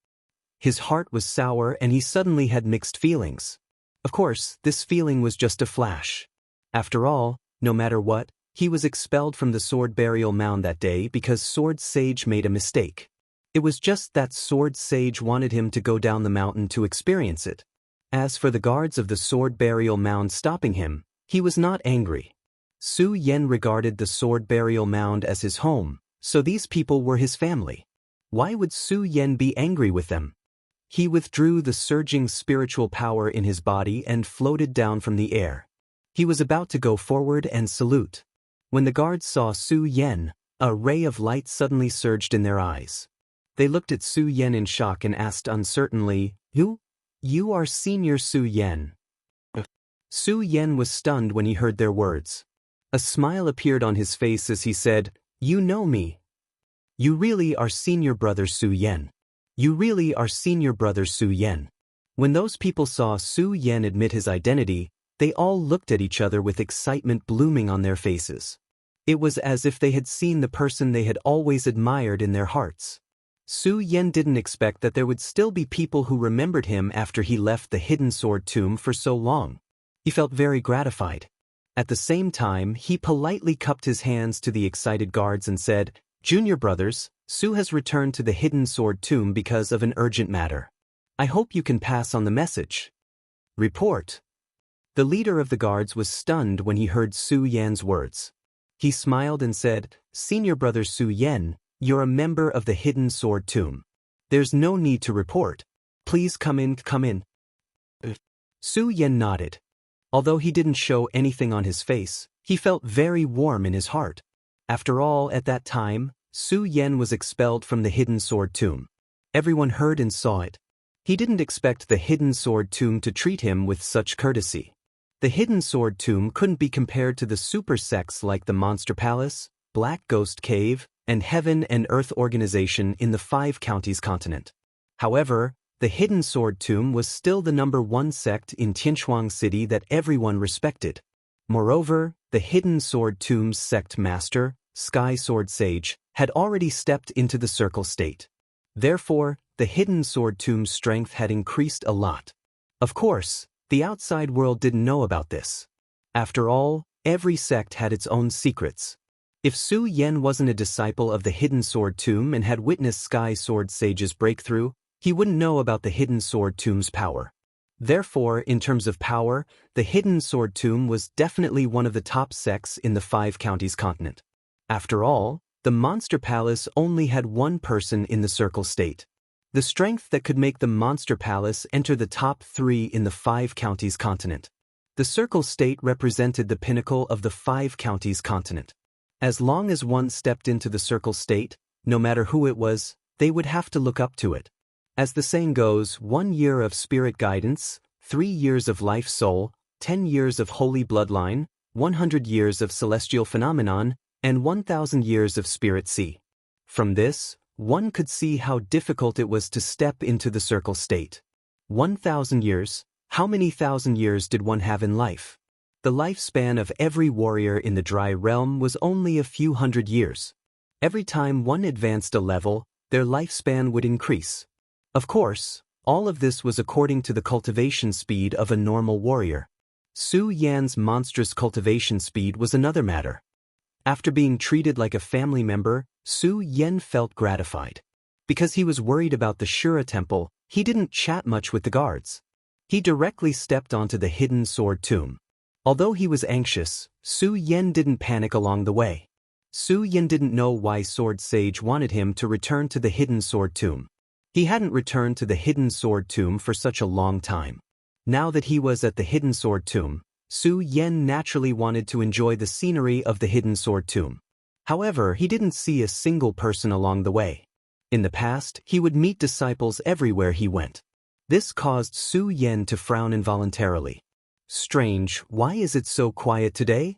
His heart was sour and he suddenly had mixed feelings. Of course, this feeling was just a flash. After all, no matter what, he was expelled from the sword burial mound that day because Sword Sage made a mistake. It was just that Sword Sage wanted him to go down the mountain to experience it. As for the guards of the sword burial mound stopping him, he was not angry. Su Yen regarded the sword burial mound as his home, so these people were his family. Why would Su Yen be angry with them? He withdrew the surging spiritual power in his body and floated down from the air. He was about to go forward and salute. When the guards saw Su Yen, a ray of light suddenly surged in their eyes. They looked at Su Yen in shock and asked uncertainly, You are Senior Su Yen. Su Yen was stunned when he heard their words. A smile appeared on his face as he said, You know me. You really are Senior Brother Su Yen. You really are Senior Brother Su Yen. When those people saw Su Yen admit his identity, they all looked at each other with excitement blooming on their faces. It was as if they had seen the person they had always admired in their hearts. Su Yen didn't expect that there would still be people who remembered him after he left the hidden sword tomb for so long. He felt very gratified. At the same time, he politely cupped his hands to the excited guards and said, Junior brothers, Su has returned to the hidden sword tomb because of an urgent matter. I hope you can pass on the message. Report. The leader of the guards was stunned when he heard Su Yen's words. He smiled and said, Senior Brother Su Yen, you're a member of the hidden sword tomb. There's no need to report. Please come in. Su Yen nodded. Although he didn't show anything on his face, he felt very warm in his heart. After all, at that time, Su Yen was expelled from the hidden sword tomb. Everyone heard and saw it. He didn't expect the hidden sword tomb to treat him with such courtesy. The hidden sword tomb couldn't be compared to the super sects like the Monster Palace, Black Ghost Cave, and Heaven and Earth Organization in the 5 counties continent. However, the hidden sword tomb was still the #1 sect in Tianchuang City that everyone respected. Moreover, the hidden sword tomb's sect master, Sky Sword Sage, had already stepped into the circle state. Therefore, the hidden sword tomb's strength had increased a lot. Of course, the outside world didn't know about this. After all, every sect had its own secrets. If Su Yen wasn't a disciple of the hidden sword tomb and had witnessed Sky Sword Sage's breakthrough, he wouldn't know about the hidden sword tomb's power. Therefore, in terms of power, the hidden sword tomb was definitely one of the top sects in the 5 counties continent. After all, the Monster Palace only had one person in the circle state. The strength that could make the Monster Palace enter the top 3 in the 5 counties continent. The circle state represented the pinnacle of the 5 counties continent. As long as one stepped into the circle state, no matter who it was, they would have to look up to it. As the saying goes, 1 year of spirit guidance, 3 years of life soul, 10 years of holy bloodline, 100 years of celestial phenomenon, and 1,000 years of spirit sea. From this, one could see how difficult it was to step into the circle state. 1,000 years, how many thousand years did one have in life? The lifespan of every warrior in the dry realm was only a few hundred years. Every time one advanced a level, their lifespan would increase. Of course, all of this was according to the cultivation speed of a normal warrior. Su Yan's monstrous cultivation speed was another matter. After being treated like a family member, Su Yen felt gratified. Because he was worried about the Shura temple, he didn't chat much with the guards. He directly stepped onto the hidden sword tomb. Although he was anxious, Su Yen didn't panic along the way. Su Yen didn't know why Sword Sage wanted him to return to the hidden sword tomb. He hadn't returned to the hidden sword tomb for such a long time. Now that he was at the hidden sword tomb, Su Yen naturally wanted to enjoy the scenery of the hidden sword tomb. However, he didn't see a single person along the way. In the past, he would meet disciples everywhere he went. This caused Su Yen to frown involuntarily. Strange, why is it so quiet today?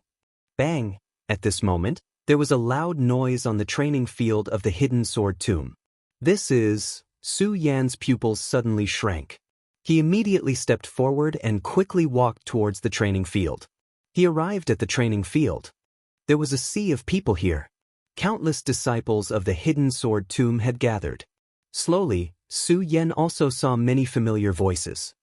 Bang! At this moment, there was a loud noise on the training field of the hidden sword tomb. Su Yan's pupils suddenly shrank. He immediately stepped forward and quickly walked towards the training field. He arrived at the training field. There was a sea of people here. Countless disciples of the hidden sword tomb had gathered. Slowly, Su Yan also saw many familiar voices.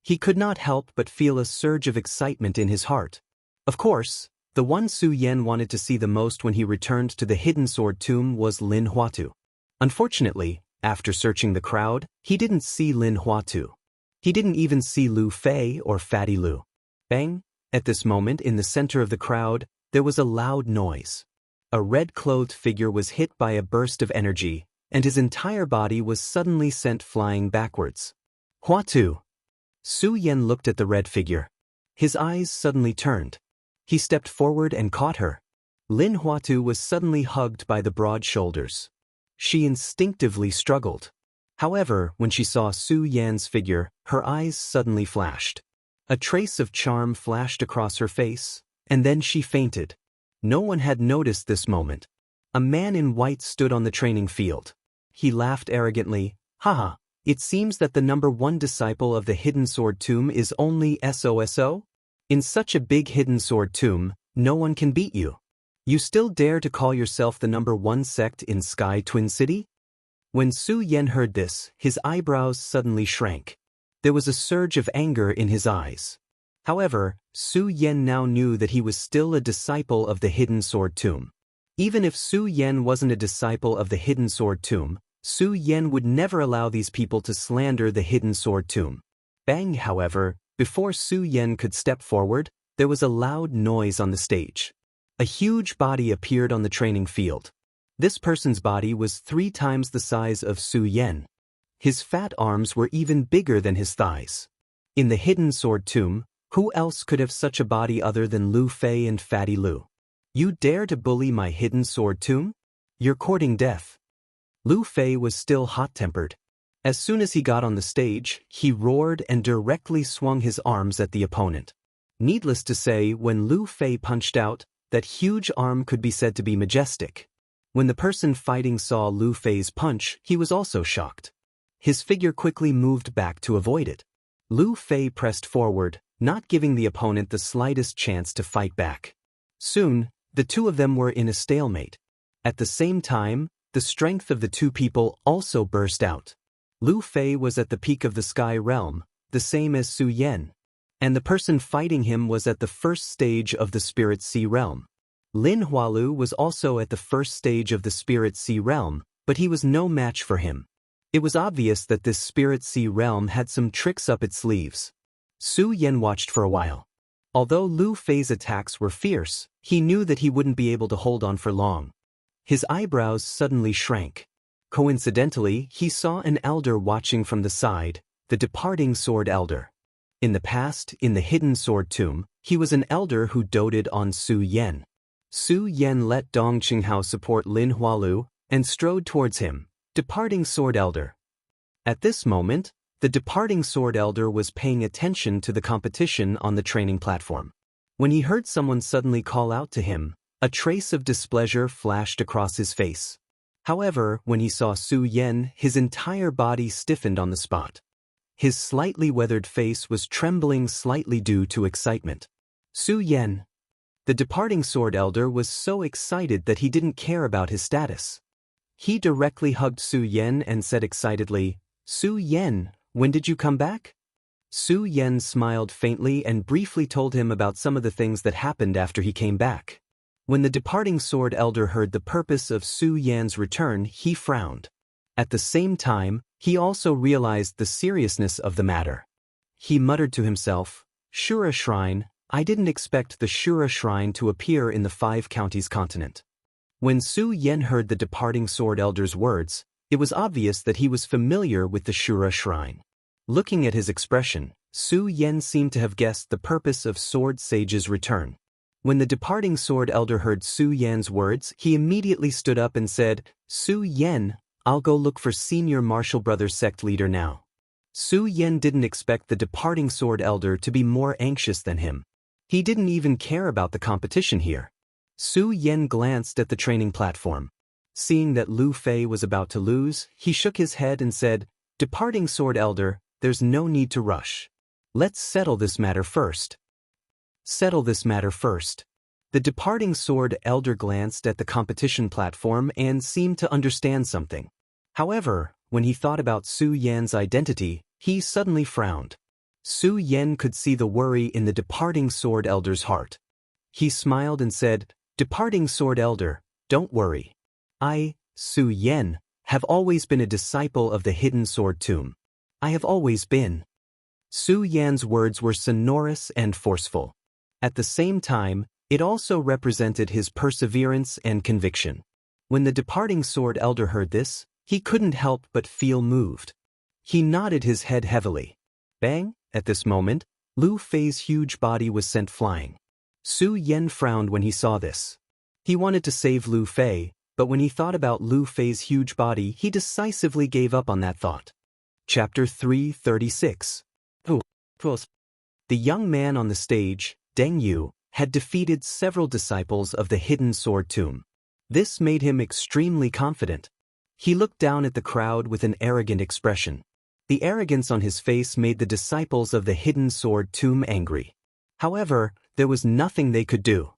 He could not help but feel a surge of excitement in his heart. Of course, the one Su Yan wanted to see the most when he returned to the hidden sword tomb was Lin Huatu. Unfortunately, after searching the crowd, he didn't see Lin Huatu. He didn't even see Lu Fei or Fatty Lu. Bang! At this moment, in the center of the crowd, there was a loud noise. A red-clothed figure was hit by a burst of energy, and his entire body was suddenly sent flying backwards. Huatu! Su Yan looked at the red figure. His eyes suddenly turned. He stepped forward and caught her. Lin Huatu was suddenly hugged by the broad shoulders. She instinctively struggled. However, when she saw Su Yan's figure, her eyes suddenly flashed. A trace of charm flashed across her face, and then she fainted. No one had noticed this moment. A man in white stood on the training field. He laughed arrogantly. Haha, it seems that the number one disciple of the hidden sword tomb is only SOSO? In such a big hidden sword tomb, no one can beat you. You still dare to call yourself the number one sect in Sky Twin City? When Su Yan heard this, his eyebrows suddenly shrank. There was a surge of anger in his eyes. However, Su Yan now knew that he was still a disciple of the hidden sword tomb. Even if Su Yan wasn't a disciple of the hidden sword tomb, Su Yan would never allow these people to slander the hidden sword tomb. Bang! However, before Su Yan could step forward, there was a loud noise on the stage. A huge body appeared on the training field. This person's body was 3 times the size of Su Yan. His fat arms were even bigger than his thighs. In the hidden sword tomb, who else could have such a body other than Lu Fei and Fatty Lu? You dare to bully my hidden sword tomb? You're courting death. Lu Fei was still hot-tempered. As soon as he got on the stage, he roared and directly swung his arms at the opponent. Needless to say, when Lu Fei punched out, that huge arm could be said to be majestic. When the person fighting saw Lu Fei's punch, he was also shocked. His figure quickly moved back to avoid it. Lu Fei pressed forward, not giving the opponent the slightest chance to fight back. Soon, the two of them were in a stalemate. At the same time, the strength of the two people also burst out. Lu Fei was at the peak of the sky realm, the same as Su Yan. And the person fighting him was at the first stage of the Spirit Sea realm. Lin Hualu was also at the first stage of the Spirit Sea realm, but he was no match for him. It was obvious that this Spirit Sea realm had some tricks up its sleeves. Su Yan watched for a while. Although Lu Fei's attacks were fierce, he knew that he wouldn't be able to hold on for long. His eyebrows suddenly shrank. Coincidentally, he saw an elder watching from the side, the departing sword elder. In the past, in the hidden sword tomb, he was an elder who doted on Su Yan. Su Yan let Dong Qinghao support Lin Hualu and strode towards him, departing sword elder. At this moment, the departing sword elder was paying attention to the competition on the training platform. When he heard someone suddenly call out to him, a trace of displeasure flashed across his face. However, when he saw Su Yan, his entire body stiffened on the spot. His slightly weathered face was trembling slightly due to excitement. Su Yan. The departing sword elder was so excited that he didn't care about his status. He directly hugged Su Yan and said excitedly, "Su Yan, when did you come back?" Su Yan smiled faintly and briefly told him about some of the things that happened after he came back. When the departing sword elder heard the purpose of Su Yan's return, he frowned. At the same time, he also realized the seriousness of the matter. He muttered to himself, "Shura Shrine, I didn't expect the Shura Shrine to appear in the 5 counties continent." When Su Yan heard the departing sword elder's words, it was obvious that he was familiar with the Shura Shrine. Looking at his expression, Su Yan seemed to have guessed the purpose of Sword Sage's return. When the departing sword elder heard Su Yan's words, he immediately stood up and said, "Su Yan, I'll go look for Senior Martial Brothers sect leader now." Su Yan didn't expect the departing sword elder to be more anxious than him. He didn't even care about the competition here. Su Yan glanced at the training platform. Seeing that Lu Fei was about to lose, he shook his head and said, "Departing sword elder, there's no need to rush. Let's settle this matter first." Settle this matter first. The departing sword elder glanced at the competition platform and seemed to understand something. However, when he thought about Su Yan's identity, he suddenly frowned. Su Yan could see the worry in the departing sword elder's heart. He smiled and said, "Departing sword elder, don't worry. I, Su Yan, have always been a disciple of the hidden sword tomb. I have always been." Su Yan's words were sonorous and forceful. At the same time, it also represented his perseverance and conviction. When the departing sword elder heard this, he couldn't help but feel moved. He nodded his head heavily. Bang! At this moment, Lu Fei's huge body was sent flying. Su Yan frowned when he saw this. He wanted to save Lu Fei, but when he thought about Lu Fei's huge body, he decisively gave up on that thought. Chapter 336. The young man on the stage, Deng Yu, had defeated several disciples of the hidden sword tomb. This made him extremely confident. He looked down at the crowd with an arrogant expression. The arrogance on his face made the disciples of the hidden sword tomb angry. However, there was nothing they could do.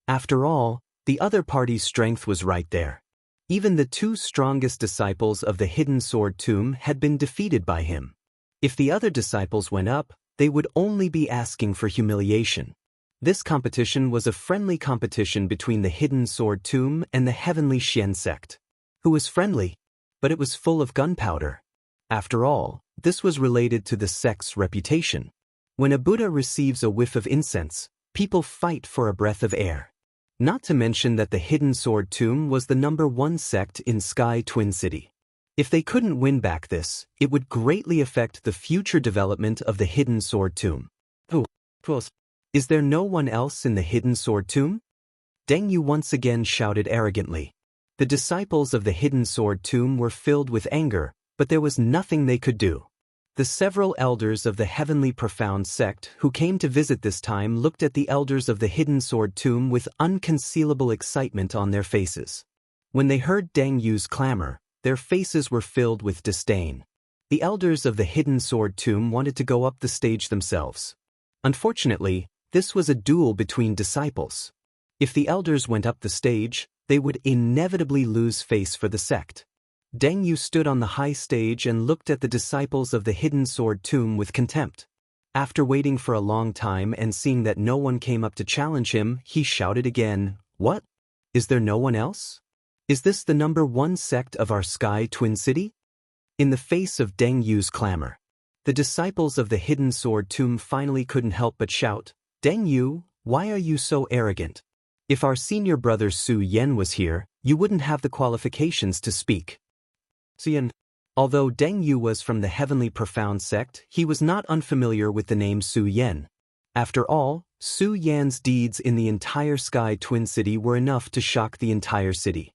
After all, the other party's strength was right there. Even the two strongest disciples of the hidden sword tomb had been defeated by him. If the other disciples went up, they would only be asking for humiliation. This competition was a friendly competition between the hidden sword tomb and the heavenly Xian sect. Who was friendly? But it was full of gunpowder. After all, this was related to the sect's reputation. When a Buddha receives a whiff of incense, people fight for a breath of air. Not to mention that the hidden sword tomb was the #1 sect in Sky Twin City. If they couldn't win back this, it would greatly affect the future development of the hidden sword tomb. Is there no one else in the hidden sword tomb? Deng Yu once again shouted arrogantly. The disciples of the hidden sword tomb were filled with anger, but there was nothing they could do. The several elders of the heavenly profound sect who came to visit this time looked at the elders of the hidden sword tomb with unconcealable excitement on their faces. When they heard Deng Yu's clamor, their faces were filled with disdain. The elders of the hidden sword tomb wanted to go up the stage themselves. Unfortunately, this was a duel between disciples. If the elders went up the stage, they would inevitably lose face for the sect. Deng Yu stood on the high stage and looked at the disciples of the hidden sword tomb with contempt. After waiting for a long time and seeing that no one came up to challenge him, he shouted again, "What? Is there no one else? Is this the #1 sect of our Sky Twin City?" In the face of Deng Yu's clamor, the disciples of the hidden sword tomb finally couldn't help but shout, "Deng Yu, why are you so arrogant? If our senior brother Su Yan was here, you wouldn't have the qualifications to speak." Although Deng Yu was from the heavenly profound sect, he was not unfamiliar with the name Su Yan. After all, Su Yan's deeds in the entire Sky Twin City were enough to shock the entire city.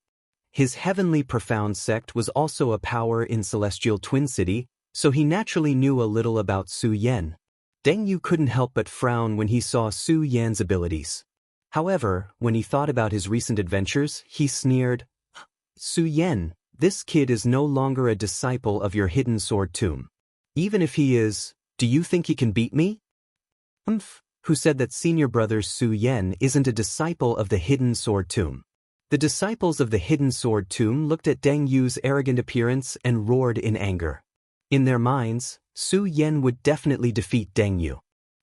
His heavenly profound sect was also a power in Celestial Twin City, so he naturally knew a little about Su Yan. Deng Yu couldn't help but frown when he saw Su Yan's abilities. However, when he thought about his recent adventures, he sneered, "Su Yan, this kid is no longer a disciple of your hidden sword tomb. Even if he is, do you think he can beat me?" Who said that senior brother Su Yan isn't a disciple of the hidden sword tomb? The disciples of the hidden sword tomb looked at Deng Yu's arrogant appearance and roared in anger. In their minds, Su Yan would definitely defeat Deng Yu.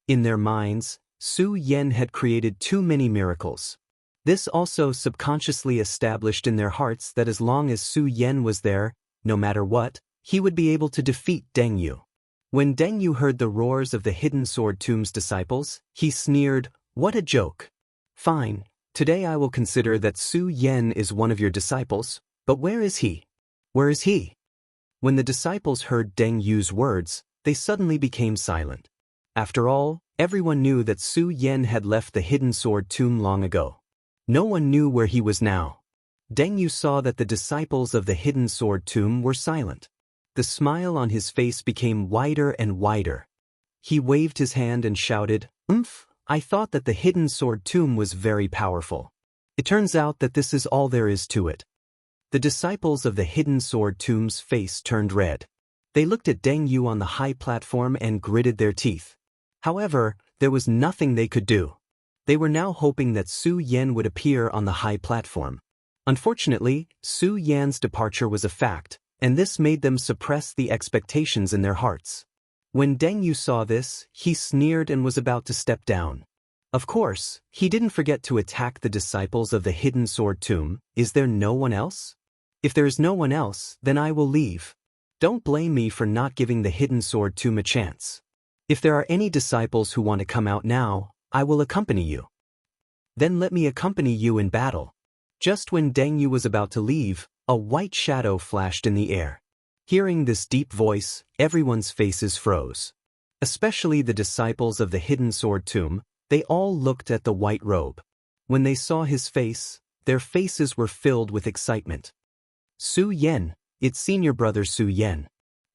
In their minds, Su Yan had created too many miracles. This also subconsciously established in their hearts that as long as Su Yan was there, no matter what, he would be able to defeat Deng Yu. When Deng Yu heard the roars of the hidden sword tomb's disciples, he sneered, "What a joke. Fine, today I will consider that Su Yan is one of your disciples, but where is he? Where is he?" When the disciples heard Deng Yu's words, they suddenly became silent. After all, everyone knew that Su Yan had left the hidden sword tomb long ago. No one knew where he was now. Deng Yu saw that the disciples of the hidden sword tomb were silent. The smile on his face became wider and wider. He waved his hand and shouted, I thought that the hidden sword tomb was very powerful. It turns out that this is all there is to it." The disciples of the hidden sword tomb's face turned red. They looked at Deng Yu on the high platform and gritted their teeth. However, there was nothing they could do. They were now hoping that Su Yan would appear on the high platform. Unfortunately, Su Yan's departure was a fact, and this made them suppress the expectations in their hearts. When Deng Yu saw this, he sneered and was about to step down. Of course, he didn't forget to attack the disciples of the hidden sword tomb. Is there no one else? If there is no one else, then I will leave. Don't blame me for not giving the hidden sword tomb a chance. If there are any disciples who want to come out now, I will accompany you. Then let me accompany you in battle. Just when Deng Yu was about to leave, a white shadow flashed in the air. Hearing this deep voice, everyone's faces froze. Especially the disciples of the hidden sword tomb. They all looked at the white robe. When they saw his face, their faces were filled with excitement. Su Yan, it's senior brother Su Yan.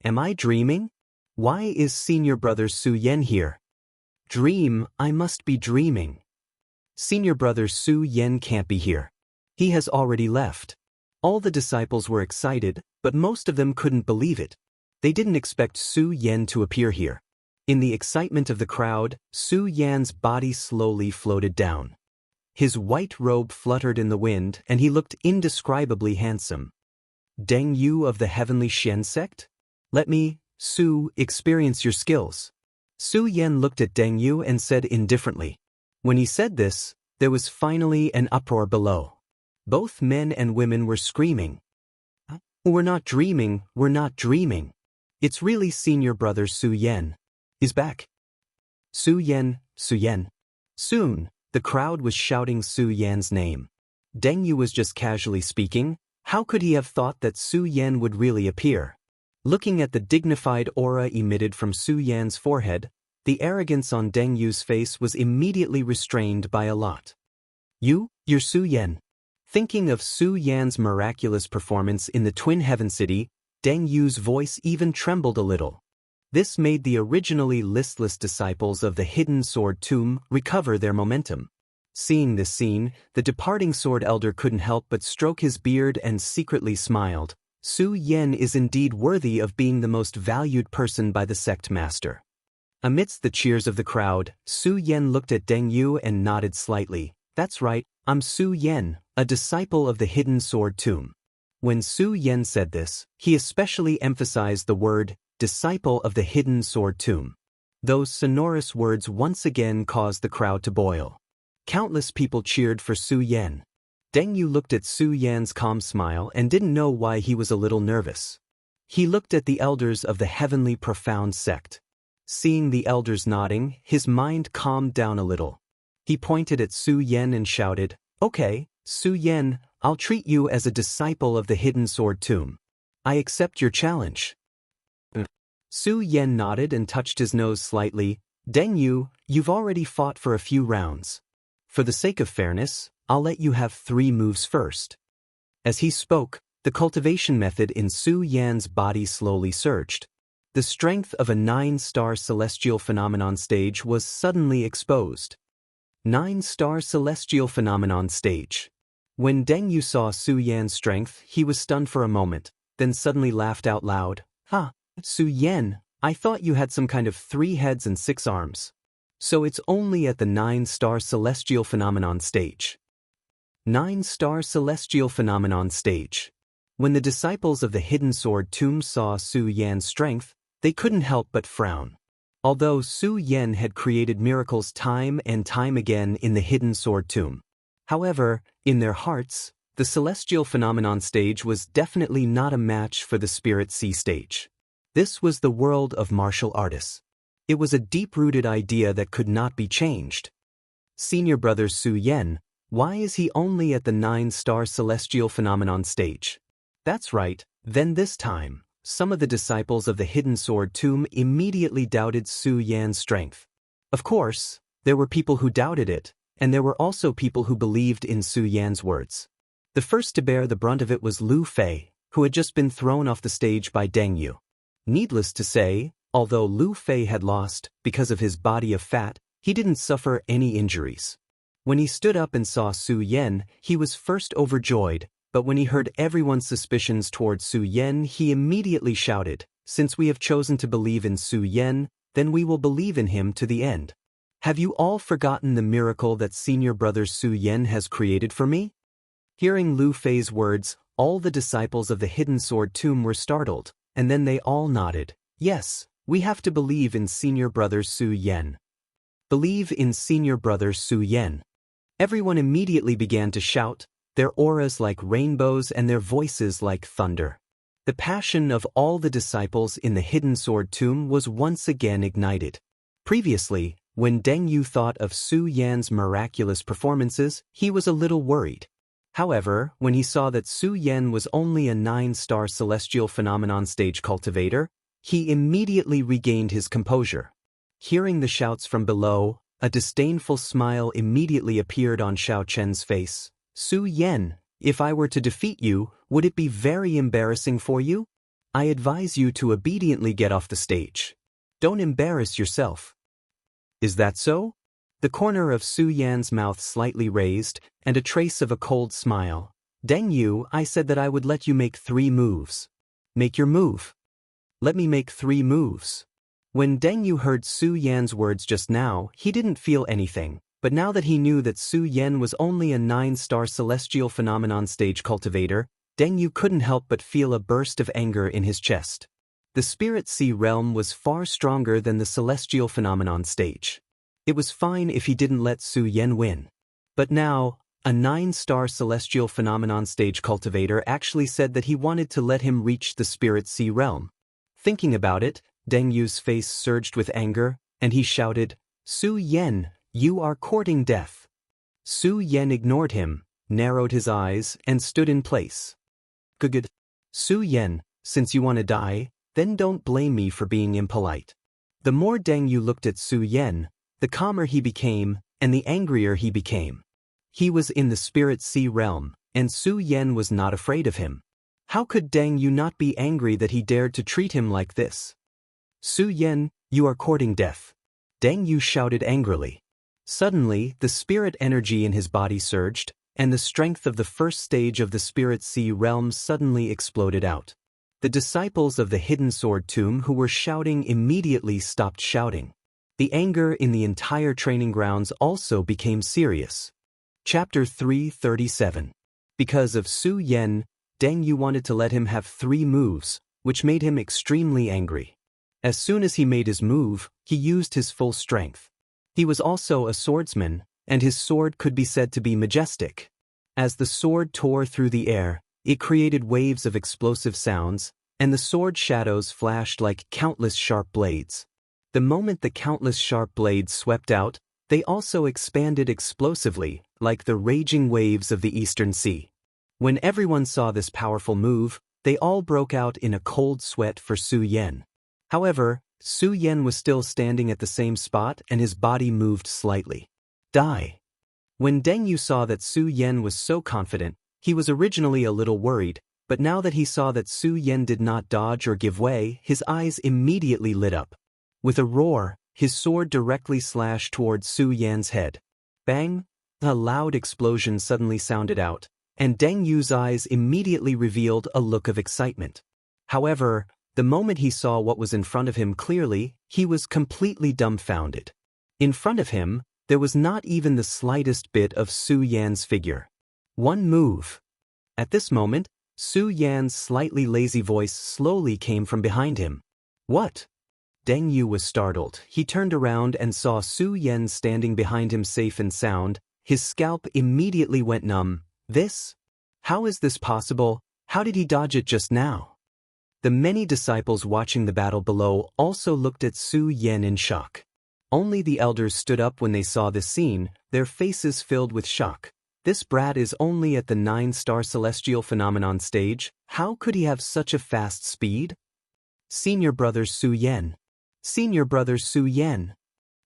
Am I dreaming? Why is senior brother Su Yan here? Dream, I must be dreaming. Senior brother Su Yan can't be here. He has already left. All the disciples were excited, but most of them couldn't believe it. They didn't expect Su Yan to appear here. In the excitement of the crowd, Su Yan's body slowly floated down. His white robe fluttered in the wind and he looked indescribably handsome. Deng Yu of the heavenly Shen sect? Let me, Su, experience your skills. Su Yan looked at Deng Yu and said indifferently. When he said this, there was finally an uproar below. Both men and women were screaming. We're not dreaming, we're not dreaming. It's really senior brother Su Yan. Is back. Su Yan, Su Yan. Soon, the crowd was shouting Su Yan's name. Deng Yu was just casually speaking. How could he have thought that Su Yan would really appear? Looking at the dignified aura emitted from Su Yan's forehead, the arrogance on Deng Yu's face was immediately restrained by a lot. You're Su Yan. Thinking of Su Yan's miraculous performance in the Twin Heaven City, Deng Yu's voice even trembled a little. This made the originally listless disciples of the hidden sword tomb recover their momentum. Seeing this scene, the departing sword elder couldn't help but stroke his beard and secretly smiled. Su Yan is indeed worthy of being the most valued person by the sect master. Amidst the cheers of the crowd, Su Yan looked at Deng Yu and nodded slightly. That's right, I'm Su Yan, a disciple of the hidden sword tomb. When Su Yan said this, he especially emphasized the word, disciple of the hidden sword tomb. Those sonorous words once again caused the crowd to boil. Countless people cheered for Su Yan. Deng Yu looked at Su Yan's calm smile and didn't know why he was a little nervous. He looked at the elders of the heavenly profound sect. Seeing the elders nodding, his mind calmed down a little. He pointed at Su Yan and shouted, "Okay, Su Yan, I'll treat you as a disciple of the hidden sword tomb. I accept your challenge." Su Yan nodded and touched his nose slightly. Deng Yu, you've already fought for a few rounds. For the sake of fairness, I'll let you have 3 moves first. As he spoke, the cultivation method in Su Yan's body slowly surged. The strength of a 9-star celestial phenomenon stage was suddenly exposed. 9-star celestial phenomenon stage. When Deng Yu saw Su Yan's strength, he was stunned for a moment, then suddenly laughed out loud. Su Yan, I thought you had some kind of 3 heads and 6 arms. So it's only at the 9-star celestial phenomenon stage. 9-star celestial phenomenon stage. When the disciples of the hidden sword tomb saw Su Yan's strength, they couldn't help but frown. Although Su Yan had created miracles time and time again in the hidden sword tomb. However, in their hearts, the celestial phenomenon stage was definitely not a match for the Spirit Sea stage. This was the world of martial artists. It was a deep-rooted idea that could not be changed. Senior brother Su Yan, why is he only at the 9-star celestial phenomenon stage? That's right, then this time, some of the disciples of the hidden sword tomb immediately doubted Su Yan's strength. Of course, there were people who doubted it, and there were also people who believed in Su Yan's words. The first to bear the brunt of it was Lu Fei, who had just been thrown off the stage by Deng Yu. Needless to say, although Lu Fei had lost, because of his body of fat, he didn't suffer any injuries. When he stood up and saw Su Yan, he was first overjoyed, but when he heard everyone's suspicions towards Su Yan, he immediately shouted, "Since we have chosen to believe in Su Yan, then we will believe in him to the end." Have you all forgotten the miracle that senior brother Su Yan has created for me? Hearing Lu Fei's words, all the disciples of the Hidden Sword Tomb were startled, and then they all nodded. Yes, we have to believe in senior brother Su Yan. Believe in senior brother Su Yan. Everyone immediately began to shout, their auras like rainbows and their voices like thunder. The passion of all the disciples in the Hidden Sword Tomb was once again ignited. Previously, when Deng Yu thought of Su Yan's miraculous performances, he was a little worried. However, when he saw that Su Yan was only a 9-star celestial phenomenon stage cultivator, he immediately regained his composure. Hearing the shouts from below, a disdainful smile immediately appeared on Xiao Chen's face. Su Yan, if I were to defeat you, would it be very embarrassing for you? I advise you to obediently get off the stage. Don't embarrass yourself. Is that so? The corner of Su Yan's mouth slightly raised, and a trace of a cold smile. Deng Yu, I said that I would let you make 3 moves. Make your move. Let me make 3 moves. When Deng Yu heard Su Yan's words just now, he didn't feel anything, but now that he knew that Su Yan was only a 9-star celestial phenomenon stage cultivator, Deng Yu couldn't help but feel a burst of anger in his chest. The Spirit Sea realm was far stronger than the celestial phenomenon stage. It was fine if he didn't let Su Yan win. But now, a 9-star celestial phenomenon stage cultivator actually said that he wanted to let him reach the Spirit Sea realm. Thinking about it, Deng Yu's face surged with anger, and he shouted, Su Yan, you are courting death. Su Yan ignored him, narrowed his eyes, and stood in place. Good. Su Yan, since you want to die, then don't blame me for being impolite. The more Deng Yu looked at Su Yan, the calmer he became, and the angrier he became. He was in the Spirit Sea realm, and Su Yan was not afraid of him. How could Deng Yu not be angry that he dared to treat him like this? Su Yan, you are courting death. Deng Yu shouted angrily. Suddenly, the spirit energy in his body surged, and the strength of the first stage of the Spirit Sea realm suddenly exploded out. The disciples of the Hidden Sword Tomb who were shouting immediately stopped shouting. The anger in the entire training grounds also became serious. Chapter 337. Because of Su Yan, Deng Yu wanted to let him have 3 moves, which made him extremely angry. As soon as he made his move, he used his full strength. He was also a swordsman, and his sword could be said to be majestic. As the sword tore through the air, it created waves of explosive sounds, and the sword shadows flashed like countless sharp blades. The moment the countless sharp blades swept out, they also expanded explosively, like the raging waves of the Eastern Sea. When everyone saw this powerful move, they all broke out in a cold sweat for Su Yan. However, Su Yan was still standing at the same spot and his body moved slightly. Die. When Deng Yu saw that Su Yan was so confident, he was originally a little worried, but now that he saw that Su Yan did not dodge or give way, his eyes immediately lit up. With a roar, his sword directly slashed toward Su Yan's head. Bang! A loud explosion suddenly sounded out, and Deng Yu's eyes immediately revealed a look of excitement. However, the moment he saw what was in front of him clearly, he was completely dumbfounded. In front of him, there was not even the slightest bit of Su Yan's figure. 1 move. At this moment, Su Yan's slightly lazy voice slowly came from behind him. What? Deng Yu was startled. He turned around and saw Su Yan standing behind him safe and sound. His scalp immediately went numb. This? How is this possible? How did he dodge it just now? The many disciples watching the battle below also looked at Su Yan in shock. Only the elders stood up when they saw this scene, their faces filled with shock. This brat is only at the 9-star celestial phenomenon stage. How could he have such a fast speed? Senior brother Su Yan. Senior brother Su Yan.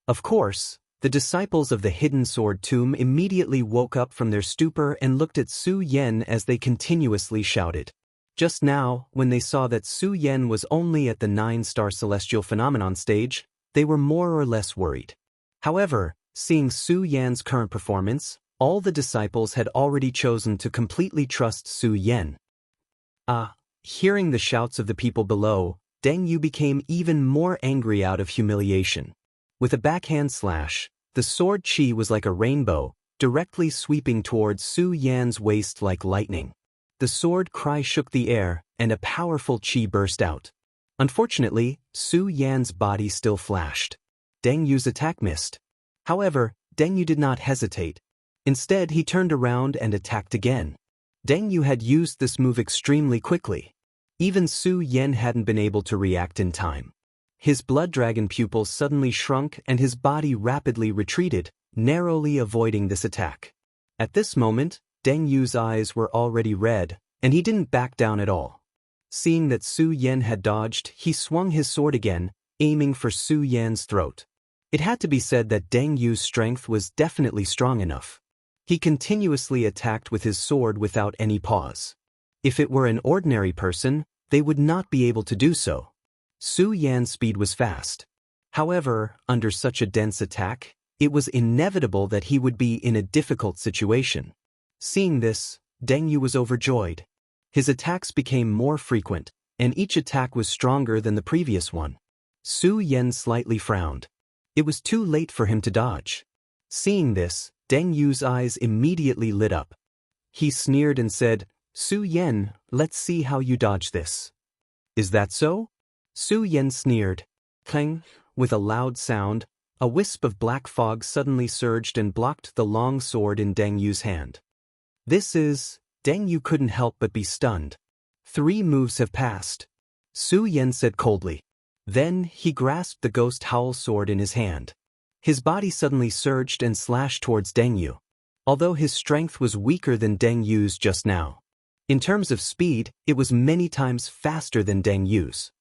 Of course, the disciples of the Hidden Sword Tomb immediately woke up from their stupor and looked at Su Yan as they continuously shouted. Just now, when they saw that Su Yan was only at the 9-star celestial phenomenon stage, they were more or less worried. However, seeing Su Yan's current performance, all the disciples had already chosen to completely trust Su Yan. Hearing the shouts of the people below, Deng Yu became even more angry out of humiliation. With a backhand slash, The sword chi was like a rainbow, directly sweeping towards Su Yan's waist like lightning. The sword cry shook the air, and a powerful chi burst out. Unfortunately, Su Yan's body still flashed. Deng Yu's attack missed. However, Deng Yu did not hesitate. Instead, he turned around and attacked again. Deng Yu had used this move extremely quickly. Even Su Yan hadn't been able to react in time. His blood dragon pupils suddenly shrunk and his body rapidly retreated, narrowly avoiding this attack. At this moment, Deng Yu's eyes were already red, and he didn't back down at all. Seeing that Su Yan had dodged, he swung his sword again, aiming for Su Yan's throat. It had to be said that Deng Yu's strength was definitely strong enough. He continuously attacked with his sword without any pause. If it were an ordinary person, they would not be able to do so. Su Yan's speed was fast. However, under such a dense attack, it was inevitable that he would be in a difficult situation. Seeing this, Deng Yu was overjoyed. His attacks became more frequent, and each attack was stronger than the previous one. Su Yan slightly frowned. It was too late for him to dodge. Seeing this, Deng Yu's eyes immediately lit up. He sneered and said, "Su Yan, let's see how you dodge this." "Is that so?" Su Yan sneered. Clang! With a loud sound, a wisp of black fog suddenly surged and blocked the long sword in Deng Yu's hand. Deng Yu couldn't help but be stunned. 3 moves have passed. Su Yan said coldly. Then, he grasped the ghost howl sword in his hand. His body suddenly surged and slashed towards Deng Yu. Although his strength was weaker than Deng Yu's just now. In terms of speed, it was many times faster than Deng Yu's.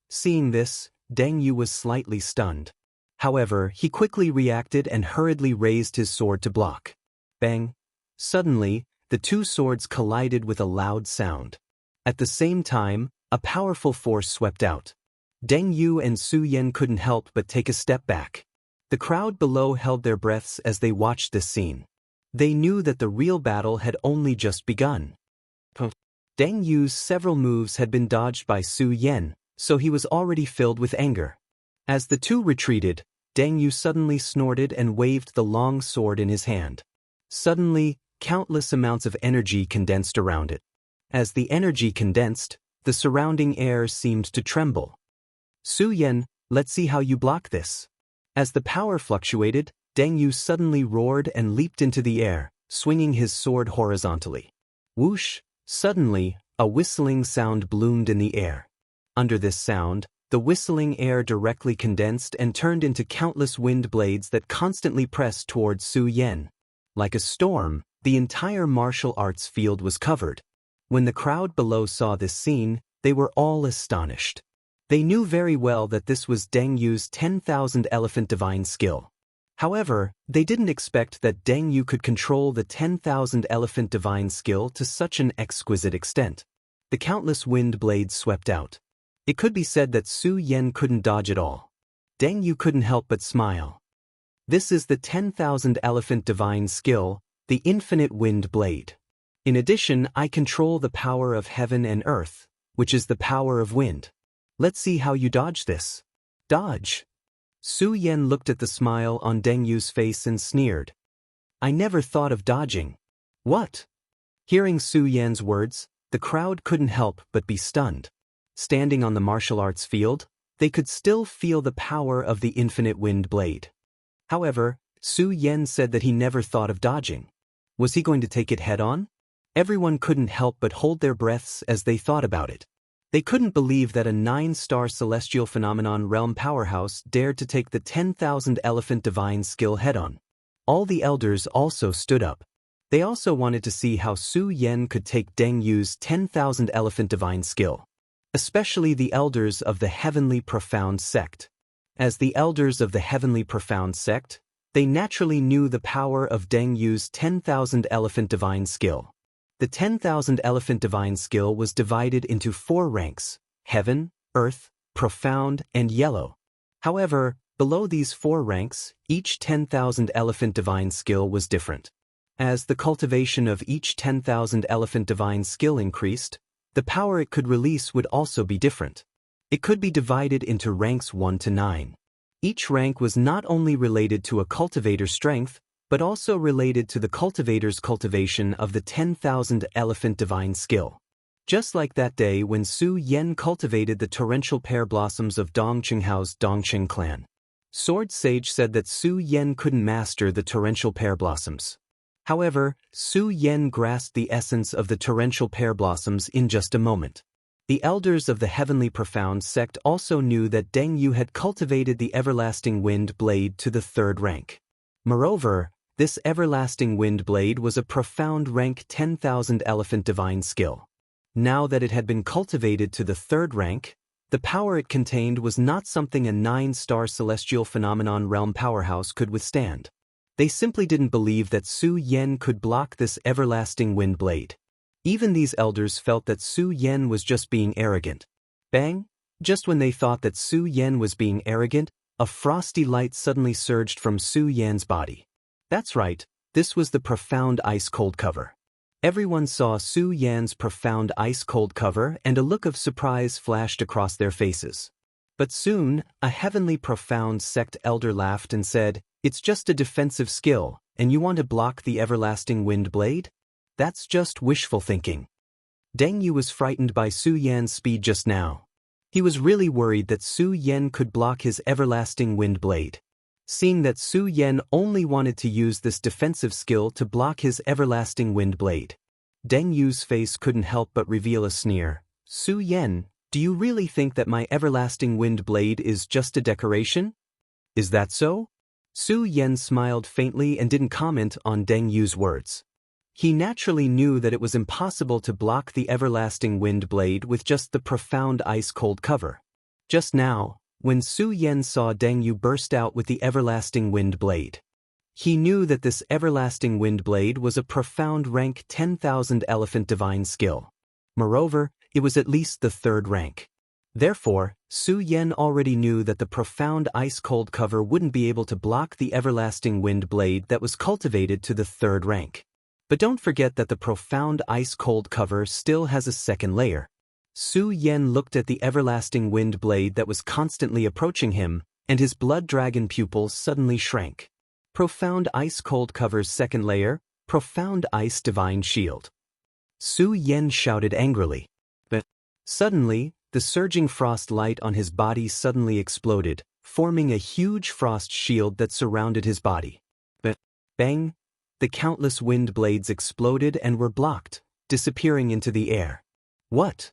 Seeing this, Deng Yu was slightly stunned. However, he quickly reacted and hurriedly raised his sword to block. Bang! Suddenly, the 2 swords collided with a loud sound. At the same time, a powerful force swept out. Deng Yu and Su Yan couldn't help but take a step back. The crowd below held their breaths as they watched this scene. They knew that the real battle had only just begun. Deng Yu's several moves had been dodged by Su Yan, so he was already filled with anger. As the 2 retreated, Deng Yu suddenly snorted and waved the long sword in his hand. Suddenly, countless amounts of energy condensed around it. As the energy condensed, the surrounding air seemed to tremble. "Su Yan, let's see how you block this." As the power fluctuated, Deng Yu suddenly roared and leaped into the air, swinging his sword horizontally. Whoosh! Suddenly, a whistling sound bloomed in the air. Under this sound, the whistling air directly condensed and turned into countless wind blades that constantly pressed towards Su Yan. Like a storm, the entire martial arts field was covered. When the crowd below saw this scene, they were all astonished. They knew very well that this was Deng Yu's 10,000 elephant divine skill. However, they didn't expect that Deng Yu could control the 10,000 elephant divine skill to such an exquisite extent. The countless wind blades swept out. It could be said that Su Yan couldn't dodge at all. Deng Yu couldn't help but smile. This is the 10,000 elephant divine skill, the infinite wind blade. In addition, I control the power of heaven and earth, which is the power of wind. Let's see how you dodge this. Dodge. Su Yan looked at the smile on Deng Yu's face and sneered. "I never thought of dodging." "What?" Hearing Su Yan's words, the crowd couldn't help but be stunned. Standing on the martial arts field, they could still feel the power of the infinite wind blade. However, Su Yan said that he never thought of dodging. Was he going to take it head-on? Everyone couldn't help but hold their breaths as they thought about it. They couldn't believe that a 9-star celestial phenomenon realm powerhouse dared to take the 10,000 elephant divine skill head-on. All the elders also stood up. They also wanted to see how Su Yan could take Deng Yu's 10,000 elephant divine skill. Especially the elders of the Heavenly Profound sect. As the elders of the Heavenly Profound sect, they naturally knew the power of Deng Yu's 10,000 elephant divine skill. The 10,000 elephant divine skill was divided into 4 ranks: Heaven, Earth, Profound, and Yellow. However, below these 4 ranks, each 10,000 elephant divine skill was different. As the cultivation of each 10,000 elephant divine skill increased, the power it could release would also be different. It could be divided into ranks 1 to 9. Each rank was not only related to a cultivator's strength, but also related to the cultivator's cultivation of the 10,000 elephant divine skill. Just like that day when Su Yan cultivated the torrential pear blossoms of Dong Qinghao's Dongqing clan. Sword Sage said that Su Yan couldn't master the torrential pear blossoms. However, Su Yan grasped the essence of the torrential pear blossoms in just a moment. The elders of the Heavenly Profound sect also knew that Deng Yu had cultivated the Everlasting Wind Blade to the 3rd rank. Moreover, this Everlasting Wind Blade was a profound rank 10,000 elephant divine skill. Now that it had been cultivated to the 3rd rank, the power it contained was not something a 9-star celestial phenomenon realm powerhouse could withstand. They simply didn't believe that Su Yan could block this Everlasting Wind Blade. Even these elders felt that Su Yan was just being arrogant. Bang! Just when they thought that Su Yan was being arrogant, a frosty light suddenly surged from Su Yan's body. That's right, this was the profound ice-cold cover. Everyone saw Su Yan's profound ice-cold cover and a look of surprise flashed across their faces. But soon, a heavenly profound sect elder laughed and said, "It's just a defensive skill, and you want to block the Everlasting Wind Blade? That's just wishful thinking." Deng Yu was frightened by Su Yan's speed just now. He was really worried that Su Yan could block his Everlasting Wind Blade. Seeing that Su Yan only wanted to use this defensive skill to block his Everlasting Wind Blade, Deng Yu's face couldn't help but reveal a sneer. "Su Yan, do you really think that my Everlasting Wind Blade is just a decoration? Is that so?" Su Yan smiled faintly and didn't comment on Deng Yu's words. He naturally knew that it was impossible to block the Everlasting Wind Blade with just the profound ice-cold cover. Just now, when Su Yan saw Deng Yu burst out with the Everlasting Wind Blade, he knew that this Everlasting Wind Blade was a profound rank 10,000 elephant divine skill. Moreover, it was at least the 3rd rank. Therefore, Su Yan already knew that the profound ice-cold cover wouldn't be able to block the Everlasting Wind Blade that was cultivated to the 3rd rank. But don't forget that the profound ice-cold cover still has a 2nd layer. Su Yan looked at the Everlasting Wind Blade that was constantly approaching him, and his blood dragon pupils suddenly shrank. Profound ice-cold cover's 2nd layer, Profound Ice Divine Shield. Su Yan shouted angrily. But suddenly, the surging frost light on his body suddenly exploded, forming a huge frost shield that surrounded his body. But bang! The countless wind blades exploded and were blocked, disappearing into the air. What?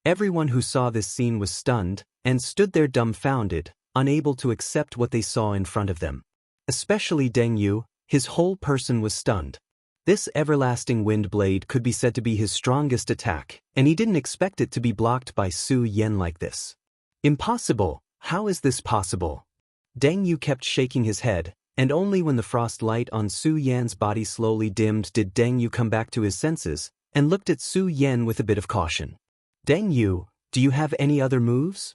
Everyone who saw this scene was stunned, and stood there dumbfounded, unable to accept what they saw in front of them. Especially Deng Yu, his whole person was stunned. This Everlasting Wind Blade could be said to be his strongest attack, and he didn't expect it to be blocked by Su Yan like this. Impossible! How is this possible? Deng Yu kept shaking his head, and only when the frost light on Su Yan's body slowly dimmed did Deng Yu come back to his senses, and looked at Su Yan with a bit of caution. "Deng Yu, do you have any other moves?"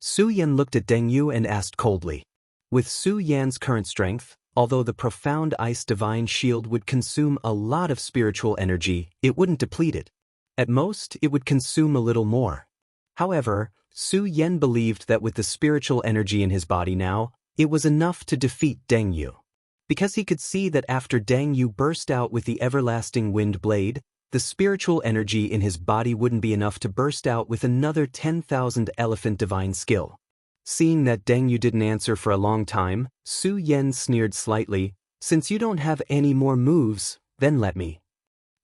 Su Yan looked at Deng Yu and asked coldly. With Su Yan's current strength, although the profound ice divine shield would consume a lot of spiritual energy, it wouldn't deplete it. At most, it would consume a little more. However, Su Yan believed that with the spiritual energy in his body now, it was enough to defeat Deng Yu. Because he could see that after Deng Yu burst out with the Everlasting Wind Blade, the spiritual energy in his body wouldn't be enough to burst out with another 10,000 elephant divine skill. Seeing that Deng Yu didn't answer for a long time, Su Yan sneered slightly, "Since you don't have any more moves, then let me."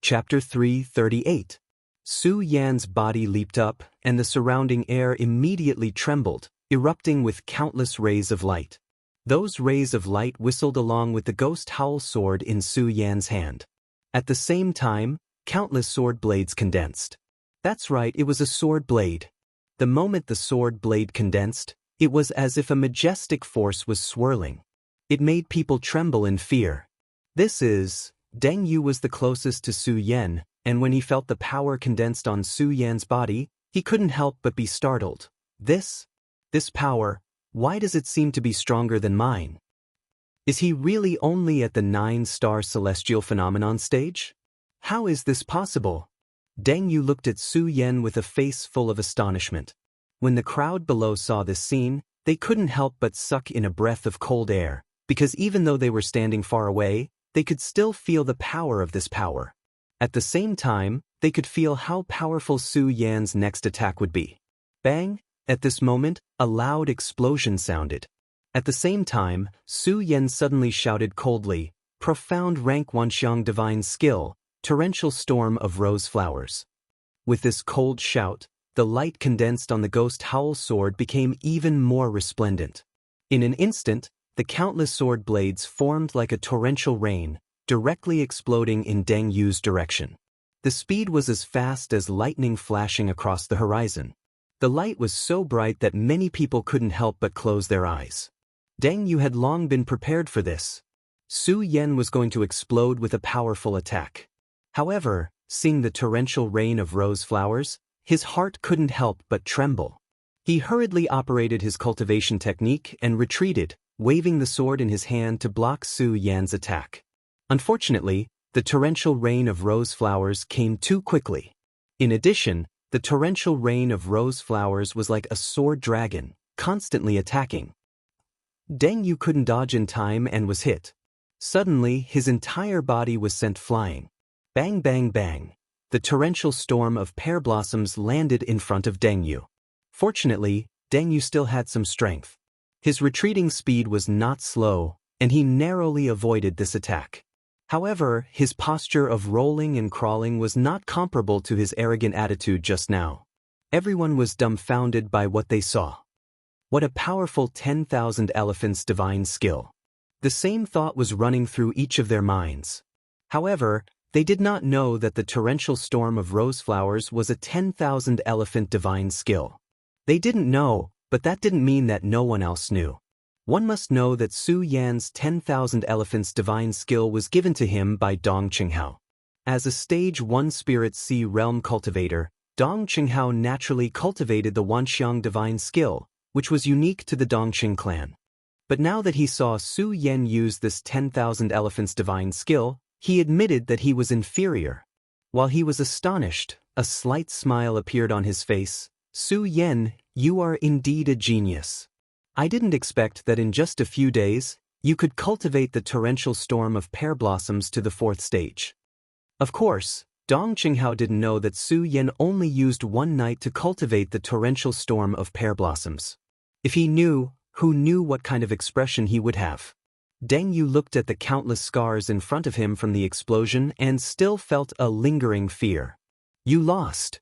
Chapter 338. Su Yan's body leaped up, and the surrounding air immediately trembled, erupting with countless rays of light. Those rays of light whistled along with the ghost howl sword in Su Yan's hand. At the same time, countless sword blades condensed. That's right, it was a sword blade. The moment the sword blade condensed, it was as if a majestic force was swirling. It made people tremble in fear. Deng Yu was the closest to Su Yan, and when he felt the power condensed on Su Yan's body, he couldn't help but be startled. This power, why does it seem to be stronger than mine? Is he really only at the 9-star celestial phenomenon stage? How is this possible? Deng Yu looked at Su Yan with a face full of astonishment. When the crowd below saw this scene, They couldn't help but suck in a breath of cold air, because even though they were standing far away, they could still feel the power of this power. At the same time, they could feel how powerful Su Yan's next attack would be. Bang! At this moment, a loud explosion sounded. At the same time, Su Yan suddenly shouted coldly, "Profound rank Wanxiang divine skill, torrential storm of rose flowers." With this cold shout, the light condensed on the ghost howl sword became even more resplendent. In an instant, the countless sword blades formed like a torrential rain, directly exploding in Deng Yu's direction. The speed was as fast as lightning flashing across the horizon. The light was so bright that many people couldn't help but close their eyes. Deng Yu had long been prepared for this. Su Yan was going to explode with a powerful attack. However, seeing the torrential rain of rose flowers, his heart couldn't help but tremble. He hurriedly operated his cultivation technique and retreated, waving the sword in his hand to block Su Yan's attack. Unfortunately, the torrential rain of rose flowers came too quickly. In addition, the torrential rain of rose flowers was like a sword dragon, constantly attacking. Deng Yu couldn't dodge in time and was hit. Suddenly, his entire body was sent flying. Bang bang bang. The torrential storm of pear blossoms landed in front of Deng Yu. Fortunately, Deng Yu still had some strength. His retreating speed was not slow, and he narrowly avoided this attack. However, his posture of rolling and crawling was not comparable to his arrogant attitude just now. Everyone was dumbfounded by what they saw. What a powerful 10,000 elephants divine skill. The same thought was running through each of their minds. However, they did not know that the torrential storm of rose flowers was a 10,000 elephant divine skill. They didn't know, but that didn't mean that no one else knew. One must know that Su Yan's 10,000 elephants divine skill was given to him by Dong Qinghao. As a stage 1 spirit sea realm cultivator, Dong Qinghao naturally cultivated the Wanxiang divine skill, which was unique to the Dongqing clan. But now that he saw Su Yan use this 10,000 elephants divine skill, he admitted that he was inferior. While he was astonished, a slight smile appeared on his face. "Su Yan, you are indeed a genius. I didn't expect that in just a few days, you could cultivate the torrential storm of pear blossoms to the 4th stage." Of course, Dong Qinghao didn't know that Su Yan only used one night to cultivate the torrential storm of pear blossoms. If he knew, who knew what kind of expression he would have? Deng Yu looked at the countless scars in front of him from the explosion and still felt a lingering fear. "You lost."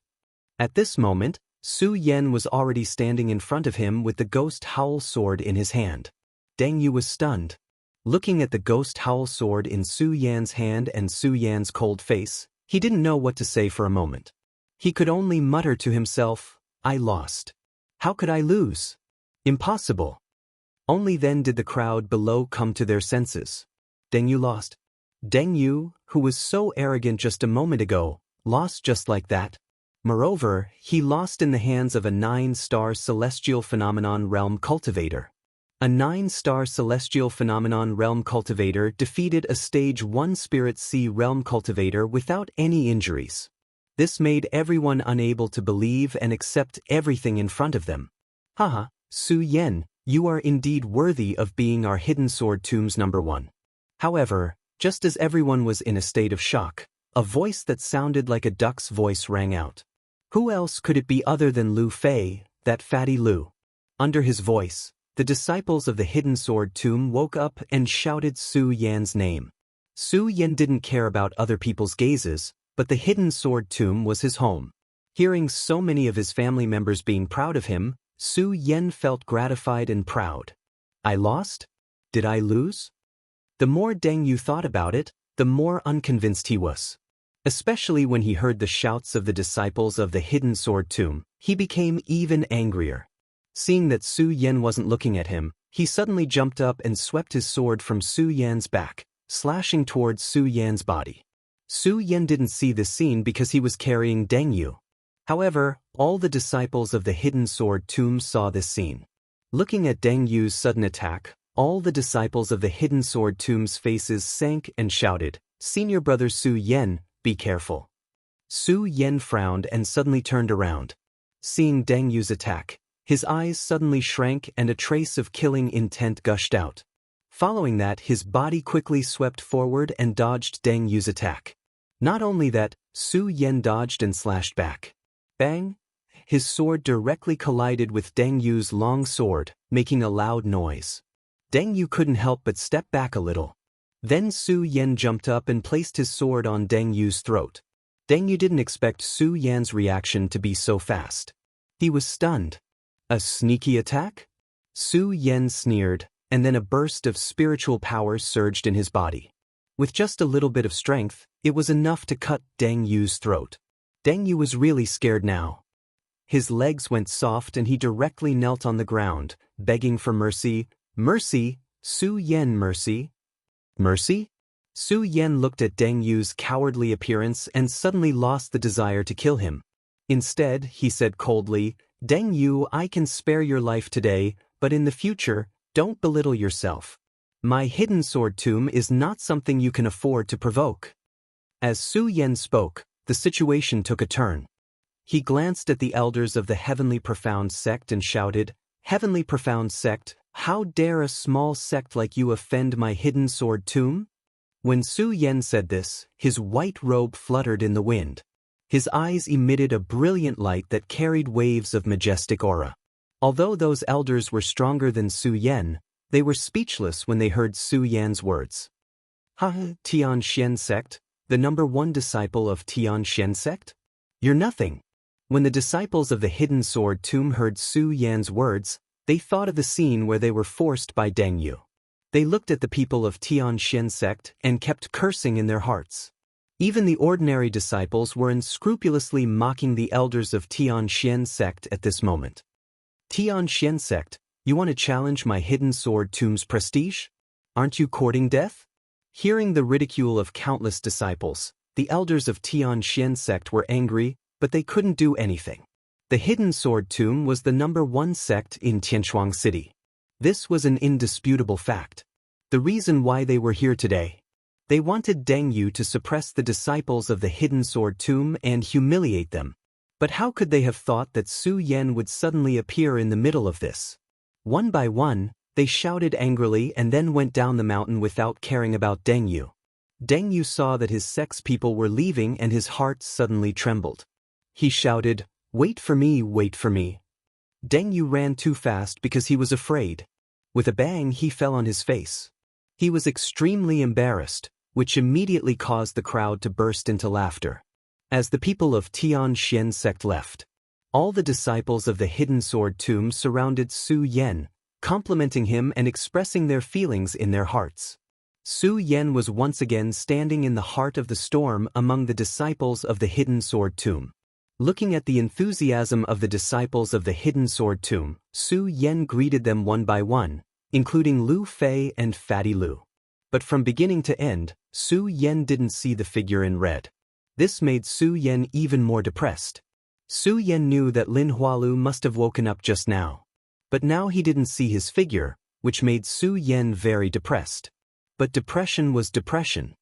At this moment, Su Yan was already standing in front of him with the ghost howl sword in his hand. Deng Yu was stunned. Looking at the ghost howl sword in Su Yan's hand and Su Yan's cold face, he didn't know what to say for a moment. He could only mutter to himself, "I lost. How could I lose? Impossible." Only then did the crowd below come to their senses. Deng Yu lost. Deng Yu, who was so arrogant just a moment ago, lost just like that. Moreover, he lost in the hands of a 9-star celestial phenomenon realm cultivator. A 9-star celestial phenomenon realm cultivator defeated a stage 1 spirit sea realm cultivator without any injuries. This made everyone unable to believe and accept everything in front of them. "Haha, Su Yan, you are indeed worthy of being our hidden sword tomb's #1. However, just as everyone was in a state of shock, a voice that sounded like a duck's voice rang out. Who else could it be other than Lu Fei, that fatty Lu? Under his voice, the disciples of the hidden sword tomb woke up and shouted Su Yan's name. Su Yan didn't care about other people's gazes, but the hidden sword tomb was his home. Hearing so many of his family members being proud of him, Su Yan felt gratified and proud. "I lost? Did I lose?" The more Deng Yu thought about it, the more unconvinced he was. Especially when he heard the shouts of the disciples of the hidden sword tomb, he became even angrier. Seeing that Su Yan wasn't looking at him, he suddenly jumped up and swept his sword from Su Yan's back, slashing towards Su Yan's body. Su Yan didn't see this scene because he was carrying Deng Yu. However, all the disciples of the hidden sword tomb saw this scene. Looking at Deng Yu's sudden attack, all the disciples of the hidden sword tomb's faces sank and shouted, "Senior brother Su Yan, be careful." Su Yan frowned and suddenly turned around. Seeing Deng Yu's attack, His eyes suddenly shrank and a trace of killing intent gushed out. Following that, his body quickly swept forward and dodged Deng Yu's attack. Not only that, Su Yan dodged and slashed back. Bang! His sword directly collided with Deng Yu's long sword, making a loud noise. Deng Yu couldn't help but step back a little. Then Su Yan jumped up and placed his sword on Deng Yu's throat. Deng Yu didn't expect Su Yan's reaction to be so fast. He was stunned. A sneaky attack? Su Yan sneered, and then a burst of spiritual power surged in his body. With just a little bit of strength, it was enough to cut Deng Yu's throat. Deng Yu was really scared now. His legs went soft and he directly knelt on the ground, begging for mercy. Mercy? Su Yan, mercy? Mercy? Su Yan looked at Deng Yu's cowardly appearance and suddenly lost the desire to kill him. Instead, he said coldly, Deng Yu, I can spare your life today, but in the future, don't belittle yourself. My hidden sword tomb is not something you can afford to provoke. As Su Yan spoke, the situation took a turn. He glanced at the elders of the Heavenly Profound sect and shouted, Heavenly Profound sect, how dare a small sect like you offend my hidden sword tomb? When Su Yan said this, his white robe fluttered in the wind. His eyes emitted a brilliant light that carried waves of majestic aura. Although those elders were stronger than Su Yan, they were speechless when they heard Su Yan's words. Xianxia sect, the #1 disciple of Xianxia sect? You're nothing. When the disciples of the hidden sword tomb heard Su Yan's words, they thought of the scene where they were forced by Deng Yu. They looked at the people of Xianxia sect and kept cursing in their hearts. Even the ordinary disciples were unscrupulously mocking the elders of Xianxia sect at this moment. Xianxia sect, you want to challenge my hidden sword tomb's prestige? Aren't you courting death? Hearing the ridicule of countless disciples, the elders of Xianxia sect were angry, but they couldn't do anything. The hidden sword tomb was the #1 sect in Tianchuang City. This was an indisputable fact. The reason why they were here today. They wanted Deng Yu to suppress the disciples of the hidden sword tomb and humiliate them. But how could they have thought that Su Yan would suddenly appear in the middle of this? One by one, they shouted angrily and then went down the mountain without caring about Deng Yu. Deng Yu saw that his sect's people were leaving and his heart suddenly trembled. He shouted, Wait for me, wait for me. Deng Yu ran too fast because he was afraid. With a bang, he fell on his face. He was extremely embarrassed, which immediately caused the crowd to burst into laughter. As the people of Xianxia sect left, all the disciples of the hidden sword tomb surrounded Su Yan, complimenting him and expressing their feelings in their hearts. Su Yan was once again standing in the heart of the storm among the disciples of the hidden sword tomb. Looking at the enthusiasm of the disciples of the hidden sword tomb, Su Yan greeted them one by one, including Lu Fei and Fatty Lu. But from beginning to end, Su Yan didn't see the figure in red. This made Su Yan even more depressed. Su Yan knew that Lin Hualu must have woken up just now. But now he didn't see his figure, which made Su Yan very depressed. But depression was depression.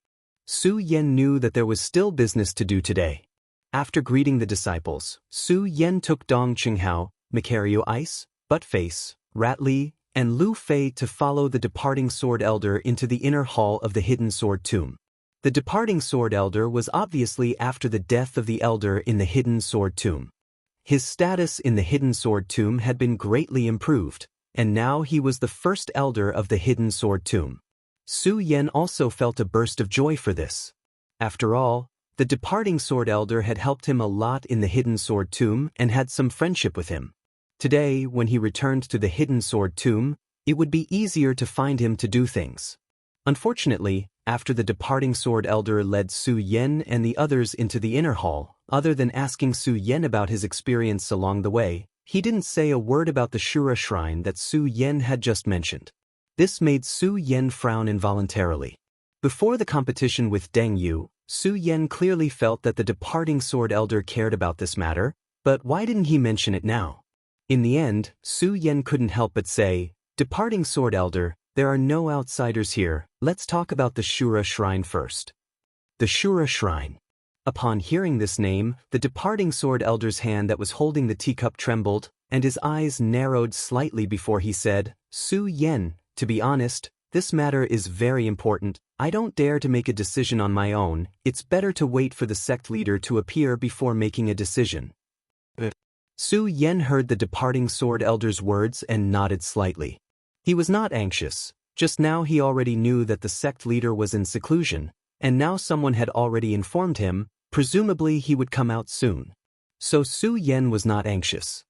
Su Yan knew that there was still business to do today. After greeting the disciples, Su Yan took Dong Qinghao, Macario Ice, Buttface, Rat Li, and Lu Fei to follow the departing sword elder into the inner hall of the hidden sword tomb. The departing sword elder was obviously after the death of the elder in the hidden sword tomb. His status in the hidden sword tomb had been greatly improved, and now he was the first elder of the hidden sword tomb. Su Yan also felt a burst of joy for this. After all, the departing sword elder had helped him a lot in the hidden sword tomb and had some friendship with him. Today, when he returned to the hidden sword tomb, it would be easier to find him to do things. Unfortunately, after the departing sword elder led Su Yan and the others into the inner hall, other than asking Su Yan about his experience along the way, he didn't say a word about the Shura shrine that Su Yan had just mentioned. This made Su Yan frown involuntarily. Before the competition with Deng Yu, Su Yan clearly felt that the departing sword elder cared about this matter, but why didn't he mention it now? In the end, Su Yan couldn't help but say, Departing sword elder, there are no outsiders here, let's talk about the Shura shrine first. The Shura shrine. Upon hearing this name, the departing sword elder's hand that was holding the teacup trembled, and his eyes narrowed slightly before he said, "Su Yen, to be honest, this matter is very important. I don't dare to make a decision on my own. It's better to wait for the sect leader to appear before making a decision." Su Yen heard the departing sword elder's words and nodded slightly. He was not anxious, just now he already knew that the sect leader was in seclusion, and now someone had already informed him, presumably he would come out soon. So Su Yen was not anxious.